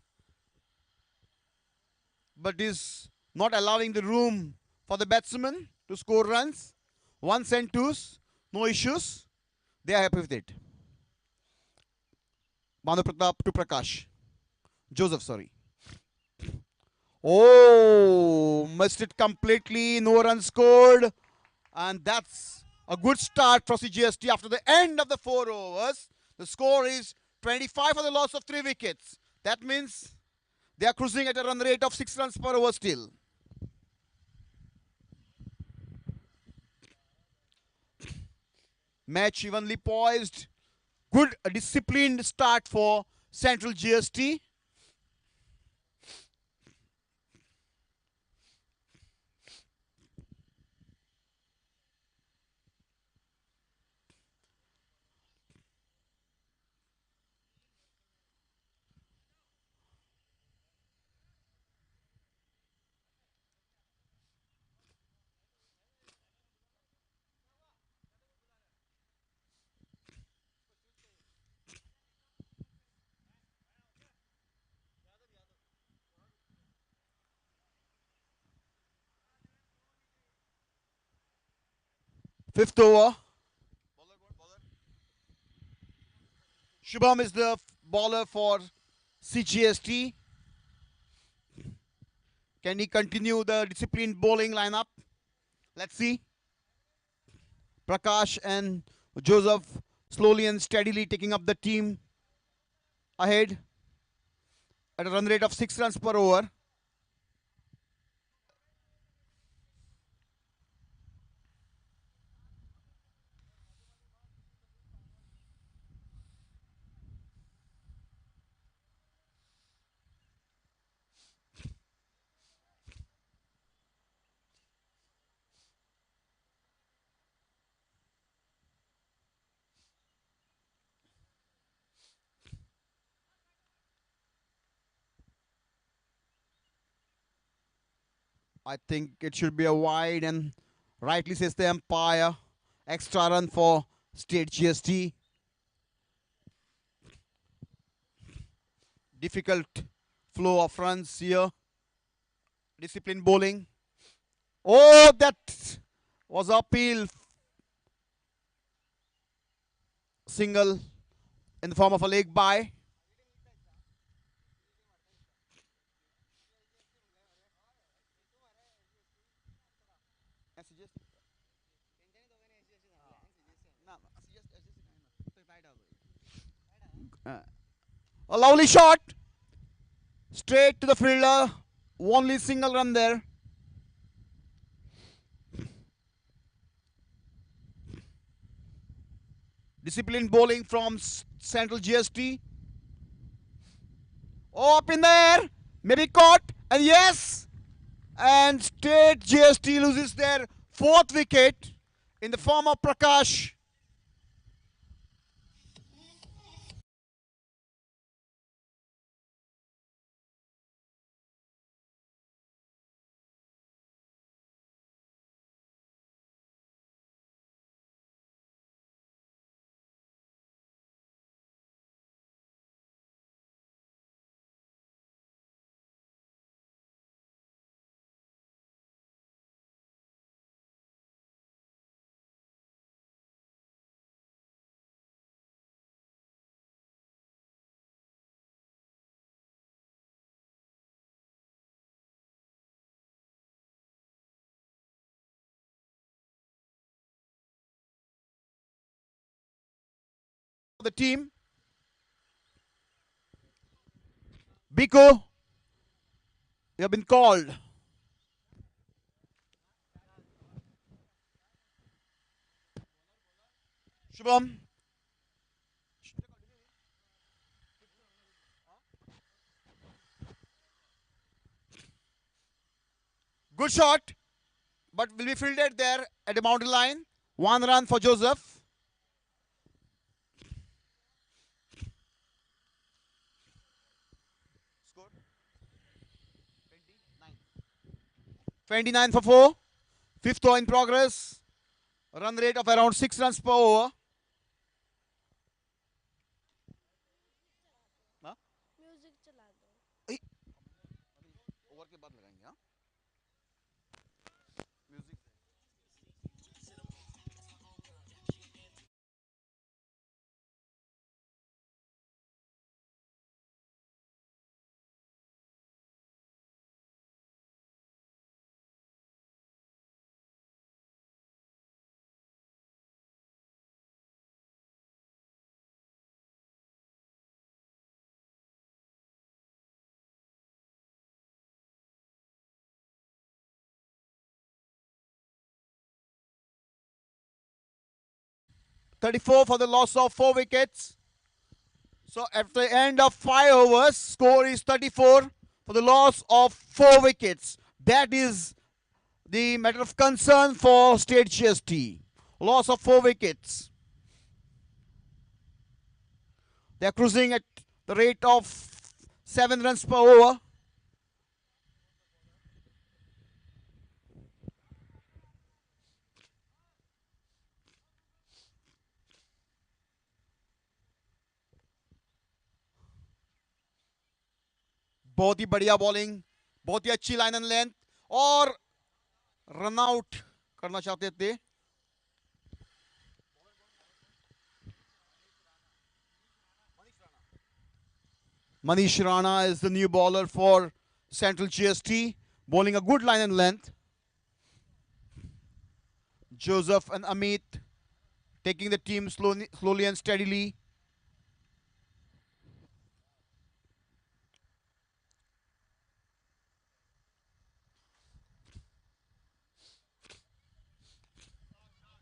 but is not allowing the room for the batsman to score runs. 1s and 2s, no issues. They are happy with it. Bhanu Pratap to Prakash. Joseph, sorry. Oh, missed it completely. No run scored. And that's A good start for CGST after the end of the 4 overs. The score is 25 for the loss of 3 wickets. That means they are cruising at a run rate of 6 runs per over still. Match evenly poised. Good disciplined start for Central GST. Fifth over. Shubham is the bowler for CGST. Can he continue the disciplined bowling lineup? Let's see. Prakash and Joseph slowly and steadily taking up the team ahead at a run rate of 6 runs per over. I think it should be a wide, and rightly says the umpire. Extra run for State GST. Difficult flow of runs here. Disciplined bowling. Oh, that was appeal. Single in the form of a leg by. A lovely shot. Straight to the fielder. Only single run there. Disciplined bowling from Central GST. Oh, up in the air. Maybe caught. And yes. And State GST loses their 4th wicket in the form of Prakash. The team. Biko, you have been called. Shubham. Good shot, but will be fielded there at the boundary line. 1 run for Joseph. 29 for 4. 5th over in progress. Run rate of around 6 runs per over. Music चला दो over के बाद लगाएंगे हाँ 34 for the loss of 4 wickets. So at the end of 5 overs, score is 34 for the loss of 4 wickets. That is the matter of concern for State GST. Loss of 4 wickets. They are cruising at the rate of 7 runs per over. बहुत ही बढ़िया bowling, बहुत ही अच्छी line and length, और run out करना चाहते थे. Manish Rana is the new bowler for Central GST, bowling a good line and length. Joseph and Amit taking the team slowly and steadily.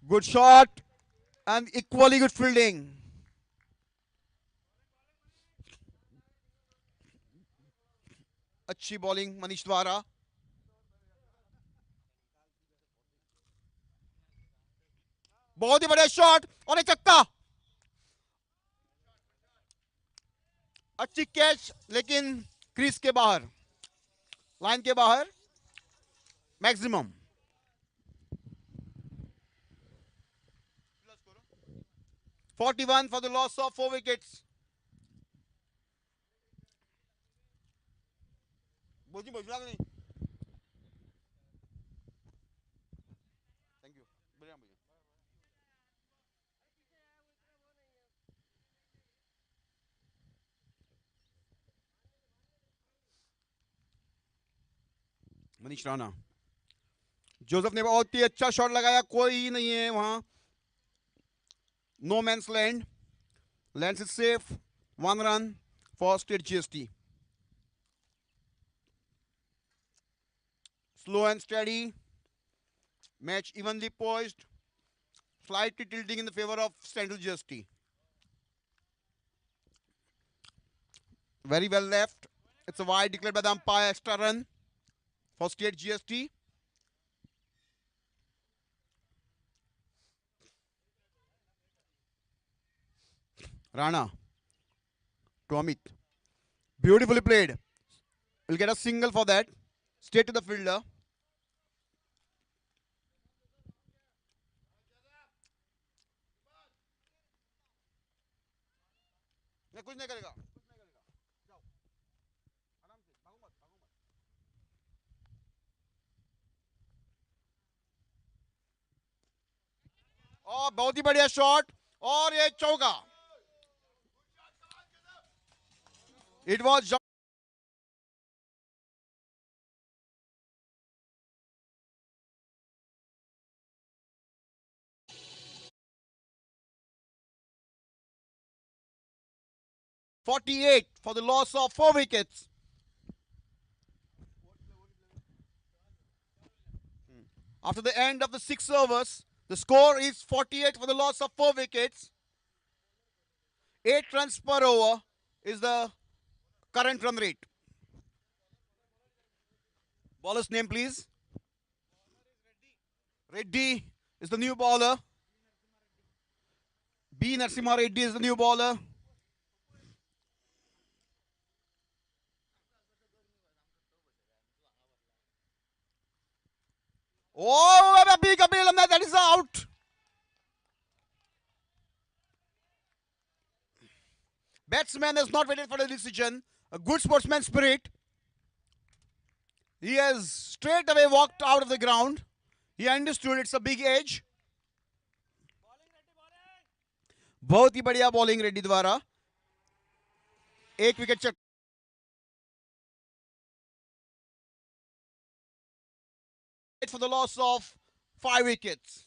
Good shot and equally good fielding. अच्छी bowling Manish द्वारा. बहुत ही बढ़िया shot और एक छक्का. अच्छी catch लेकिन crease के बाहर, लाइन के बाहर, maximum. $41 for the loss of 4 wickets. Thank you. Manish Rana. Joseph ने बहुत ही अच्छा शॉट लगाया, कोई नहीं है वहां. No man's land. Lands is safe. 1 run for State GST. Slow and steady. Match evenly poised. Slightly tilting in the favor of Central GST. Very well left. It's a wide declared by the umpire. Extra run for State GST. Rana to Amit. Beautifully played. Will get a single for that. Straight to the fielder. कुछ नहीं करेगा. और बहुत ही बढ़िया shot और ये चौका. It was $48 for the loss of 4 wickets. After the end of the 6 overs, the score is 48 for the loss of 4 wickets. 8 runs per over is the current run rate. Bowler's name, please. Reddy is the new bowler. B. Narasimha Reddy is the new bowler. Oh, a big appeal and that is out. Batsman has not waited for the decision. A good sportsman spirit. He has straight away walked out of the ground. He understood it's a big edge. बहुत ही बढ़िया bowling Reddy द्वारा. 1 wicket चक for the loss of 5 wickets.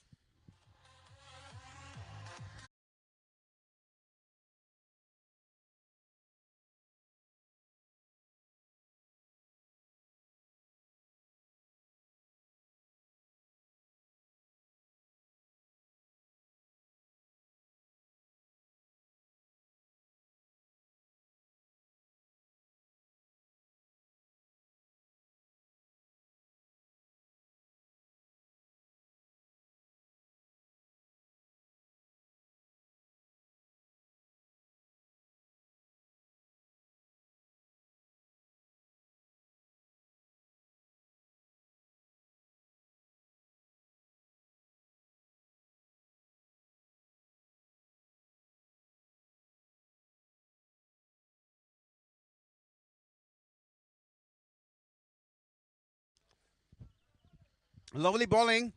Lovely bowling.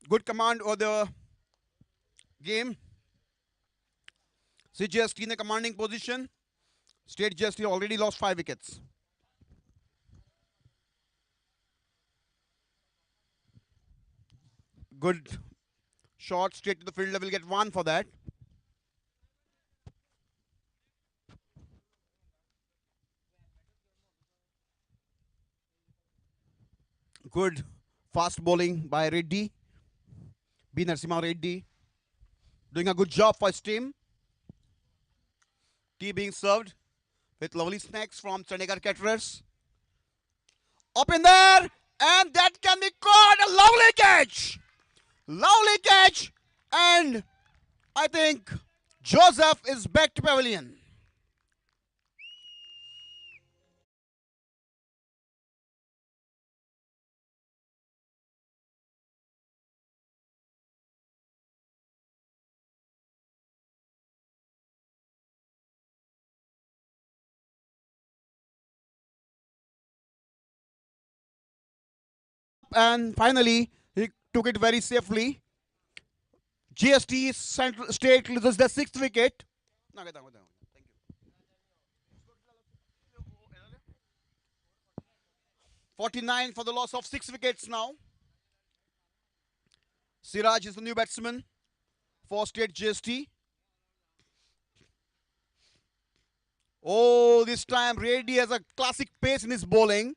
Good command over the game. CGST in the commanding position. State GST already lost 5 wickets. Good shot straight to the fielder. Will get 1 for that. Good fast bowling by Reddy. B. Narasimha Reddy. Doing a good job for his team. Tea being served with lovely snacks from Chandigarh caterers. Up in there, and that can be caught. A lovely catch. Lovely catch. And I think Joseph is back to pavilion. And finally, he took it very safely. GST Central State loses the 6th wicket. 49 for the loss of 6 wickets now. Siraj is the new batsman for State GST. Oh, this time Reddy has a classic pace in his bowling.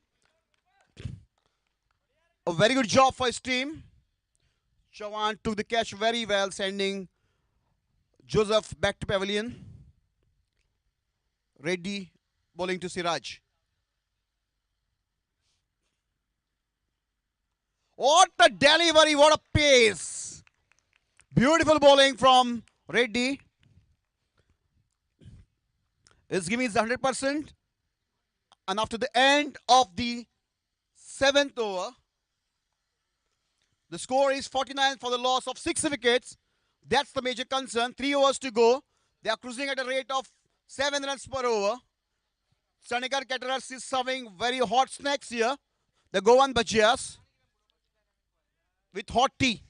A very good job for his team. Chavan took the catch very well, sending Joseph back to pavilion. Reddy bowling to Siraj. What a delivery, what a pace. Beautiful bowling from Reddy. Is giving his 100%. And after the end of the 7th over, the score is 49 for the loss of 6 wickets. That's the major concern. 3 overs to go. They are cruising at a rate of 7 runs per over. Chandigarh Caterers is serving very hot snacks here. The Goan Bhajias with hot tea.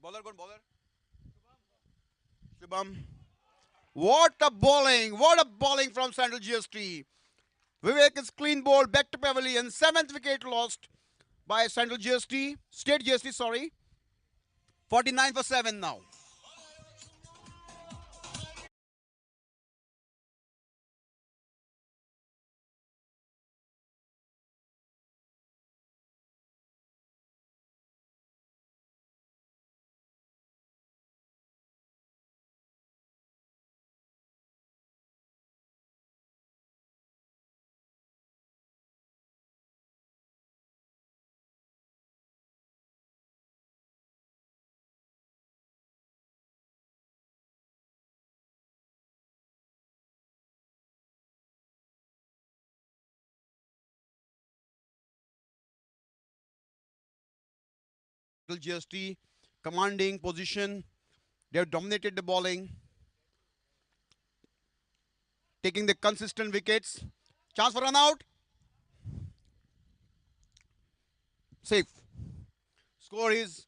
Bowler, good bowler. Shubham. What a bowling! What a bowling from Central GST. Vivek is clean ball back to pavilion. 7th wicket lost by Central GST. State GST, sorry. 49 for 7 now. GST commanding position. They have dominated the bowling, taking the consistent wickets. Chance for run out. Safe. Score is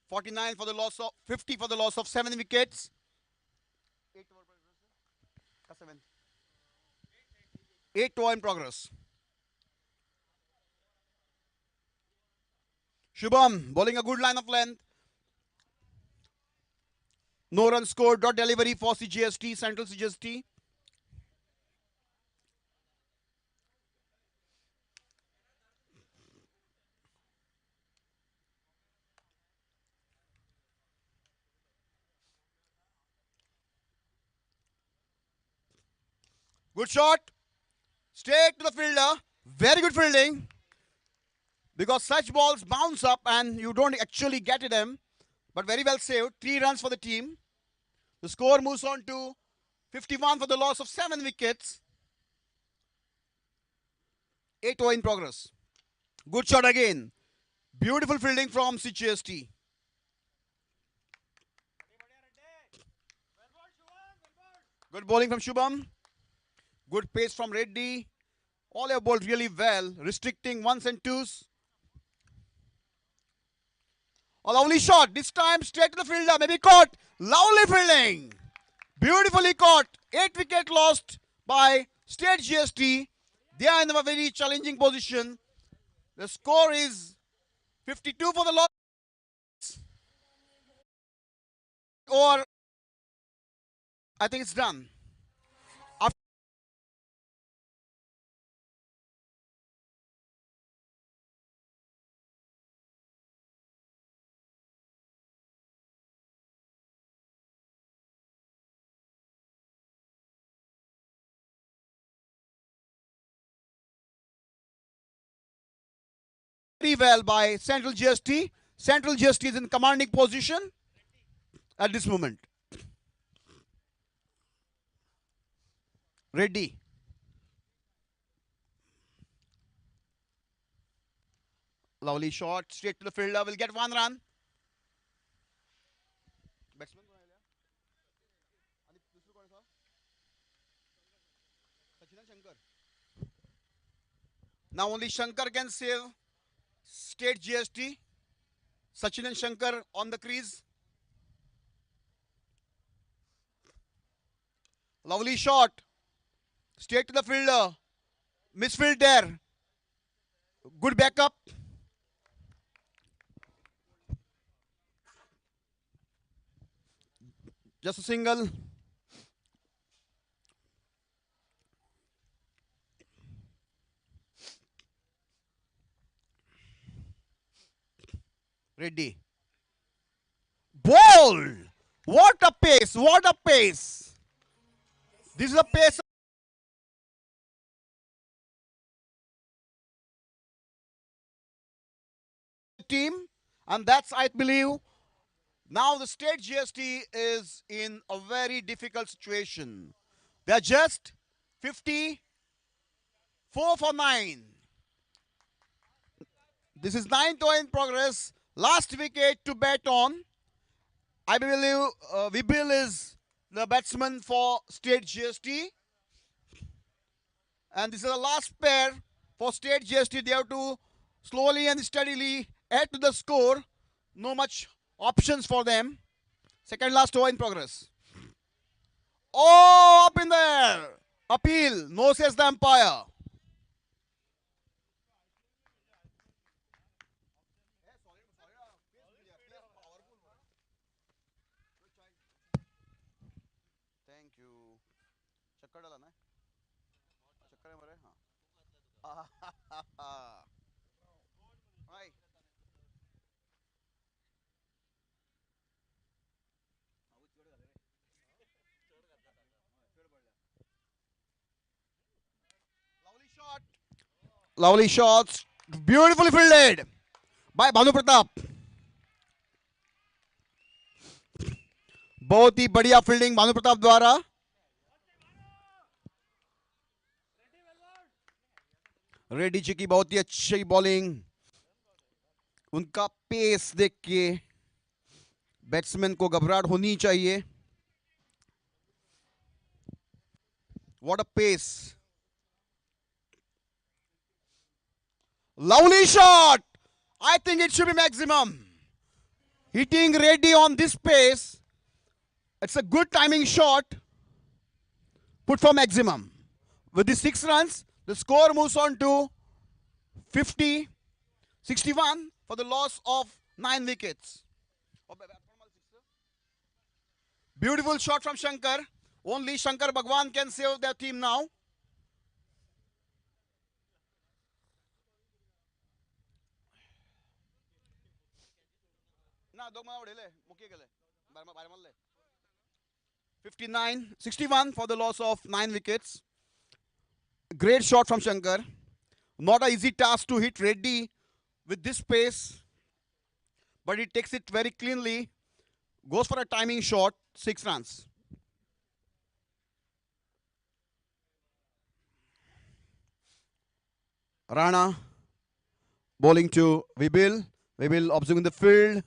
49 for the loss of 50 for the loss of 7 wickets. 8 over in progress. Shubham bowling a good line of length. No run scored, dot delivery for CGST, Central CGST. Good shot. Straight to the fielder. Very good fielding. Because such balls bounce up and you don't actually get them. but very well saved. 3 runs for the team. The score moves on to 51 for the loss of 7 wickets. 8 over in progress. Good shot again. Beautiful fielding from CGST. Good bowling from Shubham. Good pace from Reddy. All have bowled really well, restricting ones and twos. A lovely shot. This time straight to the fielder. Maybe caught. Lovely fielding. Beautifully caught. 8 wicket lost by State GST. They are in a very challenging position. The score is 52 for the loss. Or I think it's done. Very well by Central GST. Central GST is in commanding position at this moment. Reddy. Lovely shot. Straight to the fielder. Will get 1 run. Batsman. Now only Shankar can save State GST. Sachin and Shankar on the crease. Lovely shot. Straight to the fielder. Misfield there. Good backup. Just a single. Reddy. Ball! What a pace! What a pace! This is a pace team, and that's, I believe, now the State GST is in a very difficult situation. They're just 54 for 9. This is 9th over in progress. Last wicket to bat on. I believe Vibil is the batsman for State GST. And this is the last pair for State GST. They have to slowly and steadily add to the score. No much options for them. Second last over in progress. Oh, up in there. Appeal. No, says the umpire. Thank you. Chakkar dala na? Chakkar hai mare? Haan. Right. Lovely shots. Beautifully fielded by Bhanu Pratap. बहुत ही बढ़िया fielding Bhanu Pratap द्वारा. रेड्डी जी की बहुत ही अच्छी bowling. उनका pace देख के batsman को घबराहट होनी चाहिए. What a pace. Lovely shot. I think it should be maximum. Hitting Reddy on this pace. It's a good timing shot. Put for maximum. With the 6 runs, the score moves on to 60-61 for the loss of 9 wickets. Beautiful shot from Shankar. Only Shankar Bhagwan can save their team now. Na 59-61 for the loss of 9 wickets. Great shot from Shankar. Not an easy task to hit Reddy with this pace, but he takes it very cleanly. Goes for a timing shot, 6 runs. Rana bowling to Vibil. Vibil observing the field.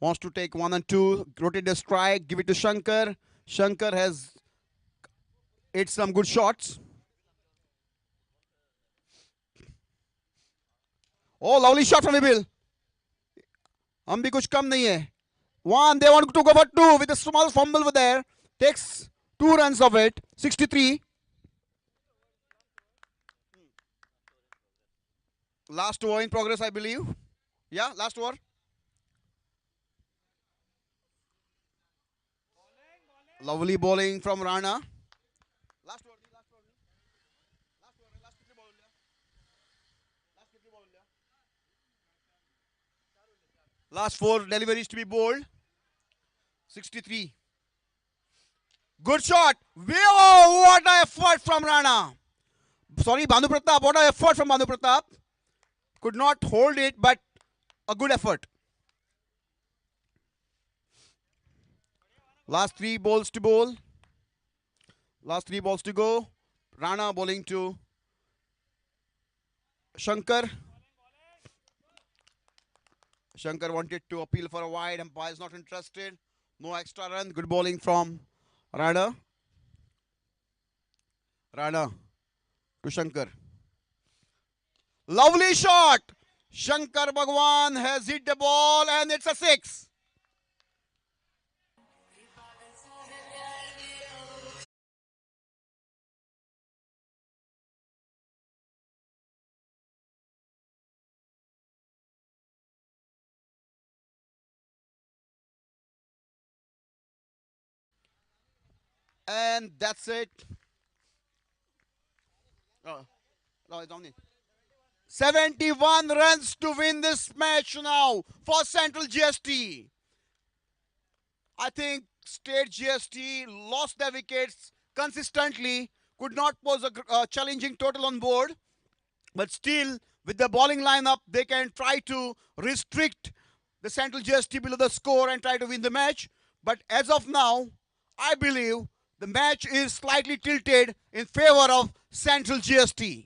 Wants to take 1 and 2. Rotate the strike. Give it to Shankar. Shankar has hit some good shots. Oh, lovely shot from Vibil. हम भी कुछ कम नहीं है. 1, they want to go for 2 with a small fumble over there. Takes 2 runs of it. 63. Last over in progress, I believe. Yeah, last over. Lovely bowling from Rana. Last 4 deliveries to be bowled. 63. Good shot. Whoa, what an effort from Rana. Sorry, Bhanu Pratap. What an effort from Bhanu Pratap. Could not hold it, but a good effort. Last 3 balls to bowl. Last 3 balls to go. Rana bowling to Shankar. Shankar wanted to appeal for a wide. Umpire is not interested. No extra run. Good bowling from Rana. Rana to Shankar. Lovely shot. Shankar Bhagwan has hit the ball and it's a 6. And that's it. No, it's only 71 runs to win this match now for Central GST. I think State GST lost their wickets consistently, could not pose a challenging total on board, but still, with the bowling lineup, they can try to restrict the Central GST below the score and try to win the match. But as of now, I believe the match is slightly tilted in favor of Central GST.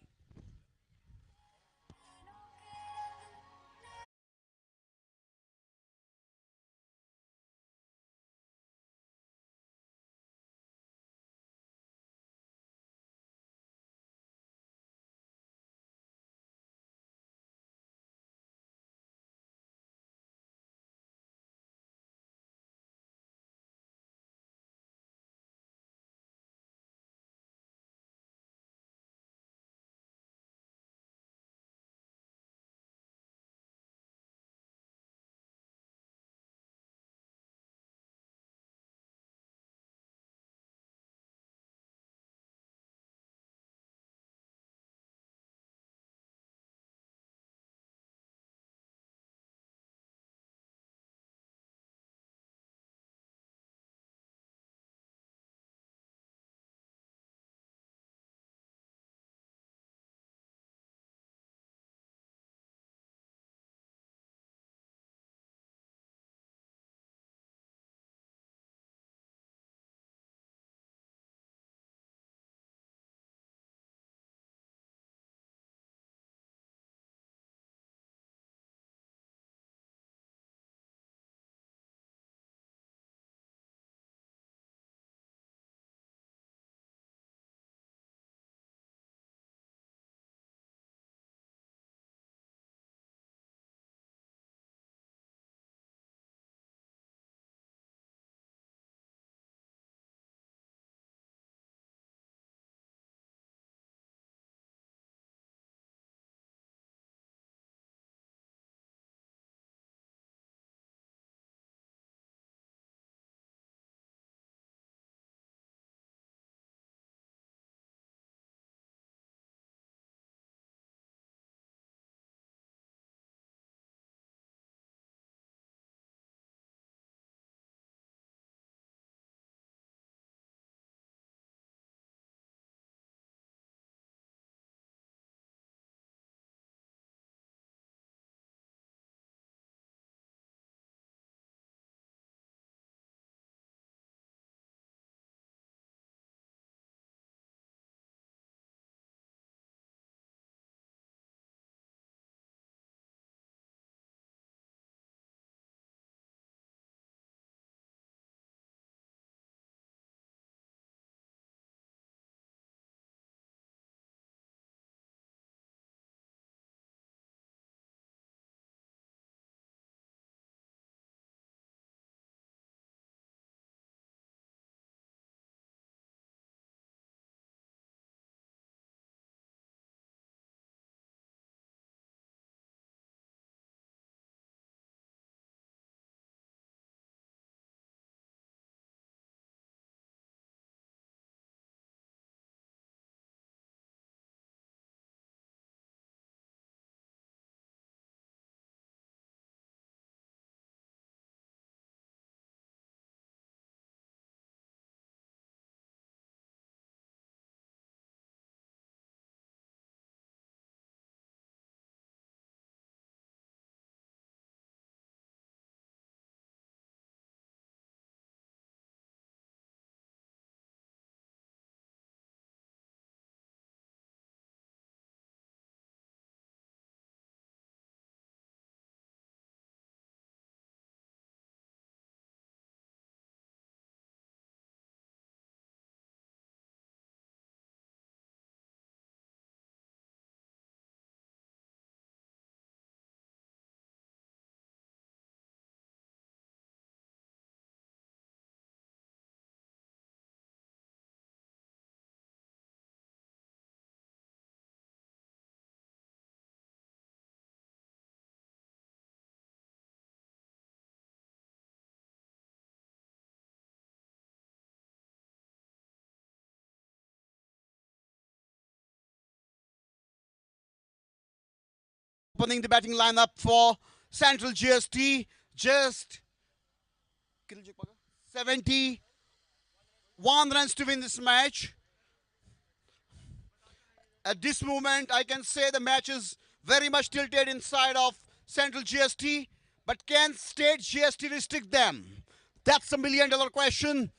opening the batting lineup for Central GST. Just 71 runs to win this match. At this moment, I can say the match is very much tilted inside of Central GST. But can State GST restrict them? That's a million-dollar question.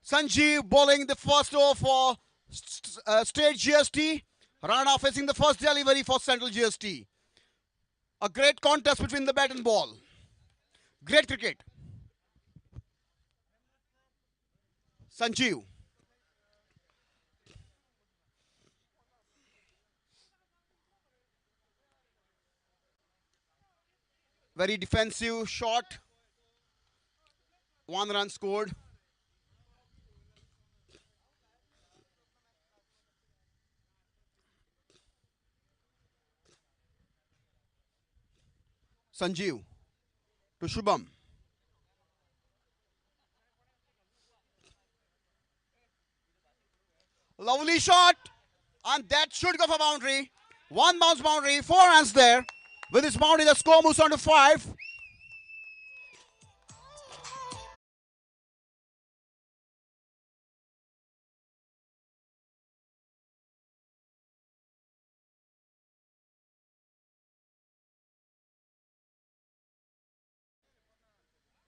Sanjeev bowling the first over for State GST. Rana facing the first delivery for Central GST. A great contest between the bat and ball. Great cricket. Sanjeev. Very defensive shot. 1 run scored. Sanjeev to Shubham. Lovely shot. And that should go for boundary. 1 bounce boundary. 4 runs there. With this boundary, the score moves on to 5.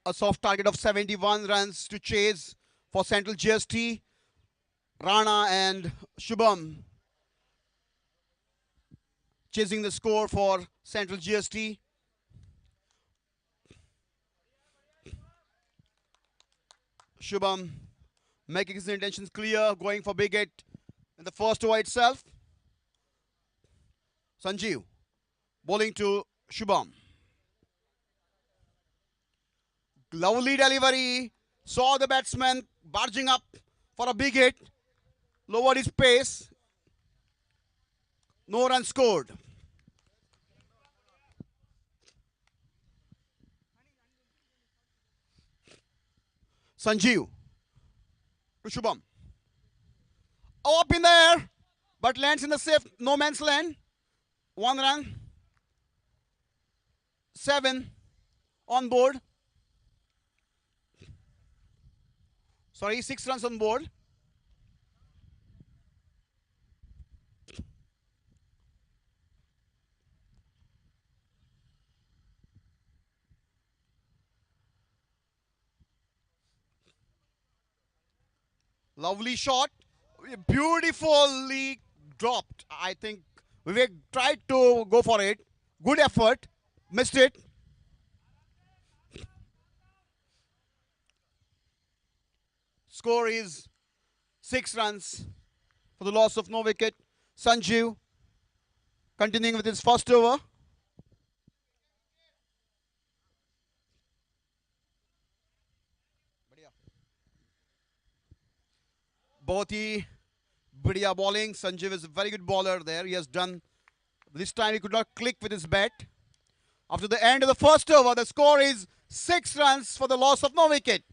A soft target of 71 runs to chase for Central GST. Rana and Shubham chasing the score for Central GST. Shubham making his intentions clear, going for big hit in the first over itself. Sanjeev bowling to Shubham. Lovely delivery. Saw the batsman barging up for a big hit. Lowered his pace. No run scored. Sanjeev to Shubham. Up in the air, but lands in the safe no man's land. 1 run. 7 on board. Sorry, 6 runs on board. Lovely shot. Beautifully dropped. I think Vivek tried to go for it. Good effort. Missed it. Score is 6 runs for the loss of no wicket. Sanjeev continuing with his first over. Both Badiya bowling. Sanjeev is a very good bowler there. He has done, this time he could not click with his bat. After the end of the first over, the score is 6 runs for the loss of no wicket.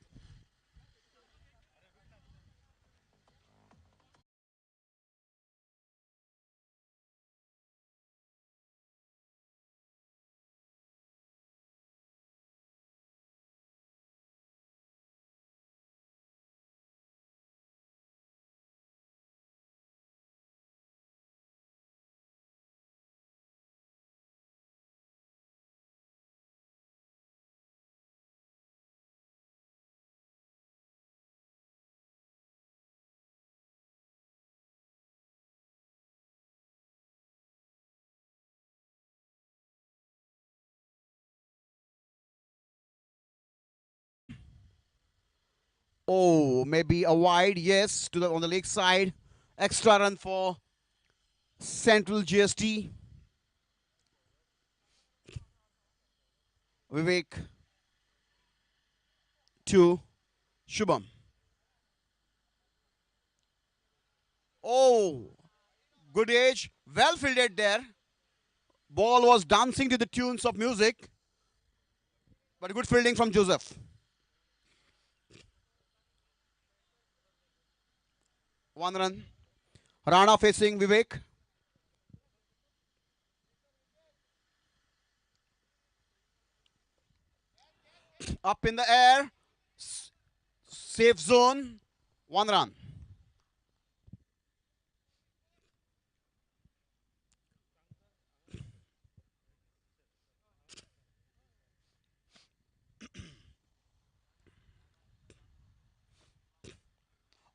Oh, maybe a wide, yes, to the on the leg side. Extra run for Central GST. Vivek to Shubham. Oh, good age, well fielded there. Ball was dancing to the tunes of music, but good fielding from Joseph. 1 run. Rana facing Vivek. Up in the air. Safe zone. 1 run.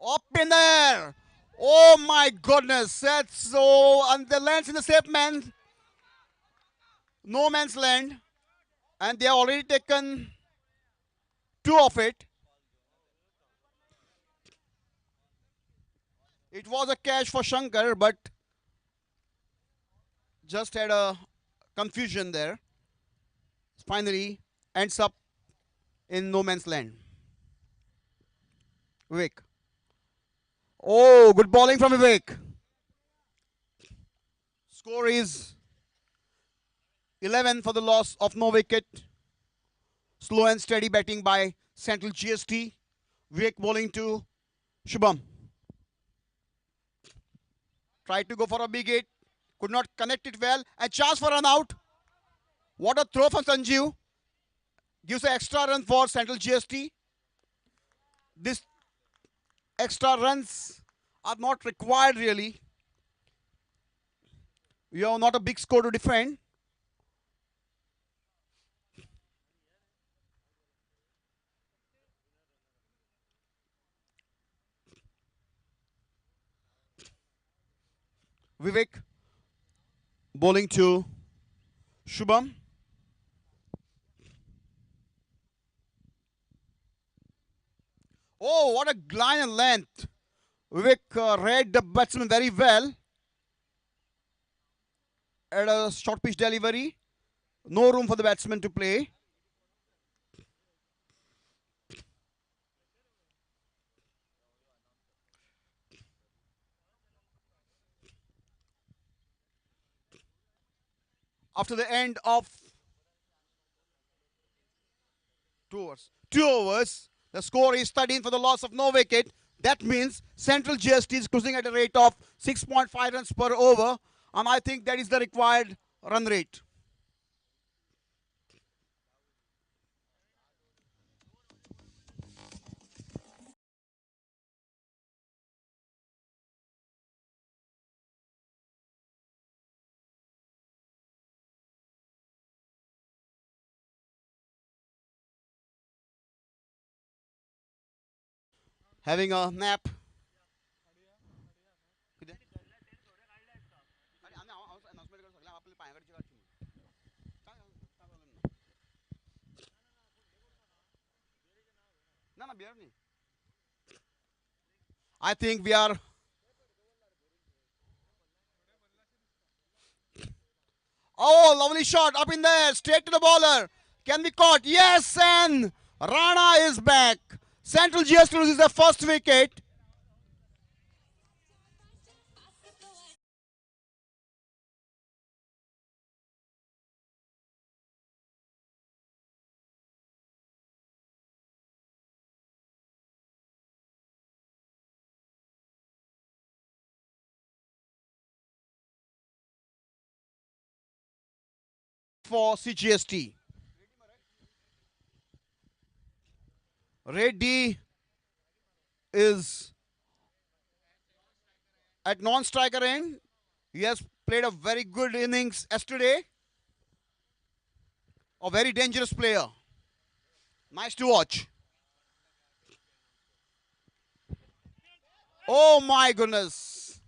Up in the air. Oh my goodness. That's so. And the lands in the safe man. No man's land. And they have already taken 2 of it. It was a catch for Shankar, but just had a confusion there. Finally ends up in no man's land. Vivek. Oh, good bowling from Vivek. Score is 11 for the loss of no wicket. Slow and steady batting by Central GST. Vivek bowling to Shubham. Tried to go for a big hit. Could not connect it well. And chance for run out. What a throw from Sanjeev. Gives an extra run for Central GST. This extra runs are not required really. We have not a big score to defend. Vivek bowling to Shubham. Oh, what a line and length. Vivek read the batsman very well. At a short pitch delivery. No room for the batsman to play. After the end of 2 overs, the score is 13 for the loss of no wicket. That means Central GST is cruising at a rate of 6.5 runs per over, and I think that is the required run rate. Having a nap. I think we are. Oh, lovely shot up in there, straight to the bowler. Can be caught. Yes, and Rana is back. Central GST loses their first wicket. For CGST. Reddy is at non-striker end. He has played a very good innings yesterday. A very dangerous player. Nice to watch. Oh my goodness.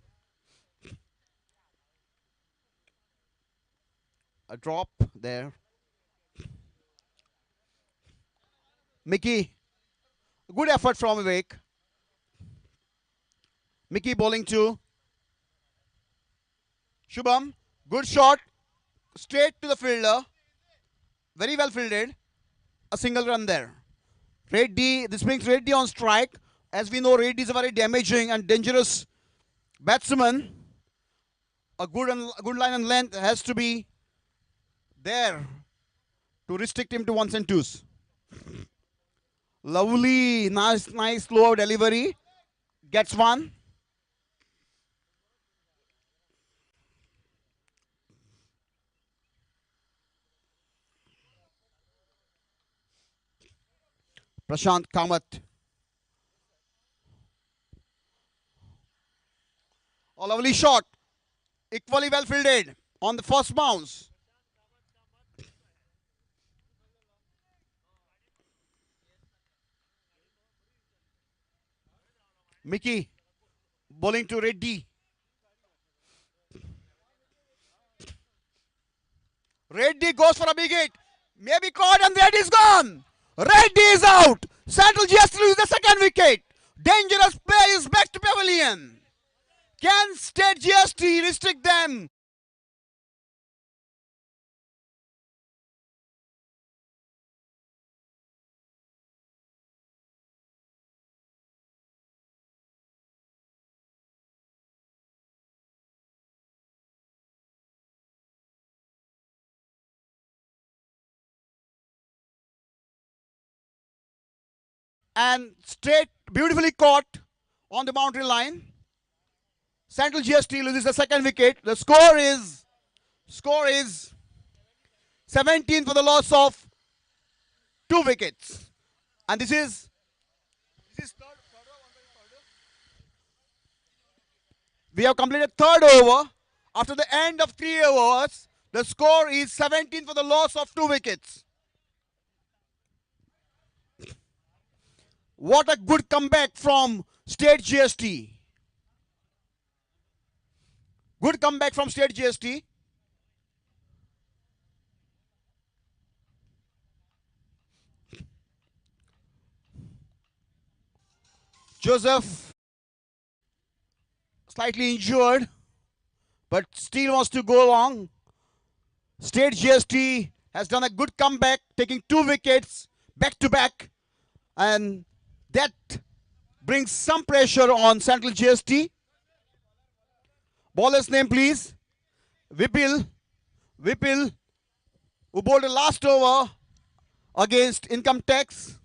A drop there. Mickey. Good effort from Vivek. Mickey bowling to Shubham. Good shot. Straight to the fielder. Very well fielded. A single run there. Reddy, this brings Reddy on strike. As we know, Reddy is a very damaging and dangerous batsman. A good line and length has to be there to restrict him to ones and twos. Lovely, nice slow delivery. Gets one. Prashant Kamath. A lovely shot. Equally well fielded on the first bounce. Mickey bowling to Reddy. Reddy goes for a big hit. Maybe caught and Reddy is gone. Reddy is out. Central GST loses the second wicket. Dangerous play is back to pavilion. Can State GST restrict them? And straight, beautifully caught on the boundary line. Central GST loses the second wicket. The score is 17 for the loss of 2 wickets. And this is we have completed third over. After the end of 3 overs, the score is 17 for the loss of 2 wickets. What a good comeback from State GST. Good comeback from State GST. Joseph slightly injured, but still wants to go long. State GST has done a good comeback, taking 2 wickets back to back, and that brings some pressure on Central GST. Baller's name, please. Vipil, who bowled the last over against Income Tax.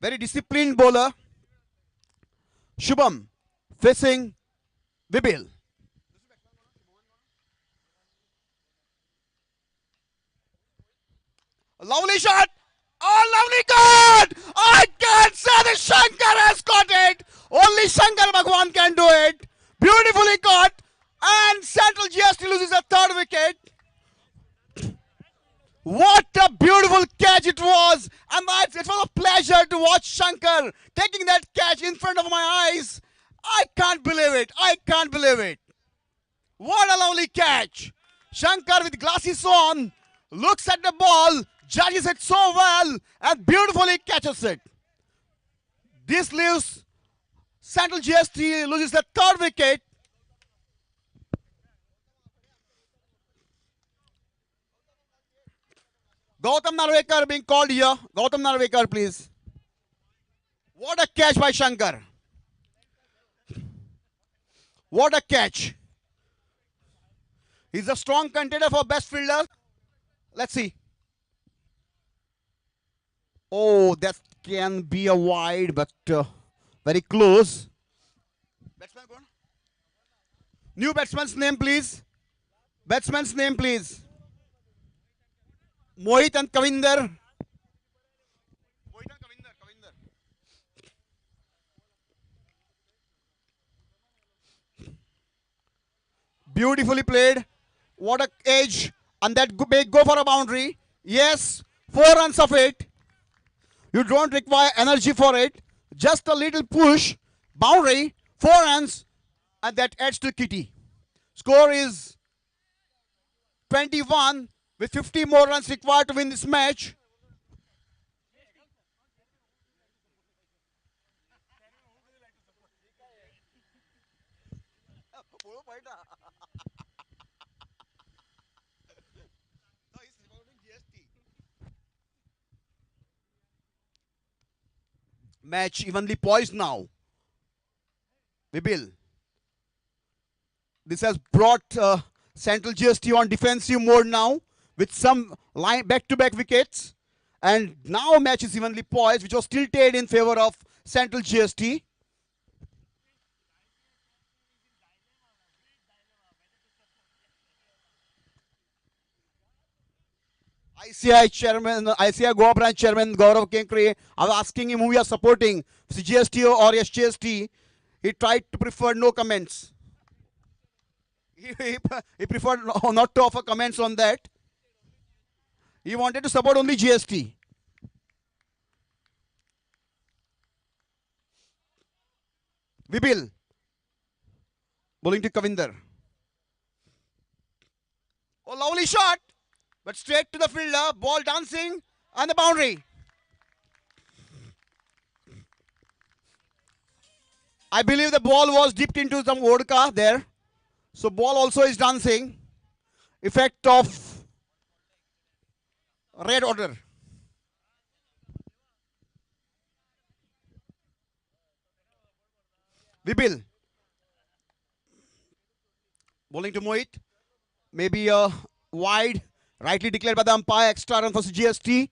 Very disciplined bowler. Shubham facing Vipil. A lovely shot. Oh, lovely cut! I can't say that Shankar has caught it. Only Shankar Bhagwan can do it. Beautifully caught. And Central GST loses a third wicket. What a beautiful catch it was. And it was a pleasure to watch Shankar taking that catch in front of my eyes. I can't believe it. I can't believe it. What a lovely catch. Shankar with glasses on looks at the ball, judges it so well, and beautifully catches it. This leaves Central GST loses the third wicket. Gautam Narvekar being called here. Gautam Narvekar, please. What a catch by Shankar. What a catch. He's a strong contender for best fielder. Let's see. Oh, that can be a wide, but very close. Batsman, go on. New batsman's name, please. Batsman's name, please. Mohit and Kavinder. Beautifully played. What a edge. And that may go for a boundary. Yes, 4 runs of it. You don't require energy for it. Just a little push. Boundary, 4 runs. And that adds to kitty. Score is 21 with 50 more runs required to win this match. Match evenly poised now. Vibil. This has brought Central GST on defensive mode now with some line back-to-back wickets. And now match is evenly poised, which was tilted in favor of Central GST. ICI chairman, ICI Goa branch chairman Gaurav Kenkre, I was asking him who we are supporting, CGST or SGST. He tried to prefer no comments. He preferred not to offer comments on that. He wanted to support only GST. Vibil, bowling to Kavinder. Oh, lovely shot, but straight to the fielder, ball dancing on the boundary. I believe the ball was dipped into some vodka there. So ball also is dancing. Effect of red order. Vibil. Bowling to Mohit. Maybe a wide. Rightly declared by the umpire. Extra run for GST.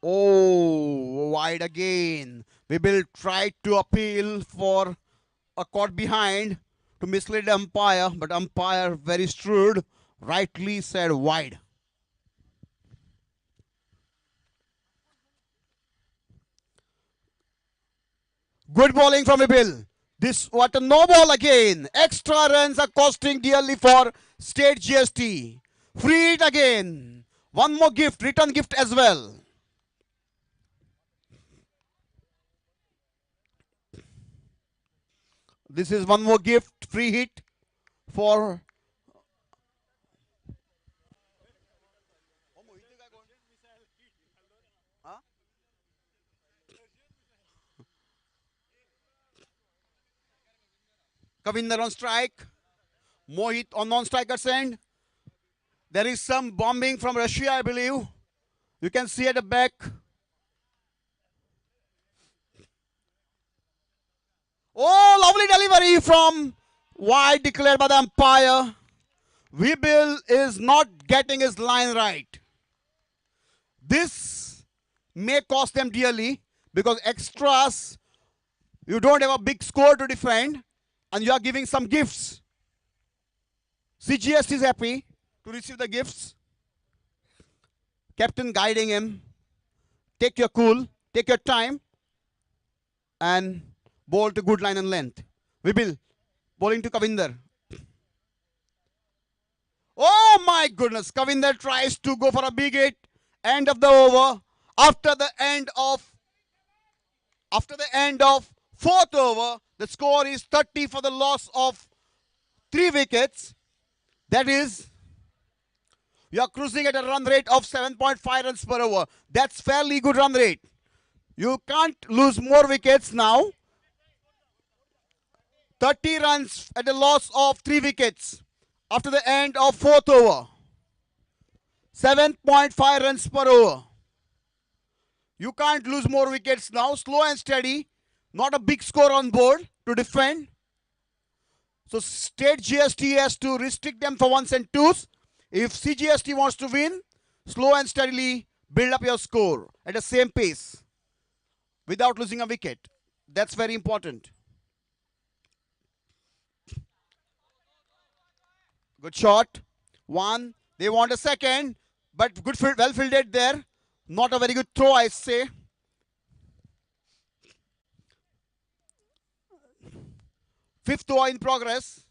Oh, wide again. Vibil tried to appeal for a caught behind to mislead the umpire, but umpire very shrewd rightly said wide. Good bowling from Vibil. This what a no ball again. Extra runs are costing dearly for State GST. Free it again. One more gift, return gift as well. This is one more gift, free hit for Kavinder on strike. Mohit on non-striker's end. There is some bombing from Russia, I believe. You can see at the back. Oh, lovely delivery from wide declared by the umpire. Vibil is not getting his line right. This may cost them dearly because extras, you don't have a big score to defend and you are giving some gifts. CGS is happy to receive the gifts. Captain guiding him. Take your cool, take your time and bowl to good line and length. Vibil bowling to Kavinder. Oh my goodness, Kavinder tries to go for a big hit. End of the over. After the end of fourth over, the score is 30 for the loss of 3 wickets. That is, you are cruising at a run rate of 7.5 runs per over. That's fairly good run rate. You can't lose more wickets now. 30 runs at a loss of 3 wickets after the end of fourth over. 7.5 runs per over. You can't lose more wickets now. Slow and steady. Not a big score on board to defend. So State GST has to restrict them for ones and twos. If CGST wants to win, slow and steadily build up your score at the same pace without losing a wicket. That's very important. Good shot. One. They want a second, but good, well fielded there. Not a very good throw, I say. Fifth over in progress.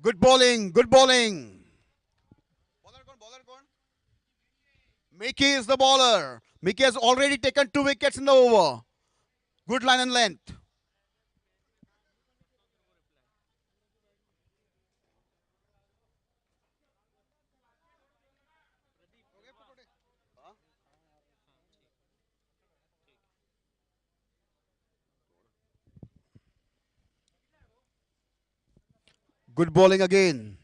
Good bowling, good bowling. Mickey is the bowler. Mickey has already taken 2 wickets in the over. Good line and length. Good bowling again.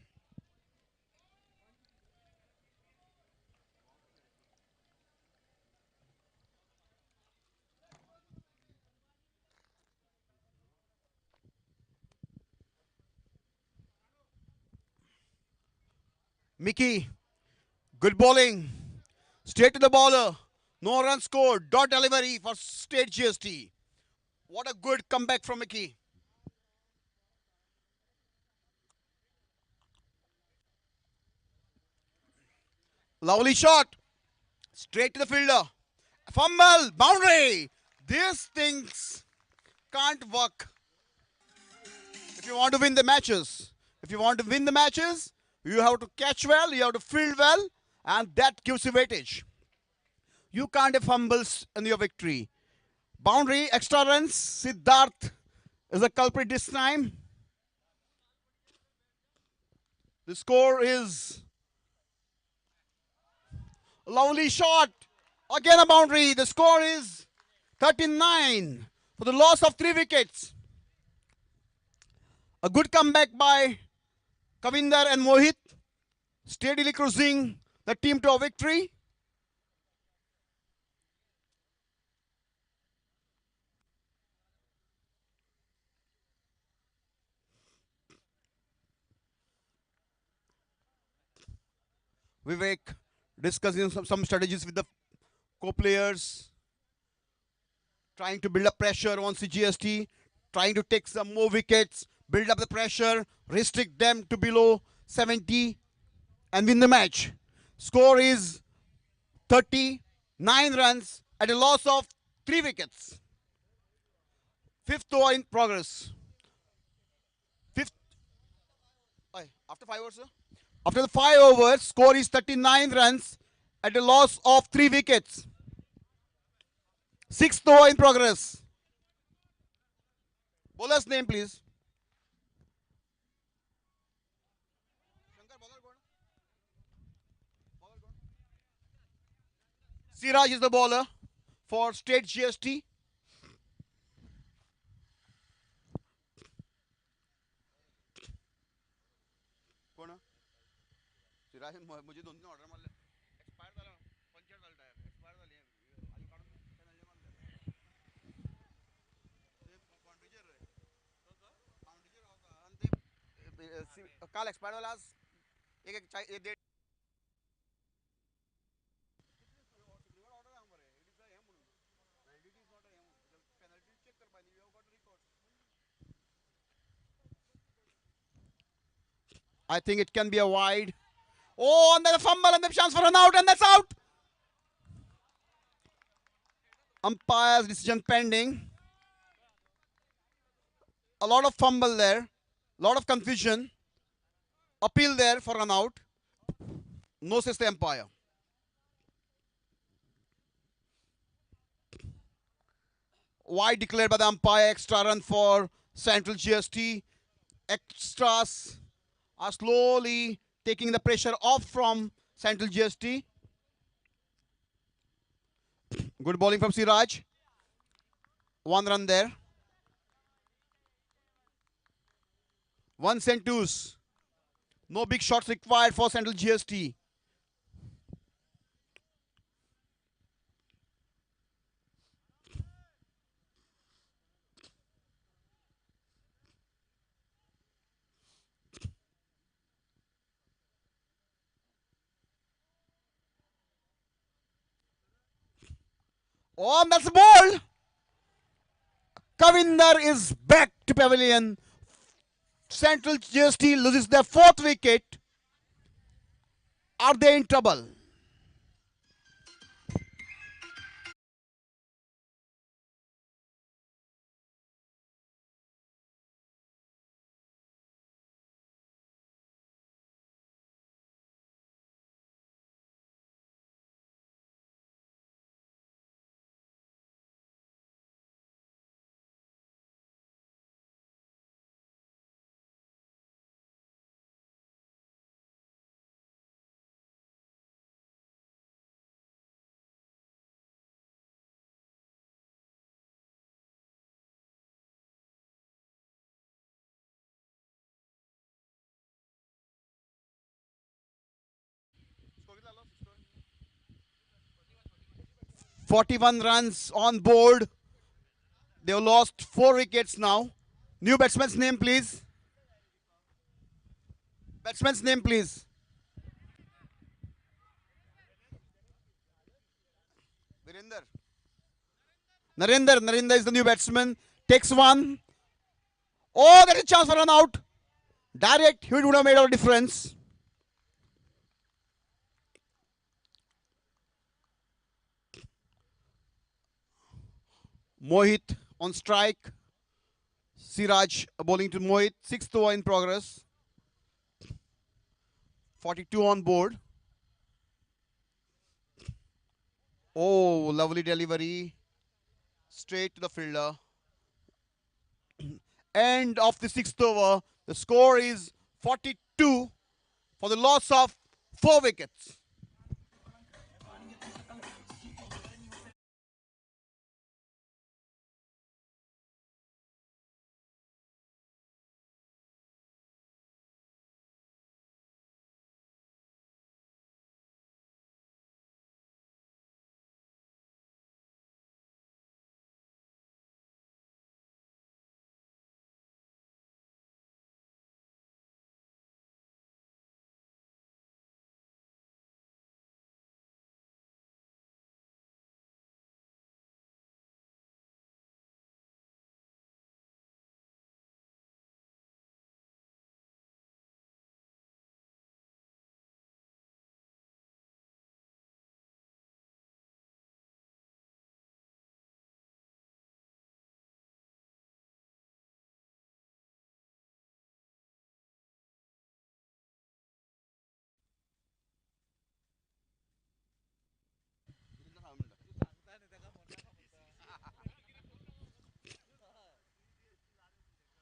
Mickey, good bowling. Straight to the bowler. No run scored. Dot delivery for State GST. What a good comeback from Mickey. Lovely shot. Straight to the fielder. Fumble. Boundary. These things can't work. If you want to win the matches, you have to catch well, you have to field well, and that gives you weightage. You can't have fumbles in your victory. Boundary, extra runs. Siddharth is a culprit this time. The score is lovely shot. Again a boundary. The score is 39 for the loss of 3 wickets. A good comeback by Kavinder and Mohit, steadily cruising the team to a victory. Vivek discussing some strategies with the co-players, trying to build up pressure on CGST, trying to take some more wickets, build up the pressure, restrict them to below 70 and win the match. Score is 39 runs at a loss of 3 wickets. 5th over in progress. After 5 overs, sir? After the 5 overs, score is 39 runs at a loss of 3 wickets. 6th over in progress. Bowler's name, please. Siraj is the bowler for State GST. Siraj मुझे 2 दिन order मार ले expire झाला puncture झाला tyre expire झाली आणि काढून canal मारले ते कॉन्टिजर रे कॉन्टिजर होता आणि ते काल एक्सपायर झाला आज एक date I think it can be a wide. Oh, and then a fumble and the chance for an out, and that's out. Umpire's decision pending. A lot of fumble there, a lot of confusion. Appeal there for an out. No, says the umpire. Wide declared by the umpire. Extra run for Central GST. Extras are slowly taking the pressure off from Central GST. Good bowling from Siraj. 1 run there. 1 centus. No big shots required for Central GST. Oh, and that's a ball. Kavinder is back to pavilion. Central GST loses their 4th wicket. Are they in trouble? .41 runs on board. They've lost 4 wickets now. New batsman's name, please. Batsman's name, please. Narendra is the new batsman. Takes one. Oh, there is a chance for run out. Direct, he would have made a difference. Mohit on strike. Siraj bowling to Mohit. Sixth over in progress. 42 on board. Oh, lovely delivery. Straight to the fielder. End of the sixth over. The score is 42 for the loss of 4 wickets.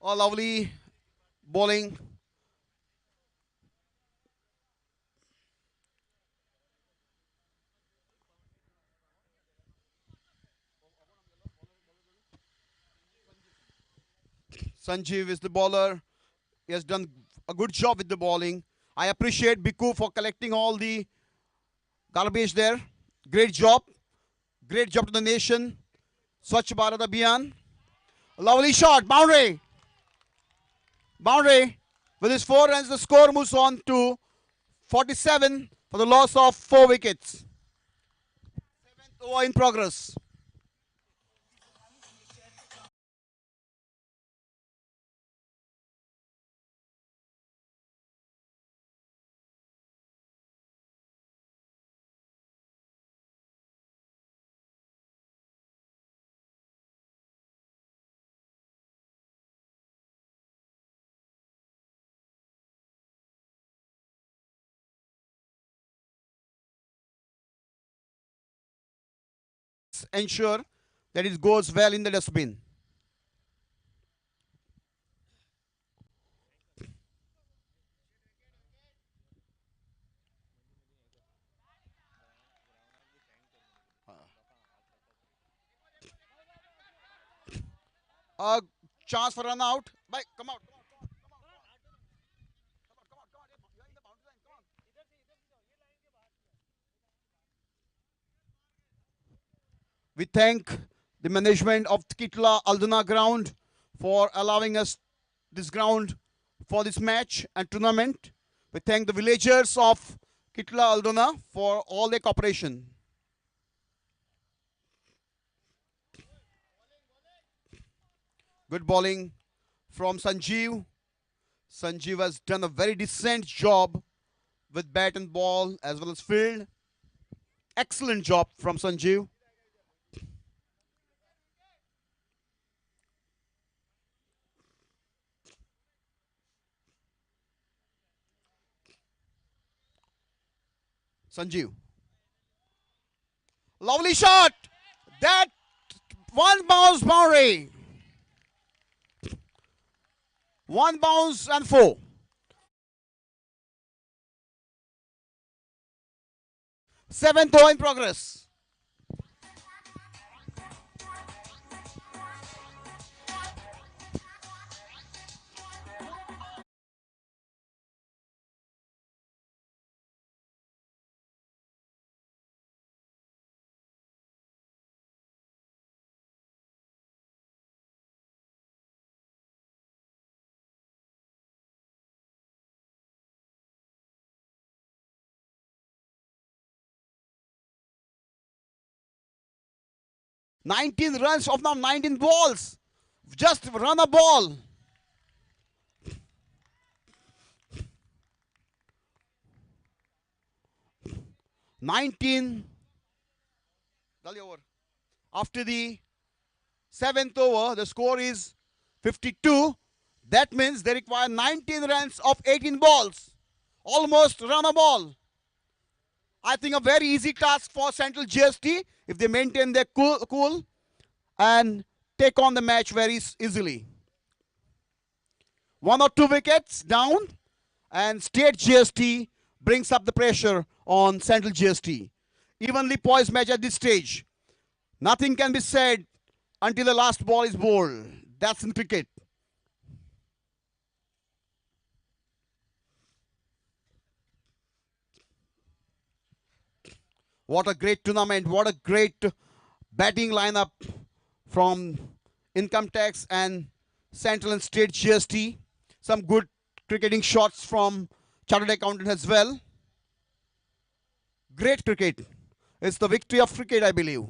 Oh, lovely bowling. Sanjeev is the bowler. He has done a good job with the bowling. I appreciate Biku for collecting all the garbage there. Great job. Great job to the nation. Swachh Bharat Abhiyan. Lovely shot. Boundary. Boundary. With his 4 runs, the score moves on to 47 for the loss of 4 wickets. 7th over in progress. Ensure that it goes well in the dustbin. A chance for run out. Bye, come out. We thank the management of Kitla Aldana ground for allowing us this ground for this match and tournament. We thank the villagers of Kitla Aldana for all their cooperation. Good bowling from Sanjeev. Sanjeev has done a very decent job with bat and ball as well as field. Excellent job from Sanjeev. Sanjeev. Lovely shot. That one bounce boundary. One bounce and 4. 7th over in progress. 19 runs of now 19 balls. Just run a ball. (19) After the 7th over, the score is 52. That means they require 19 runs of 18 balls. Almost run a ball. I think a very easy task for Central GST if they maintain their cool and take on the match very easily. 1 or 2 wickets down, and State GST brings up the pressure on Central GST. Evenly poised match at this stage. Nothing can be said until the last ball is bowled. That's in cricket. What a great tournament. What a great batting lineup from Income Tax and Central and State GST. Some good cricketing shots from Chartered Accountant as well. Great cricket. It's the victory of cricket, I believe.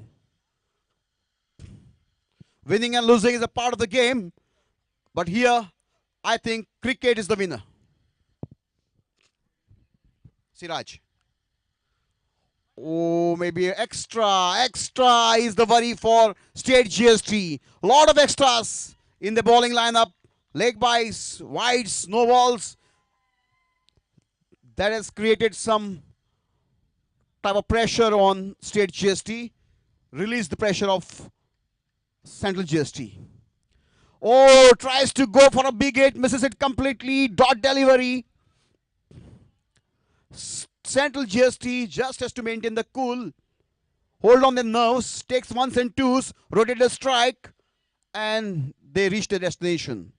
Winning and losing is a part of the game. But here, I think cricket is the winner. Siraj. Oh, maybe extra is the worry for State GST. Lot of extras in the bowling lineup. Leg byes, wides, no balls. That has created some type of pressure on State GST. Release the pressure of Central GST. Oh, tries to go for a big hit, misses it completely. Dot delivery. Central GST just has to maintain the cool, hold on the nerves, takes 1s and 2s, rotate a strike, and they reach their destination.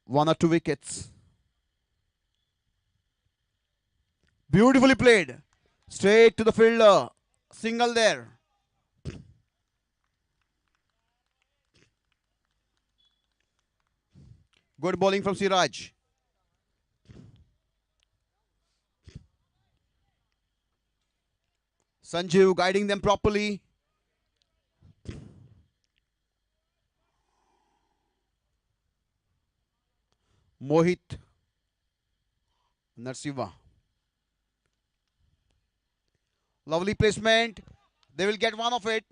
1 or 2 wickets. Beautifully played. Straight to the fielder. Single there. Good bowling from Siraj. Sanjeev guiding them properly. Mohit. Narsiva. Lovely placement. They will get one of it.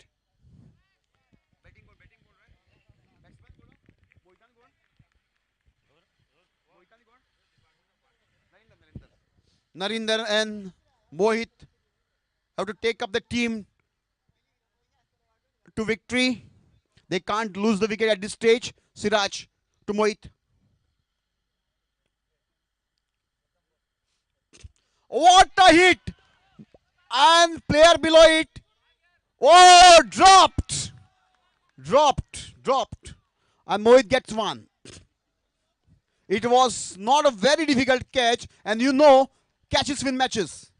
Narinder and Mohit have to take up the team to victory. They can't lose the wicket at this stage. Siraj to Mohit. What a hit! And player below it. Oh, dropped. And Mohit gets one. It was not a very difficult catch, and you know, catches win matches.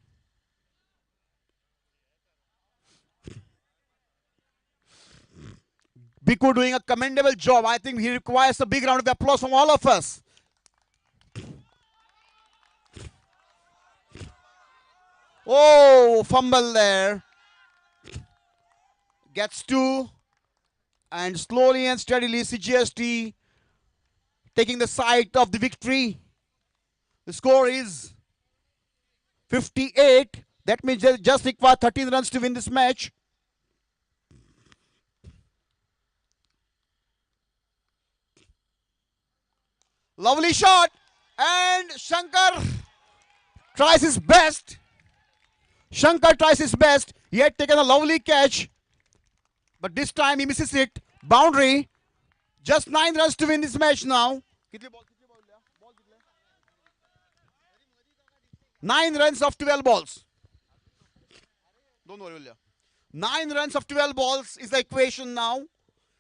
Biku doing a commendable job. I think he requires a big round of applause from all of us. Oh, fumble there. Gets 2. And slowly and steadily CGST taking the side of the victory. The score is 58. That means they just require 13 runs to win this match. Lovely shot. And Shankar tries his best. He had taken a lovely catch. But this time he misses it. Boundary. Just 9 runs to win this match now. 9 runs of 12 balls. Don't worry, Ulya. 9 runs of 12 balls is the equation now.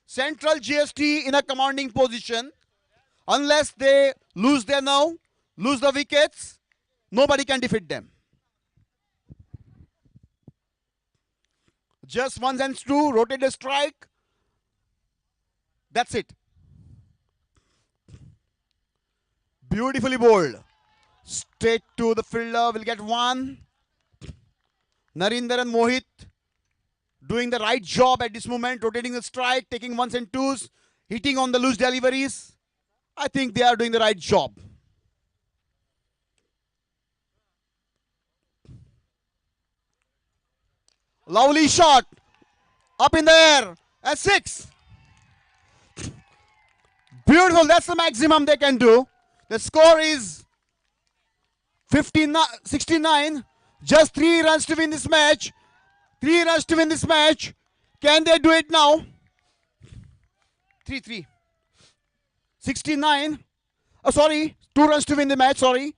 Central GST in a commanding position. Unless they lose their now, lose the wickets, nobody can defeat them. Just 1s and 2, rotate a strike. That's it. Beautifully bowled. Straight to the fielder, will get 1. Narinder and Mohit doing the right job at this moment, rotating the strike, taking ones and twos, hitting on the loose deliveries. I think they are doing the right job. Lovely shot. Up in the air. At 6. Beautiful. That's the maximum they can do. The score is 69. Just 3 runs to win this match. 3 runs to win this match. Can they do it now? 3-3. 69. Oh, sorry. 2 runs to win the match. Sorry.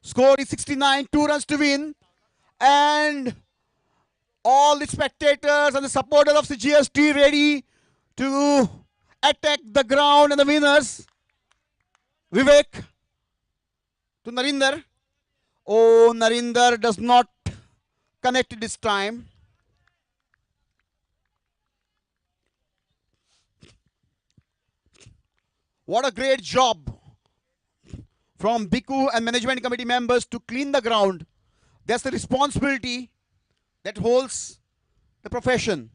Score is 69. 2 runs to win. And all the spectators and the supporters of the GST ready to attack the ground and the winners. Vivek to Narinder. Oh, Narinder does not connect this time. What a great job from Biku and management committee members to clean the ground. That's the responsibility that holds the profession.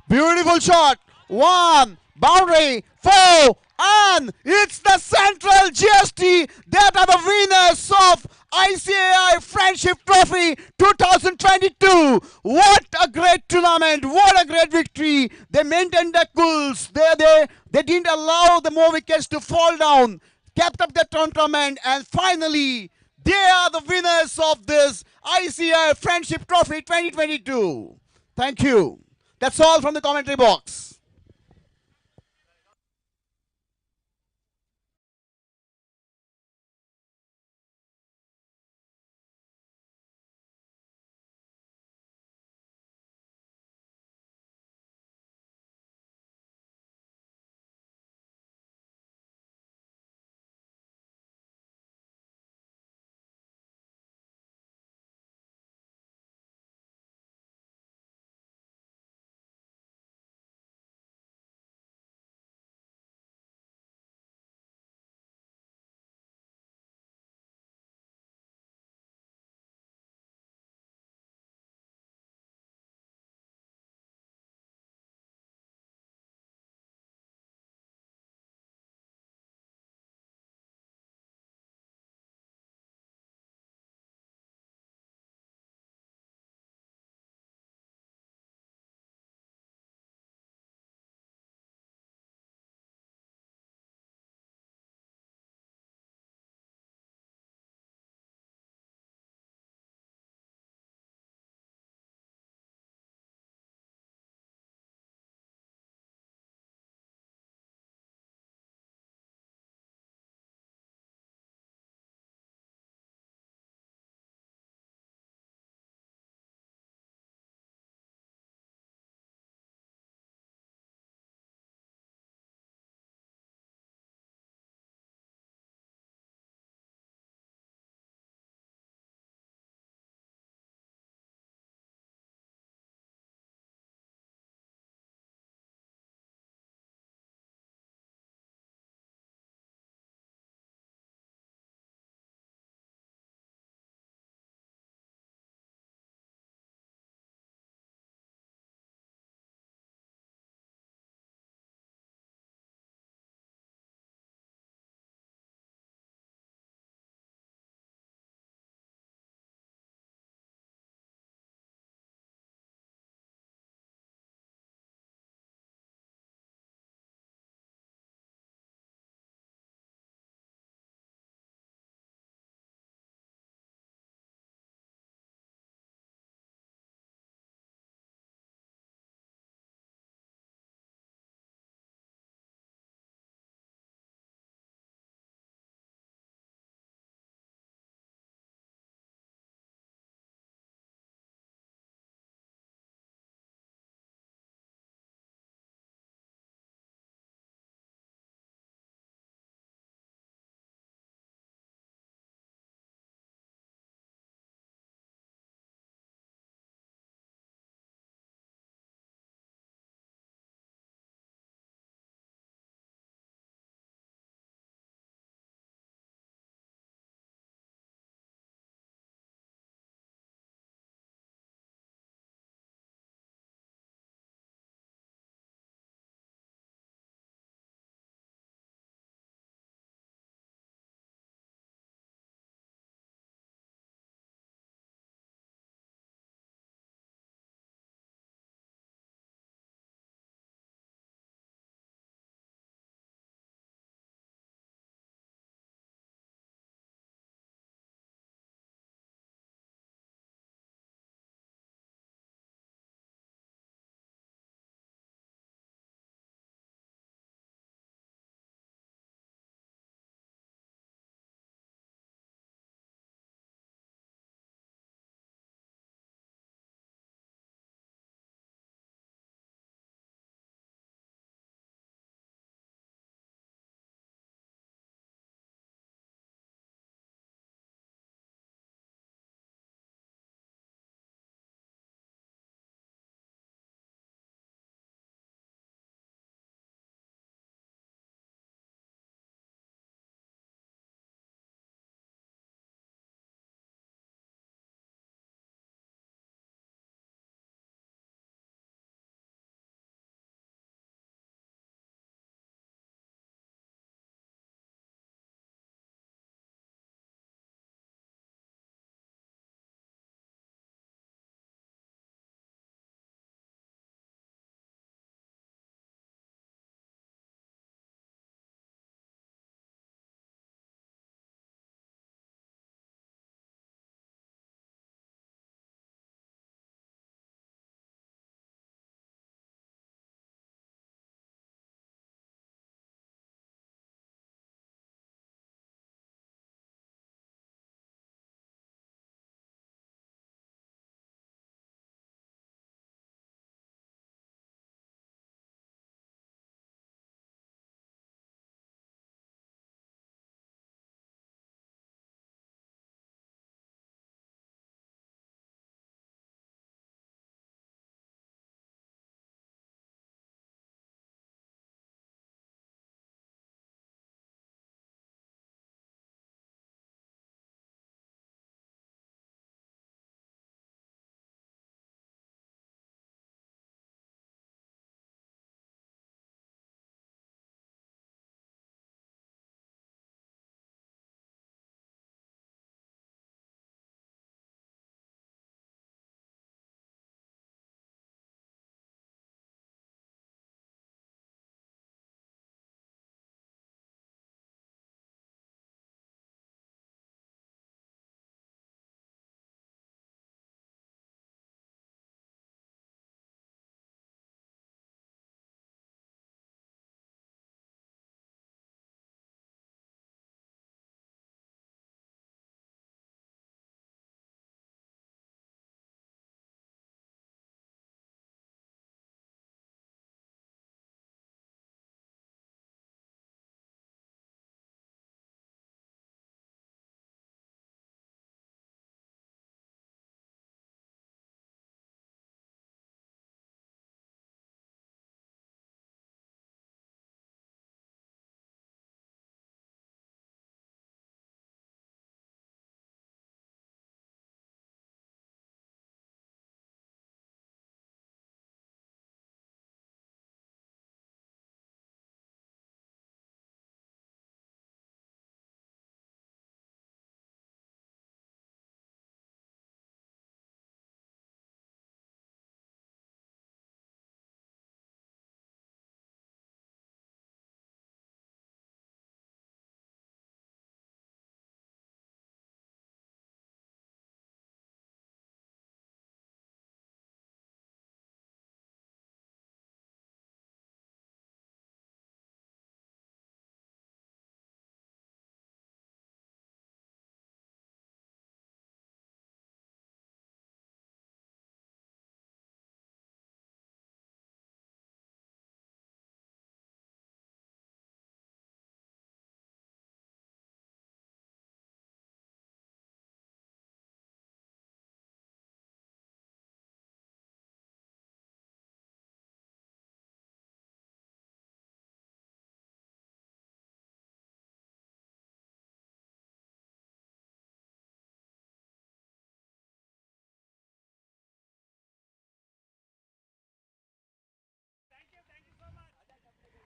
Beautiful shot. 1, boundary, 4, and it's the Central GST that are the winners of ICAI Friendship Trophy 2022. What a great tournament. What a great victory. They maintained their cools. They didn't allow the more wickets to fall down. Kept up the tournament, and finally they are the winners of this ICAI Friendship Trophy 2022. Thank you. That's all from the commentary box.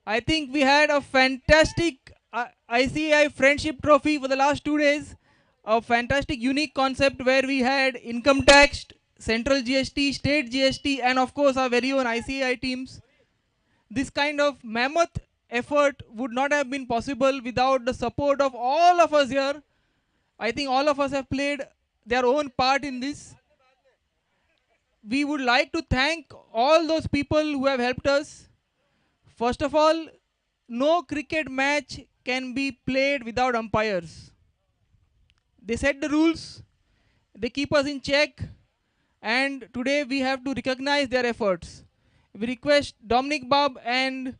I think we had a fantastic ICI Friendship Trophy for the last 2 days. A fantastic, unique concept where we had income tax, central GST, state GST, and of course our very own ICI teams. This kind of mammoth effort would not have been possible without the support of all of us here. I think all of us have played their own part in this. We would like to thank all those people who have helped us. First of all, no cricket match can be played without umpires. They set the rules, they keep us in check, and today we have to recognize their efforts. We request Dominic Bab and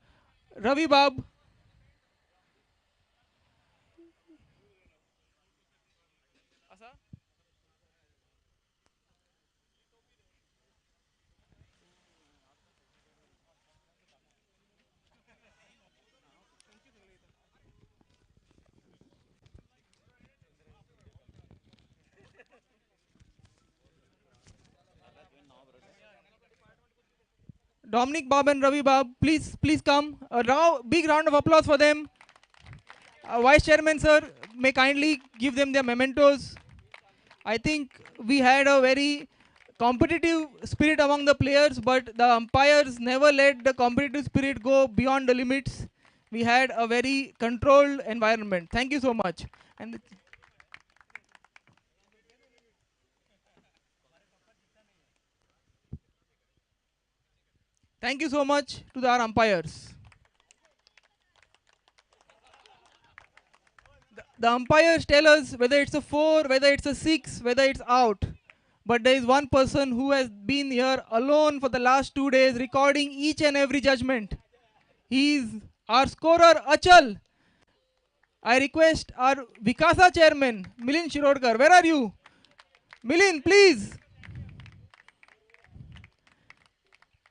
Ravi Bab. Dominic Bab and Ravi Bab, please come. Big round of applause for them. Vice Chairman sir, may kindly give them their mementos. I think we had a very competitive spirit among the players, but the umpires never let the competitive spirit go beyond the limits. We had a very controlled environment. Thank you so much. And thank you so much to our umpires. The umpires tell us whether it's a 4, whether it's a 6, whether it's out. But there is one person who has been here alone for the last 2 days recording each and every judgment. He is our scorer Achal. I request our Vikasa chairman, Milind Shirodkar. Where are you? Milind, please.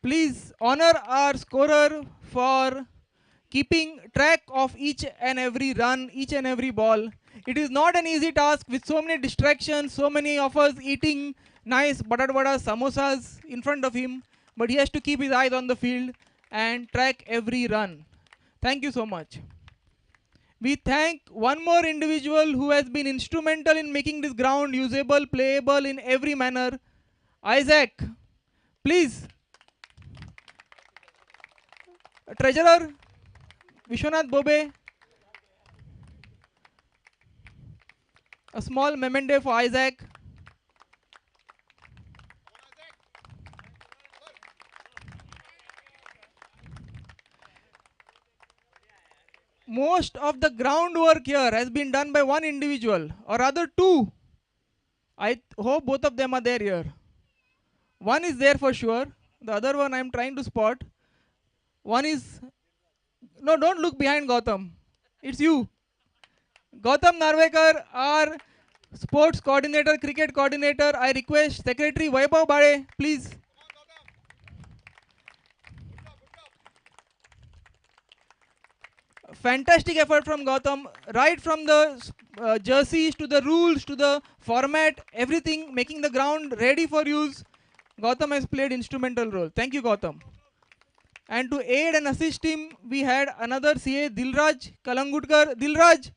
Please honor our scorer for keeping track of each and every run, each and every ball. It is not an easy task with so many distractions, so many of us eating nice bada samosas in front of him, but he has to keep his eyes on the field and track every run. Thank you so much. We thank one more individual who has been instrumental in making this ground usable, playable in every manner. Isaac, please. Treasurer, Vishwanath Bobe. A small memento for Isaac. Most of the groundwork here has been done by one individual, or rather two. I hope both of them are there here. One is there for sure. The other one I am trying to spot. One is... No, don't look behind Gautam. It's you. Gautam Narvekar, our sports coordinator, cricket coordinator. I request Secretary Vaibhav Bade, please. Fantastic effort from Gautam, right from the jerseys to the rules to the format, everything, making the ground ready for use. Gautam has played instrumental role. Thank you, Gautam. And to aid and assist him, we had another CA, Dilraj Kalangutkar. Dilraj,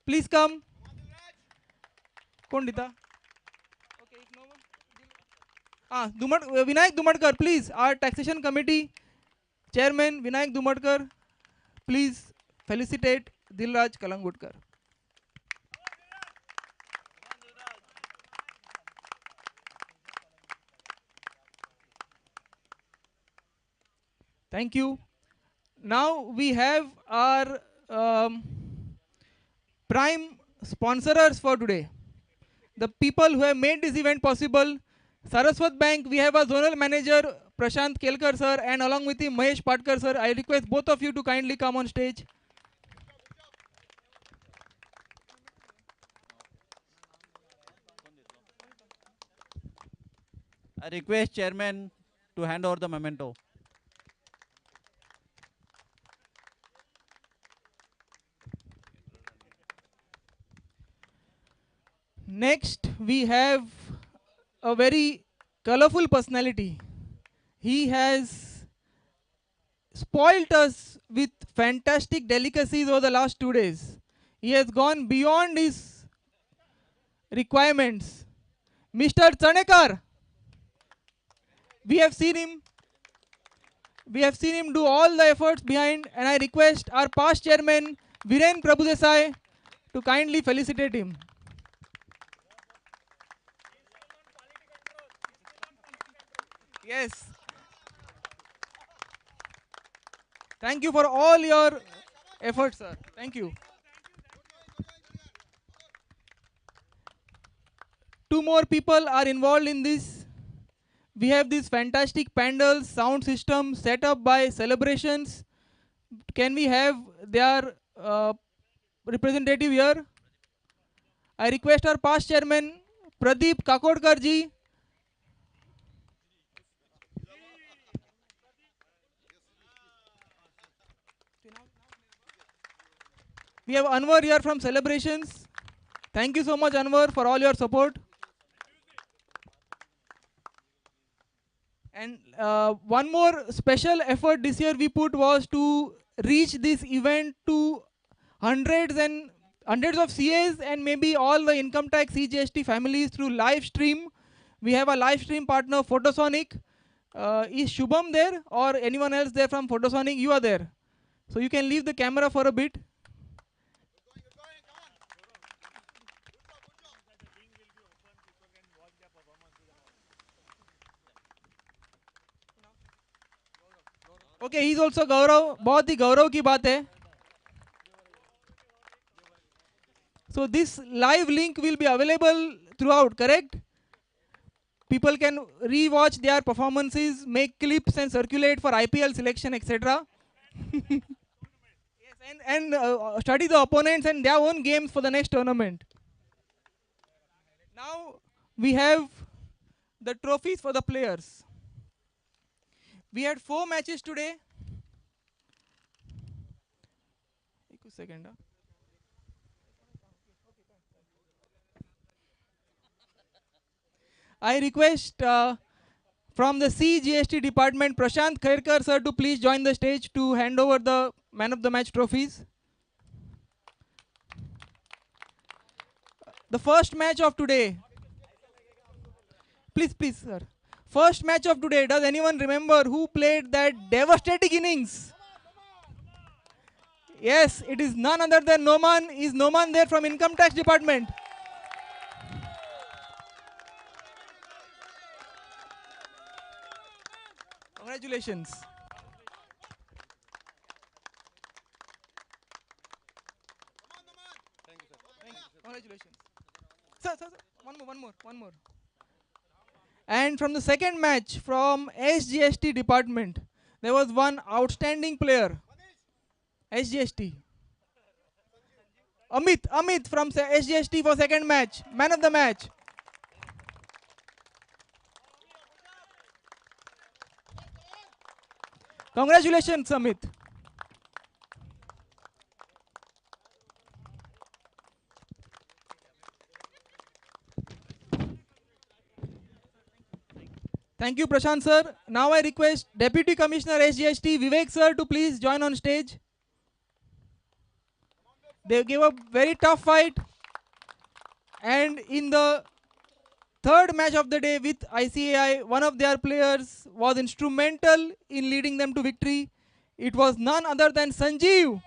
please come. Kondita. Vinayak Dumadkar, please. Our taxation committee chairman, Vinayak Dumadkar. Please felicitate Dilraj Kalangutkar. Thank you. Now we have our prime sponsors for today. The people who have made this event possible. Saraswat Bank, we have our zonal manager Prashant Kelkar sir, and along with him Mahesh Patkar sir. I request both of you to kindly come on stage. I request chairman to hand over the memento. Next, we have a very colorful personality. He has spoilt us with fantastic delicacies over the last 2 days. He has gone beyond his requirements. Mr. Chanekar, we have seen him. We have seen him do all the efforts behind, and I request our past chairman Viren Prabhudesai to kindly felicitate him. Yes. Thank you for all your efforts, sir. Thank you. Two more people are involved in this. We have these fantastic pandals, sound system set up by Celebrations. Can we have their representative here? I request our past chairman Pradeep Kakodkar ji. We have Anwar here from Celebrations. Thank you so much, Anwar, for all your support. And one more special effort this year we put was to reach this event to hundreds of CAs and maybe all the income tax CGST families through live stream. We have a live stream partner, Photosonic. Is Shubham there or anyone else there from Photosonic? You are there. So you can leave the camera for a bit. Okay, he's also Gaurav. बहुत ही गौरव की बात है. So this live link will be available throughout, correct? People can re-watch their performances, make clips and circulate for IPL selection, etc. Yes, and study the opponents and their own games for the next tournament. Now we have the trophies for the players. We had 4 matches today. एक second. I request from the CGST department, Prashant Khairkar sir, to please join the stage to hand over the man of the match trophies. The first match of today. Please, sir. First match of today. Does anyone remember who played that devastating innings? Yes, it is none other than Noman. Is Noman there from Income Tax Department? Congratulations. Congratulations. Sir, one more. And from the second match from SGST department, there was one outstanding player. SGST. Amit from SGST for second match, man of the match. Congratulations, Amit. Thank you, Prashant sir. Now I request Deputy Commissioner SGST Vivek sir to please join on stage. They gave a very tough fight, and in the third match of the day with ICAI, one of their players was instrumental in leading them to victory. It was none other than Sanjeev.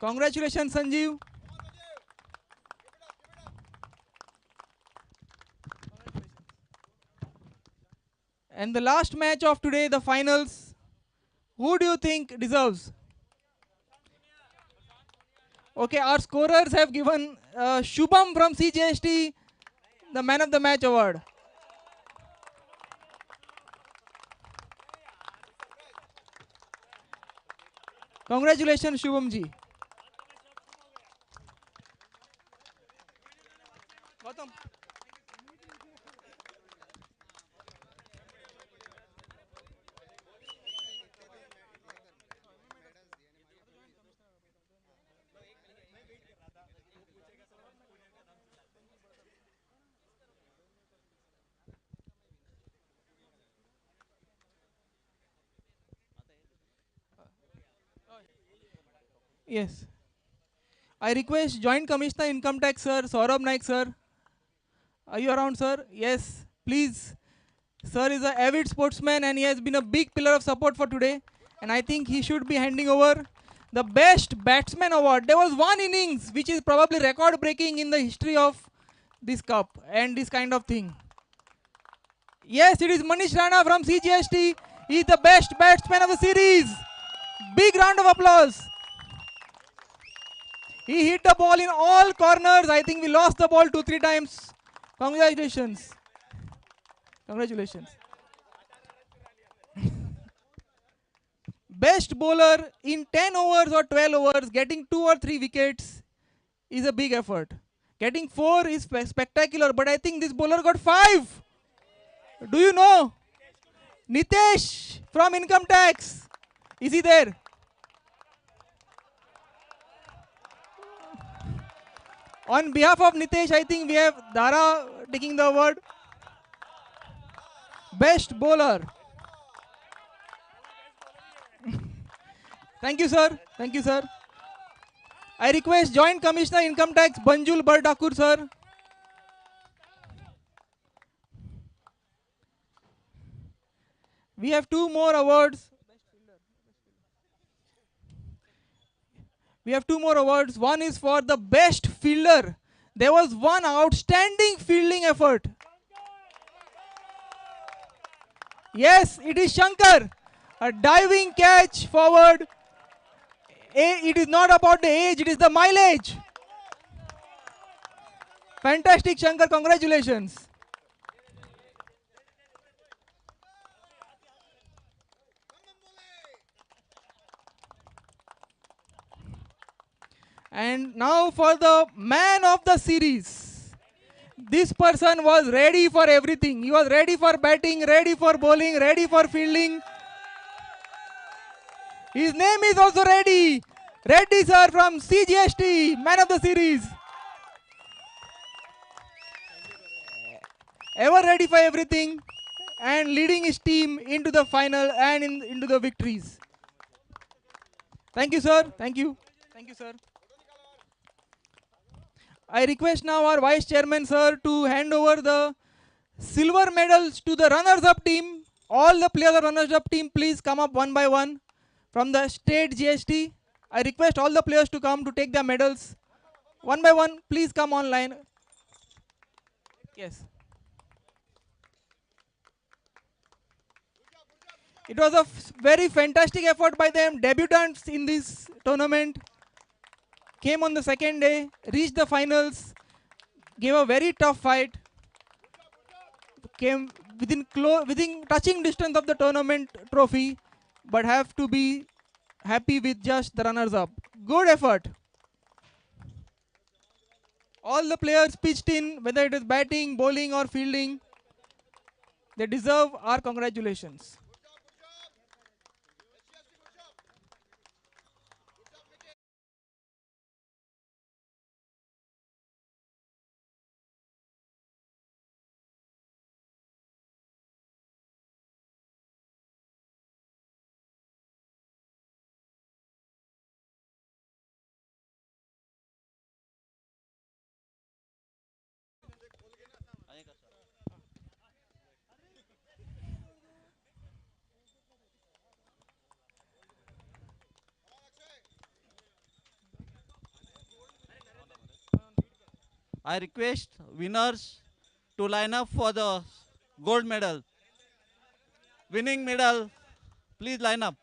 Congratulations, Sanjeev. And the last match of today, the finals. Who do you think deserves? Okay, our scorers have given Shubham from CGST the man of the match award. Congratulations, Shubham ji. Gautam. Yes. I request Joint Commissioner Income Tax sir, Saurabh Naik sir. Are you around sir? Yes. Please. Sir is an avid sportsman and he has been a big pillar of support for today. And I think he should be handing over the best batsman award. There was one innings which is probably record breaking in the history of this cup and this kind of thing. Yes, it is Manish Rana from CGST. He is the best batsman of the series. Big round of applause. He hit the ball in all corners. I think we lost the ball 2-3 times. Congratulations. Congratulations. Best bowler in 10 overs or 12 overs, getting 2 or 3 wickets is a big effort. Getting 4 is spectacular, but I think this bowler got 5. Do you know? Nitesh from Income Tax. Is he there? On behalf of Nitesh, I think we have Dara taking the award. Best bowler. Thank you, sir. Thank you, sir. I request Joint Commissioner Income Tax Banjul Bardakur, sir. We have 2 more awards. We have 2 more awards. One is for the best fielder. There was one outstanding fielding effort. Yes, it is Shankar. A diving catch forward. It is not about the age, it is the mileage. Fantastic, Shankar. Congratulations. And now for the man of the series. This person was ready for everything. He was ready for batting, ready for bowling, ready for fielding. His name is also ready. Reddy sir from CGST, man of the series. Ever ready for everything and leading his team into the final and into the victories. Thank you, sir. Thank you. Thank you, sir. I request now our Vice Chairman, sir, to hand over the silver medals to the runners-up team. All the players of runners-up team, please come up one by one from the state GST. I request all the players to come to take their medals. One by one, please come online. Yes. It was a very fantastic effort by them. Debutants in this tournament came on the second day, reached the finals, gave a very tough fight, came within touching distance of the tournament trophy, but have to be happy with just the runners-up. Good effort. All the players pitched in, whether it is batting, bowling or fielding. They deserve our congratulations. I request winners to line up for the gold medal. Winning medal, please line up.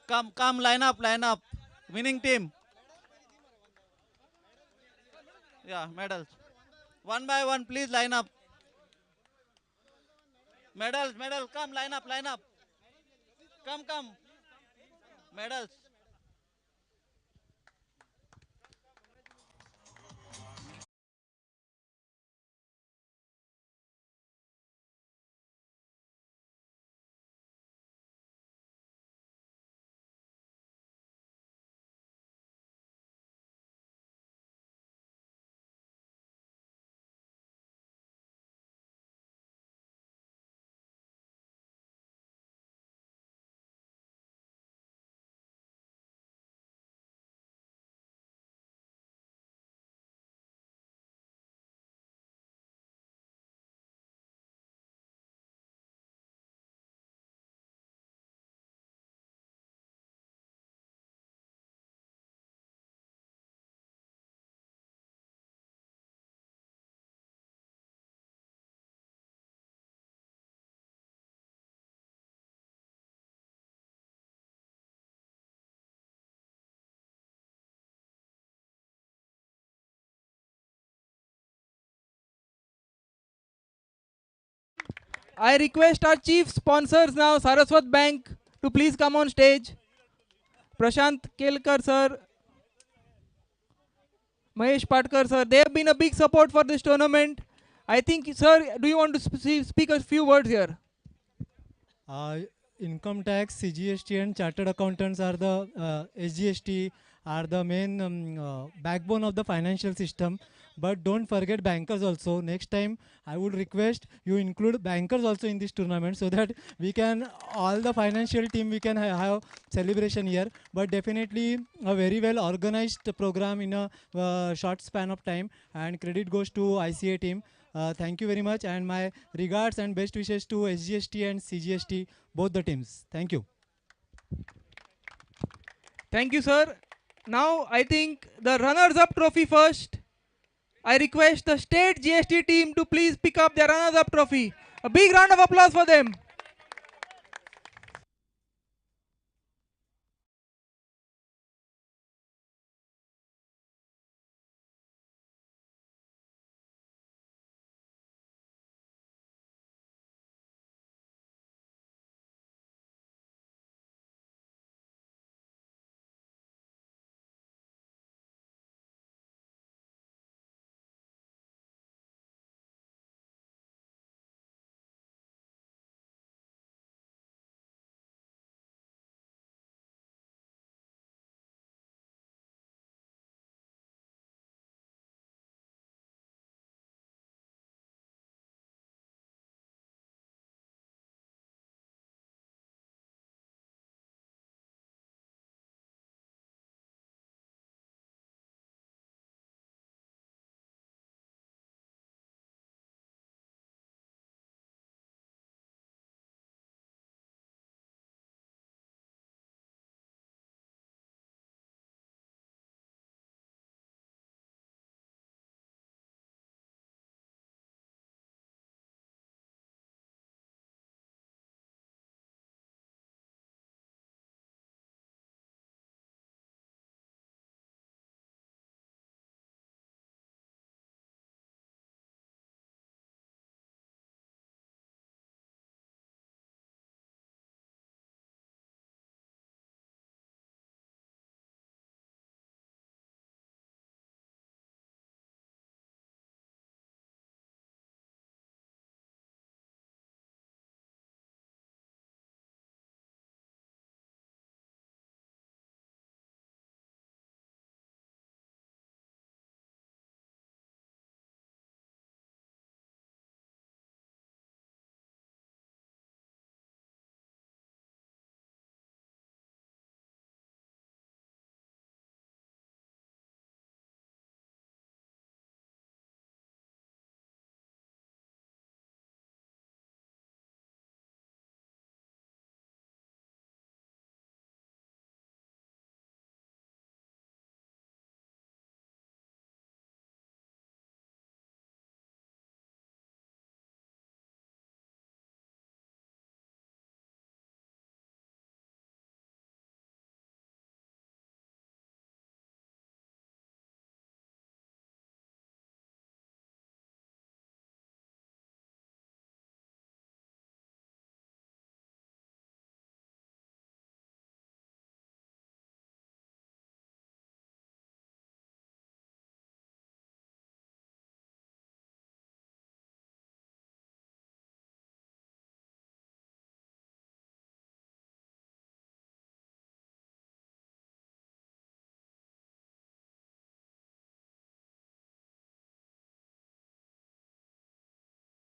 Come, line up, line up. Winning team. Yeah, medals. One by one, please line up. Medals, come, line up, line up. Come. Medals. I request our chief sponsors now, Saraswat Bank, to please come on stage. Prashant Kelkar sir, Mahesh Patkar sir, they have been a big support for this tournament. I think, sir, do you want to speak a few words here? Income tax, CGST and chartered accountants are the SGST are the main backbone of the financial system. But don't forget bankers also. Next time I would request you include bankers also in this tournament so that we can, all the financial team, we can have celebration here. But definitely a very well organized program in a short span of time, and credit goes to ICA team. Thank you very much, and my regards and best wishes to SGST and CGST, both the teams. Thank you. Thank you, sir. Now I think the runners-up trophy first. I request the state GST team to please pick up their runners-up trophy. A big round of applause for them.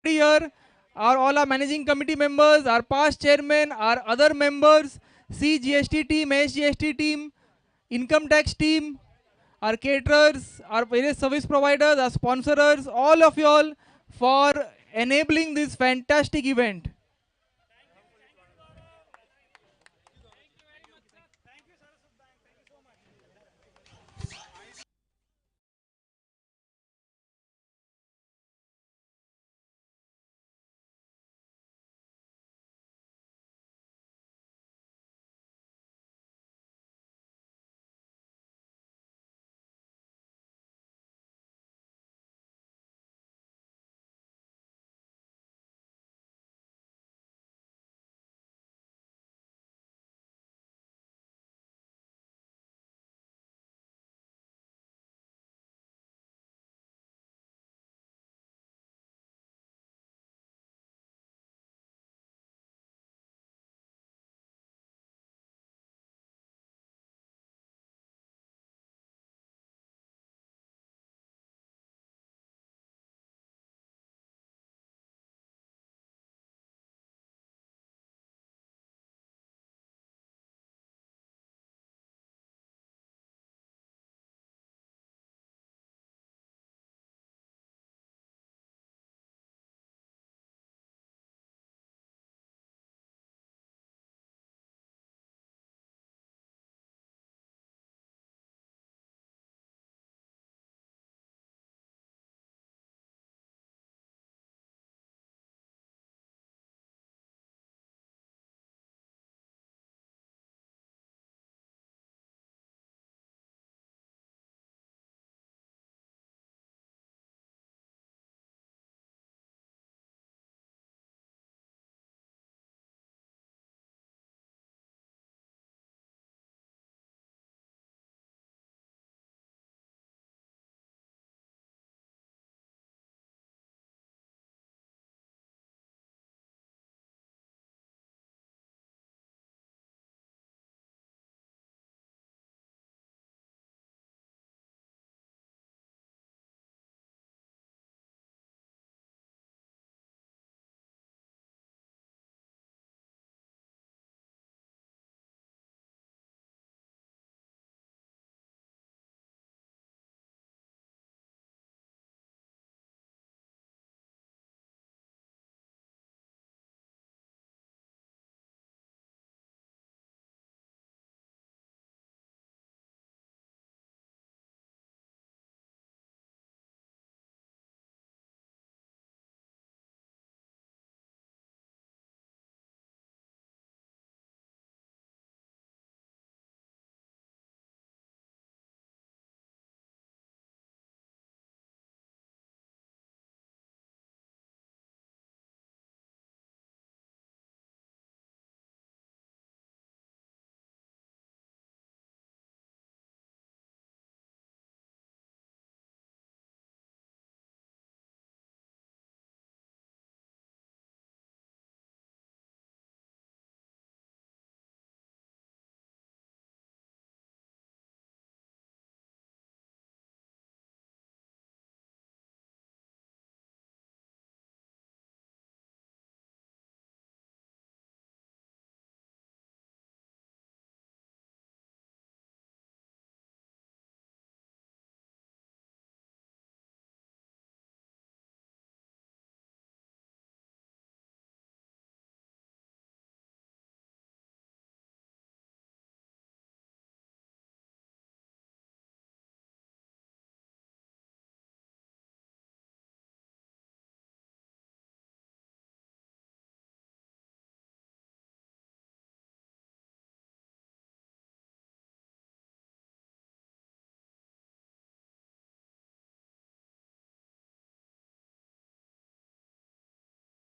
Here are all our managing committee members, our past chairmen, our other members, CGST team, SGST team, income tax team, our caterers, our various service providers, our sponsors, all of you all for enabling this fantastic event.